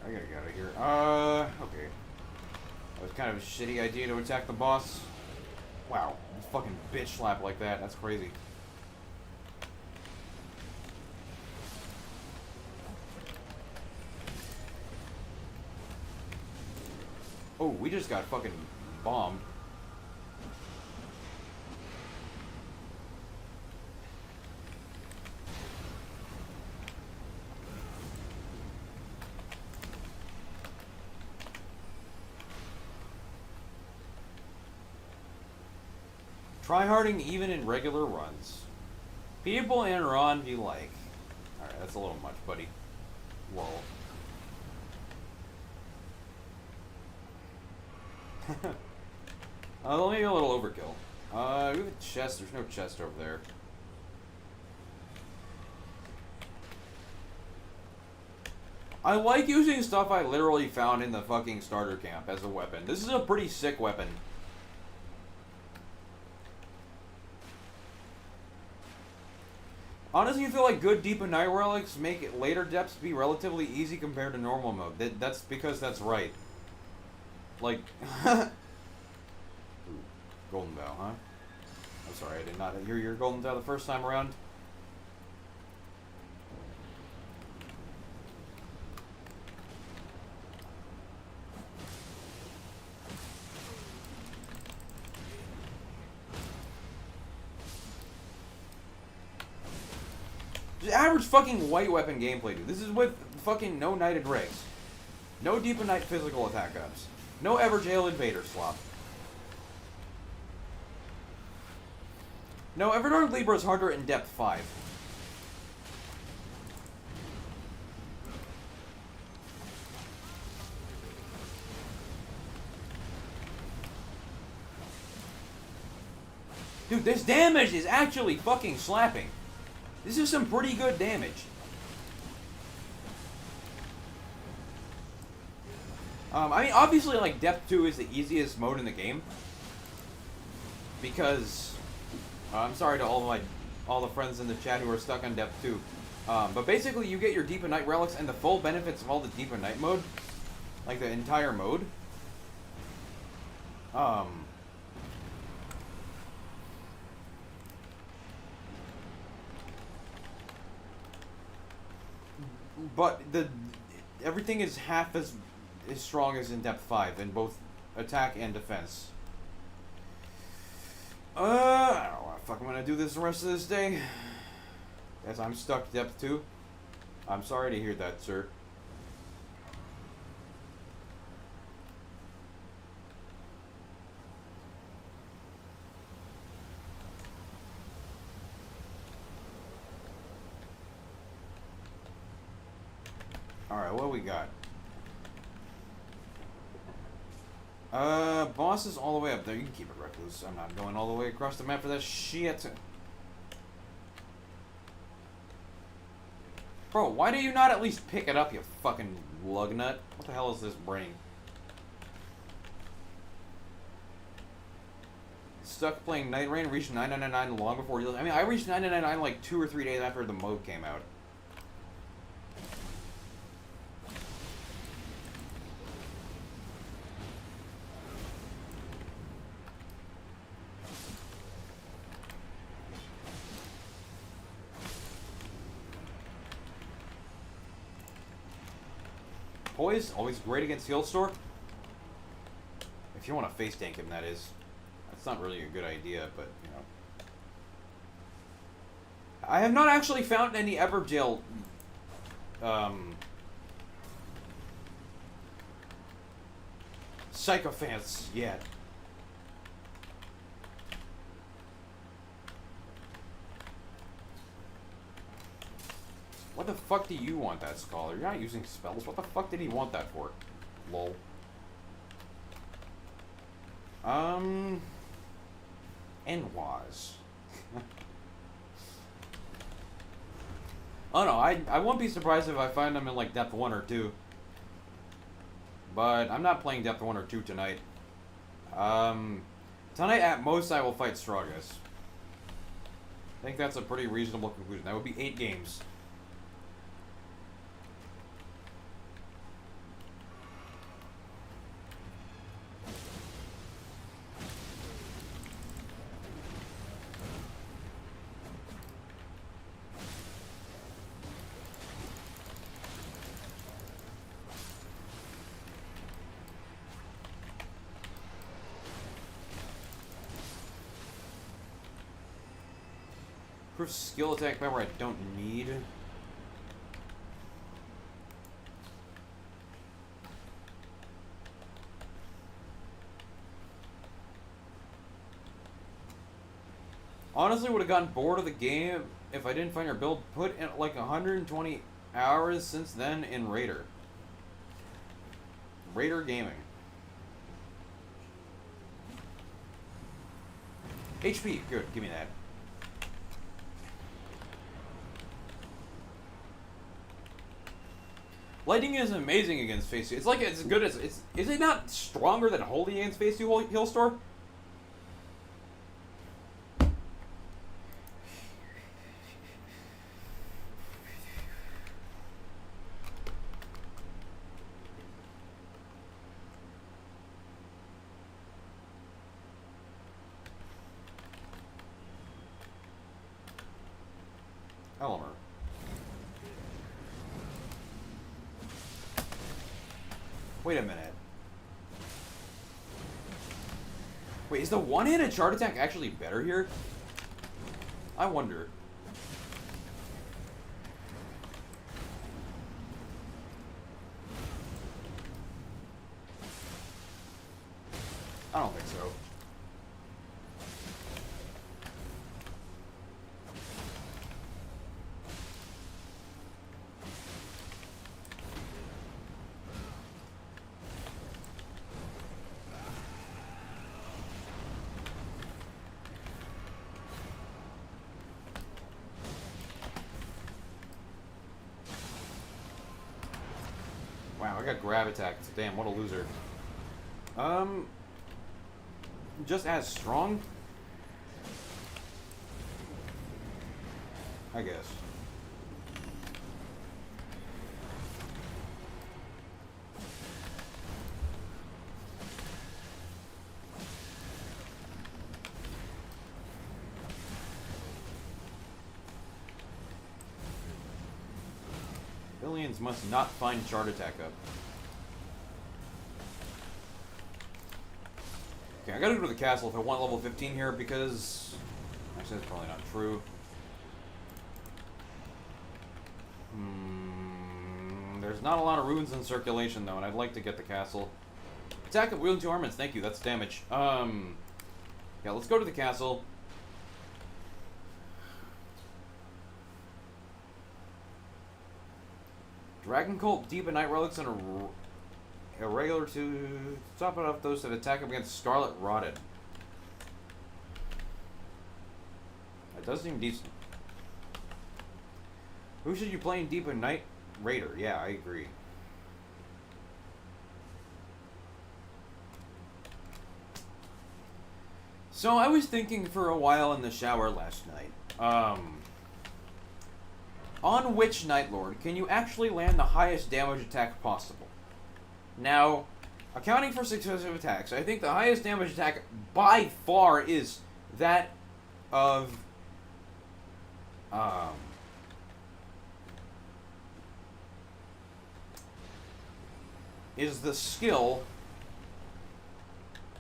I gotta get out of here. Okay. That was kind of a shitty idea to attack the boss. Wow. Fucking bitch slap like that. That's crazy. Oh, we just got fucking bombed. Tryharding even in regular runs. People in Ron be like. Alright, that's a little much, buddy. Whoa. Maybe a little overkill. We have a chest. There's no chest over there. I like using stuff I literally found in the fucking starter camp as a weapon. This is a pretty sick weapon. Honestly, I feel like good Deep of Night relics make later depths be relatively easy compared to normal mode. That's because that's right. Like, ooh, Golden Bow, huh? I'm sorry, I did not hear your Golden Bow the first time around. Just average fucking white weapon gameplay, dude. This is with fucking no Knighted Dregs. No Deep of Night physical attack ups. No Everjail Invader swap. No, Everdark Libra is harder in depth 5. Dude, this damage is actually fucking slapping. This is some pretty good damage. I mean, obviously, like, Depth 2 is the easiest mode in the game. Because, I'm sorry to all all the friends in the chat who are stuck on Depth 2. But basically, you get your Deep of Night relics and the full benefits of all the Deep of Night mode, like the entire mode. But everything is half as strong as in Depth 5 in both attack and defense. I don't know what the fuck I'm gonna do this the rest of this day. As I'm stuck Depth 2. I'm sorry to hear that, sir. Alright, what do we got? Boss is all the way up there. You can keep it recluse. I'm not going all the way across the map for that shit. Bro, why do you not at least pick it up, you fucking lug nut? What the hell is this brain? Stuck playing Night Rain, reached 999 long before you. I mean, I reached 999 like 2 or 3 days after the mode came out. Poise, always great against Heal Store. If you want to face tank him, that is. That's not really a good idea, but, you know. I have not actually found any Everjail, sycophants yet. What the fuck do you want that Scholar? You're not using spells. What the fuck did he want that for? Lol. And was. Oh no, I won't be surprised if I find them in like Depth 1 or 2. But I'm not playing Depth 1 or 2 tonight. Tonight at most I will fight Stragus. I think that's a pretty reasonable conclusion. That would be 8 games. Proof skill attack power I don't need. Honestly, would have gotten bored of the game if I didn't find your build. Put in like 120 hours since then in Raider. Raider Gaming. HP, good, give me that. Lightning is amazing against phase 2. It's like it's good as it's. Is it not stronger than Holy against phase 2 Heal Store? Elmer. Wait a minute. Wait, is the one-handed chart attack actually better here? I wonder. I don't think so. Wow, I got grab attack. Damn, what a loser. Just as strong? I guess. Billions must not find chart attack up. Okay, I gotta go to the castle if I want level 15 here because... Actually, that's probably not true. There's not a lot of runes in circulation though, and I'd like to get the castle. Attack of wielding 2 armaments, thank you, that's damage. Yeah, let's go to the castle. Dragon Cult, Deep and Night Relics, and a regular to top it off those that attack up against Scarlet Rotted. That does seem decent. Who should you play in Deep and Night? Raider, yeah, I agree. So I was thinking for a while in the shower last night. On which Night Lord can you actually land the highest damage attack possible? Now, accounting for successive attacks, I think the highest damage attack by far is that of is the skill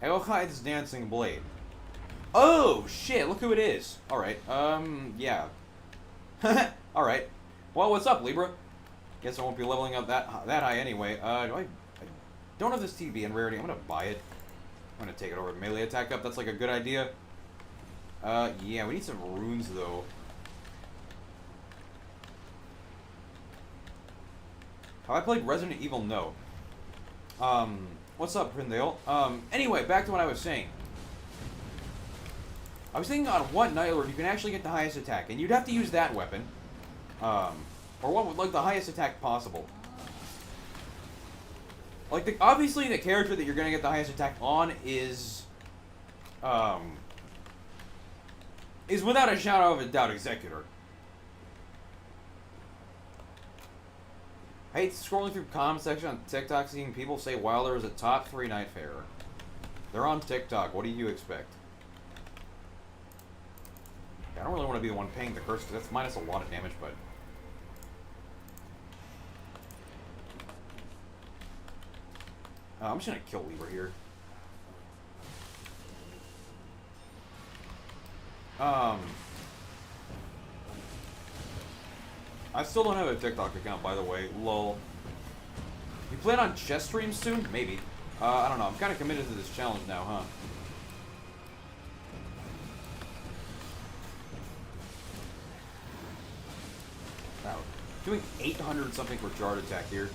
Elchide's Dancing Blade. Oh shit, look who it is. Alright, yeah. Alright. Well, what's up, Libra? Guess I won't be leveling up that high anyway. I don't have this TV in rarity. I'm gonna buy it. I'm gonna take it over to melee attack up. That's like a good idea. Yeah, we need some runes though. Have I played Resident Evil? No. What's up, Prindale? Anyway, back to what I was saying. I was thinking on what Night Lord you can actually get the highest attack, and you'd have to use that weapon. Or what would, like, the highest attack possible. Like, obviously the character that you're gonna get the highest attack on is without a shadow of a doubt Executor. I hate scrolling through comment section on TikTok seeing people say Wilder is a top 3 Nightfarer. They're on TikTok, what do you expect? I don't really want to be the one paying the curse, because that's minus a lot of damage, but... I'm just gonna kill Libra here. I still don't have a TikTok account, by the way. Lol. You plan on chess streams soon? Maybe. I don't know. I'm kind of committed to this challenge now, huh? Wow. Doing 800 something for Jard attack here.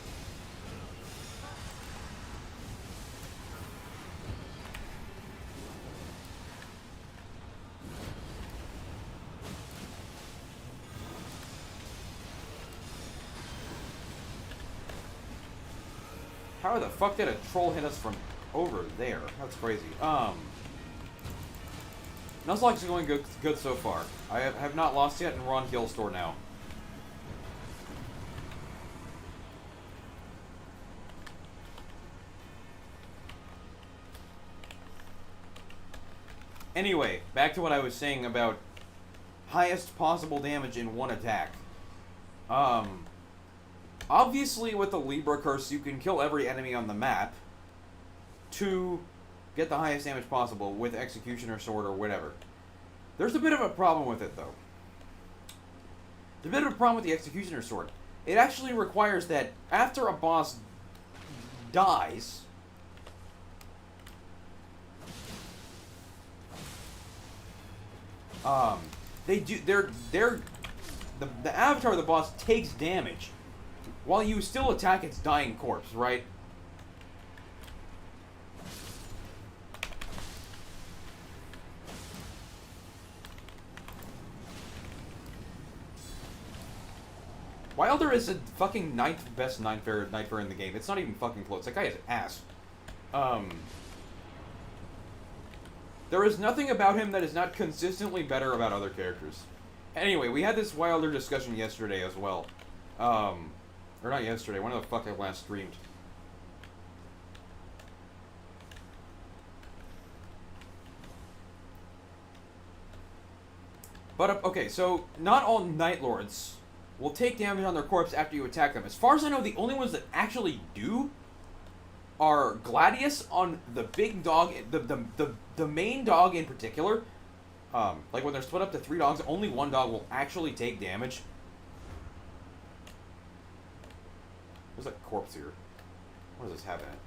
How the fuck did a troll hit us from over there? That's crazy. Nuzlocke is going good so far. I have not lost yet, and we're on Kill Store now. Anyway, back to what I was saying about highest possible damage in one attack. Obviously, with the Libra Curse, you can kill every enemy on the map to get the highest damage possible with Executioner Sword or whatever. There's a bit of a problem with it, though. There's a bit of a problem with the Executioner Sword. It actually requires that after a boss dies, the avatar of the boss takes damage while you still attack its dying corpse, right? Wilder is the fucking 9th best Nightfarer in the game. It's not even fucking close. That guy is ass. There is nothing about him that is not consistently better about other characters. Anyway, we had this wilder discussion yesterday as well. Or not yesterday, when the fuck I last streamed. But, okay, so not all Night Lords will take damage on their corpse after you attack them. As far as I know, the only ones that actually do are Gladius on the big dog, the main dog in particular. Like when they're split up to 3 dogs, only one dog will actually take damage. There's a corpse here. What does this have in it?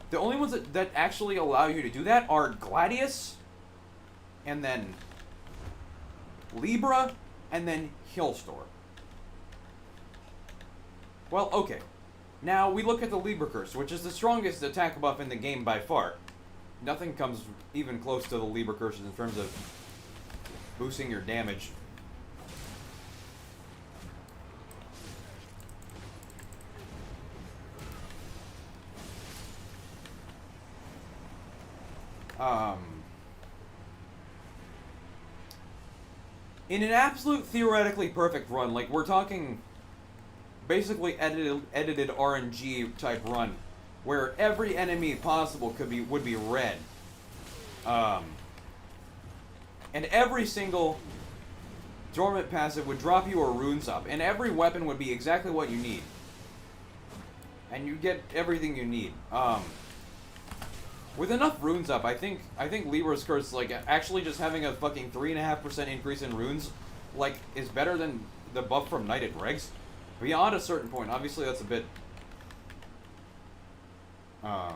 The only ones that actually allow you to do that are Gladius, and then Libra, and then Hillstore. Well, okay. Now, we look at the Libra Curse, which is the strongest attack buff in the game by far. Nothing comes even close to the Libra Curses in terms of boosting your damage. In an absolute theoretically perfect run, like we're talking basically edited RNG type run, where every enemy possible would be red, and every single dormant passive would drop you a runes up, and every weapon would be exactly what you need, and you get everything you need. With enough runes up, I think Libra's Curse, like, actually just having a fucking 3.5% increase in runes, like, is better than the buff from Knighted Dregs. Beyond a certain point, obviously that's a bit, that's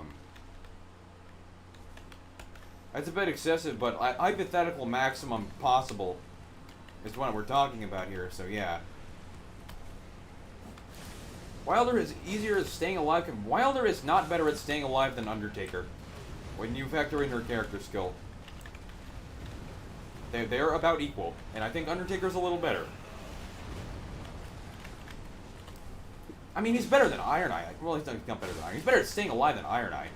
a bit excessive, but hypothetical maximum possible is what we're talking about here, so yeah. Wilder is easier at staying alive. Wilder is not better at staying alive than Undertaker when you factor in her character skill. They're about equal, and I think Undertaker's a little better. I mean, he's better than Iron Eye. Well, he's not better than Iron Eye. He's better at staying alive than Iron Eye.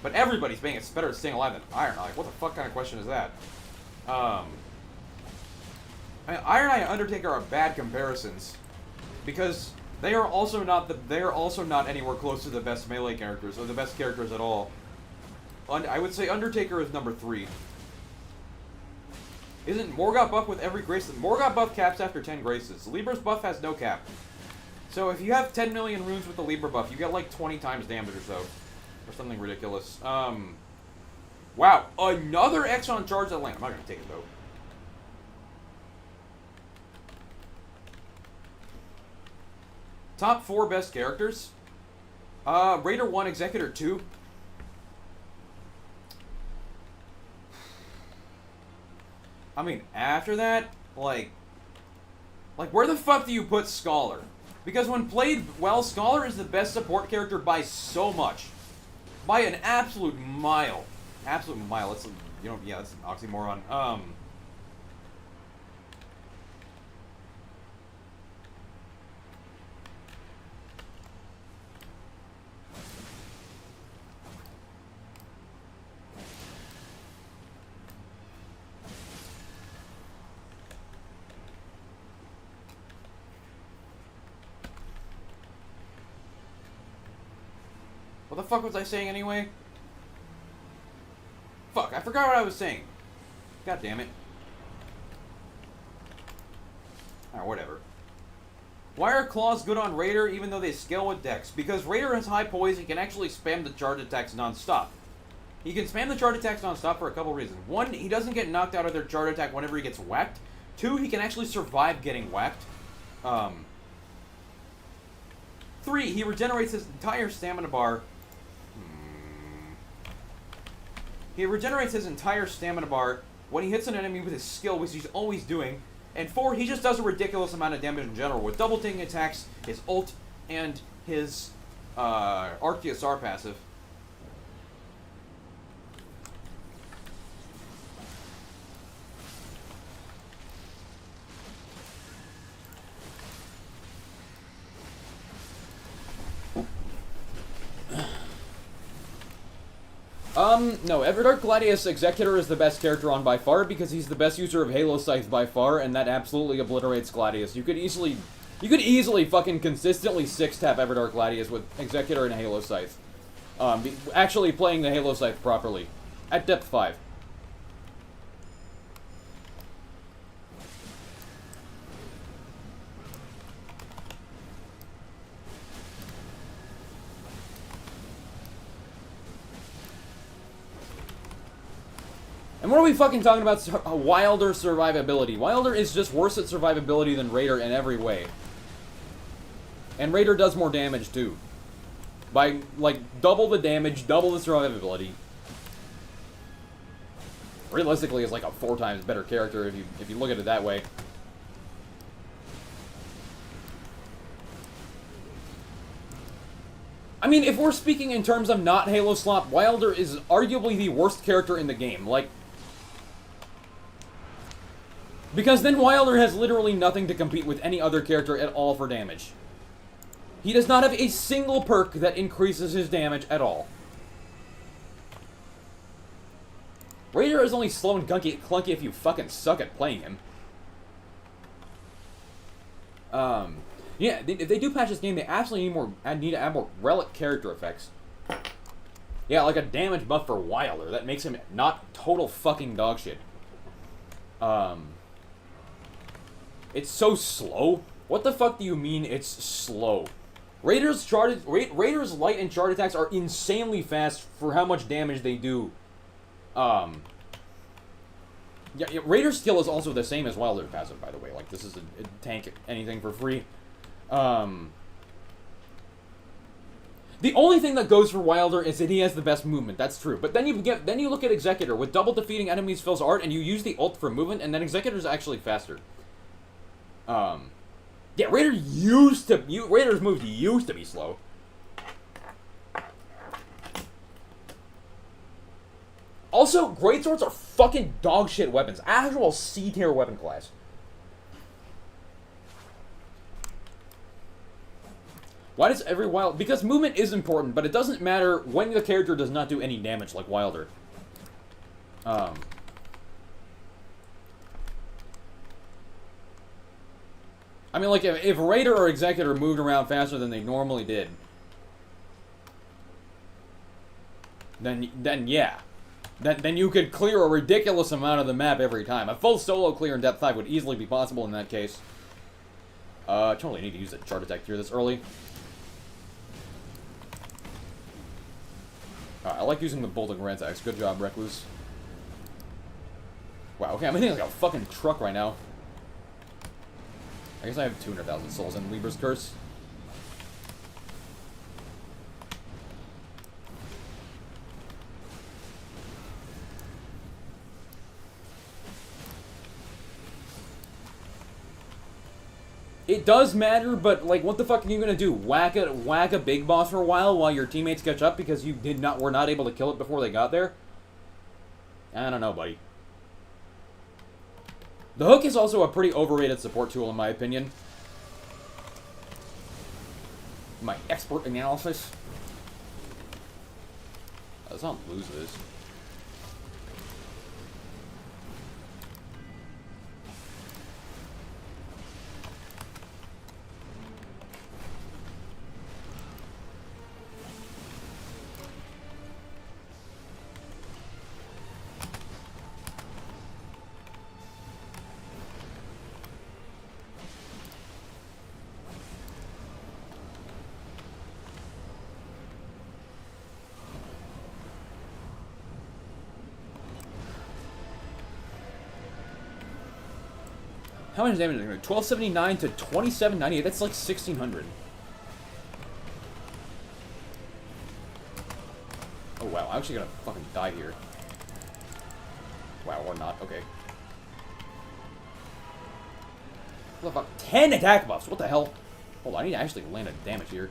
But everybody's being better at staying alive than Iron Eye. What the fuck kind of question is that? I mean, Iron Eye and Undertaker are bad comparisons because they are also not anywhere close to the best melee characters or the best characters at all. I would say Undertaker is number 3. Isn't Morgoth buff with every grace? Morgoth buff caps after 10 graces. Libra's buff has no cap. So if you have 10 million runes with the Libra buff, you get like 20 times damage or so. Or something ridiculous. Wow, another X on charge that land. I'm not going to take it though. Top 4 best characters. Raider 1, Executor 2. I mean, after that, like where the fuck do you put Scholar? Because when played well, Scholar is the best support character by so much. By an absolute mile. Absolute mile. It's, you know, yeah, that's an oxymoron. What the fuck was I saying anyway? Fuck, I forgot what I was saying. God damn it. Alright, whatever. Why are claws good on Raider even though they scale with Dex? Because Raider has high poise and can actually spam the charge attacks non-stop. He can spam the charge attacks non-stop for a couple reasons. 1, he doesn't get knocked out of their charge attack whenever he gets whacked. 2, he can actually survive getting whacked. 3, he regenerates his entire stamina bar. He regenerates his entire stamina bar when he hits an enemy with his skill, which he's always doing. And 4, he just does a ridiculous amount of damage in general, with double taking attacks, his ult, and his Arctius passive. No, Everdark Gladius Executor is the best character on by far because he's the best user of Halo Scythe by far, and that absolutely obliterates Gladius. You could easily fucking consistently 6-tap Everdark Gladius with Executor and Halo Scythe. Actually playing the Halo Scythe properly. At depth 5. And what are we fucking talking about? Wilder survivability. Wilder is just worse at survivability than Raider in every way. And Raider does more damage, too. By, like, double the damage, double the survivability. Realistically, it's like a 4 times better character if you look at it that way. I mean, if we're speaking in terms of not Halo slop, Wilder is arguably the worst character in the game. Like, because then Wilder has literally nothing to compete with any other character at all for damage. He does not have a single perk that increases his damage at all. Raider is only slow and clunky if you fucking suck at playing him. Yeah, if they do patch this game, they absolutely need to add more relic character effects. Yeah, like a damage buff for Wilder. That makes him not total fucking dog shit. It's so slow. What the fuck do you mean it's slow? Raiders light and charge attacks are insanely fast for how much damage they do. Yeah, Raider's skill is also the same as Wilder's passive, by the way. Like, this is a tank anything for free. The only thing that goes for Wilder is that he has the best movement. That's true. But then you look at Executor with double defeating enemies fills art, and you use the ult for movement, and then Executor's actually faster. Yeah, Raiders moves used to be slow. Also, greatswords are fucking dog shit weapons. Actual C tier weapon class. Why does every Wilder... Because movement is important, but it doesn't matter when the character does not do any damage like Wilder. I mean, like, if Raider or Executor moved around faster than they normally did, then yeah. Then you could clear a ridiculous amount of the map every time. A full solo clear in depth 5 would easily be possible in that case. I totally need to use a chart attack here this early. I like using the Bolt and Grand Axe. Good job, Recluse. Wow, okay, I'm hitting like a fucking truck right now. I guess I have 200,000 souls in Libra's Curse. It does matter, but like, what the fuck are you gonna do? Whack a big boss for a while your teammates catch up because you were not able to kill it before they got there? I don't know, buddy. The hook is also a pretty overrated support tool, in my opinion. My expert analysis. Let's not lose this. How much damage is it going to do? 1279 to 2798. That's like 1600. Oh wow, I'm actually gonna fucking die here. Wow, or not. Okay. What the fuck? 10 attack buffs. What the hell? Hold on, I need to actually land a damage here.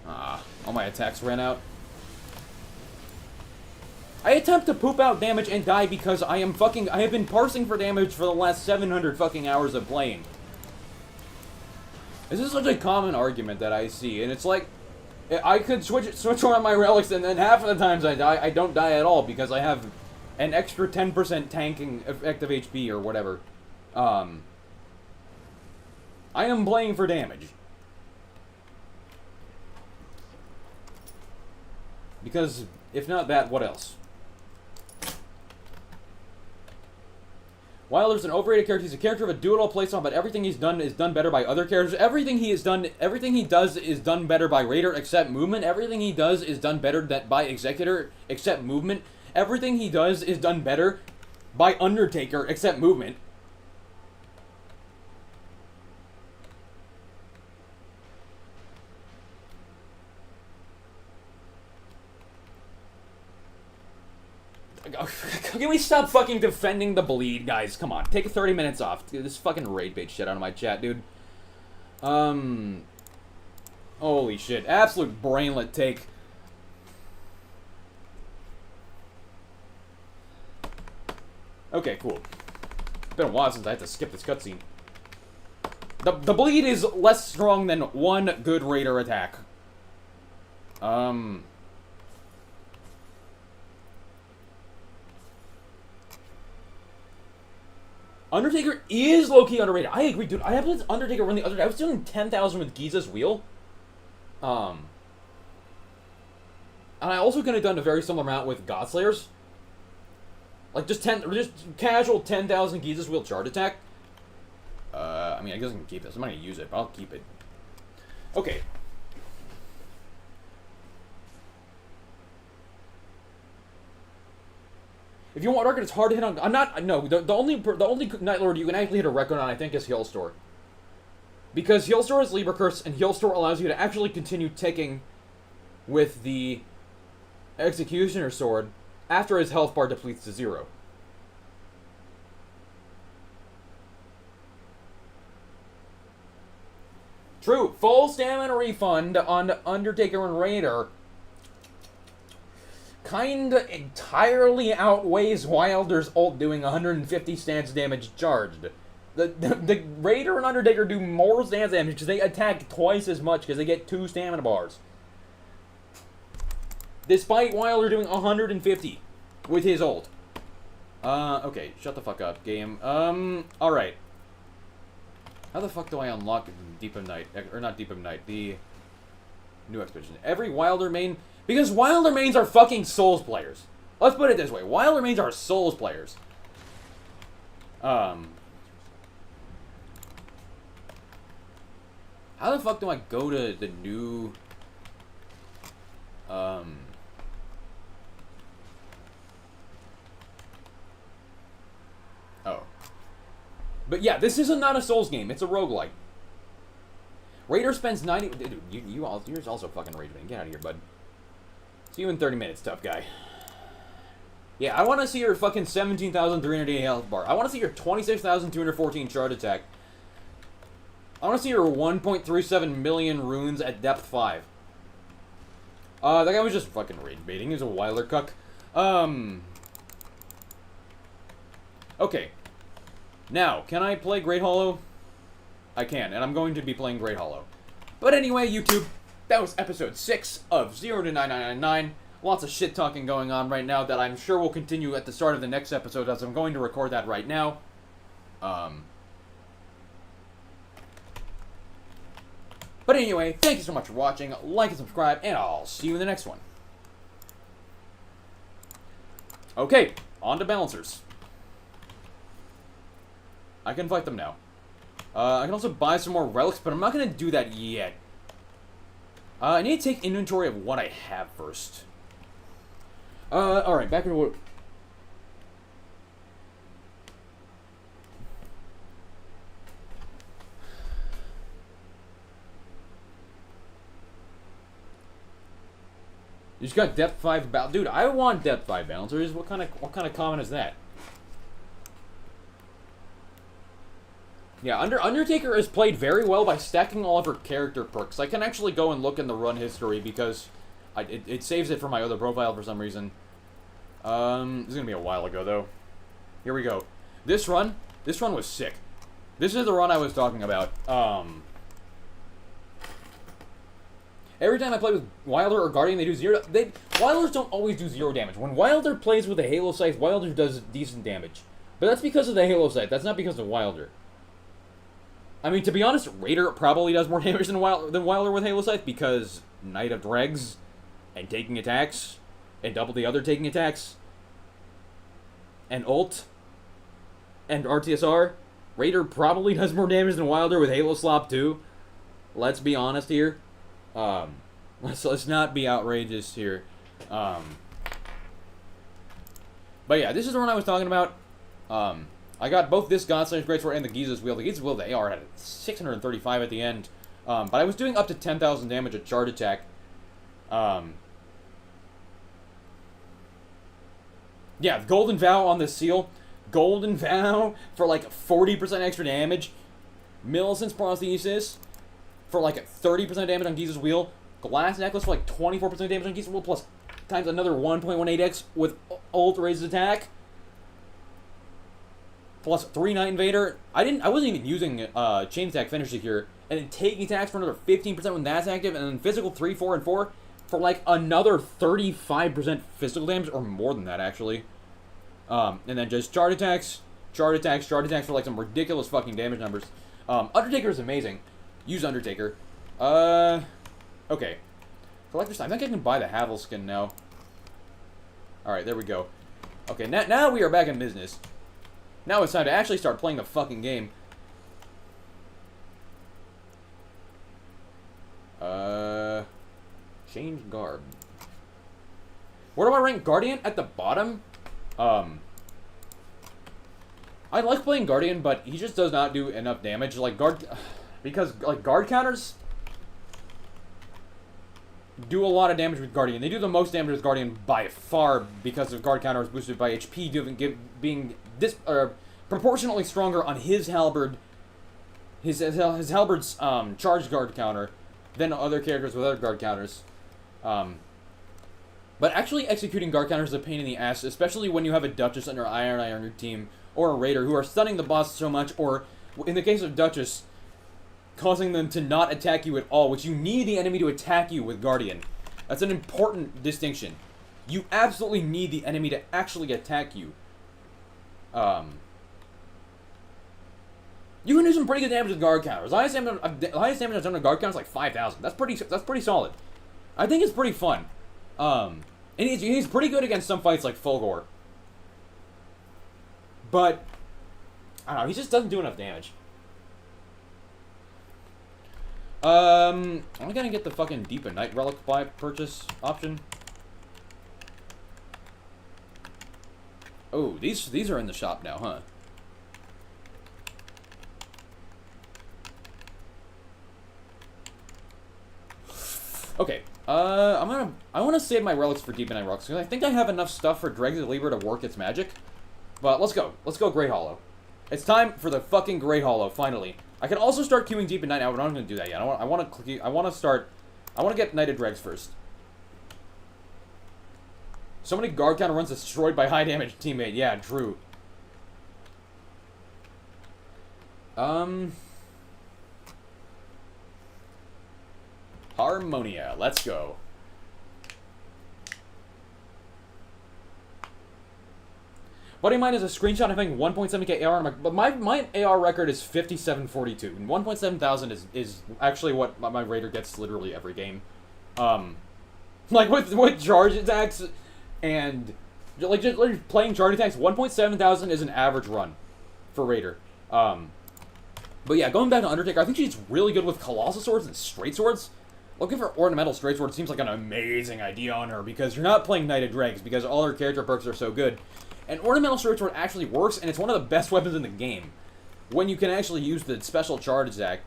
All my attacks ran out. I attempt to poop out damage and die because I have been parsing for damage for the last 700 fucking hours of playing. This is such a common argument that I see, and it's like, I could switch on my relics, and then half of the times I die, I don't die at all, because I have an extra 10% tanking effective HP or whatever. I am playing for damage. Because, if not that, what else? Wilder's an overrated character. He's a character of a do-it-all playstyle, but everything he's done is done better by other characters. Everything he does is done better by Raider, except movement. Everything he does is done better by Executor, except movement. Everything he does is done better by Undertaker, except movement. Can we stop fucking defending the bleed, guys? Come on, take 30 minutes off. Dude, this fucking raid bait shit out of my chat, dude. Holy shit. Absolute brainlet take. Okay, cool. It's been a while since I had to skip this cutscene. The bleed is less strong than one good Raider attack. Undertaker is low-key underrated. I agree, dude. I have this Undertaker run the other day. I was doing 10,000 with Giza's wheel. And I also could have done a very similar amount with Godslayers. Like, just casual 10,000 Giza's wheel charge attack. I mean, I guess I can keep this. I'm not gonna use it, but I'll keep it. Okay. If you want record, it's hard to hit on. I'm not. No, the only Night Lord you can actually hit a record on, I think, is Healstore. Because Healstore is Libra Curse, and Healstore allows you to actually continue ticking with the Executioner Sword after his health bar depletes to 0. True. Full stamina refund on Undertaker and Raider kinda entirely outweighs Wilder's ult doing 150 stance damage charged. The Raider and Undertaker do more stance damage because they attack twice as much because they get 2 stamina bars. Despite Wilder doing 150 with his ult. Okay, shut the fuck up, game. Alright. How the fuck do I unlock Deep of Night? Or not Deep of Night, the new expedition. Every Wilder main... Because Wilder mains are fucking Souls players. Let's put it this way. Wilder mains are Souls players. How the fuck do I go to the new... Oh. But yeah, this is not a Souls game. It's a roguelike. Raider spends 90... Dude, you're also fucking rage baiting. Get out of here, bud. See you in 30 minutes, tough guy. Yeah, I want to see your fucking 17,380 health bar. I want to see your 26,214 charge attack. I want to see your 1.37 million runes at depth 5. That guy was just fucking rage baiting. He was a Wilder cuck. Okay. Now, can I play Great Hollow? I can, and I'm going to be playing Great Hollow. But anyway, YouTube, that was episode 6 of 0 to 9999. Lots of shit talking going on right now that I'm sure will continue at the start of the next episode, as I'm going to record that right now. But anyway, thank you so much for watching. Like and subscribe, and I'll see you in the next one. Okay, on to Balancers. I can fight them now. I can also buy some more relics, but I'm not going to do that yet. I need to take inventory of what I have first. Alright, back into what... You just got depth 5 balance. Dude, I want depth 5 balancers. What kind of common is that? Yeah, Undertaker is played very well by stacking all of her character perks. I can actually go and look in the run history because it saves it for my other profile for some reason. This is gonna be a while ago though. Here we go. This run was sick. This is the run I was talking about. Every time I play with Wilder or Guardian, they do zero. Wilders don't always do zero damage. When Wilder plays with a Halo Scythe, Wilder does decent damage. But that's because of the Halo Scythe. That's not because of Wilder. I mean, to be honest, Raider probably does more damage than Wilder with Halo Scythe because Knight of Dregs and taking attacks and double the other taking attacks and ult and RTSR. Raider probably does more damage than Wilder with Halo Slop too. Let's be honest here. Let's not be outrageous here. But yeah, this is the one I was talking about. I got both this Godslayer's Greatsword and the Giza's Wheel. The Giza's Wheel, the AR had 635 at the end. But I was doing up to 10,000 damage at charge attack. Yeah, Golden Vow on the seal. Golden Vow for like 40% extra damage. Millicent's Prosthesis for like 30% damage on Giza's Wheel. Glass Necklace for like 24% damage on Giza's Wheel plus times another 1.18x with ult raises attack. Plus 3 Night Invader. I wasn't even using chain attack finisher here. And then taking attacks for another 15% when that's active. And then physical 3, 4, and 4 for like another 35% physical damage. Or more than that, actually. And then just charge attacks for like some ridiculous fucking damage numbers. Undertaker is amazing. Use Undertaker. Okay. Collector's Time. I think I can buy the Havel skin now. Alright, there we go. Okay, now we are back in business. Now it's time to actually start playing the fucking game. Change garb. Where do I rank Guardian? At the bottom? I like playing Guardian, but he just does not do enough damage. Like, because, like, guard counters do a lot of damage with Guardian. They do the most damage with Guardian by far because of guard counter is boosted by HP being this proportionally stronger on his halberd, his halberd's charge guard counter than other characters with other guard counters. But actually executing guard counters is a pain in the ass, especially when you have a Duchess and Iron Eye on your team or a Raider who are stunning the boss so much, or in the case of Duchess, causing them to not attack you at all, which you need the enemy to attack you with Guardian. That's an important distinction. You absolutely need the enemy to actually attack you. You can do some pretty good damage with guard counters. The highest damage I've done with guard counters is like 5,000. That's pretty solid. I think it's pretty fun. And he's pretty good against some fights like Fulgore. But I don't know, he just doesn't do enough damage. I'm gonna get the fucking Deep and Night Relic buy purchase option. Oh, these are in the shop now, huh? Okay, I want to save my relics for Deep and Night Relics because I think I have enough stuff for Dregs of Libra to work its magic. But let's go Grey Hollow. It's time for the fucking Grey Hollow finally. I can also start queuing Deep and Night now, but I'm not going to do that yet. I want to get Knighted Dregs first. So many guard counter runs destroyed by high damage teammate. Yeah, true. Harmonia. Let's go. Buddy of mine is a screenshot of having 1.7k AR on but my AR record is 5742. And 1.7 thousand is actually what my Raider gets literally every game. Like with charge attacks and like just playing charge attacks, 1.7 thousand is an average run for Raider. But yeah, going back to Undertaker, I think she's really good with Colossal Swords and Straight Swords. Looking for Ornamental Straight Sword seems like an amazing idea on her because you're not playing Knighted Dregs because all her character perks are so good. And Ornamental Straight Sword actually works, and it's one of the best weapons in the game. When you can actually use the special charge attack,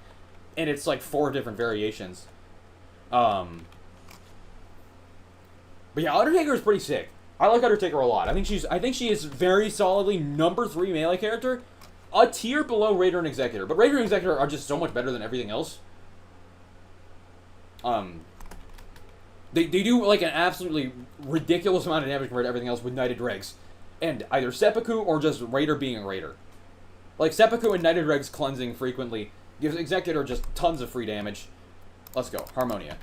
and it's like 4 different variations. But yeah, Undertaker is pretty sick. I like Undertaker a lot. I think she is very solidly number 3 melee character, a tier below Raider and Executor. But Raider and Executor are just so much better than everything else. They do like an absolutely ridiculous amount of damage compared to everything else with Knighted Dregs. And either Seppuku or just Raider being a Raider. Like, Seppuku and Knighted Dregs cleansing frequently gives Executor just tons of free damage. Let's go. Harmonia.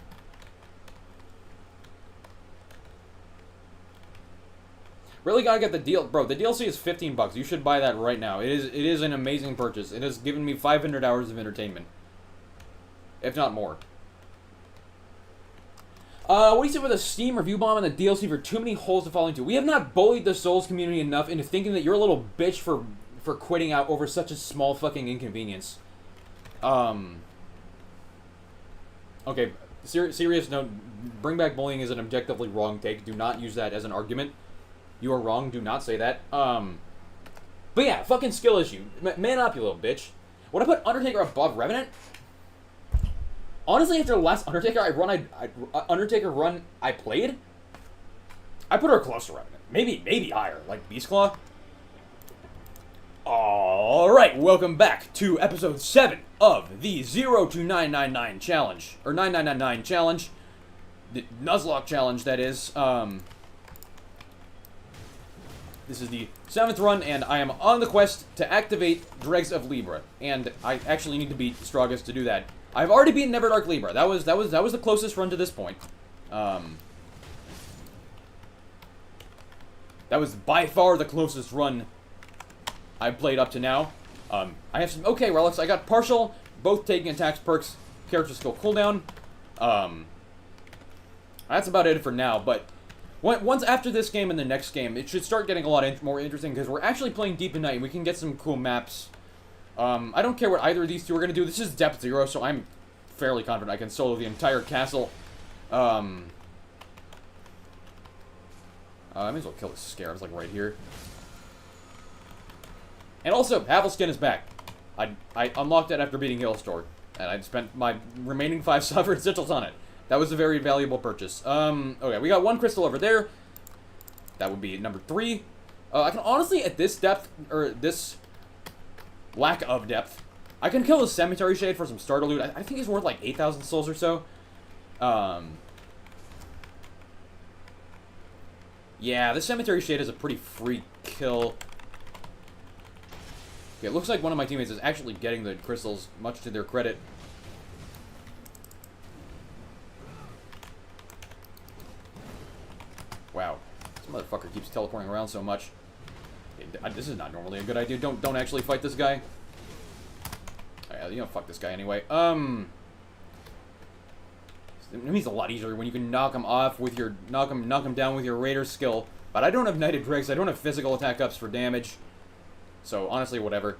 Really gotta get the deal, bro. The DLC is $15. You should buy that right now. It is an amazing purchase. It has given me 500 hours of entertainment, if not more. What do you say with a Steam review bomb and the DLC for too many holes to fall into? We have not bullied the Souls community enough into thinking that you're a little bitch for quitting out over such a small fucking inconvenience. Okay, serious note. Bring back bullying is an objectively wrong take. Do not use that as an argument. You are wrong. Do not say that. But yeah, fucking skill issue. Man up, you little bitch. Would I put Undertaker above Revenant? Honestly, after the last Undertaker Undertaker run I played, I put her close to Revenant. Maybe higher, like Beast Claw. Alright, welcome back to episode 7 of the 0 to 999 challenge. Or 9999 challenge. The NUZLOCKE challenge, that is. This is the 7th run, and I am on the quest to activate Dregs of Libra. And I actually need to beat Stragus to do that. I've already beaten Everdark Libra. That was the closest run to this point. That was by far the closest run I've played up to now. I have some okay relics. I got partial, both taking attacks, perks, character skill cooldown. That's about it for now. But once after this game and the next game, it should start getting a lot more interesting because we're actually playing Deep in Night and we can get some cool maps. I don't care what either of these two are going to do. This is Depth 0, so I'm fairly confident I can solo the entire castle. I may as well kill the Scarabs, like, right here. And also, Havelskin is back. I unlocked it after beating Hailstorm, and I spent my remaining 5 sovereign sigils on it. That was a very valuable purchase. Okay, we got 1 crystal over there. That would be number 3. I can honestly, at this depth, or this lack of depth, I can kill the Cemetery Shade for some starter loot. I think he's worth like 8,000 souls or so. Yeah, the Cemetery Shade is a pretty free kill. Okay, it looks like one of my teammates is actually getting the crystals, much to their credit. Wow, this motherfucker keeps teleporting around so much. This is not normally a good idea. Don't actually fight this guy. You know, fuck this guy anyway. It means a lot easier when you can knock him off with your knock him down with your raider skill. But I don't have Knighted Dregs. I don't have physical attack ups for damage. So honestly, whatever.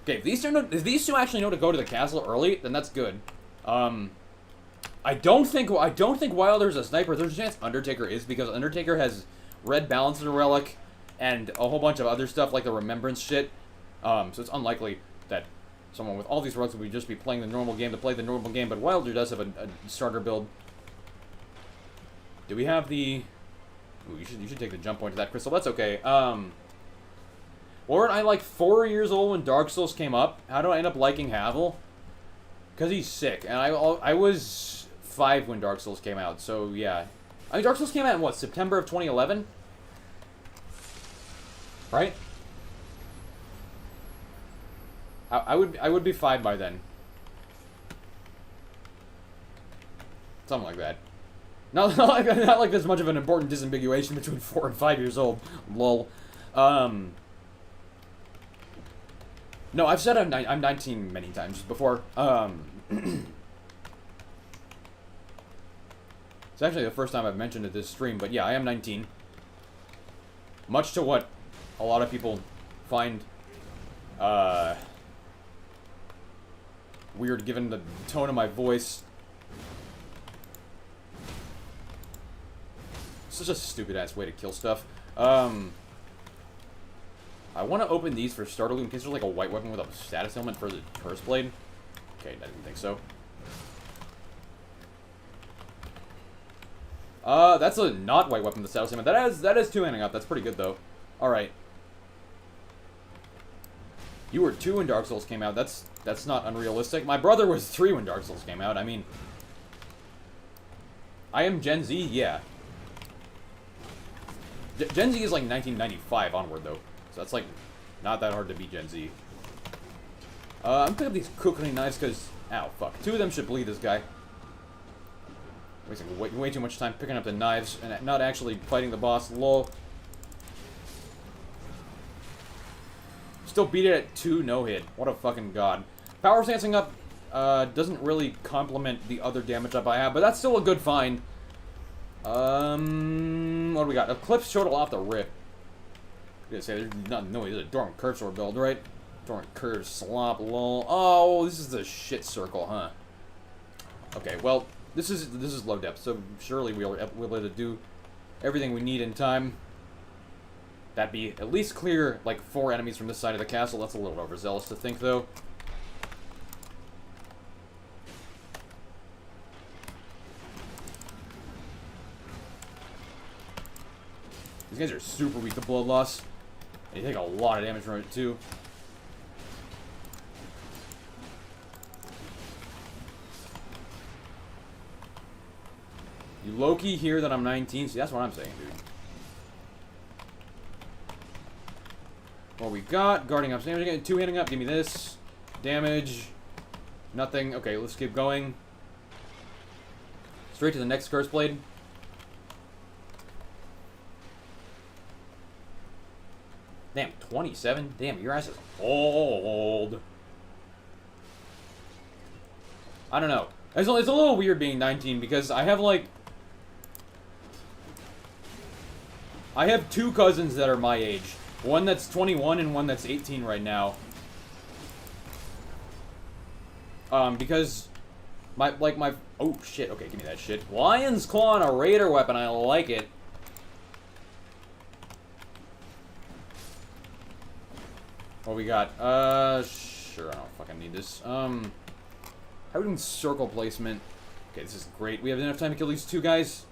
Okay, if these two actually know to go to the castle early, then that's good. I don't think while there's a sniper, there's a chance Undertaker is, because Undertaker has Red Balancer Relic and a whole bunch of other stuff like the Remembrance shit. So it's unlikely that someone with all these relics would just be playing the normal game to play the normal game, but Wilder does have a starter build. Do we have the... Ooh, you should take the jump point to that crystal. That's okay. Weren't I like 4 years old when Dark Souls came up? How do I end up liking Havel? Because he's sick, and I was 5 when Dark Souls came out, so yeah. I mean, Dark Souls came out in what, September of 2011? Right? I would be 5 by then. Something like that. Not like there's much of an important disambiguation between 4 and 5 years old. Lol. No, I've said I'm 19 many times before. It's actually the first time I've mentioned it this stream, but yeah, I am 19. Much to what a lot of people find weird given the tone of my voice. Such a stupid-ass way to kill stuff. I want to open these for starter loot in case there's like a white weapon with a status ailment for the Curse Blade. Okay, I didn't think so. That's a not white weapon with the status ailment. That is 2 ending up. That's pretty good though. Alright. You were 2 when Dark Souls came out. That's not unrealistic. My brother was 3 when Dark Souls came out. I mean, I am Gen Z, yeah. Gen Z is like 1995 onward though. So that's like not that hard to beat Gen Z. I'm picking up these cookery knives because, ow, fuck. 2 of them should bleed this guy. Wasting way too much time picking up the knives and not actually fighting the boss. Lol. still beat it at 2 no-hit. What a fucking god. Power Stancing up doesn't really complement the other damage up I have, but that's still a good find. What do we got? Eclipse showed off the rip. I was gonna say, there's nothing, no, there's a Dormant Curve Sword build, right? Dormant Curve, Slop, lol. Oh, this is the shit circle, huh? Okay, well, this is low depth, so surely we'll be able to do everything we need in time. That'd be at least clear, like, 4 enemies from this side of the castle. That's a little overzealous to think, though. These guys are super weak to blood loss. They take a lot of damage from it, too. You low-key hear that I'm 19? See, that's what I'm saying, dude. What we got? Guarding up. Damage. 2-handing up. Give me this. Damage. Nothing. Okay, let's keep going. Straight to the next Curse Blade. Damn, 27? Damn, your ass is old. I don't know. It's a little weird being 19 because I have, like... I have 2 cousins that are my age. One that's 21 and one that's 18 right now. Because... my... Oh, shit. Okay, give me that shit. Lion's Claw and a Raider weapon. I like it. What we got? Sure, I don't fucking need this. How are we doing circle placement? Okay, this is great. We have enough time to kill these 2 guys.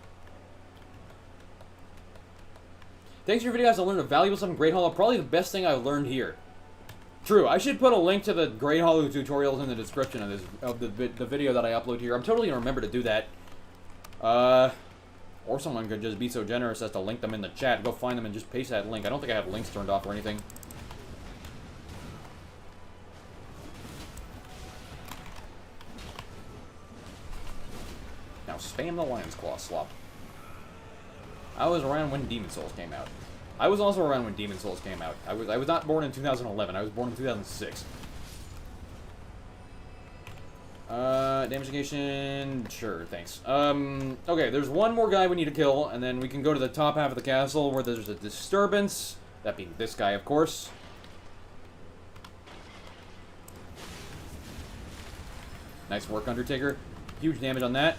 Thanks for your video, guys. I learned a valuable stuff in Great Hollow. Probably the best thing I've learned here. True, I should put a link to the Great Hollow tutorials in the description of this the video that I upload here. I'm totally gonna remember to do that. Or someone could just be so generous as to link them in the chat. Go find them and just paste that link. I don't think I have links turned off or anything. Now spam the Lion's Claw slop. I was around when Demon Souls came out. I was also around when Demon Souls came out. I was not born in 2011. I was born in 2006. Damage negation. Sure, thanks. Okay, there's one more guy we need to kill, and then we can go to the top half of the castle where there's a disturbance. That being this guy, of course. Nice work, Undertaker. Huge damage on that.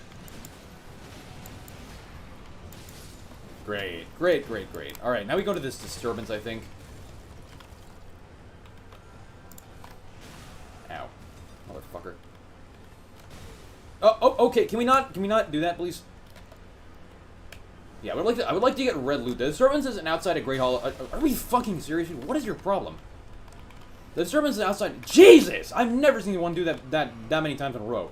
Great, great, great, great. Alright, now we go to this disturbance, I think. Ow. Motherfucker. Oh, okay, can we not do that, please? Yeah, I would like to get red loot. The disturbance isn't outside of Great Hall. Are we fucking serious? What is your problem? The disturbance is outside. Jesus! I've never seen anyone do that many times in a row.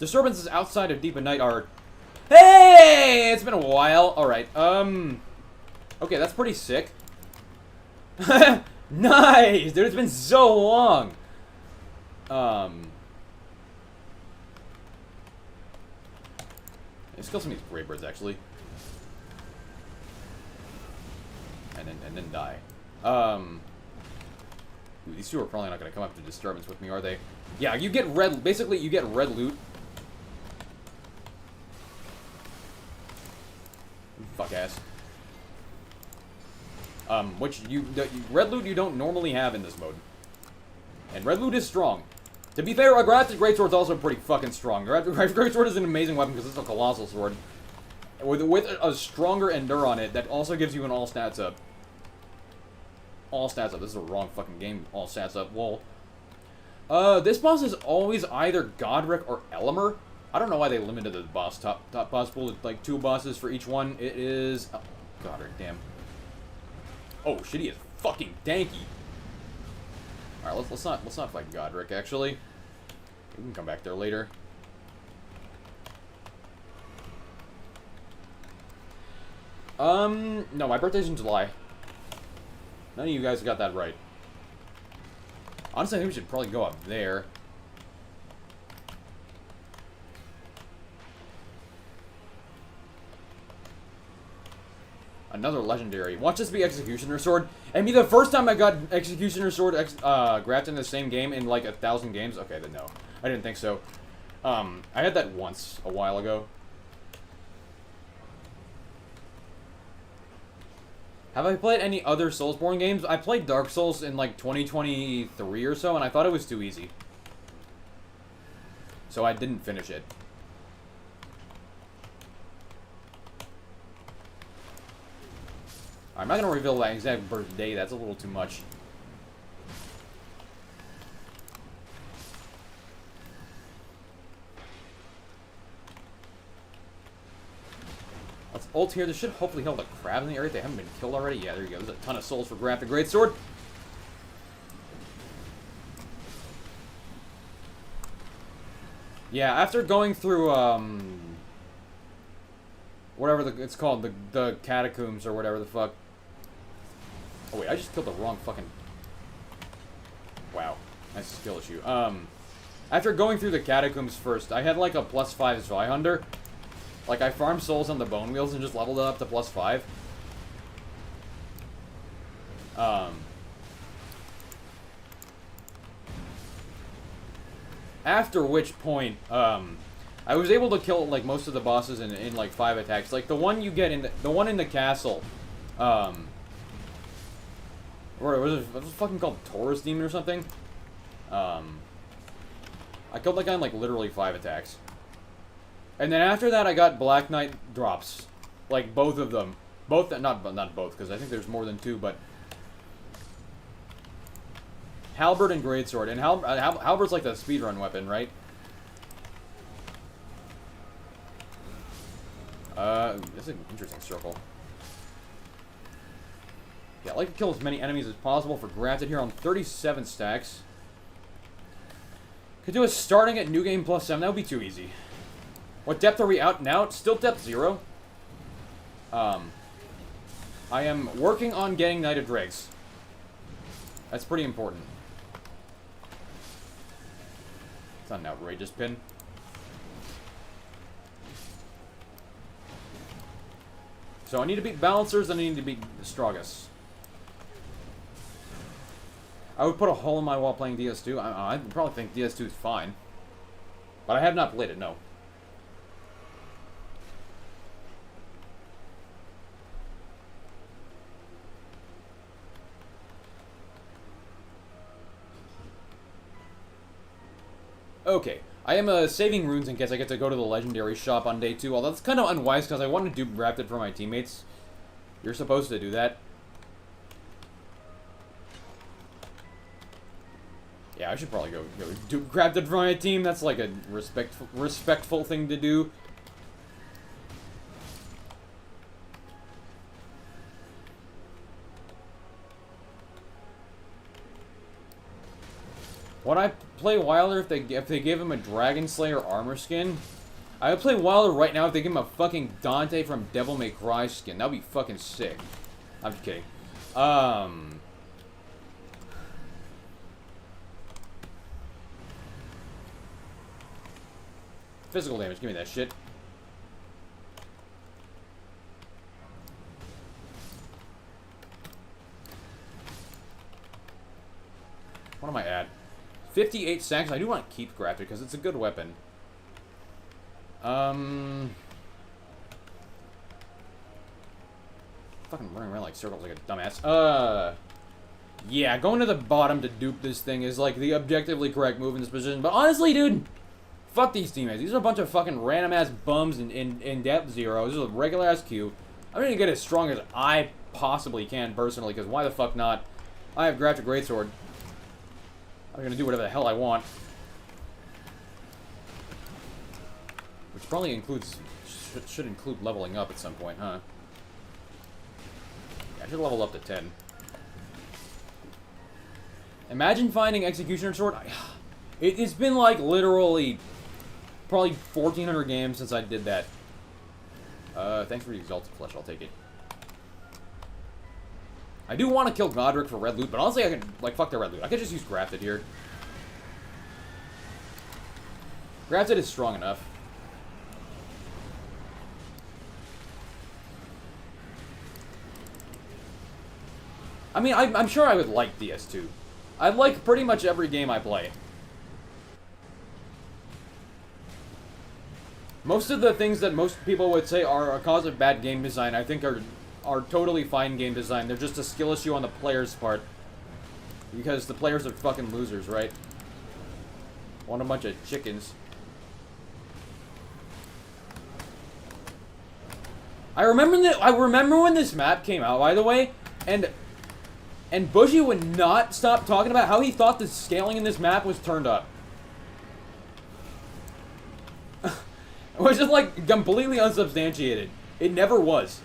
Disturbance is outside of Deep in Night Art. Hey! It's been a while. Alright, okay, that's pretty sick. Nice! Dude, it's been so long. Let's kill some of these Grey Birds, actually. And then die. Ooh, these 2 are probably not going to come up to disturbance with me, are they? Yeah, you get red... Basically, you get red loot. Fuck ass. Which red loot you don't normally have in this mode. And red loot is strong. To be fair, a Grafted Greatsword is also pretty fucking strong. Grafted Greatsword is an amazing weapon because it's a colossal sword. With a stronger Endure on it that also gives you an all stats up. All stats up. This is a wrong fucking game. All stats up. Well, this boss is always either Godric or Elimer. I don't know why they limited the boss top boss pool to like 2 bosses for each one. It is... Oh, Godric, damn. Oh, shit, he is fucking danky. Alright, let's not fight Godric, actually. We can come back there later. No, my birthday's in July. None of you guys got that right. Honestly, I think we should probably go up there. Another legendary. Watch this be Executioner Sword. And be the first time I got Executioner Sword grafted in the same game in like 1,000 games. Okay, then no. I didn't think so. I had that once a while ago. Have I played any other Soulsborne games? I played Dark Souls in like 2023 or so, and I thought it was too easy. So I didn't finish it. I'm not going to reveal that exact birthday, that's a little too much. Let's ult here. This should hopefully help the crabs in the area if they haven't been killed already. Yeah, there you go. There's a ton of souls for Grab the Greatsword. Yeah, after going through, whatever it's called, the catacombs or whatever the fuck. Oh wait, I just killed the wrong fucking... Wow, nice skill issue. After going through the catacombs first, I had like a +5 Zweihander. Like, I farmed souls on the bone wheels and just leveled it up to +5. After which point, I was able to kill, like, most of the bosses in like, 5 attacks. Like, the one you get in the one in the castle, what was it fucking called? Taurus Demon or something? I killed that guy in, like, literally 5 attacks. And then after that, I got Black Knight drops. Like, both of them. Both, not both, because I think there's more than 2, but... Halberd and Greatsword. And Halberd's like the speedrun weapon, right? This is an interesting circle. Yeah, I like to kill as many enemies as possible for grafted here on 37 stacks. Could do a starting at New Game +7. That would be too easy. What depth are we out now? Still depth 0. I am working on getting Knight of Dregs. That's pretty important. It's not an outrageous pin. So I need to beat Balancers, and I need to beat Stragus. I would put a hole in my wall playing DS2. I probably think DS2 is fine. But I have not played it, no. Okay, I am saving runes in case I get to go to the legendary shop on day 2. Although that's kind of unwise because I want to do Rapid for my teammates. You're supposed to do that. Yeah, I should probably go do Rapid for my team. That's like a respectful thing to do. Would I play Wilder if they gave him a Dragon Slayer armor skin? I would play Wilder right now if they give him a fucking Dante from Devil May Cry skin. That would be fucking sick. I'm just kidding. Physical damage, give me that shit. What am I at? 58 stacks. I do want to keep grafted because it's a good weapon. Fucking running around like circles like a dumbass. Yeah, going to the bottom to dupe this thing is like the objectively correct move in this position. But honestly, dude, fuck these teammates. These are a bunch of fucking random ass bums in depth 0. This is a regular ass queue. I'm gonna get as strong as I possibly can personally, because why the fuck not? I have grafted Greatsword. I'm gonna do whatever the hell I want. Which probably includes... should include leveling up at some point, huh? Yeah, I should level up to 10. Imagine finding Executioner Sword. It's been like literally... probably 1,400 games since I did that. Thanks for the Exalted Flesh, I'll take it. I do want to kill Godric for red loot, but honestly I can, like, fuck the red loot. I could just use Grafted here. Grafted is strong enough. mean, I'm sure I would like DS2. I like pretty much every game I play. Most of the things that most people would say are a cause of bad game design, I think are totally fine game design. They're just a skill issue on the player's part. Because the players are fucking losers, right? Want a bunch of chickens. I remember when this map came out, by the way, and Bushy would not stop talking about how he thought the scaling in this map was turned up. It was just, like, completely unsubstantiated. It never was.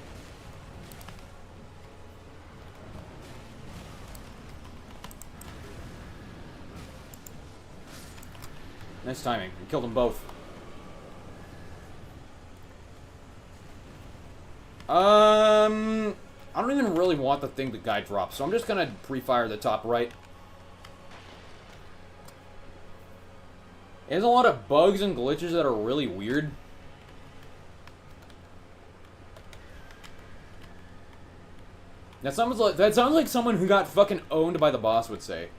Nice timing. We killed them both. I don't even really want the thing the guy dropped, so I'm just gonna pre-fire the top right. It has a lot of bugs and glitches that are really weird. That sounds like someone who got fucking owned by the boss would say.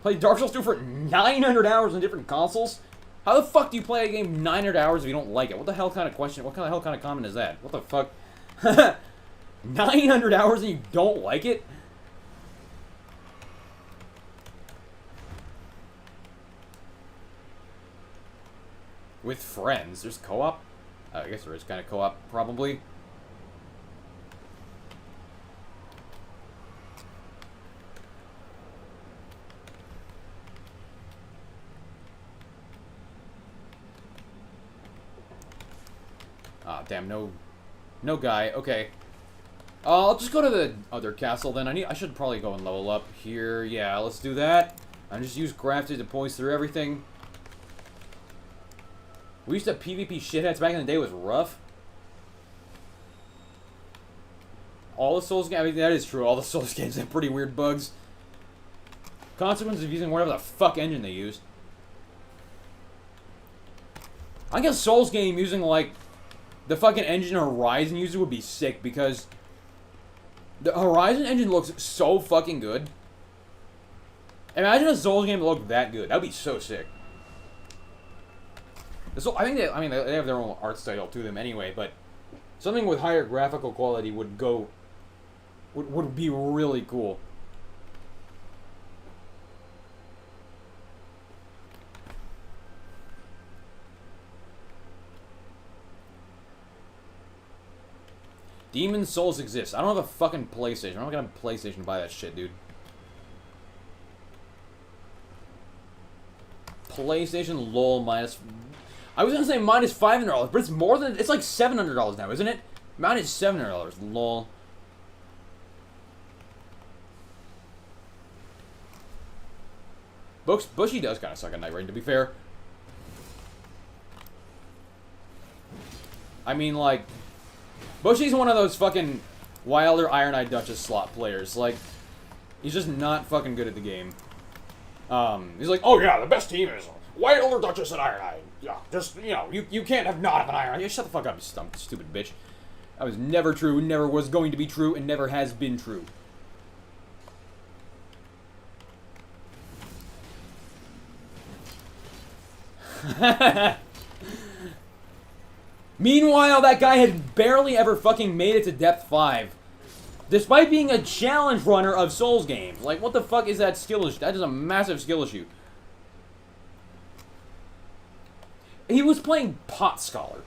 Played Dark Souls 2 for 900 hours on different consoles? How the fuck do you play a game 900 hours if you don't like it? What the hell kind of question? What kind of comment is that? What the fuck? 900 hours and you don't like it? With friends. There's co-op? I guess there is kind of co-op, probably. Ah, damn, no guy. Okay. I'll just go to the other castle then. I should probably go and level up here. Yeah, let's do that. I just use crafted to poise through everything. We used to have PvP shitheads back in the day. It was rough. All the Souls games, I mean, that is true. All the Souls games have pretty weird bugs. Consequences of using whatever the fuck engine they use. I guess Souls game using, like, the fucking engine Horizon user would be sick, because the Horizon engine looks so fucking good. Imagine a Souls game that looked that good. That would be so sick. So I think they have their own art style to them anyway, but something with higher graphical quality would be really cool. Demon's Souls exists. I don't have a fucking PlayStation. I'm not gonna have a PlayStation to buy that shit, dude. PlayStation LOL minus... I was gonna say minus $500, but it's more than... It's like $700 now, isn't it? Minus $700. LOL. Bushy does kind of suck at Night Rain, to be fair. I mean, like... Bushy's one of those fucking Wilder Iron Eye Duchess slot players. Like, he's just not fucking good at the game. He's like, oh yeah, the best team is Wilder Duchess and Iron Eye. Yeah, just, you know, you can't have not have an Iron Eye. Yeah, shut the fuck up, you stupid bitch. That was never true, never was going to be true, and never has been true. Meanwhile, that guy had barely ever fucking made it to Depth 5. Despite being a challenge runner of Souls games. Like, what the fuck is that skill issue? That is a massive skill issue. He was playing Pot Scholar.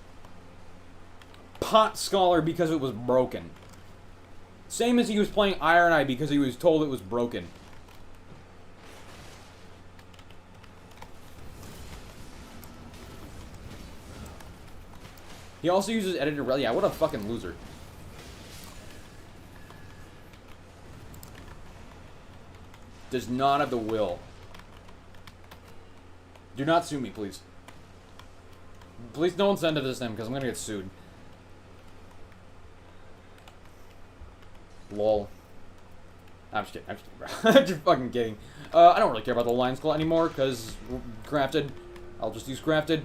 Pot Scholar because it was broken. Same as he was playing Iron Eye because he was told it was broken. He also uses editor. Yeah, what a fucking loser. Does not have the will. Do not sue me, please. Please don't send it to him, because I'm gonna get sued. Lol. I'm just kidding. I'm just kidding, bro. I'm just fucking kidding. I don't really care about the Lion's Claw anymore, because crafted. I'll just use crafted.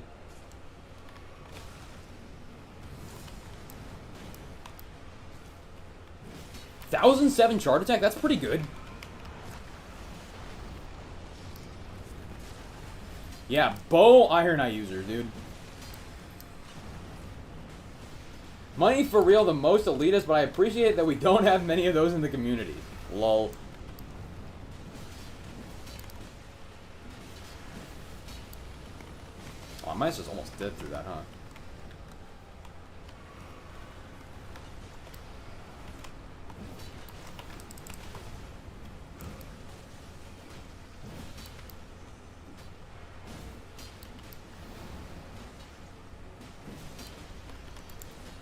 1007 chart attack? That's pretty good. Yeah, bow Iron Eye user, dude. Money for real, the most elitist, but I appreciate that we don't have many of those in the community. Lol. Oh, Mice is almost dead through that, huh?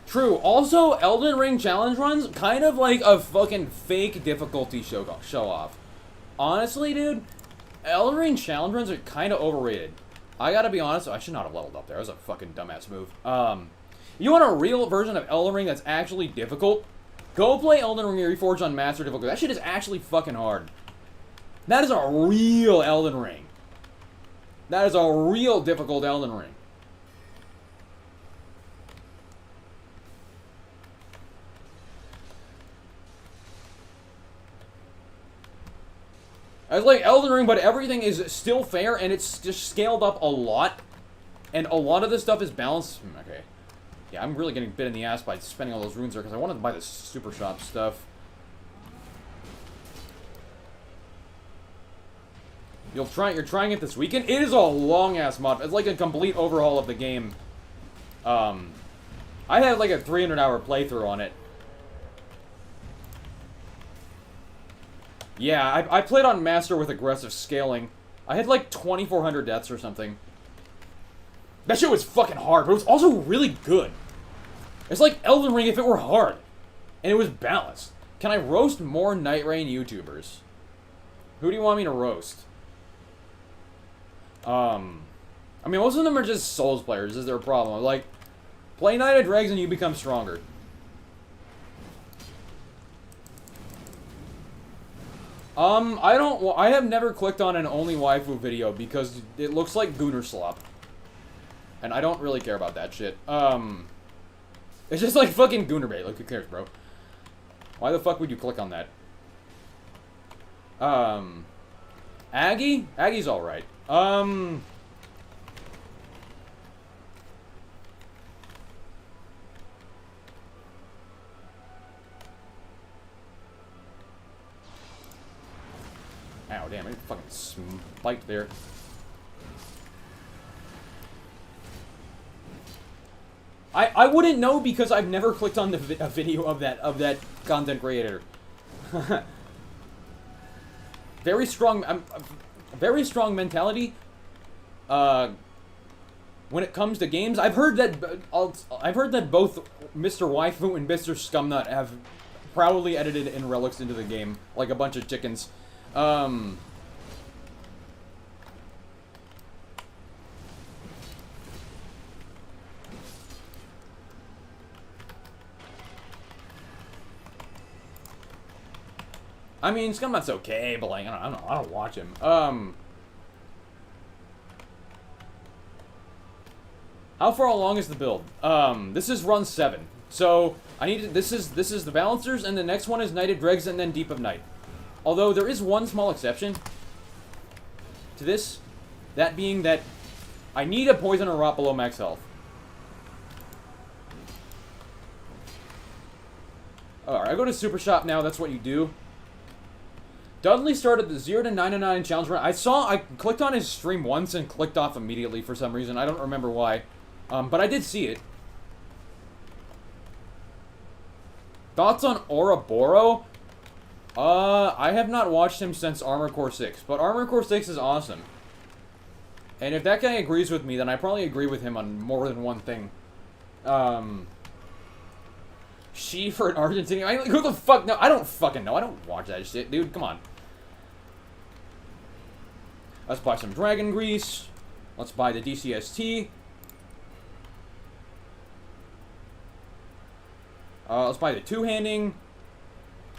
True. Also, Elden Ring challenge runs, kind of like a fucking fake difficulty show off. Honestly, dude, Elden Ring challenge runs are kind of overrated. I gotta be honest, I should not have leveled up there. That was a fucking dumbass move. You want a real version of Elden Ring that's actually difficult? Go play Elden Ring Reforged on Master Difficulty. That shit is actually fucking hard. That is a real Elden Ring. That is a real difficult Elden Ring. It's like Elden Ring, but everything is still fair, and it's just scaled up a lot. And a lot of this stuff is balanced. Okay. Yeah, I'm really getting bit in the ass by spending all those runes there, because I wanted to buy the super shop stuff. You're trying it this weekend? It is a long-ass mod. It's like a complete overhaul of the game. I had like a 300-hour playthrough on it. Yeah, I played on Master with aggressive scaling. I had like 2,400 deaths or something. That shit was fucking hard, but it was also really good. It's like Elden Ring if it were hard. And it was balanced. Can I roast more Night Rain YouTubers? Who do you want me to roast? I mean, most of them are just Souls players. Is there a problem? Like, play Night of Dregs and you become stronger. I have never clicked on an only waifu video because it looks like Gooner Slop. And I don't really care about that shit. It's just like fucking Gooner bait. Like, who cares, bro? Why the fuck would you click on that? Aggie? Aggie's alright. Ow, damn, I fucking spiked there. I wouldn't know because I've never clicked on a video of that content creator. Very strong mentality. When it comes to games, I've heard that both Mr. Waifu and Mr. Scumnut have proudly edited in relics into the game like a bunch of chickens. I mean, Scumnut's okay, but like, I don't watch him. How far along is the build? This is run 7. So, this is the Balancers, and the next one is Night of Dregs, and then Deep of Night. Although, there is one small exception to this. That being that I need a Poison or Rot below max health. Alright, I go to Super Shop now, that's what you do. Dudley started the 0 to 99 challenge run. I clicked on his stream once and clicked off immediately for some reason. I don't remember why. But I did see it. Thoughts on Ouroboros? I have not watched him since Armored Core 6, but Armored Core 6 is awesome. And if that guy agrees with me, then I probably agree with him on more than one thing. She for an Argentinian? Who the fuck? No, I don't fucking know. I don't watch that shit, dude. Come on. Let's buy some Dragon Grease. Let's buy the DCST. Let's buy the two-handing.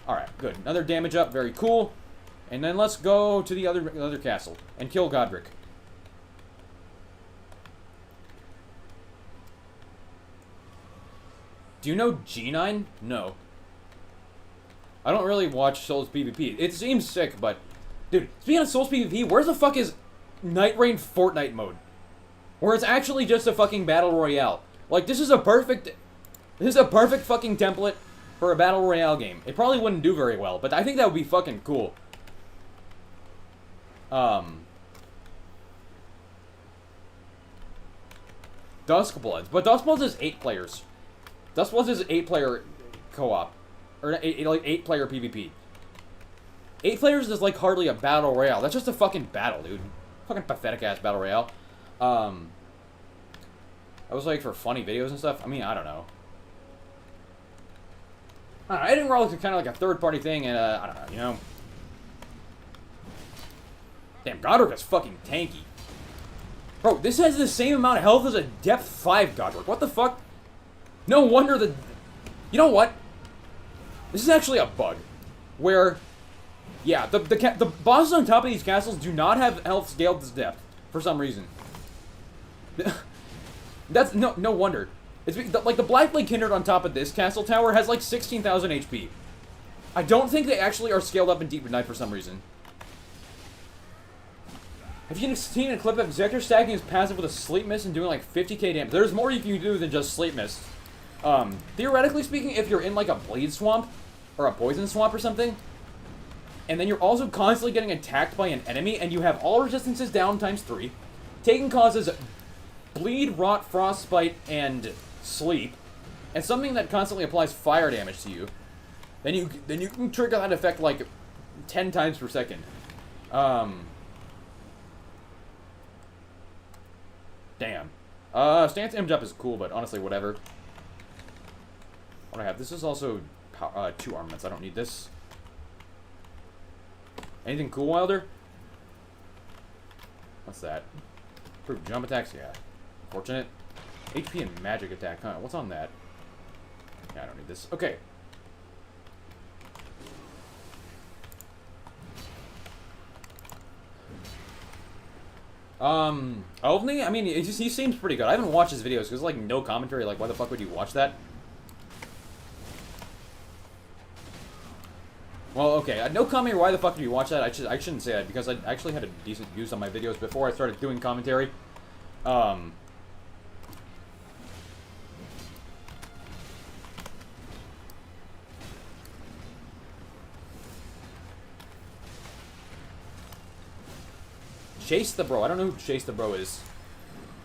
Alright, good. Another damage up. Very cool. And then let's go to the other castle and kill Godric. Do you know G9? No. I don't really watch Souls PvP. It seems sick, but... Dude, speaking of Souls PvP, where the fuck is Night Rain Fortnite mode? Where it's actually just a fucking battle royale. Like, this is a perfect fucking template for a battle royale game. It probably wouldn't do very well, but I think that would be fucking cool. Duskbloods. But Duskbloods is 8 players. Duskbloods is 8-player co-op. Or like 8-player PvP. 8 players is like hardly a battle royale. That's just a fucking battle, dude. Fucking pathetic ass battle royale. I was like for funny videos and stuff. I mean, I don't know. Editing World is kind of like a third-party thing, and I don't know, you know. Damn, Godric is fucking tanky. Bro, this has the same amount of health as a Depth 5 Godric. What the fuck? No wonder the... You know what? This is actually a bug. Where... Yeah, the bosses on top of these castles do not have health scaled to depth. For some reason. That's... No wonder. It's like the Black Blade Kindred on top of this castle tower has like 16,000 HP. I don't think they actually are scaled up in Deep Midnight for some reason. Have you seen a clip of Zector stacking his passive with a Sleep Mist and doing like 50k damage? There's more you can do than just Sleep Mist. Theoretically speaking, if you're in like a Bleed Swamp, or a Poison Swamp or something, and then you're also constantly getting attacked by an enemy, and you have all resistances down ×3, Taken causes Bleed, Rot, Frostbite, and Sleep, and something that constantly applies fire damage to you, then you can trigger that effect like 10 times per second. Damn. Stance image up is cool, but honestly, whatever. What do I have? This is also 2 armaments. I don't need this. Anything cool, Wilder? What's that? Improved jump attacks? Yeah. Fortunate. HP and magic attack, huh? What's on that? Yeah, I don't need this. Okay. Ovni? I mean, he seems pretty good. I haven't watched his videos because like no commentary. Like, why the fuck would you watch that? Well, okay, no commentary. Why the fuck would you watch that? I shouldn't say that because I actually had a decent views on my videos before I started doing commentary. Chase the Bro. I don't know who Chase the Bro is.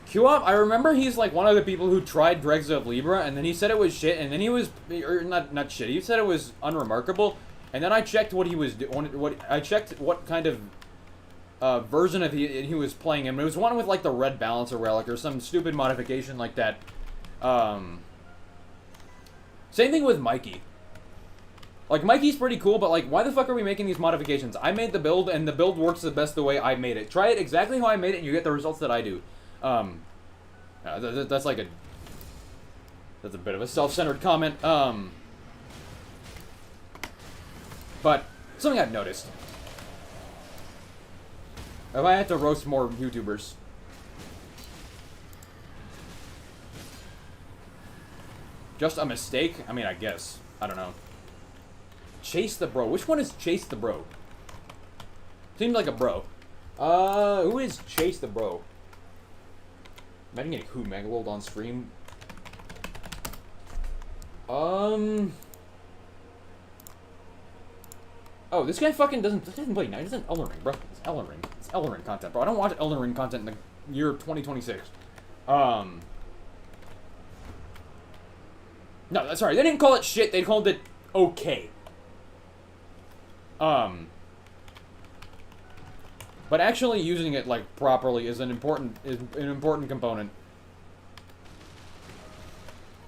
Q-Op, I remember he's like one of the people who tried Dregs of Libra, and then he said it was shit, and then he was, or not shit, he said it was unremarkable, and then I checked what he was doing, I checked what kind of version of he was playing, and it was one with like the Red Balancer Relic, or some stupid modification like that. Same thing with Mikey. Like, Mikey's pretty cool, but, like, why the fuck are we making these modifications? I made the build, and the build works the best the way I made it. Try it exactly how I made it, and you get the results that I do. That's like a... That's a bit of a self-centered comment. But, something I've noticed. If I had to roast more YouTubers... Just a mistake? I mean, I guess. I don't know. Chase the Bro. Which one is Chase the Bro? Seems like a bro. Who is Chase the Bro? Imagine getting who Megalold on stream. Oh, this guy fucking doesn't play. No, he doesn't Elden Ring, bro. It's Elden Ring. It's Elden Ring content, bro. I don't watch Elden Ring content in the year 2026. No, sorry. They didn't call it shit. They called it okay. But actually using it like properly is an important component.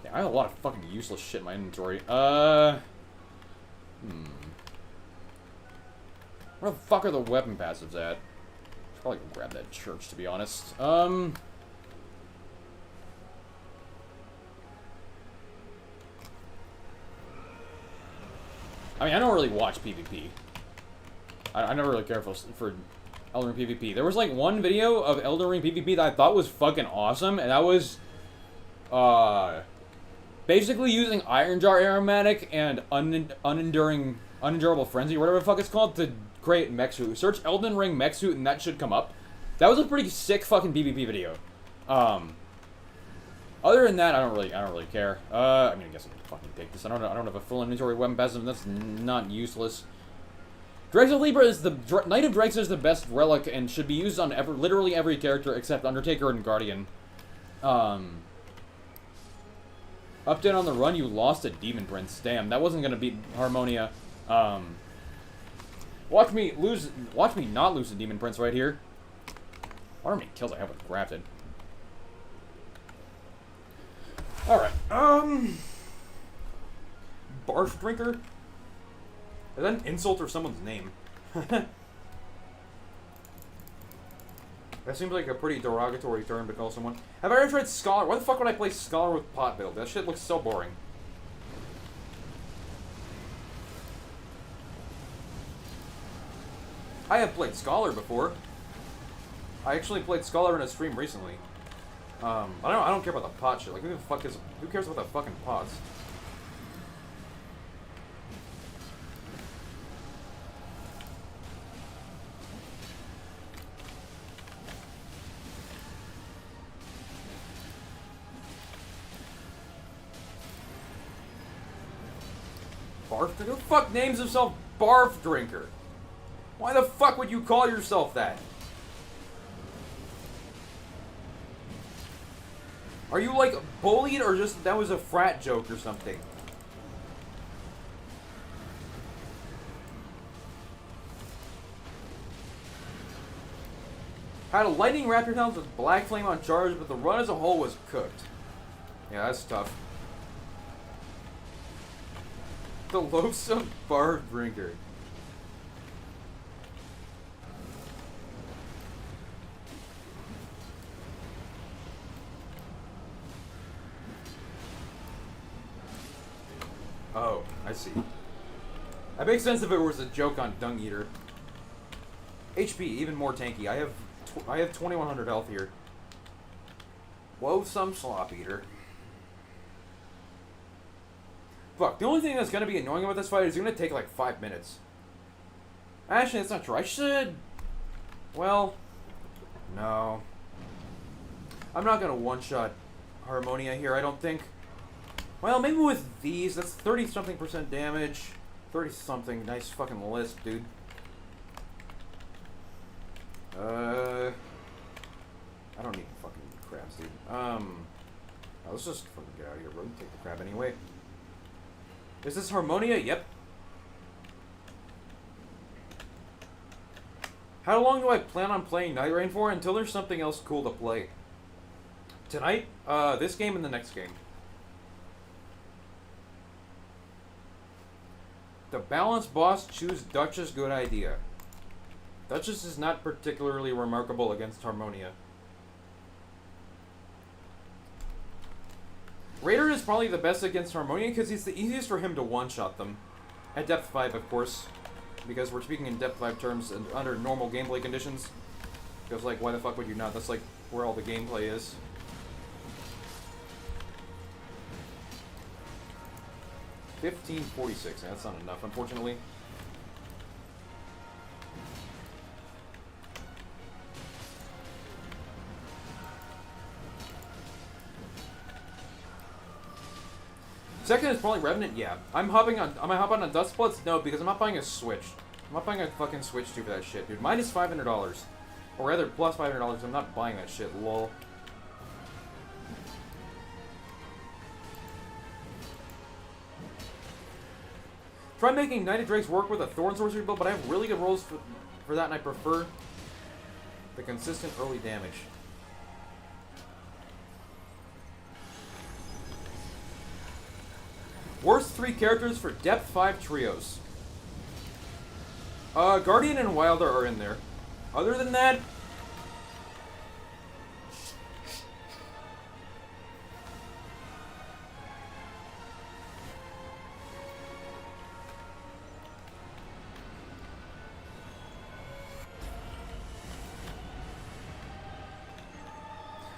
Yeah, I have a lot of fucking useless shit in my inventory. Where the fuck are the weapon passives at? Should probably grab that church, to be honest. I mean, I don't really watch PvP. I never really care for Elden Ring PvP. There was like one video of Elden Ring PvP that I thought was fucking awesome, and that was basically using Iron Jar Aromatic and Unenduring Unendurable Frenzy, whatever the fuck it's called, to create mech suit. Search Elden Ring mech suit and that should come up. That was a pretty sick fucking PvP video. Other than that, I don't really care. I mean, I guess I can fucking take this. I don't have a full inventory weapon passive. That's not useless. Dregs of Libra is the Knight of Dregs is the best relic and should be used on literally every character except Undertaker and Guardian. Update on the run, you lost a Demon Prince. Damn, that wasn't gonna beat Harmonia. Watch me not lose the Demon Prince right here. What are many kills I have with Grafted? Alright, Barf Drinker? Is that an insult or someone's name? That seems like a pretty derogatory term to call someone. Have I ever tried Scholar? Why the fuck would I play Scholar with pot build? That shit looks so boring. I have played Scholar before. I actually played Scholar in a stream recently. I don't care about the pot shit. Like, who cares about the fucking pots? Barf Drinker? Who the fuck names himself Barf Drinker? Why the fuck would you call yourself that? Are you, like, bullied or just that was a frat joke or something? Had a lightning raptor talents with black flame on charge, but the run as a whole was cooked. Yeah, that's tough. The loathsome Barf Drinker. Oh, I see. That makes sense if it was a joke on Dung Eater. HP, even more tanky. I have 2100 health here. Loathsome Slop Eater. Fuck, the only thing that's gonna be annoying about this fight is it's gonna take like 5 minutes. Actually, that's not true. I should... Well... No. I'm not gonna one-shot Harmonia here, I don't think. Well, maybe with these, that's 30-something% damage. 30-something, nice fucking lisp, dude. I don't need fucking crabs, dude. Let's just fucking get out of here, bro. Take the crab anyway. Is this Harmonia? Yep. How long do I plan on playing Night Rain for? Until there's something else cool to play. Tonight, this game and the next game. The balanced boss, choose Duchess, good idea. Duchess is not particularly remarkable against Harmonia. Raider is probably the best against Harmonia because it's the easiest for him to one-shot them. At depth 5, of course. Because we're speaking in depth 5 terms and under normal gameplay conditions. Because, like, why the fuck would you not? That's, like, where all the gameplay is. $15.46. That's not enough, unfortunately. Second is probably Revenant, yeah. Am I hopping on Dust Bloods? No, because I'm not buying a Switch. I'm not buying a fucking Switch 2 for that shit, dude. Mine is $500. Or rather, plus $500. I'm not buying that shit, lol. Try making Knight of Drakes work with a Thorn Sorcery build, but I have really good rolls for that, and I prefer the consistent early damage. Worst 3 characters for depth 5 trios. Guardian and Wilder are in there. Other than that...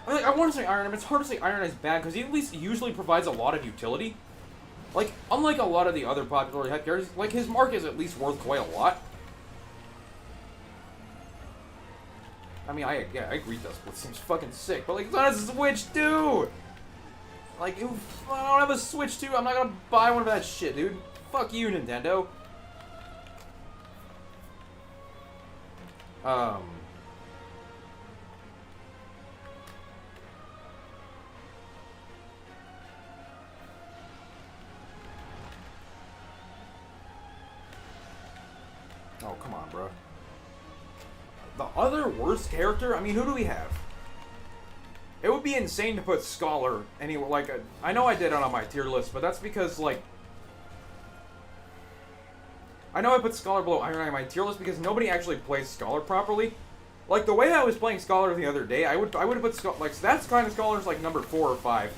I want to say Iron, but it's hard to say Iron is bad, because he at least usually provides a lot of utility. Like, unlike a lot of the other popular head characters, like, his mark is at least worth quite a lot. I mean, I agree that split seems fucking sick, but, like, it's on a Switch, too! Like, I don't have a Switch, too. I'm not gonna buy one of that shit, dude. Fuck you, Nintendo. Oh, come on, bro. The other worst character? I mean, who do we have? It would be insane to put Scholar anywhere. Like, I know I did it on my tier list, but that's because, like, I know I put Scholar below Iron Eye on my tier list because nobody actually plays Scholar properly. Like, the way I was playing Scholar the other day, I would have put Scholar, like, that's kind of Scholar's like number 4 or 5.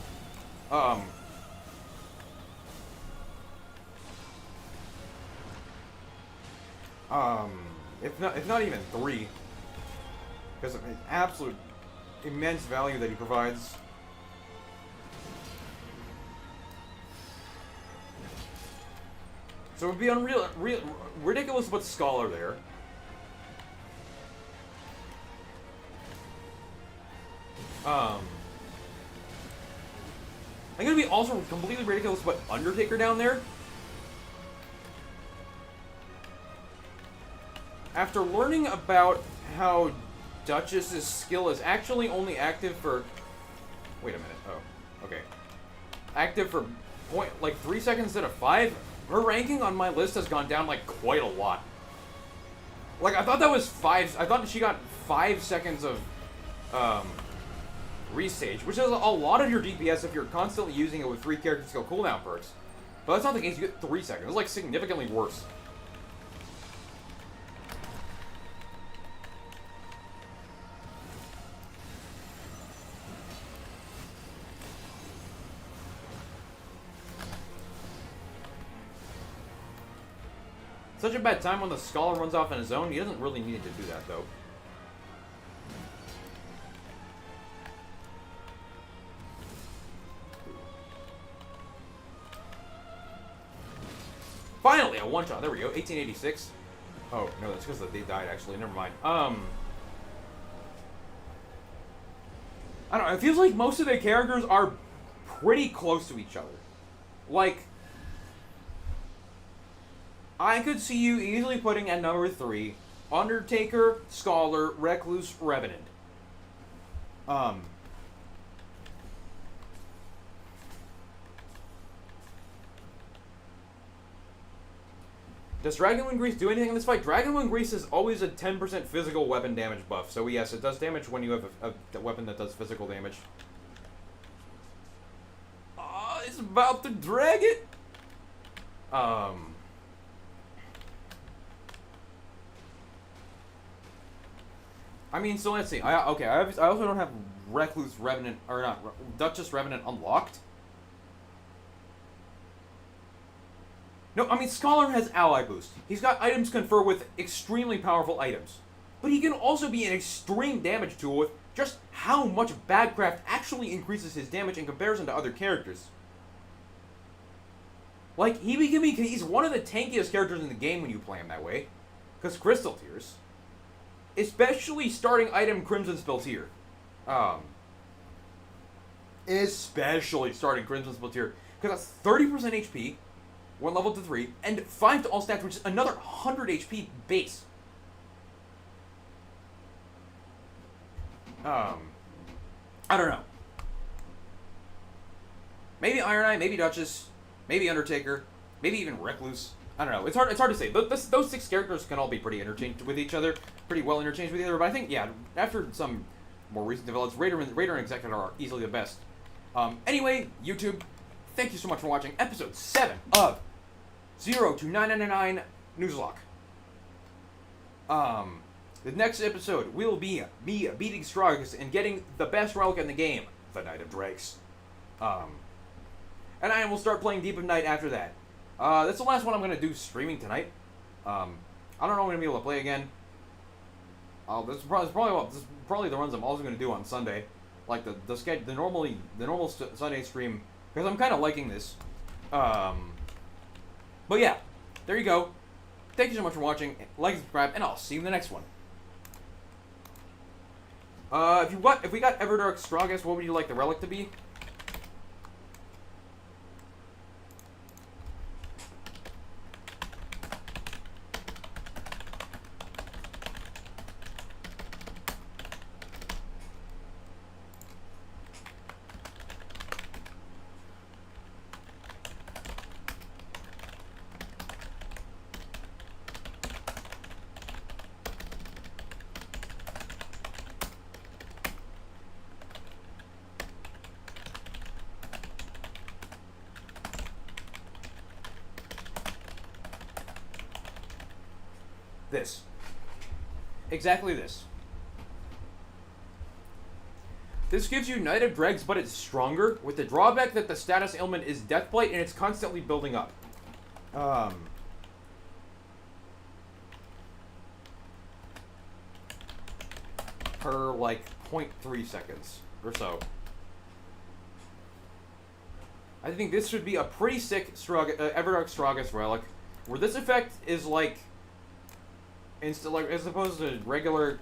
If not even 3, because of the absolute immense value that he provides. So it would be ridiculous to put Scholar there. I think it would be also completely ridiculous to put Undertaker down there. After learning about how Duchess's skill is actually only active for... Wait a minute. Oh, okay. Active for 3 seconds instead of 5? Her ranking on my list has gone down, like, quite a lot. Like, I thought that was 5... I thought she got 5 seconds of, restage, which is a lot of your DPS if you're constantly using it with 3 character skill cooldown perks. But that's not the case. You get 3 seconds. It's, like, significantly worse. Such a bad time when the Scholar runs off in his own. He doesn't really need to do that, though. Finally, a one-shot. There we go. 1886. Oh, no, that's because they died, actually. Never mind. I don't know. It feels like most of the characters are pretty close to each other. Like, I could see you easily putting at number 3 Undertaker, Scholar, Recluse, Revenant. Does Dragonwind Grease do anything in this fight? Dragonwind Grease is always a 10% physical weapon damage buff, so yes, it does damage when you have a weapon that does physical damage. It's about to drag it! I mean, so let's see. I also don't have Recluse Revenant, or not, Duchess Revenant unlocked. No, I mean, Scholar has ally boost. He's got items confer with extremely powerful items. But he can also be an extreme damage tool with just how much Badcraft actually increases his damage in comparison to other characters. Like, he's one of the tankiest characters in the game when you play him that way. Because Crystal Tears. Especially starting item Crimson Speltear. Especially starting Crimson Speltear. Because that's 30% HP, 1 level to 3, and 5 to all stats, which is another 100 HP base. I don't know. Maybe Iron Eye, maybe Duchess, maybe Undertaker, maybe even Recluse. I don't know. It's hard to say. Those 6 characters can all be pretty interchanged with each other, pretty well interchanged with each other. But I think, yeah, after some more recent developments, Raider and Executor are easily the best. Anyway, YouTube, thank you so much for watching episode 7 of 0 to 999 Nuzlocke. The next episode will be me beating Stragus and getting the best relic in the game, the Knight of Drakes. And I will start playing Deep of Night after that. That's the last one I'm going to do streaming tonight. I don't know when I'm going to be able to play again. This is probably the runs I'm also going to do on Sunday. Like the normal Sunday stream. Because I'm kind of liking this. But yeah, there you go. Thank you so much for watching. Like and subscribe, and I'll see you in the next one. If we got Everdark Strongest, what would you like the relic to be? This. Exactly this. This gives you Knight of Dregs, but it's stronger, with the drawback that the status ailment is Deathblight, and it's constantly building up. Per, like, 0.3 seconds or so. I think this should be a pretty sick Everdark Strongest relic, where this effect is, like, like, as opposed to regular...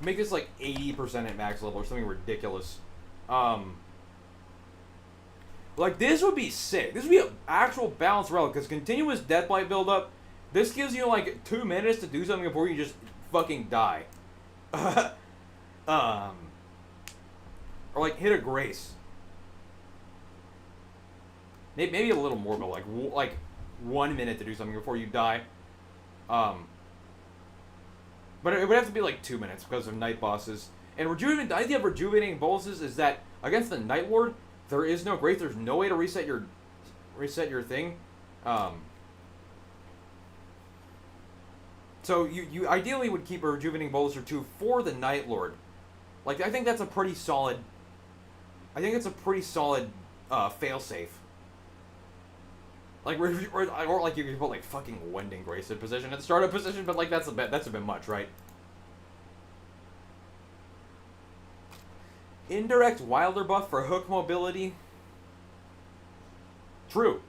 Make this like 80% at max level or something ridiculous. Like, this would be sick. This would be an actual balanced relic, because continuous Deathblight buildup, this gives you like 2 minutes to do something before you just fucking die. Or like hit a Grace. Maybe a little more, but like 1 minute to do something before you die. But it would have to be like 2 minutes because of night bosses. And the idea of rejuvenating boluses is that against the Night Lord, there is no Grace. There's no way to reset your thing. So you ideally would keep a rejuvenating bolus or two for the Night Lord. Like, I think that's a pretty solid. I think it's a pretty solid failsafe. Like, or like you could put like fucking Wending Grace in position at the startup position, but like that's a bit much, right? Indirect Wilder buff for hook mobility. True.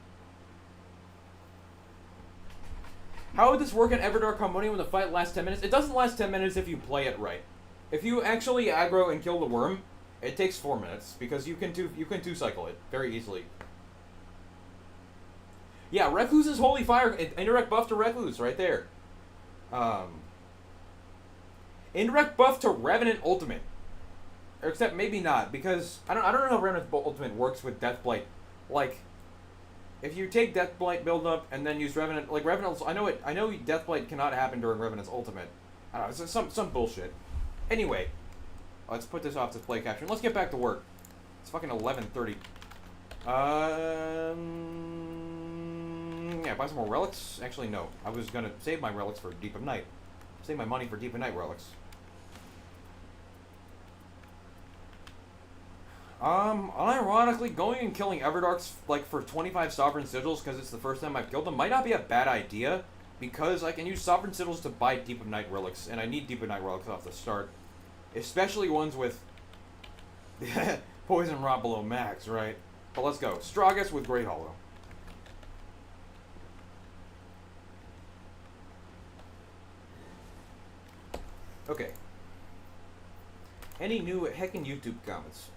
How would this work in Everdark Harmonium when the fight lasts 10 minutes? It doesn't last 10 minutes if you play it right. If you actually aggro and kill the worm, it takes 4 minutes because you can two cycle it very easily. Yeah, Recluse's Holy Fire, indirect buff to Recluse, right there. Indirect buff to Revenant Ultimate. Except maybe not, because I don't know how Revenant Ultimate works with Deathblight. Like, if you take Deathblight build up and then use Revenant, like Revenant, I know Deathblight cannot happen during Revenant's Ultimate. I don't know, it's some bullshit. Anyway, let's put this off to play capture. Let's get back to work. It's fucking 11:30. Yeah, buy some more relics. Actually, no. I was gonna save my relics for Deep of Night. Save my money for Deep of Night relics. Unironically, going and killing Everdarks like for 25 Sovereign Sigils because it's the first time I've killed them might not be a bad idea, because I can use Sovereign Sigils to buy Deep of Night relics, and I need Deep of Night relics off the start, especially ones with Poison Rot below max, right? But let's go. Strongest with Great Hollow. Okay. Any new heckin' YouTube comments?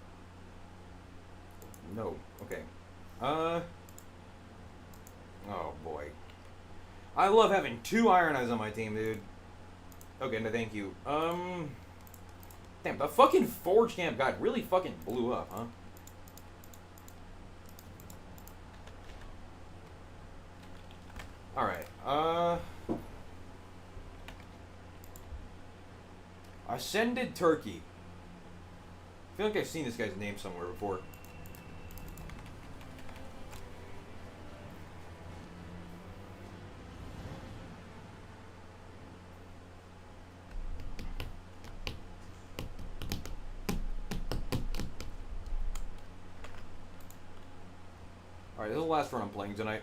No. Okay. Oh boy. I love having 2 Iron Eyes on my team, dude. Okay, no thank you. Damn, the fucking Forge Camp guy really fucking blew up, huh? Alright, Ascended Turkey. I feel like I've seen this guy's name somewhere before. Alright, this is the last run I'm playing tonight.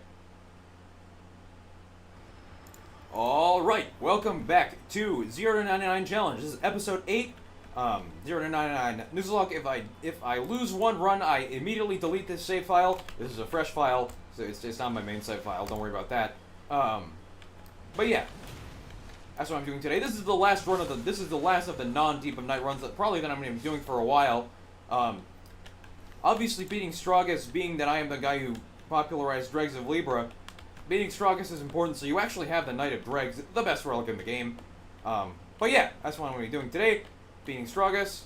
Alright, welcome back to 0 to 99 Challenge. This is episode 8. 0 to 99. NUZLOCKE, if I lose one run, I immediately delete this save file. This is a fresh file, so it's not my main save file. Don't worry about that. But yeah, that's what I'm doing today. This is the last run of the. This is the last of the non-Deep of Night runs that I'm going to be doing for a while. Obviously, beating Stragus, being that I am the guy who popularized Dregs of Libra, beating Stragus is important, so you actually have the Knight of Dregs, the best relic in the game. But yeah, that's what I'm going to be doing today. Beating Stragus.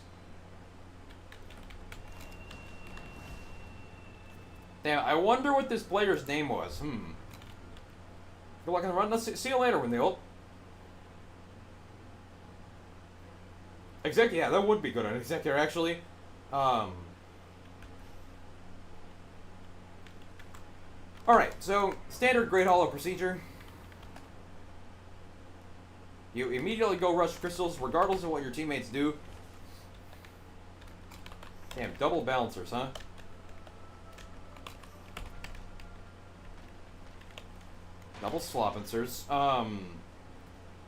Damn, I wonder what this player's name was. Good luck in the run. Let's see you later, Windale. Executor, yeah, that would be good on Executor, actually. Alright, so, standard Great Hollow procedure. You immediately go rush crystals, regardless of what your teammates do. Damn, double balancers, huh? Double sloppensers.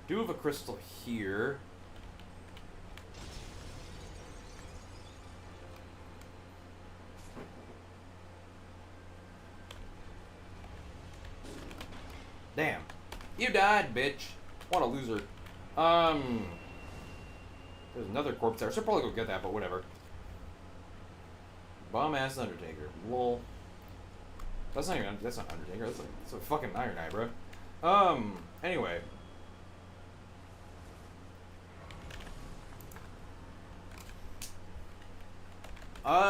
Do have a crystal here. Damn. You died, bitch. What a loser. There's another corpse there. I should probably go get that, but whatever. Bomb-ass Undertaker. Lol. That's not Undertaker. That's a fucking Iron Eye, bro. Anyway.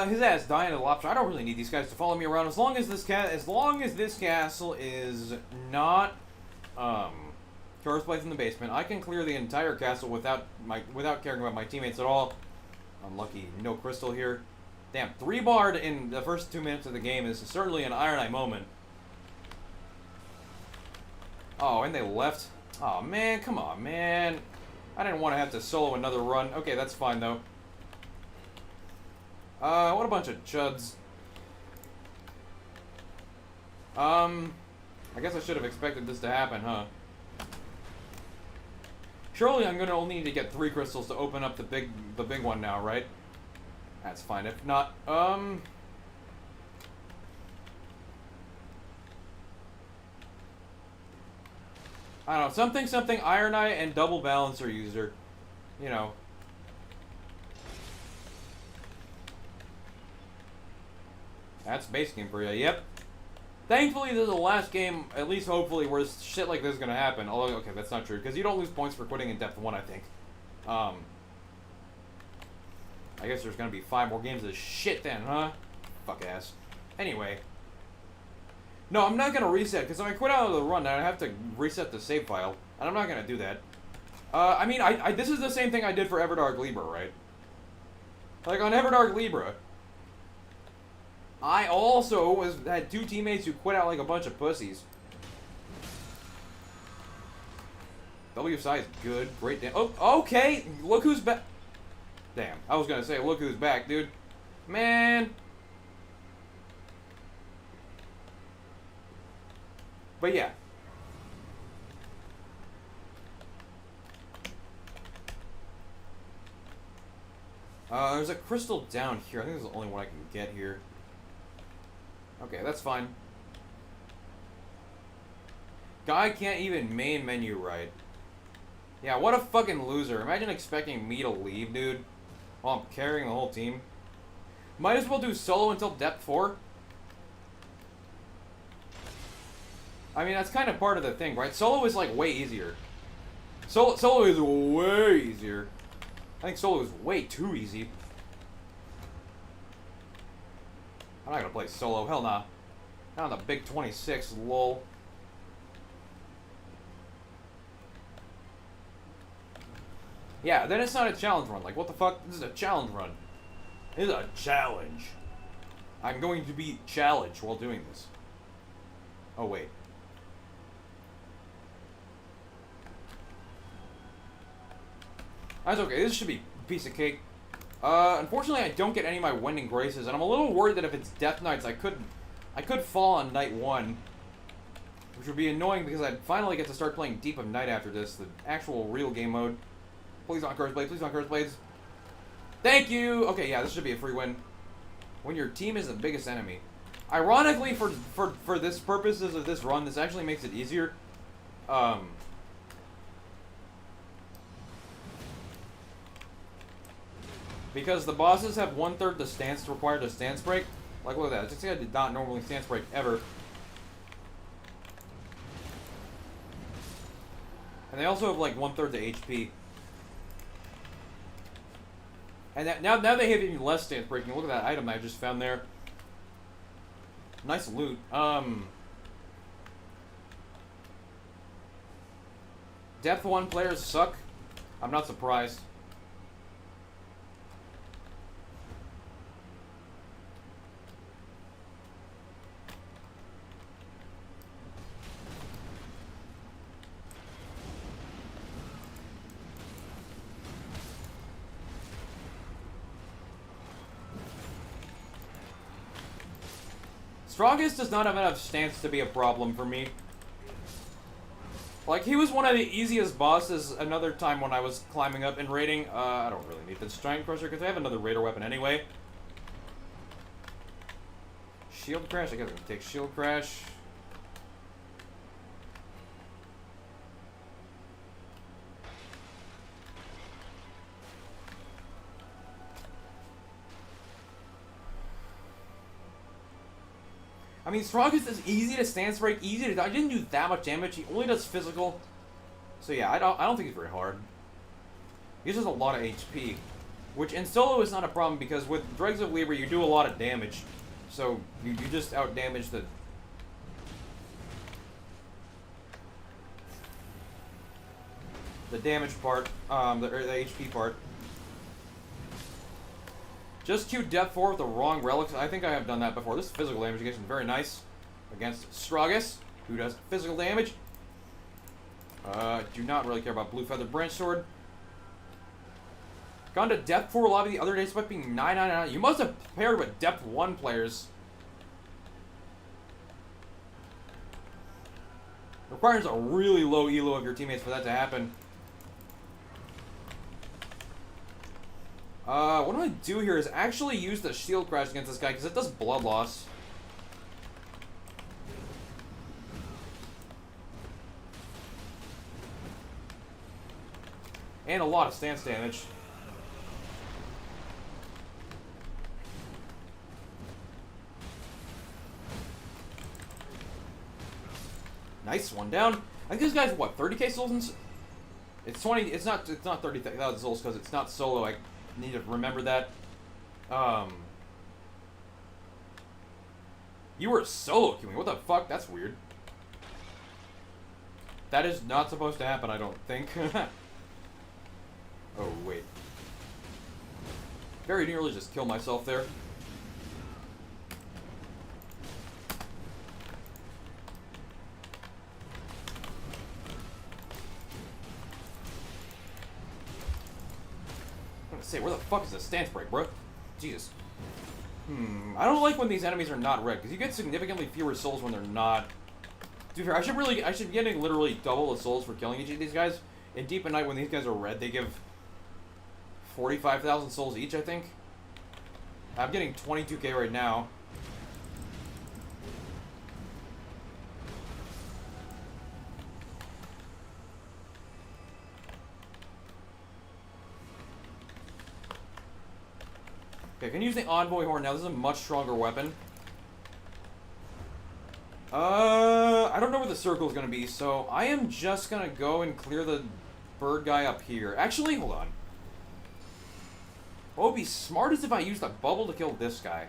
His ass dying to the lobster. I don't really need these guys to follow me around as long as this castle is not Curse Blades in the basement. I can clear the entire castle without caring about my teammates at all. Unlucky, no crystal here. Damn, 3-barred in the first 2 minutes of the game is certainly an Iron Eye moment. Oh, and they left. Oh man, come on, man. I didn't want to have to solo another run. Okay, that's fine though. What a bunch of chuds. I guess I should have expected this to happen, huh? Surely I'm gonna only need to get 3 crystals to open up the big one now, right? That's fine. If not, I don't know, something Iron Eye and double balancer user. You know. That's base game for you, yep. Thankfully, this is the last game, at least hopefully, where shit like this is gonna happen. Although, okay, that's not true, because you don't lose points for quitting in Depth 1, I think. I guess there's gonna be 5 more games of this shit then, huh? Fuck ass. Anyway. No, I'm not gonna reset, because if I quit out of the run, then I have to reset the save file. And I'm not gonna do that. I mean, this is the same thing I did for Everdark Libra, right? Like, on Everdark Libra, I also had 2 teammates who quit out like a bunch of pussies. WSI is good. Great damn. Oh, okay. Look who's back. Damn. I was gonna say, look who's back, dude. Man. But yeah. There's a crystal down here. I think this is the only one I can get here. Okay, that's fine. Guy can't even main menu right. Yeah, what a fucking loser. Imagine expecting me to leave, dude, while I'm carrying the whole team. Might as well do solo until Depth 4. I mean, that's kind of part of the thing, right? Solo is, like, way easier. Solo is way easier. I think solo is way too easy. I'm not gonna play solo. Hell nah. Not on the big 26, lol. Yeah, then it's not a challenge run. Like, what the fuck? This is a challenge run. This is a challenge. I'm going to be challenged while doing this. Oh, wait. That's okay. This should be a piece of cake. Unfortunately, I don't get any of my Wending Graces, and I'm a little worried that if it's Death Knights, I could fall on Night 1. Which would be annoying because I'd finally get to start playing Deep of Night after this, the actual real game mode. Please not Curse Blades, please not Curse Blades. Thank you! Okay, yeah, this should be a free win. When your team is the biggest enemy. Ironically, for this purposes of this run, this actually makes it easier. Because the bosses have 1/3 the stance required to stance break. Like, look at that. This guy did not normally stance break ever. And they also have like 1/3 the HP. And that, now they have even less stance breaking. Look at that item I just found there. Nice loot. Depth 1 players suck. I'm not surprised. Strongest does not have enough stance to be a problem for me. Like, he was one of the easiest bosses another time when I was climbing up in raiding. I don't really need this Giant Crusher because I have another raider weapon anyway. Shield Crash? I guess I can take Shield Crash. I mean, Strongest is easy to stance break, easy to... I didn't do that much damage. He only does physical. So yeah, I don't think it's very hard. He just has a lot of HP. Which in solo is not a problem because with Dregs of Libra you do a lot of damage. So you just out-damage the damage part, the HP part. Just Q Depth 4 with the wrong relics. I think I have done that before. This physical damage is very nice against Stragus, who does physical damage. Do not really care about Blue Feather Branch Sword. Gone to Depth 4 lobby the other day, despite being 999. You must have paired with Depth 1 players. Requires a really low elo of your teammates for that to happen. What I'm gonna do here is actually use the Shield Crash against this guy, because it does blood loss. And a lot of stance damage. Nice, one down. I think this guy's, what, 30k souls? It's 20, it's not 30,000 souls, because it's not solo. I need to remember that. You were solo queuing. What the fuck? That's weird. That is not supposed to happen, I don't think. Oh, wait. Very nearly just killed myself there. I'm gonna say, where the fuck is the stance break, bro? Jesus. I don't like when these enemies are not red, because you get significantly fewer souls when they're not. To be fair, I should be getting literally double the souls for killing each of these guys. In Deep at Night, when these guys are red, they give 45,000 souls each, I think. I'm getting 22k right now. Okay, I can use the Envoy Horn now. This is a much stronger weapon. I don't know where the circle is going to be, so I am just going to go and clear the bird guy up here. Actually, hold on. What would be smart is if I use the bubble to kill this guy.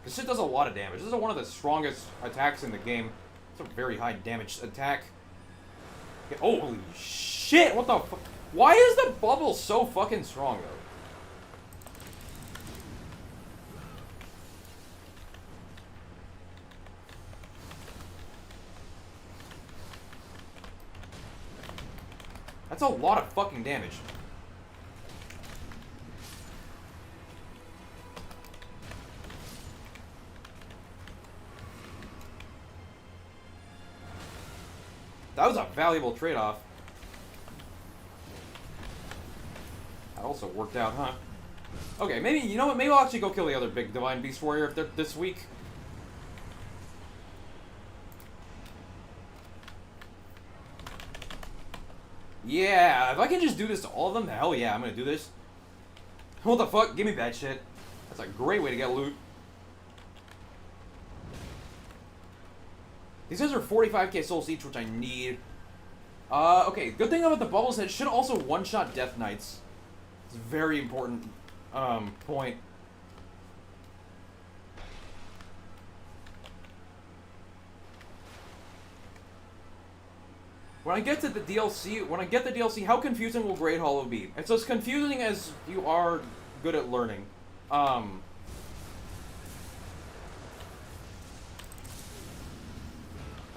This shit does a lot of damage. This is one of the strongest attacks in the game. It's a very high damage attack. Okay, holy shit! What the fuck? Why is the bubble so fucking strong, though? That's a lot of fucking damage. That was a valuable trade-off. That also worked out, huh? Okay, maybe, you know what, maybe I'll actually go kill the other big Divine Beast Warrior if they're this week. Yeah, if I can just do this to all of them, hell yeah, I'm gonna do this. What the fuck? Give me that shit. That's a great way to get loot. These guys are 45k souls each, which I need. Okay, good thing about the bubbles, it should also one-shot Death Knights. It's a very important, point. When I get to the DLC, how confusing will Great Hollow be? It's as confusing as you are good at learning. I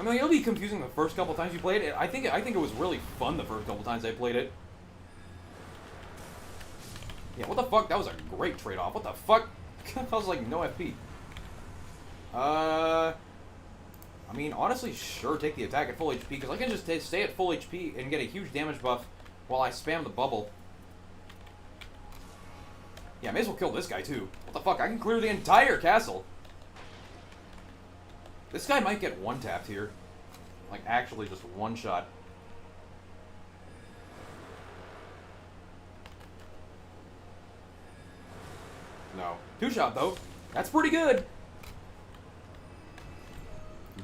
mean, it'll be confusing the first couple times you played it. I think it was really fun the first couple times I played it. Yeah, what the fuck? That was a great trade-off. What the fuck? That was like no FP. I mean, honestly, sure, take the attack at full HP, because I can just stay at full HP and get a huge damage buff while I spam the bubble. Yeah, I may as well kill this guy, too. What the fuck? I can clear the entire castle. This guy might get one-tapped here. Like, actually just one-shot. No. Two-shot, though. That's pretty good.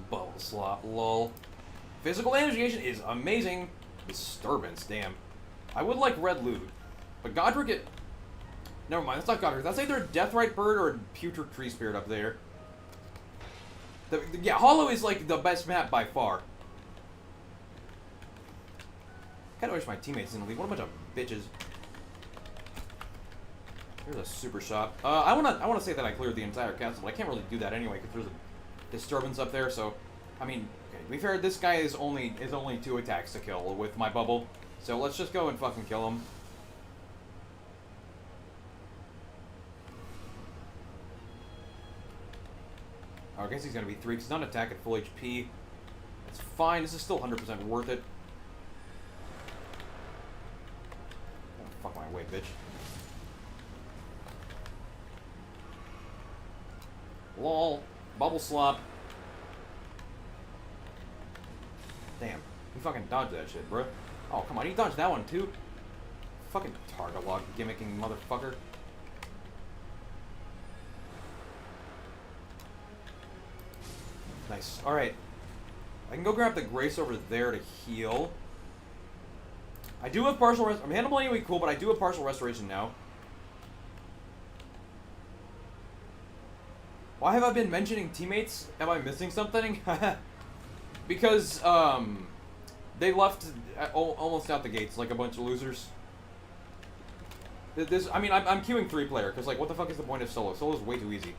Bubble slop, lol. Physical initiation is amazing. Disturbance, damn. I would like red loot. But Godric, never mind, that's not Godric. That's either a Deathrite Bird or a Putrid Tree Spirit up there. Yeah, Hollow is like the best map by far. Kinda wish my teammates didn't leave. What a bunch of bitches. Here's a super shot. I wanna say that I cleared the entire castle, but I can't really do that anyway because there's a disturbance up there. So, I mean, okay, to be fair, this guy is only 2 attacks to kill with my bubble. So let's just go and fucking kill him. Oh, I guess he's gonna be 3 because he's not attack at full HP. That's fine. This is still 100% worth it. Oh, fuck my way, bitch. Lol. Bubble slop. Damn. You fucking dodged that shit, bro. Oh, come on. You dodged that one, too? Fucking target lock gimmicking motherfucker. Nice. Alright. I can go grab the Grace over there to heal. I do have partial rest. I mean, Handle anyway, cool, but I do have partial restoration now. Why have I been mentioning teammates? Am I missing something? Because, they left almost out the gates like a bunch of losers. I mean, I'm queuing 3-player, because, like, what the fuck is the point of solo? Solo's way too easy.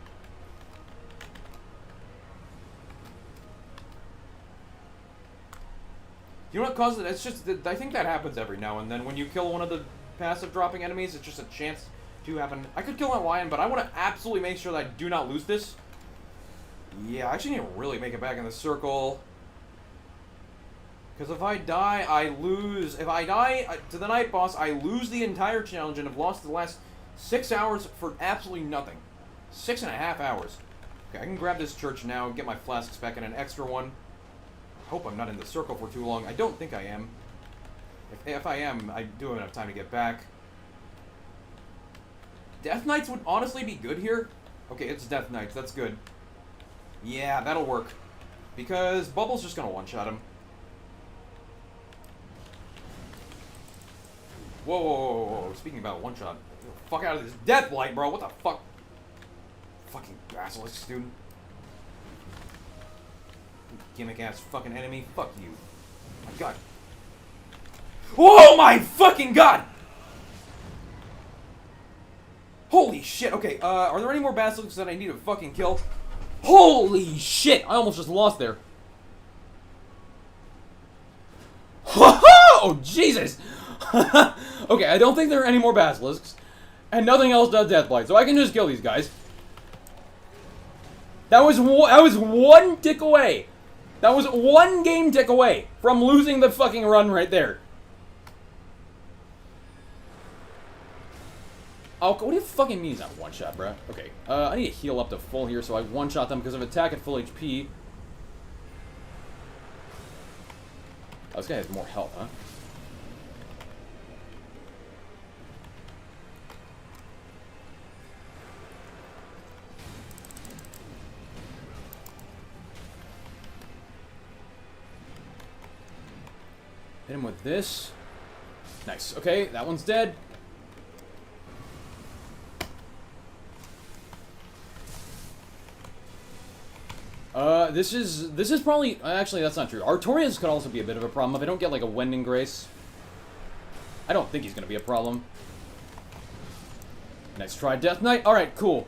You know what caused it? It's just, I think that happens every now and then. When you kill one of the passive dropping enemies, it's just a chance to happen. I could kill that lion, but I want to absolutely make sure that I do not lose this. Yeah, I actually need to really make it back in the circle. Because if I die, I lose. If I die to the night boss, I lose the entire challenge and have lost the last 6 hours for absolutely nothing. 6.5 hours. Okay, I can grab this church now and get my flasks back in an extra one. I hope I'm not in the circle for too long. I don't think I am. If I am, I do have enough time to get back. Death Knights would honestly be good here. Okay, it's Death Knights. That's good. Yeah, that'll work. Because Bubble's just gonna one-shot him. Whoa, whoa, whoa, whoa. Speaking about one-shot. Fuck out of this Death Light, bro. What the fuck? Fucking basilisk, dude. Gimmick-ass fucking enemy. Fuck you. My god. Oh my fucking god! Holy shit. Okay, are there any more basilisks that I need to fucking kill? Holy shit! I almost just lost there. Oh, Jesus! Okay, I don't think there are any more basilisks. And nothing else does Deathblight, so I can just kill these guys. That was one tick away. That was one game tick away from losing the fucking run right there. Oh, what do you fucking mean he's not one-shot, bruh? Okay, I need to heal up to full here, so I one-shot them because of attack at full HP. Oh, this guy has more health, huh? Hit him with this. Nice. Okay, that one's dead. This is probably... Actually, that's not true. Artorias could also be a bit of a problem if I don't get, like, a Wending Grace. I don't think he's gonna be a problem. Nice try, Death Knight. Alright, cool.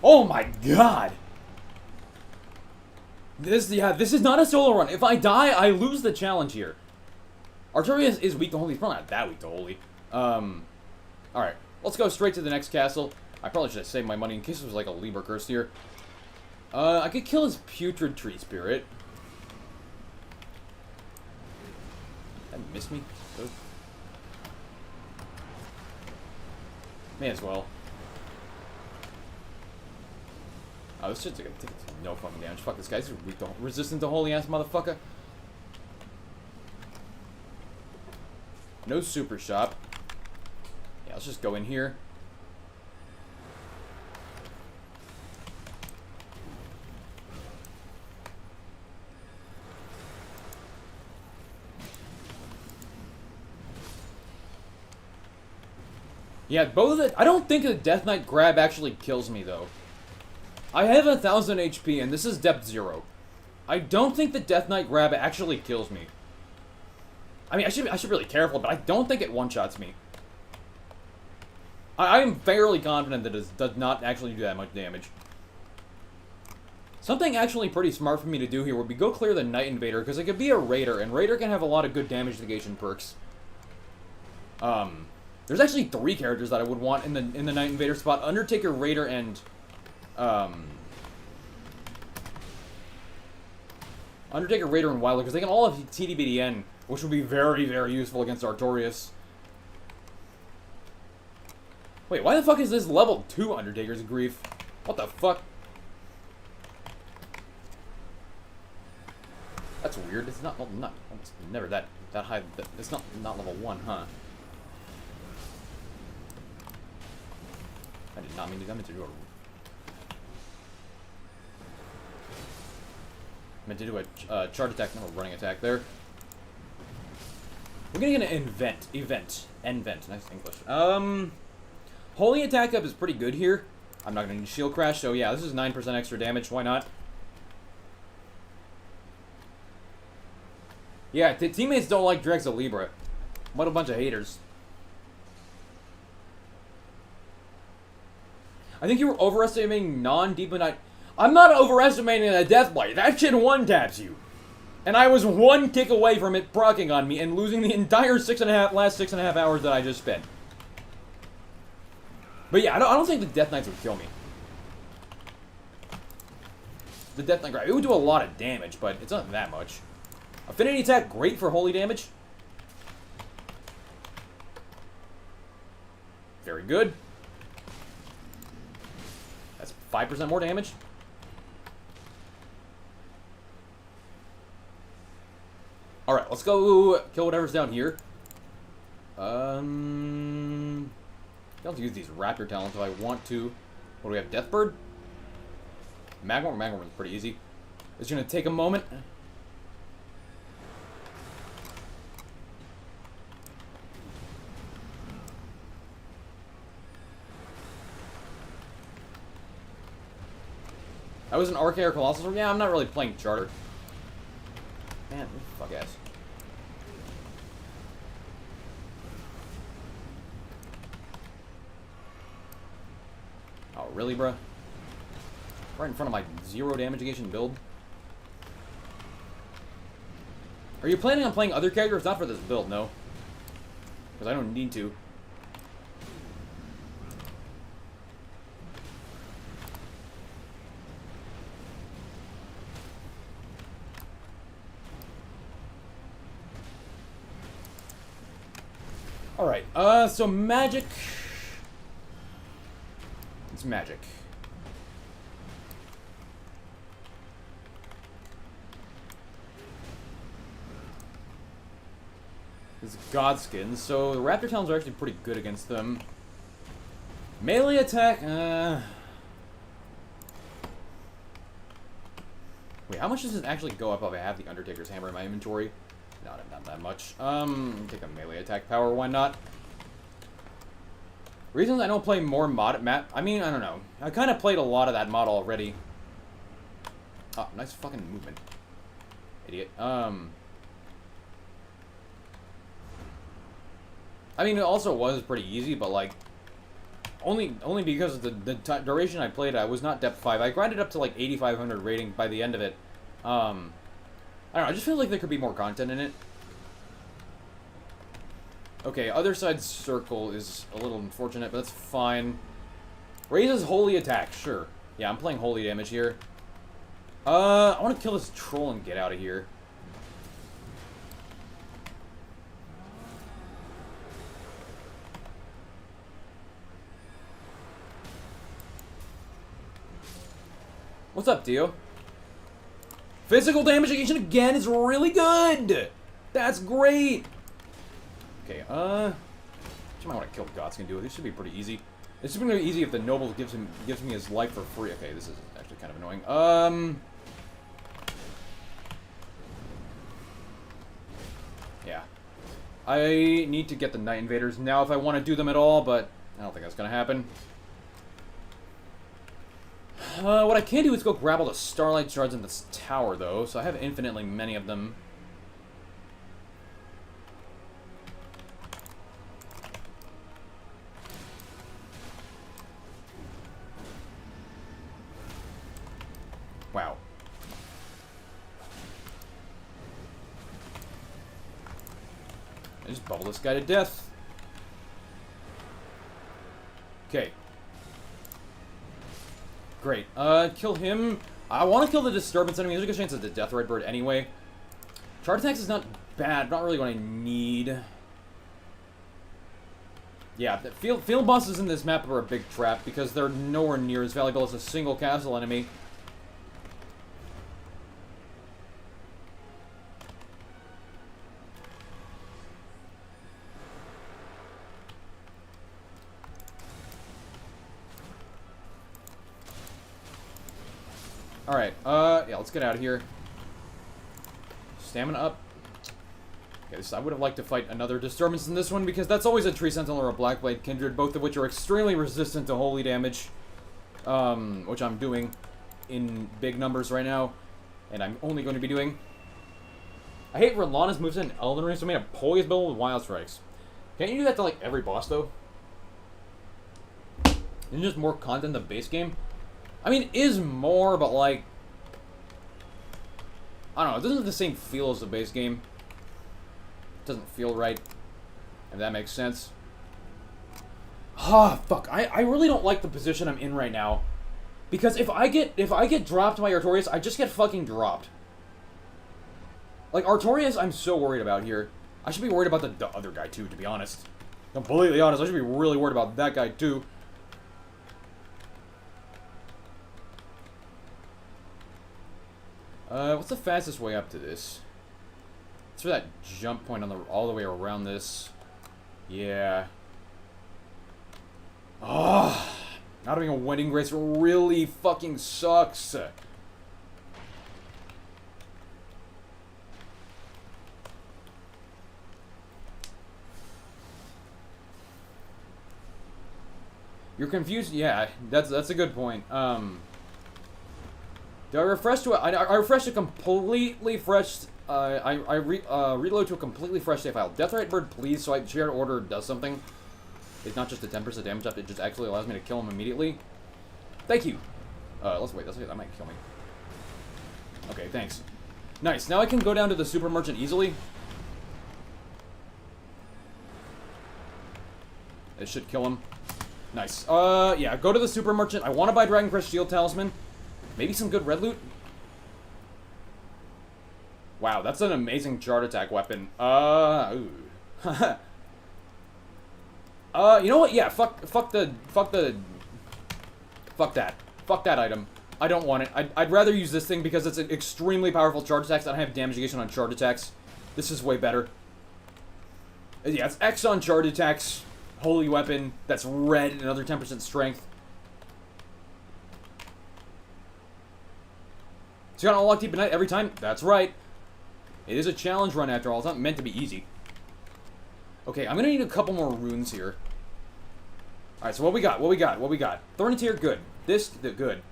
Oh my god! This is not a solo run. If I die, I lose the challenge here. Artorias is weak to Holy. He's probably not that weak to Holy. Alright. Let's go straight to the next castle. I probably should have saved my money in case it was like a Libra curse here. I could kill his Putrid Tree Spirit. That missed me? Oh. May as well. Oh, this shit's gonna take no fucking damage. Fuck this guy's weak to, resistant to holy ass motherfucker. No super shop. Yeah, let's just go in here. Yeah, both of it. I don't think the Death Knight grab actually kills me though. I have 1000 HP and this is depth 0. I don't think the Death Knight grab actually kills me. I mean, I should be really careful, but I don't think it one-shots me. I am fairly confident that it does not actually do that much damage. Something actually pretty smart for me to do here would be go clear the Night Invader, because it could be a Raider, and Raider can have a lot of good damage negation perks. There's actually 3 characters that I would want in the Night Invader spot: Undertaker, Raider, and Undertaker, Raider, and Wilder, because they can all have TDBDN, which would be very, very useful against Artorias. Wait, why the fuck is this level 2 Undertaker's Grief? What the fuck? That's weird. It's not almost never that high. It's not level 1, huh? I did not mean to come into do a... meant to do a charge attack, not a running attack there. We're gonna get an event. Nice English. Holy attack up is pretty good here. I'm not gonna need shield crash, so yeah, this is 9% extra damage. Why not? Yeah, teammates don't like Dregs of Libra. What a bunch of haters. I think you were overestimating non-Demonite. I'm not overestimating a Deathblade. That shit one-taps you. And I was 1 kick away from it proccing on me and losing the entire last 6.5 hours that I just spent. But yeah, I don't think the Death Knights would kill me. The Death Knight, it would do a lot of damage, but it's not that much. Affinity attack, great for holy damage. Very good. That's 5% more damage. Alright, let's go kill whatever's down here. I'll have to use these raptor talents if I want to. What do we have? Deathbird? Magmar? Magmar is pretty easy. It's gonna take a moment. I was an Archaea Colossal. Yeah, I'm not really playing Charter. Man, fuck ass. Oh, really, bruh? Right in front of my 0 damage negation build? Are you planning on playing other characters? Not for this build, no. Because I don't need to. Alright, so magic. It's magic. It's Godskin, so the Raptor Talons are actually pretty good against them. Melee attack, Wait, how much does it actually go up if I have the Undertaker's Hammer in my inventory? Not that much. Take a melee attack power, why not? Reasons I don't play more mod map. I mean, I don't know. I kind of played a lot of that mod already. Oh, nice fucking movement. Idiot. I mean, it also was pretty easy, but like, only because of the duration I played, I was not depth 5. I grinded up to like 8,500 rating by the end of it. I don't know, I just feel like there could be more content in it. Okay, other side circle is a little unfortunate, but that's fine. Raises holy attack, sure. Yeah, I'm playing holy damage here. I want to kill this troll and get out of here. What's up, Dio? Physical damage negation again is really good! That's great! Okay, I might want to kill Godskin dude. This should be pretty easy. This should be really easy if the noble gives me his life for free. Okay, this is actually kind of annoying. Yeah. I need to get the Night Invaders now if I want to do them at all, but I don't think that's gonna happen. What I can do is go grab all the Starlight Shards in this tower, though, so I have infinitely many of them. Wow. I just bubble this guy to death. Okay. Great. Kill him. I want to kill the disturbance enemy. There's a good chance it's the Death Red Bird anyway. Charge attacks is not bad. Not really what I need. Yeah, the field bosses in this map are a big trap because they're nowhere near as valuable as a single castle enemy. Alright, yeah, let's get out of here. Stamina up. Okay, so I would have liked to fight another disturbance in this one, because that's always a Tree Sentinel or a Blackblade Kindred, both of which are extremely resistant to holy damage. Which I'm doing in big numbers right now, and I'm only going to be doing. I hate Relana's moveset in Elden Ring, so I made a Poise build with Wild Strikes. Can't you do that to, like, every boss, though? Isn't just more content than the base game? I mean, it is more, but, like, I don't know, it doesn't have the same feel as the base game. It doesn't feel right, if that makes sense. Ah, fuck, I really don't like the position I'm in right now. Because if I get dropped by Artorias, I just get fucking dropped. Like, Artorias, I'm so worried about here. I should be worried about the other guy, too, to be honest. Completely honest, I should be really worried about that guy, too. What's the fastest way up to this? It's for that jump point on all the way around this. Yeah. Ah, not having a Wedding Grace really fucking sucks. You're confused? Yeah, that's a good point. Do I refresh to I refresh a completely fresh, reload to a completely fresh save file. Death Red Bird, please, so shared order does something. It's not just a 10% damage up, it just actually allows me to kill him immediately. Thank you. Let's wait, that might kill me. Okay, thanks. Nice, now I can go down to the Super Merchant easily. It should kill him. Nice. Yeah, go to the Super Merchant. I want to buy Dragon Crest Shield Talisman. Maybe some good red loot? Wow, that's an amazing chart attack weapon. Ooh. You know what? Yeah, fuck that. Fuck that item. I don't want it. I'd rather use this thing because it's an extremely powerful charge attacks. I don't have damage negation on charge attacks. This is way better. Yeah, it's X on charge attacks. Holy weapon. That's red. Another 10% strength. So you gotta unlock Deep Ignite every time? That's right. It is a challenge run after all. It's not meant to be easy. Okay, I'm gonna need a couple more runes here. Alright, so what we got? What we got? Thornitier, good. This, good.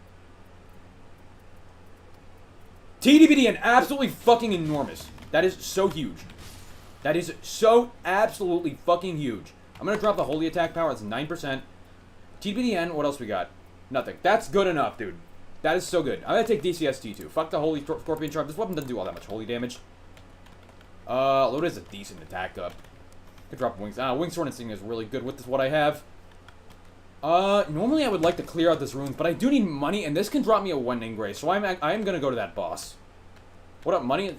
TDBDN, absolutely fucking enormous. That is so huge. That is so absolutely fucking huge. I'm gonna drop the holy attack power. That's 9%. TDBDN, what else we got? Nothing. That's good enough, dude. That is so good. I'm gonna take DCST too. Fuck the holy scorpion charm. This weapon doesn't do all that much holy damage. Load is a decent attack up. Could drop wings. Wing sword insignia is really good with this, what I have. Normally I would like to clear out this runes, but I do need money, and this can drop me a Wending Grace, so I am gonna go to that boss. What up, money?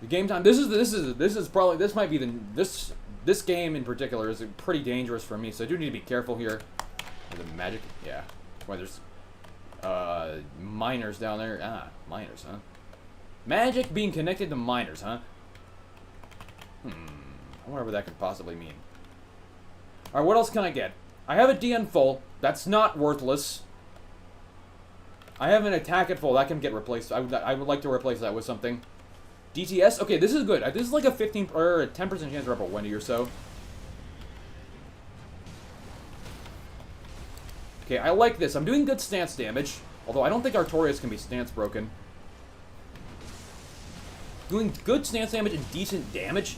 The game time. This is probably, this might be this game in particular is pretty dangerous for me, so I do need to be careful here. Is it magic? Yeah. Why there's miners down there. Miners, huh? Magic being connected to miners, huh? I wonder what that could possibly mean. Alright, what else can I get? I have a DN full. That's not worthless. I have an attack at full. That can get replaced. I would like to replace that with something. DTS? Okay, this is good. This is like a 15 or a 10% chance to rep a Wendy or so. Okay, I like this. I'm doing good stance damage. Although I don't think Artorias can be stance broken. Doing good stance damage and decent damage.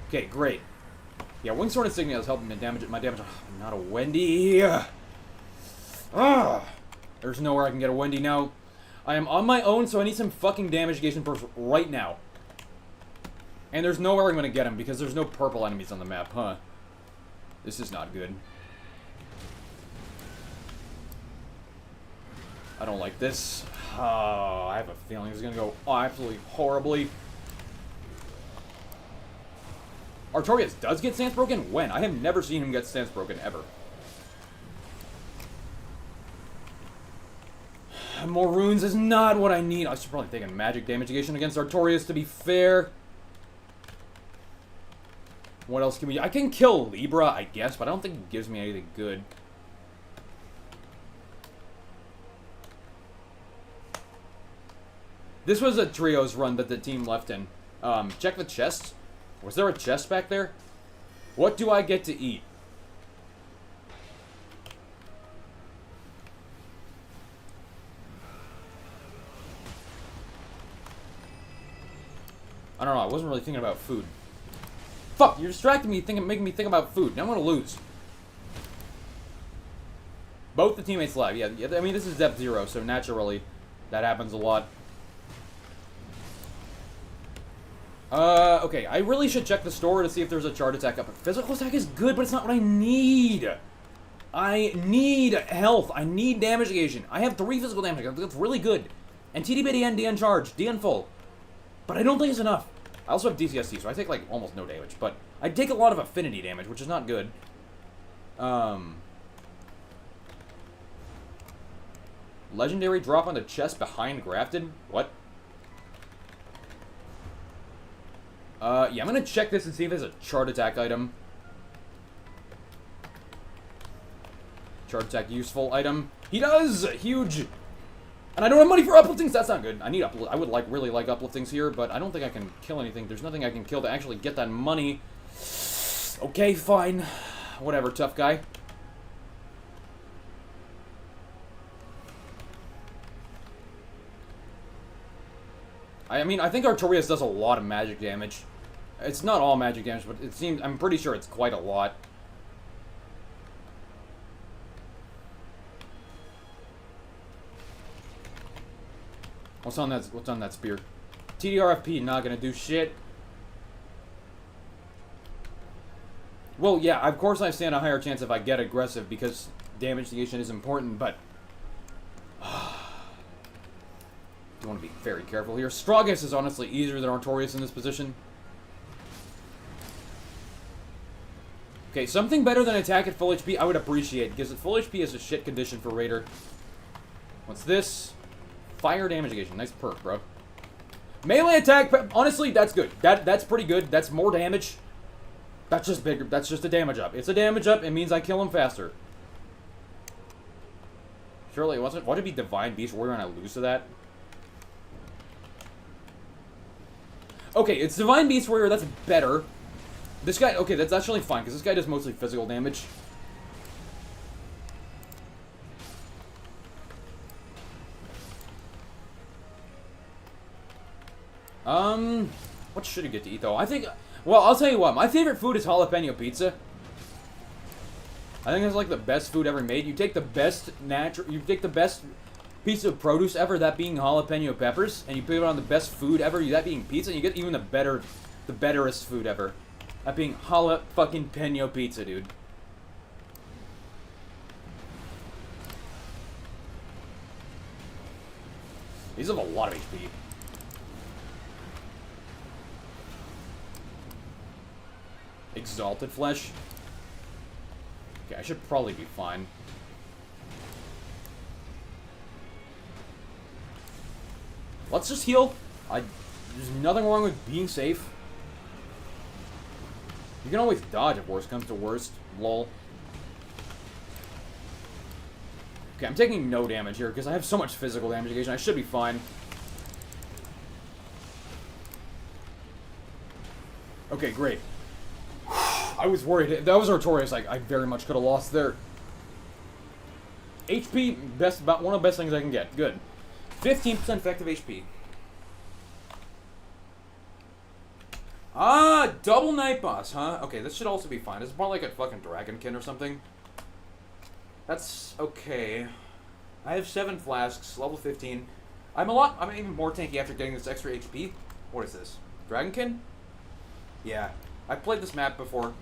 Okay, great. Yeah, Wingsword Insignia is helping me damage my damage. Not a Wendy. There's nowhere I can get a Wendy now. I am on my own, so I need some fucking damage negation burst right now. And there's nowhere I'm gonna get him because there's no purple enemies on the map, huh? This is not good. I don't like this. Oh, I have a feeling it's gonna go absolutely horribly. Artorias does get stance broken? When? I have never seen him get stance broken, ever. More runes is not what I need. I should probably take a magic damage negation against Artorias, to be fair. What else can we... I can kill Libra, I guess, but I don't think it gives me anything good. This was a trios run that the team left in. Check the chest. Was there a chest back there? What do I get to eat? I don't know, I wasn't really thinking about food. Fuck, you're distracting me, making me think about food. Now I'm gonna lose. Both the teammates live. Yeah, I mean, this is depth 0, so naturally, that happens a lot. Okay, I really should check the store to see if there's a charge attack up. Physical attack is good, but it's not what I need. I need health. I need damage negation. I have 3 physical damage. That's really good. And TDBDN, DN charge, DN full. But I don't think it's enough. I also have DCST, so I take, like, almost no damage. But I take a lot of affinity damage, which is not good. Legendary drop on the chest behind grafted? What? Yeah, I'm gonna check this and see if there's a chart attack item. Chart attack useful item. He does! Huge! And I don't have money for upliftings! That's not good. I need I would really like upliftings here, but I don't think I can kill anything. There's nothing I can kill to actually get that money. Okay, fine. Whatever, tough guy. I mean, I think Artorias does a lot of magic damage. It's not all magic damage, but it seems... I'm pretty sure it's quite a lot. What's on that spear? TDRFP, not gonna do shit. Well, yeah, of course I stand a higher chance if I get aggressive, because damage negation is important, but... You want to be very careful here. Stragus is honestly easier than Artorias in this position. Okay, something better than attack at full HP I would appreciate, because at full HP is a shit condition for Raider. What's this? Fire damage negation. Nice perk, bro. Melee attack, honestly, that's good. That's pretty good. That's more damage. That's just bigger. That's just a damage up. It's a damage up. It means I kill him faster. Surely it wasn't. Would it be Divine Beast Warrior and I lose to that? Okay, it's Divine Beast Warrior. That's better. This guy, okay, that's actually fine, because this guy does mostly physical damage. What should I get to eat, though? I think, well, I'll tell you what, my favorite food is jalapeno pizza. I think it's like the best food ever made. You take the best piece of produce ever, that being jalapeno peppers, and you put it on the best food ever, that being pizza, and you get even the betterest food ever. That being jalapeno pizza, dude. These have a lot of HP. Exalted Flesh. Okay, I should probably be fine. Let's just heal. There's nothing wrong with being safe. You can always dodge if worst comes to worst. Lol. Okay, I'm taking no damage here because I have so much physical damage negation. I should be fine. Okay, great. I was worried. If that was Artorias, I very much could have lost there. HP, about one of the best things I can get. Good. 15% effective HP. Ah, double night boss, huh? Okay, this should also be fine. This is more like a fucking dragonkin or something. That's okay. I have 7 flasks, level 15. I'm even more tanky after getting this extra HP. What is this? Dragonkin? Yeah. I've played this map before.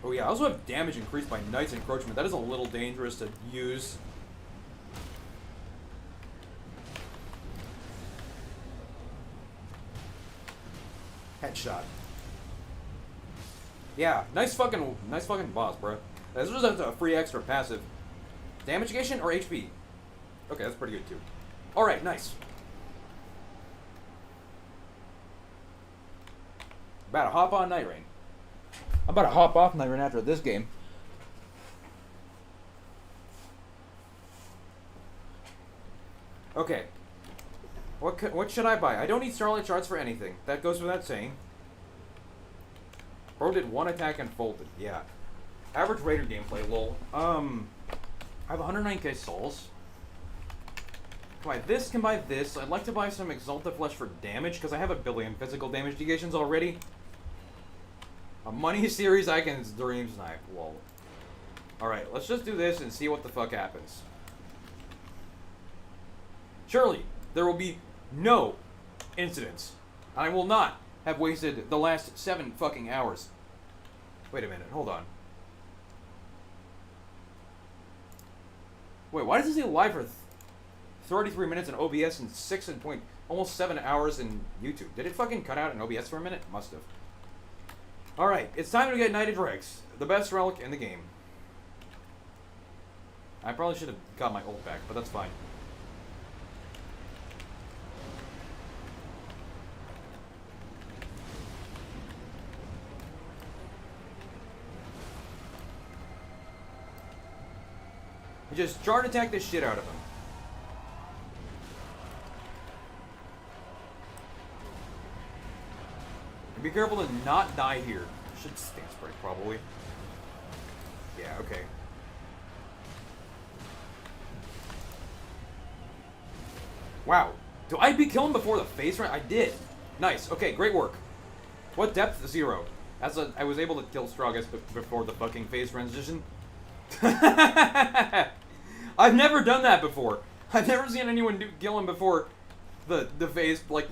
Oh yeah, I also have damage increased by Knight's Encroachment. That is a little dangerous to use. Headshot. Yeah, nice fucking boss, bro. This was a free extra passive. Damage negation or HP? Okay, that's pretty good too. Alright, nice. About to hop on Night Rain. I'm about to hop off Night Rain after this game. Okay. What should I buy? I don't need Starlight Shards for anything. That goes without saying. Bro did 1 attack and folded. Yeah. Average Raider gameplay, lol. I have 109k souls. Can buy this. I'd like to buy some Exalted Flesh for damage, because I have 1 billion physical damage negations already. A money series I can dream snipe, lol. Alright, let's just do this and see what the fuck happens. Surely, there will be no incidents. I will not have wasted the last 7 fucking hours. Wait a minute, hold on. Wait, why does it say live for 33 minutes in OBS and almost 7 hours in YouTube? Did it fucking cut out in OBS for a minute? Must have. Alright, it's time to get Knighted Dregs, the best relic in the game. I probably should have got my ult back, but that's fine. Just chart attack the shit out of him. And be careful to not die here. Should stand spray probably. Yeah, okay. Wow. Do I be killing before the phase run? I did. Nice. Okay, great work. What depth? 0. I was able to kill Stragus before the fucking phase transition. I've never done that before. I've never seen anyone kill him before the phase, like,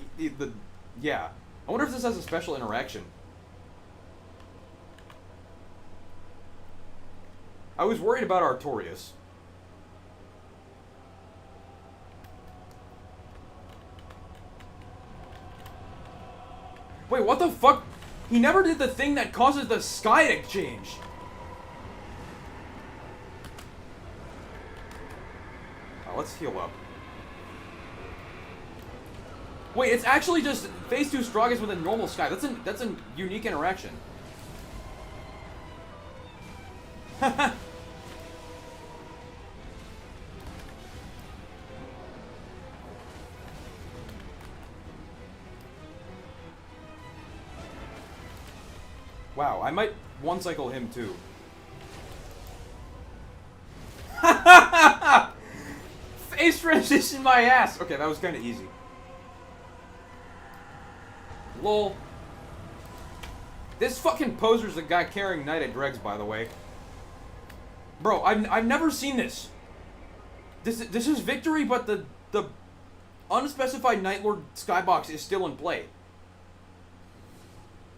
yeah. I wonder if this has a special interaction. I was worried about Artorias. Wait, what the fuck? He never did the thing that causes the sky to change. Let's heal up. Wait, it's actually just phase 2 strongest with a normal sky. That's a unique interaction. Wow, I might one cycle him too. Face transition my ass. Okay, that was kind of easy. Lol. This fucking poser's the guy carrying Knight at Dregs, by the way. Bro, I've never seen this. This is victory, but the unspecified Night Lord skybox is still in play.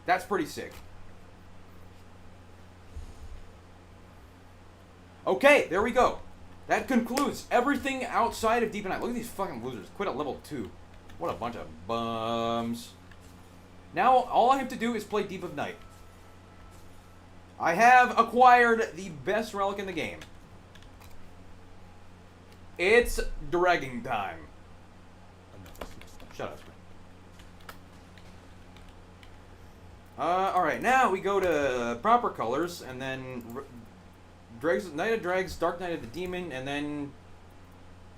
That's pretty sick. Okay, there we go. That concludes everything outside of Deep Night. Look at these fucking losers. Quit at level 2. What a bunch of bums. Now, all I have to do is play Deep of Night. I have acquired the best relic in the game. It's dragging time. Shut up. Alright, now we go to proper colors, and then Night of Dregs, Dark Knight of the Demon, and then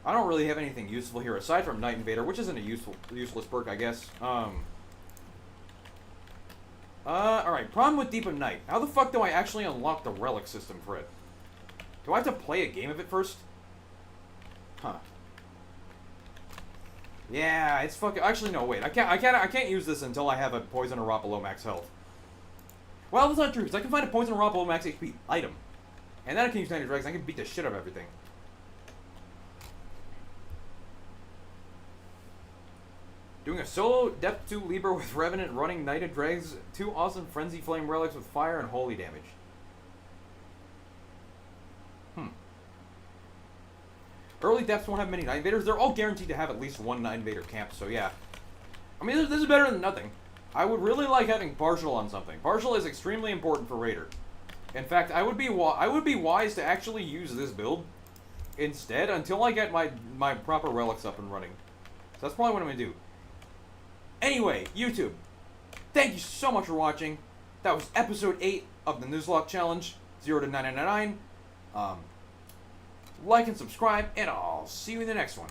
I don't really have anything useful here aside from Night Invader, which isn't a useless perk, I guess. Alright, problem with Deep of Night. How the fuck do I actually unlock the relic system for it? Do I have to play a game of it first? Huh. Yeah, it's fucking. Actually, no. Wait, I can't use this until I have a poison or rot below max health. Well, that's not true. Because I can find a poison or rot below max HP item, and then I can use Night of Dregs. I can beat the shit out of everything. Doing a solo Depth 2 Libra with Revenant running Night of Dregs, 2 awesome Frenzy Flame relics with fire and holy damage. Early depths won't have many Night Invaders. They're all guaranteed to have at least one Night Invader camp, so yeah. I mean, this is better than nothing. I would really like having Partial on something. Partial is extremely important for Raider. In fact, I would be wise to actually use this build instead until I get my proper relics up and running. So that's probably what I'm going to do. Anyway, YouTube, thank you so much for watching. That was episode 8 of the NUZLOCKE Challenge, 0 to 999. Like and subscribe, and I'll see you in the next one.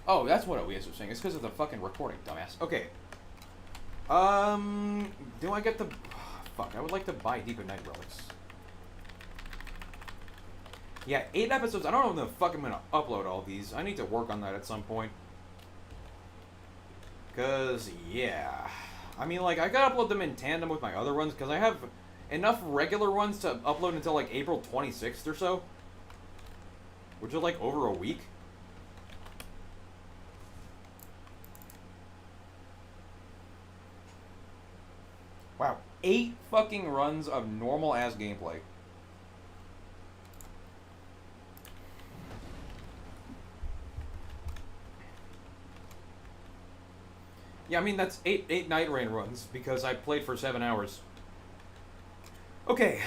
Oh, that's what OBS was saying. It's because of the fucking recording, dumbass. Okay. Do I get the... fuck, I would like to buy Deep of Night relics. Yeah, 8 episodes. I don't know when the fuck I'm gonna upload all these. I need to work on that at some point. Because, yeah. I mean, like, I gotta upload them in tandem with my other ones, because I have enough regular ones to upload until, like, April 26th or so. Which is, like, over a week. Wow. 8 fucking runs of normal-ass gameplay. Yeah, I mean, that's 8 Night Rain runs, because I played for 7 hours. Okay.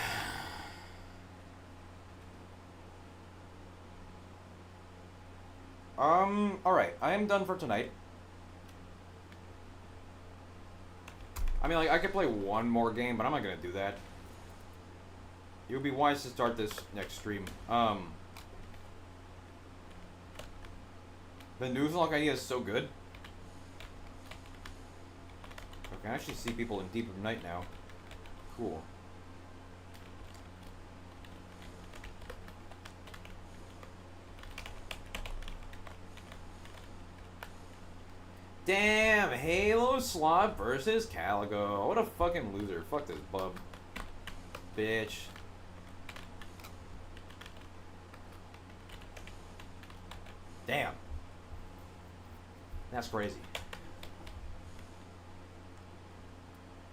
Alright, I am done for tonight. I mean, like, I could play one more game, but I'm not gonna do that. It would be wise to start this next stream. The NUZLOCKE idea is so good. I can actually see people in Deep of Night now. Cool. Damn, Halo Slot versus Caligo. What a fucking loser. Fuck this bub. Bitch. Damn. That's crazy.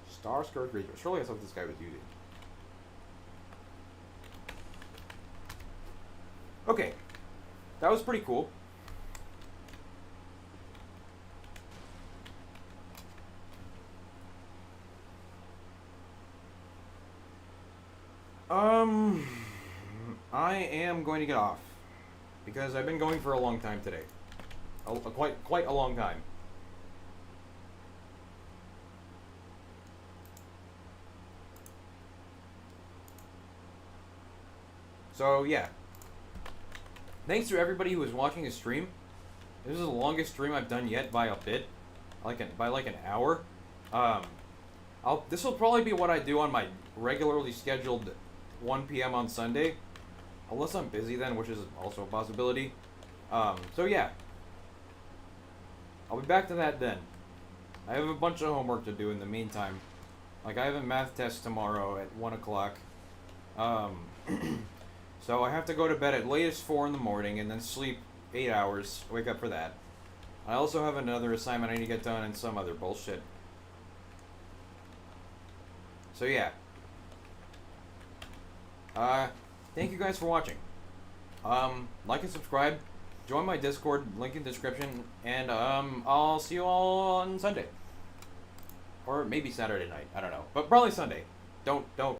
Star Skirt Reaper. Surely that's what this guy was using. Okay. That was pretty cool. I am going to get off because I've been going for a long time today. Quite a long time. So yeah. Thanks to everybody who was watching the stream. This is the longest stream I've done yet by a bit, by like an hour. This will probably be what I do on my regularly scheduled 1 p.m. on Sunday, unless I'm busy then, which is also a possibility. So yeah, I'll be back to that then. I have a bunch of homework to do in the meantime. Like I have a math test tomorrow at 1 o'clock. So I have to go to bed at latest 4 in the morning and then sleep 8 hours, wake up for that. I also have another assignment I need to get done and some other bullshit. So yeah. Thank you guys for watching. Like and subscribe, join my Discord, link in description, and I'll see you all on Sunday. Or maybe Saturday night, I don't know. But probably Sunday. Don't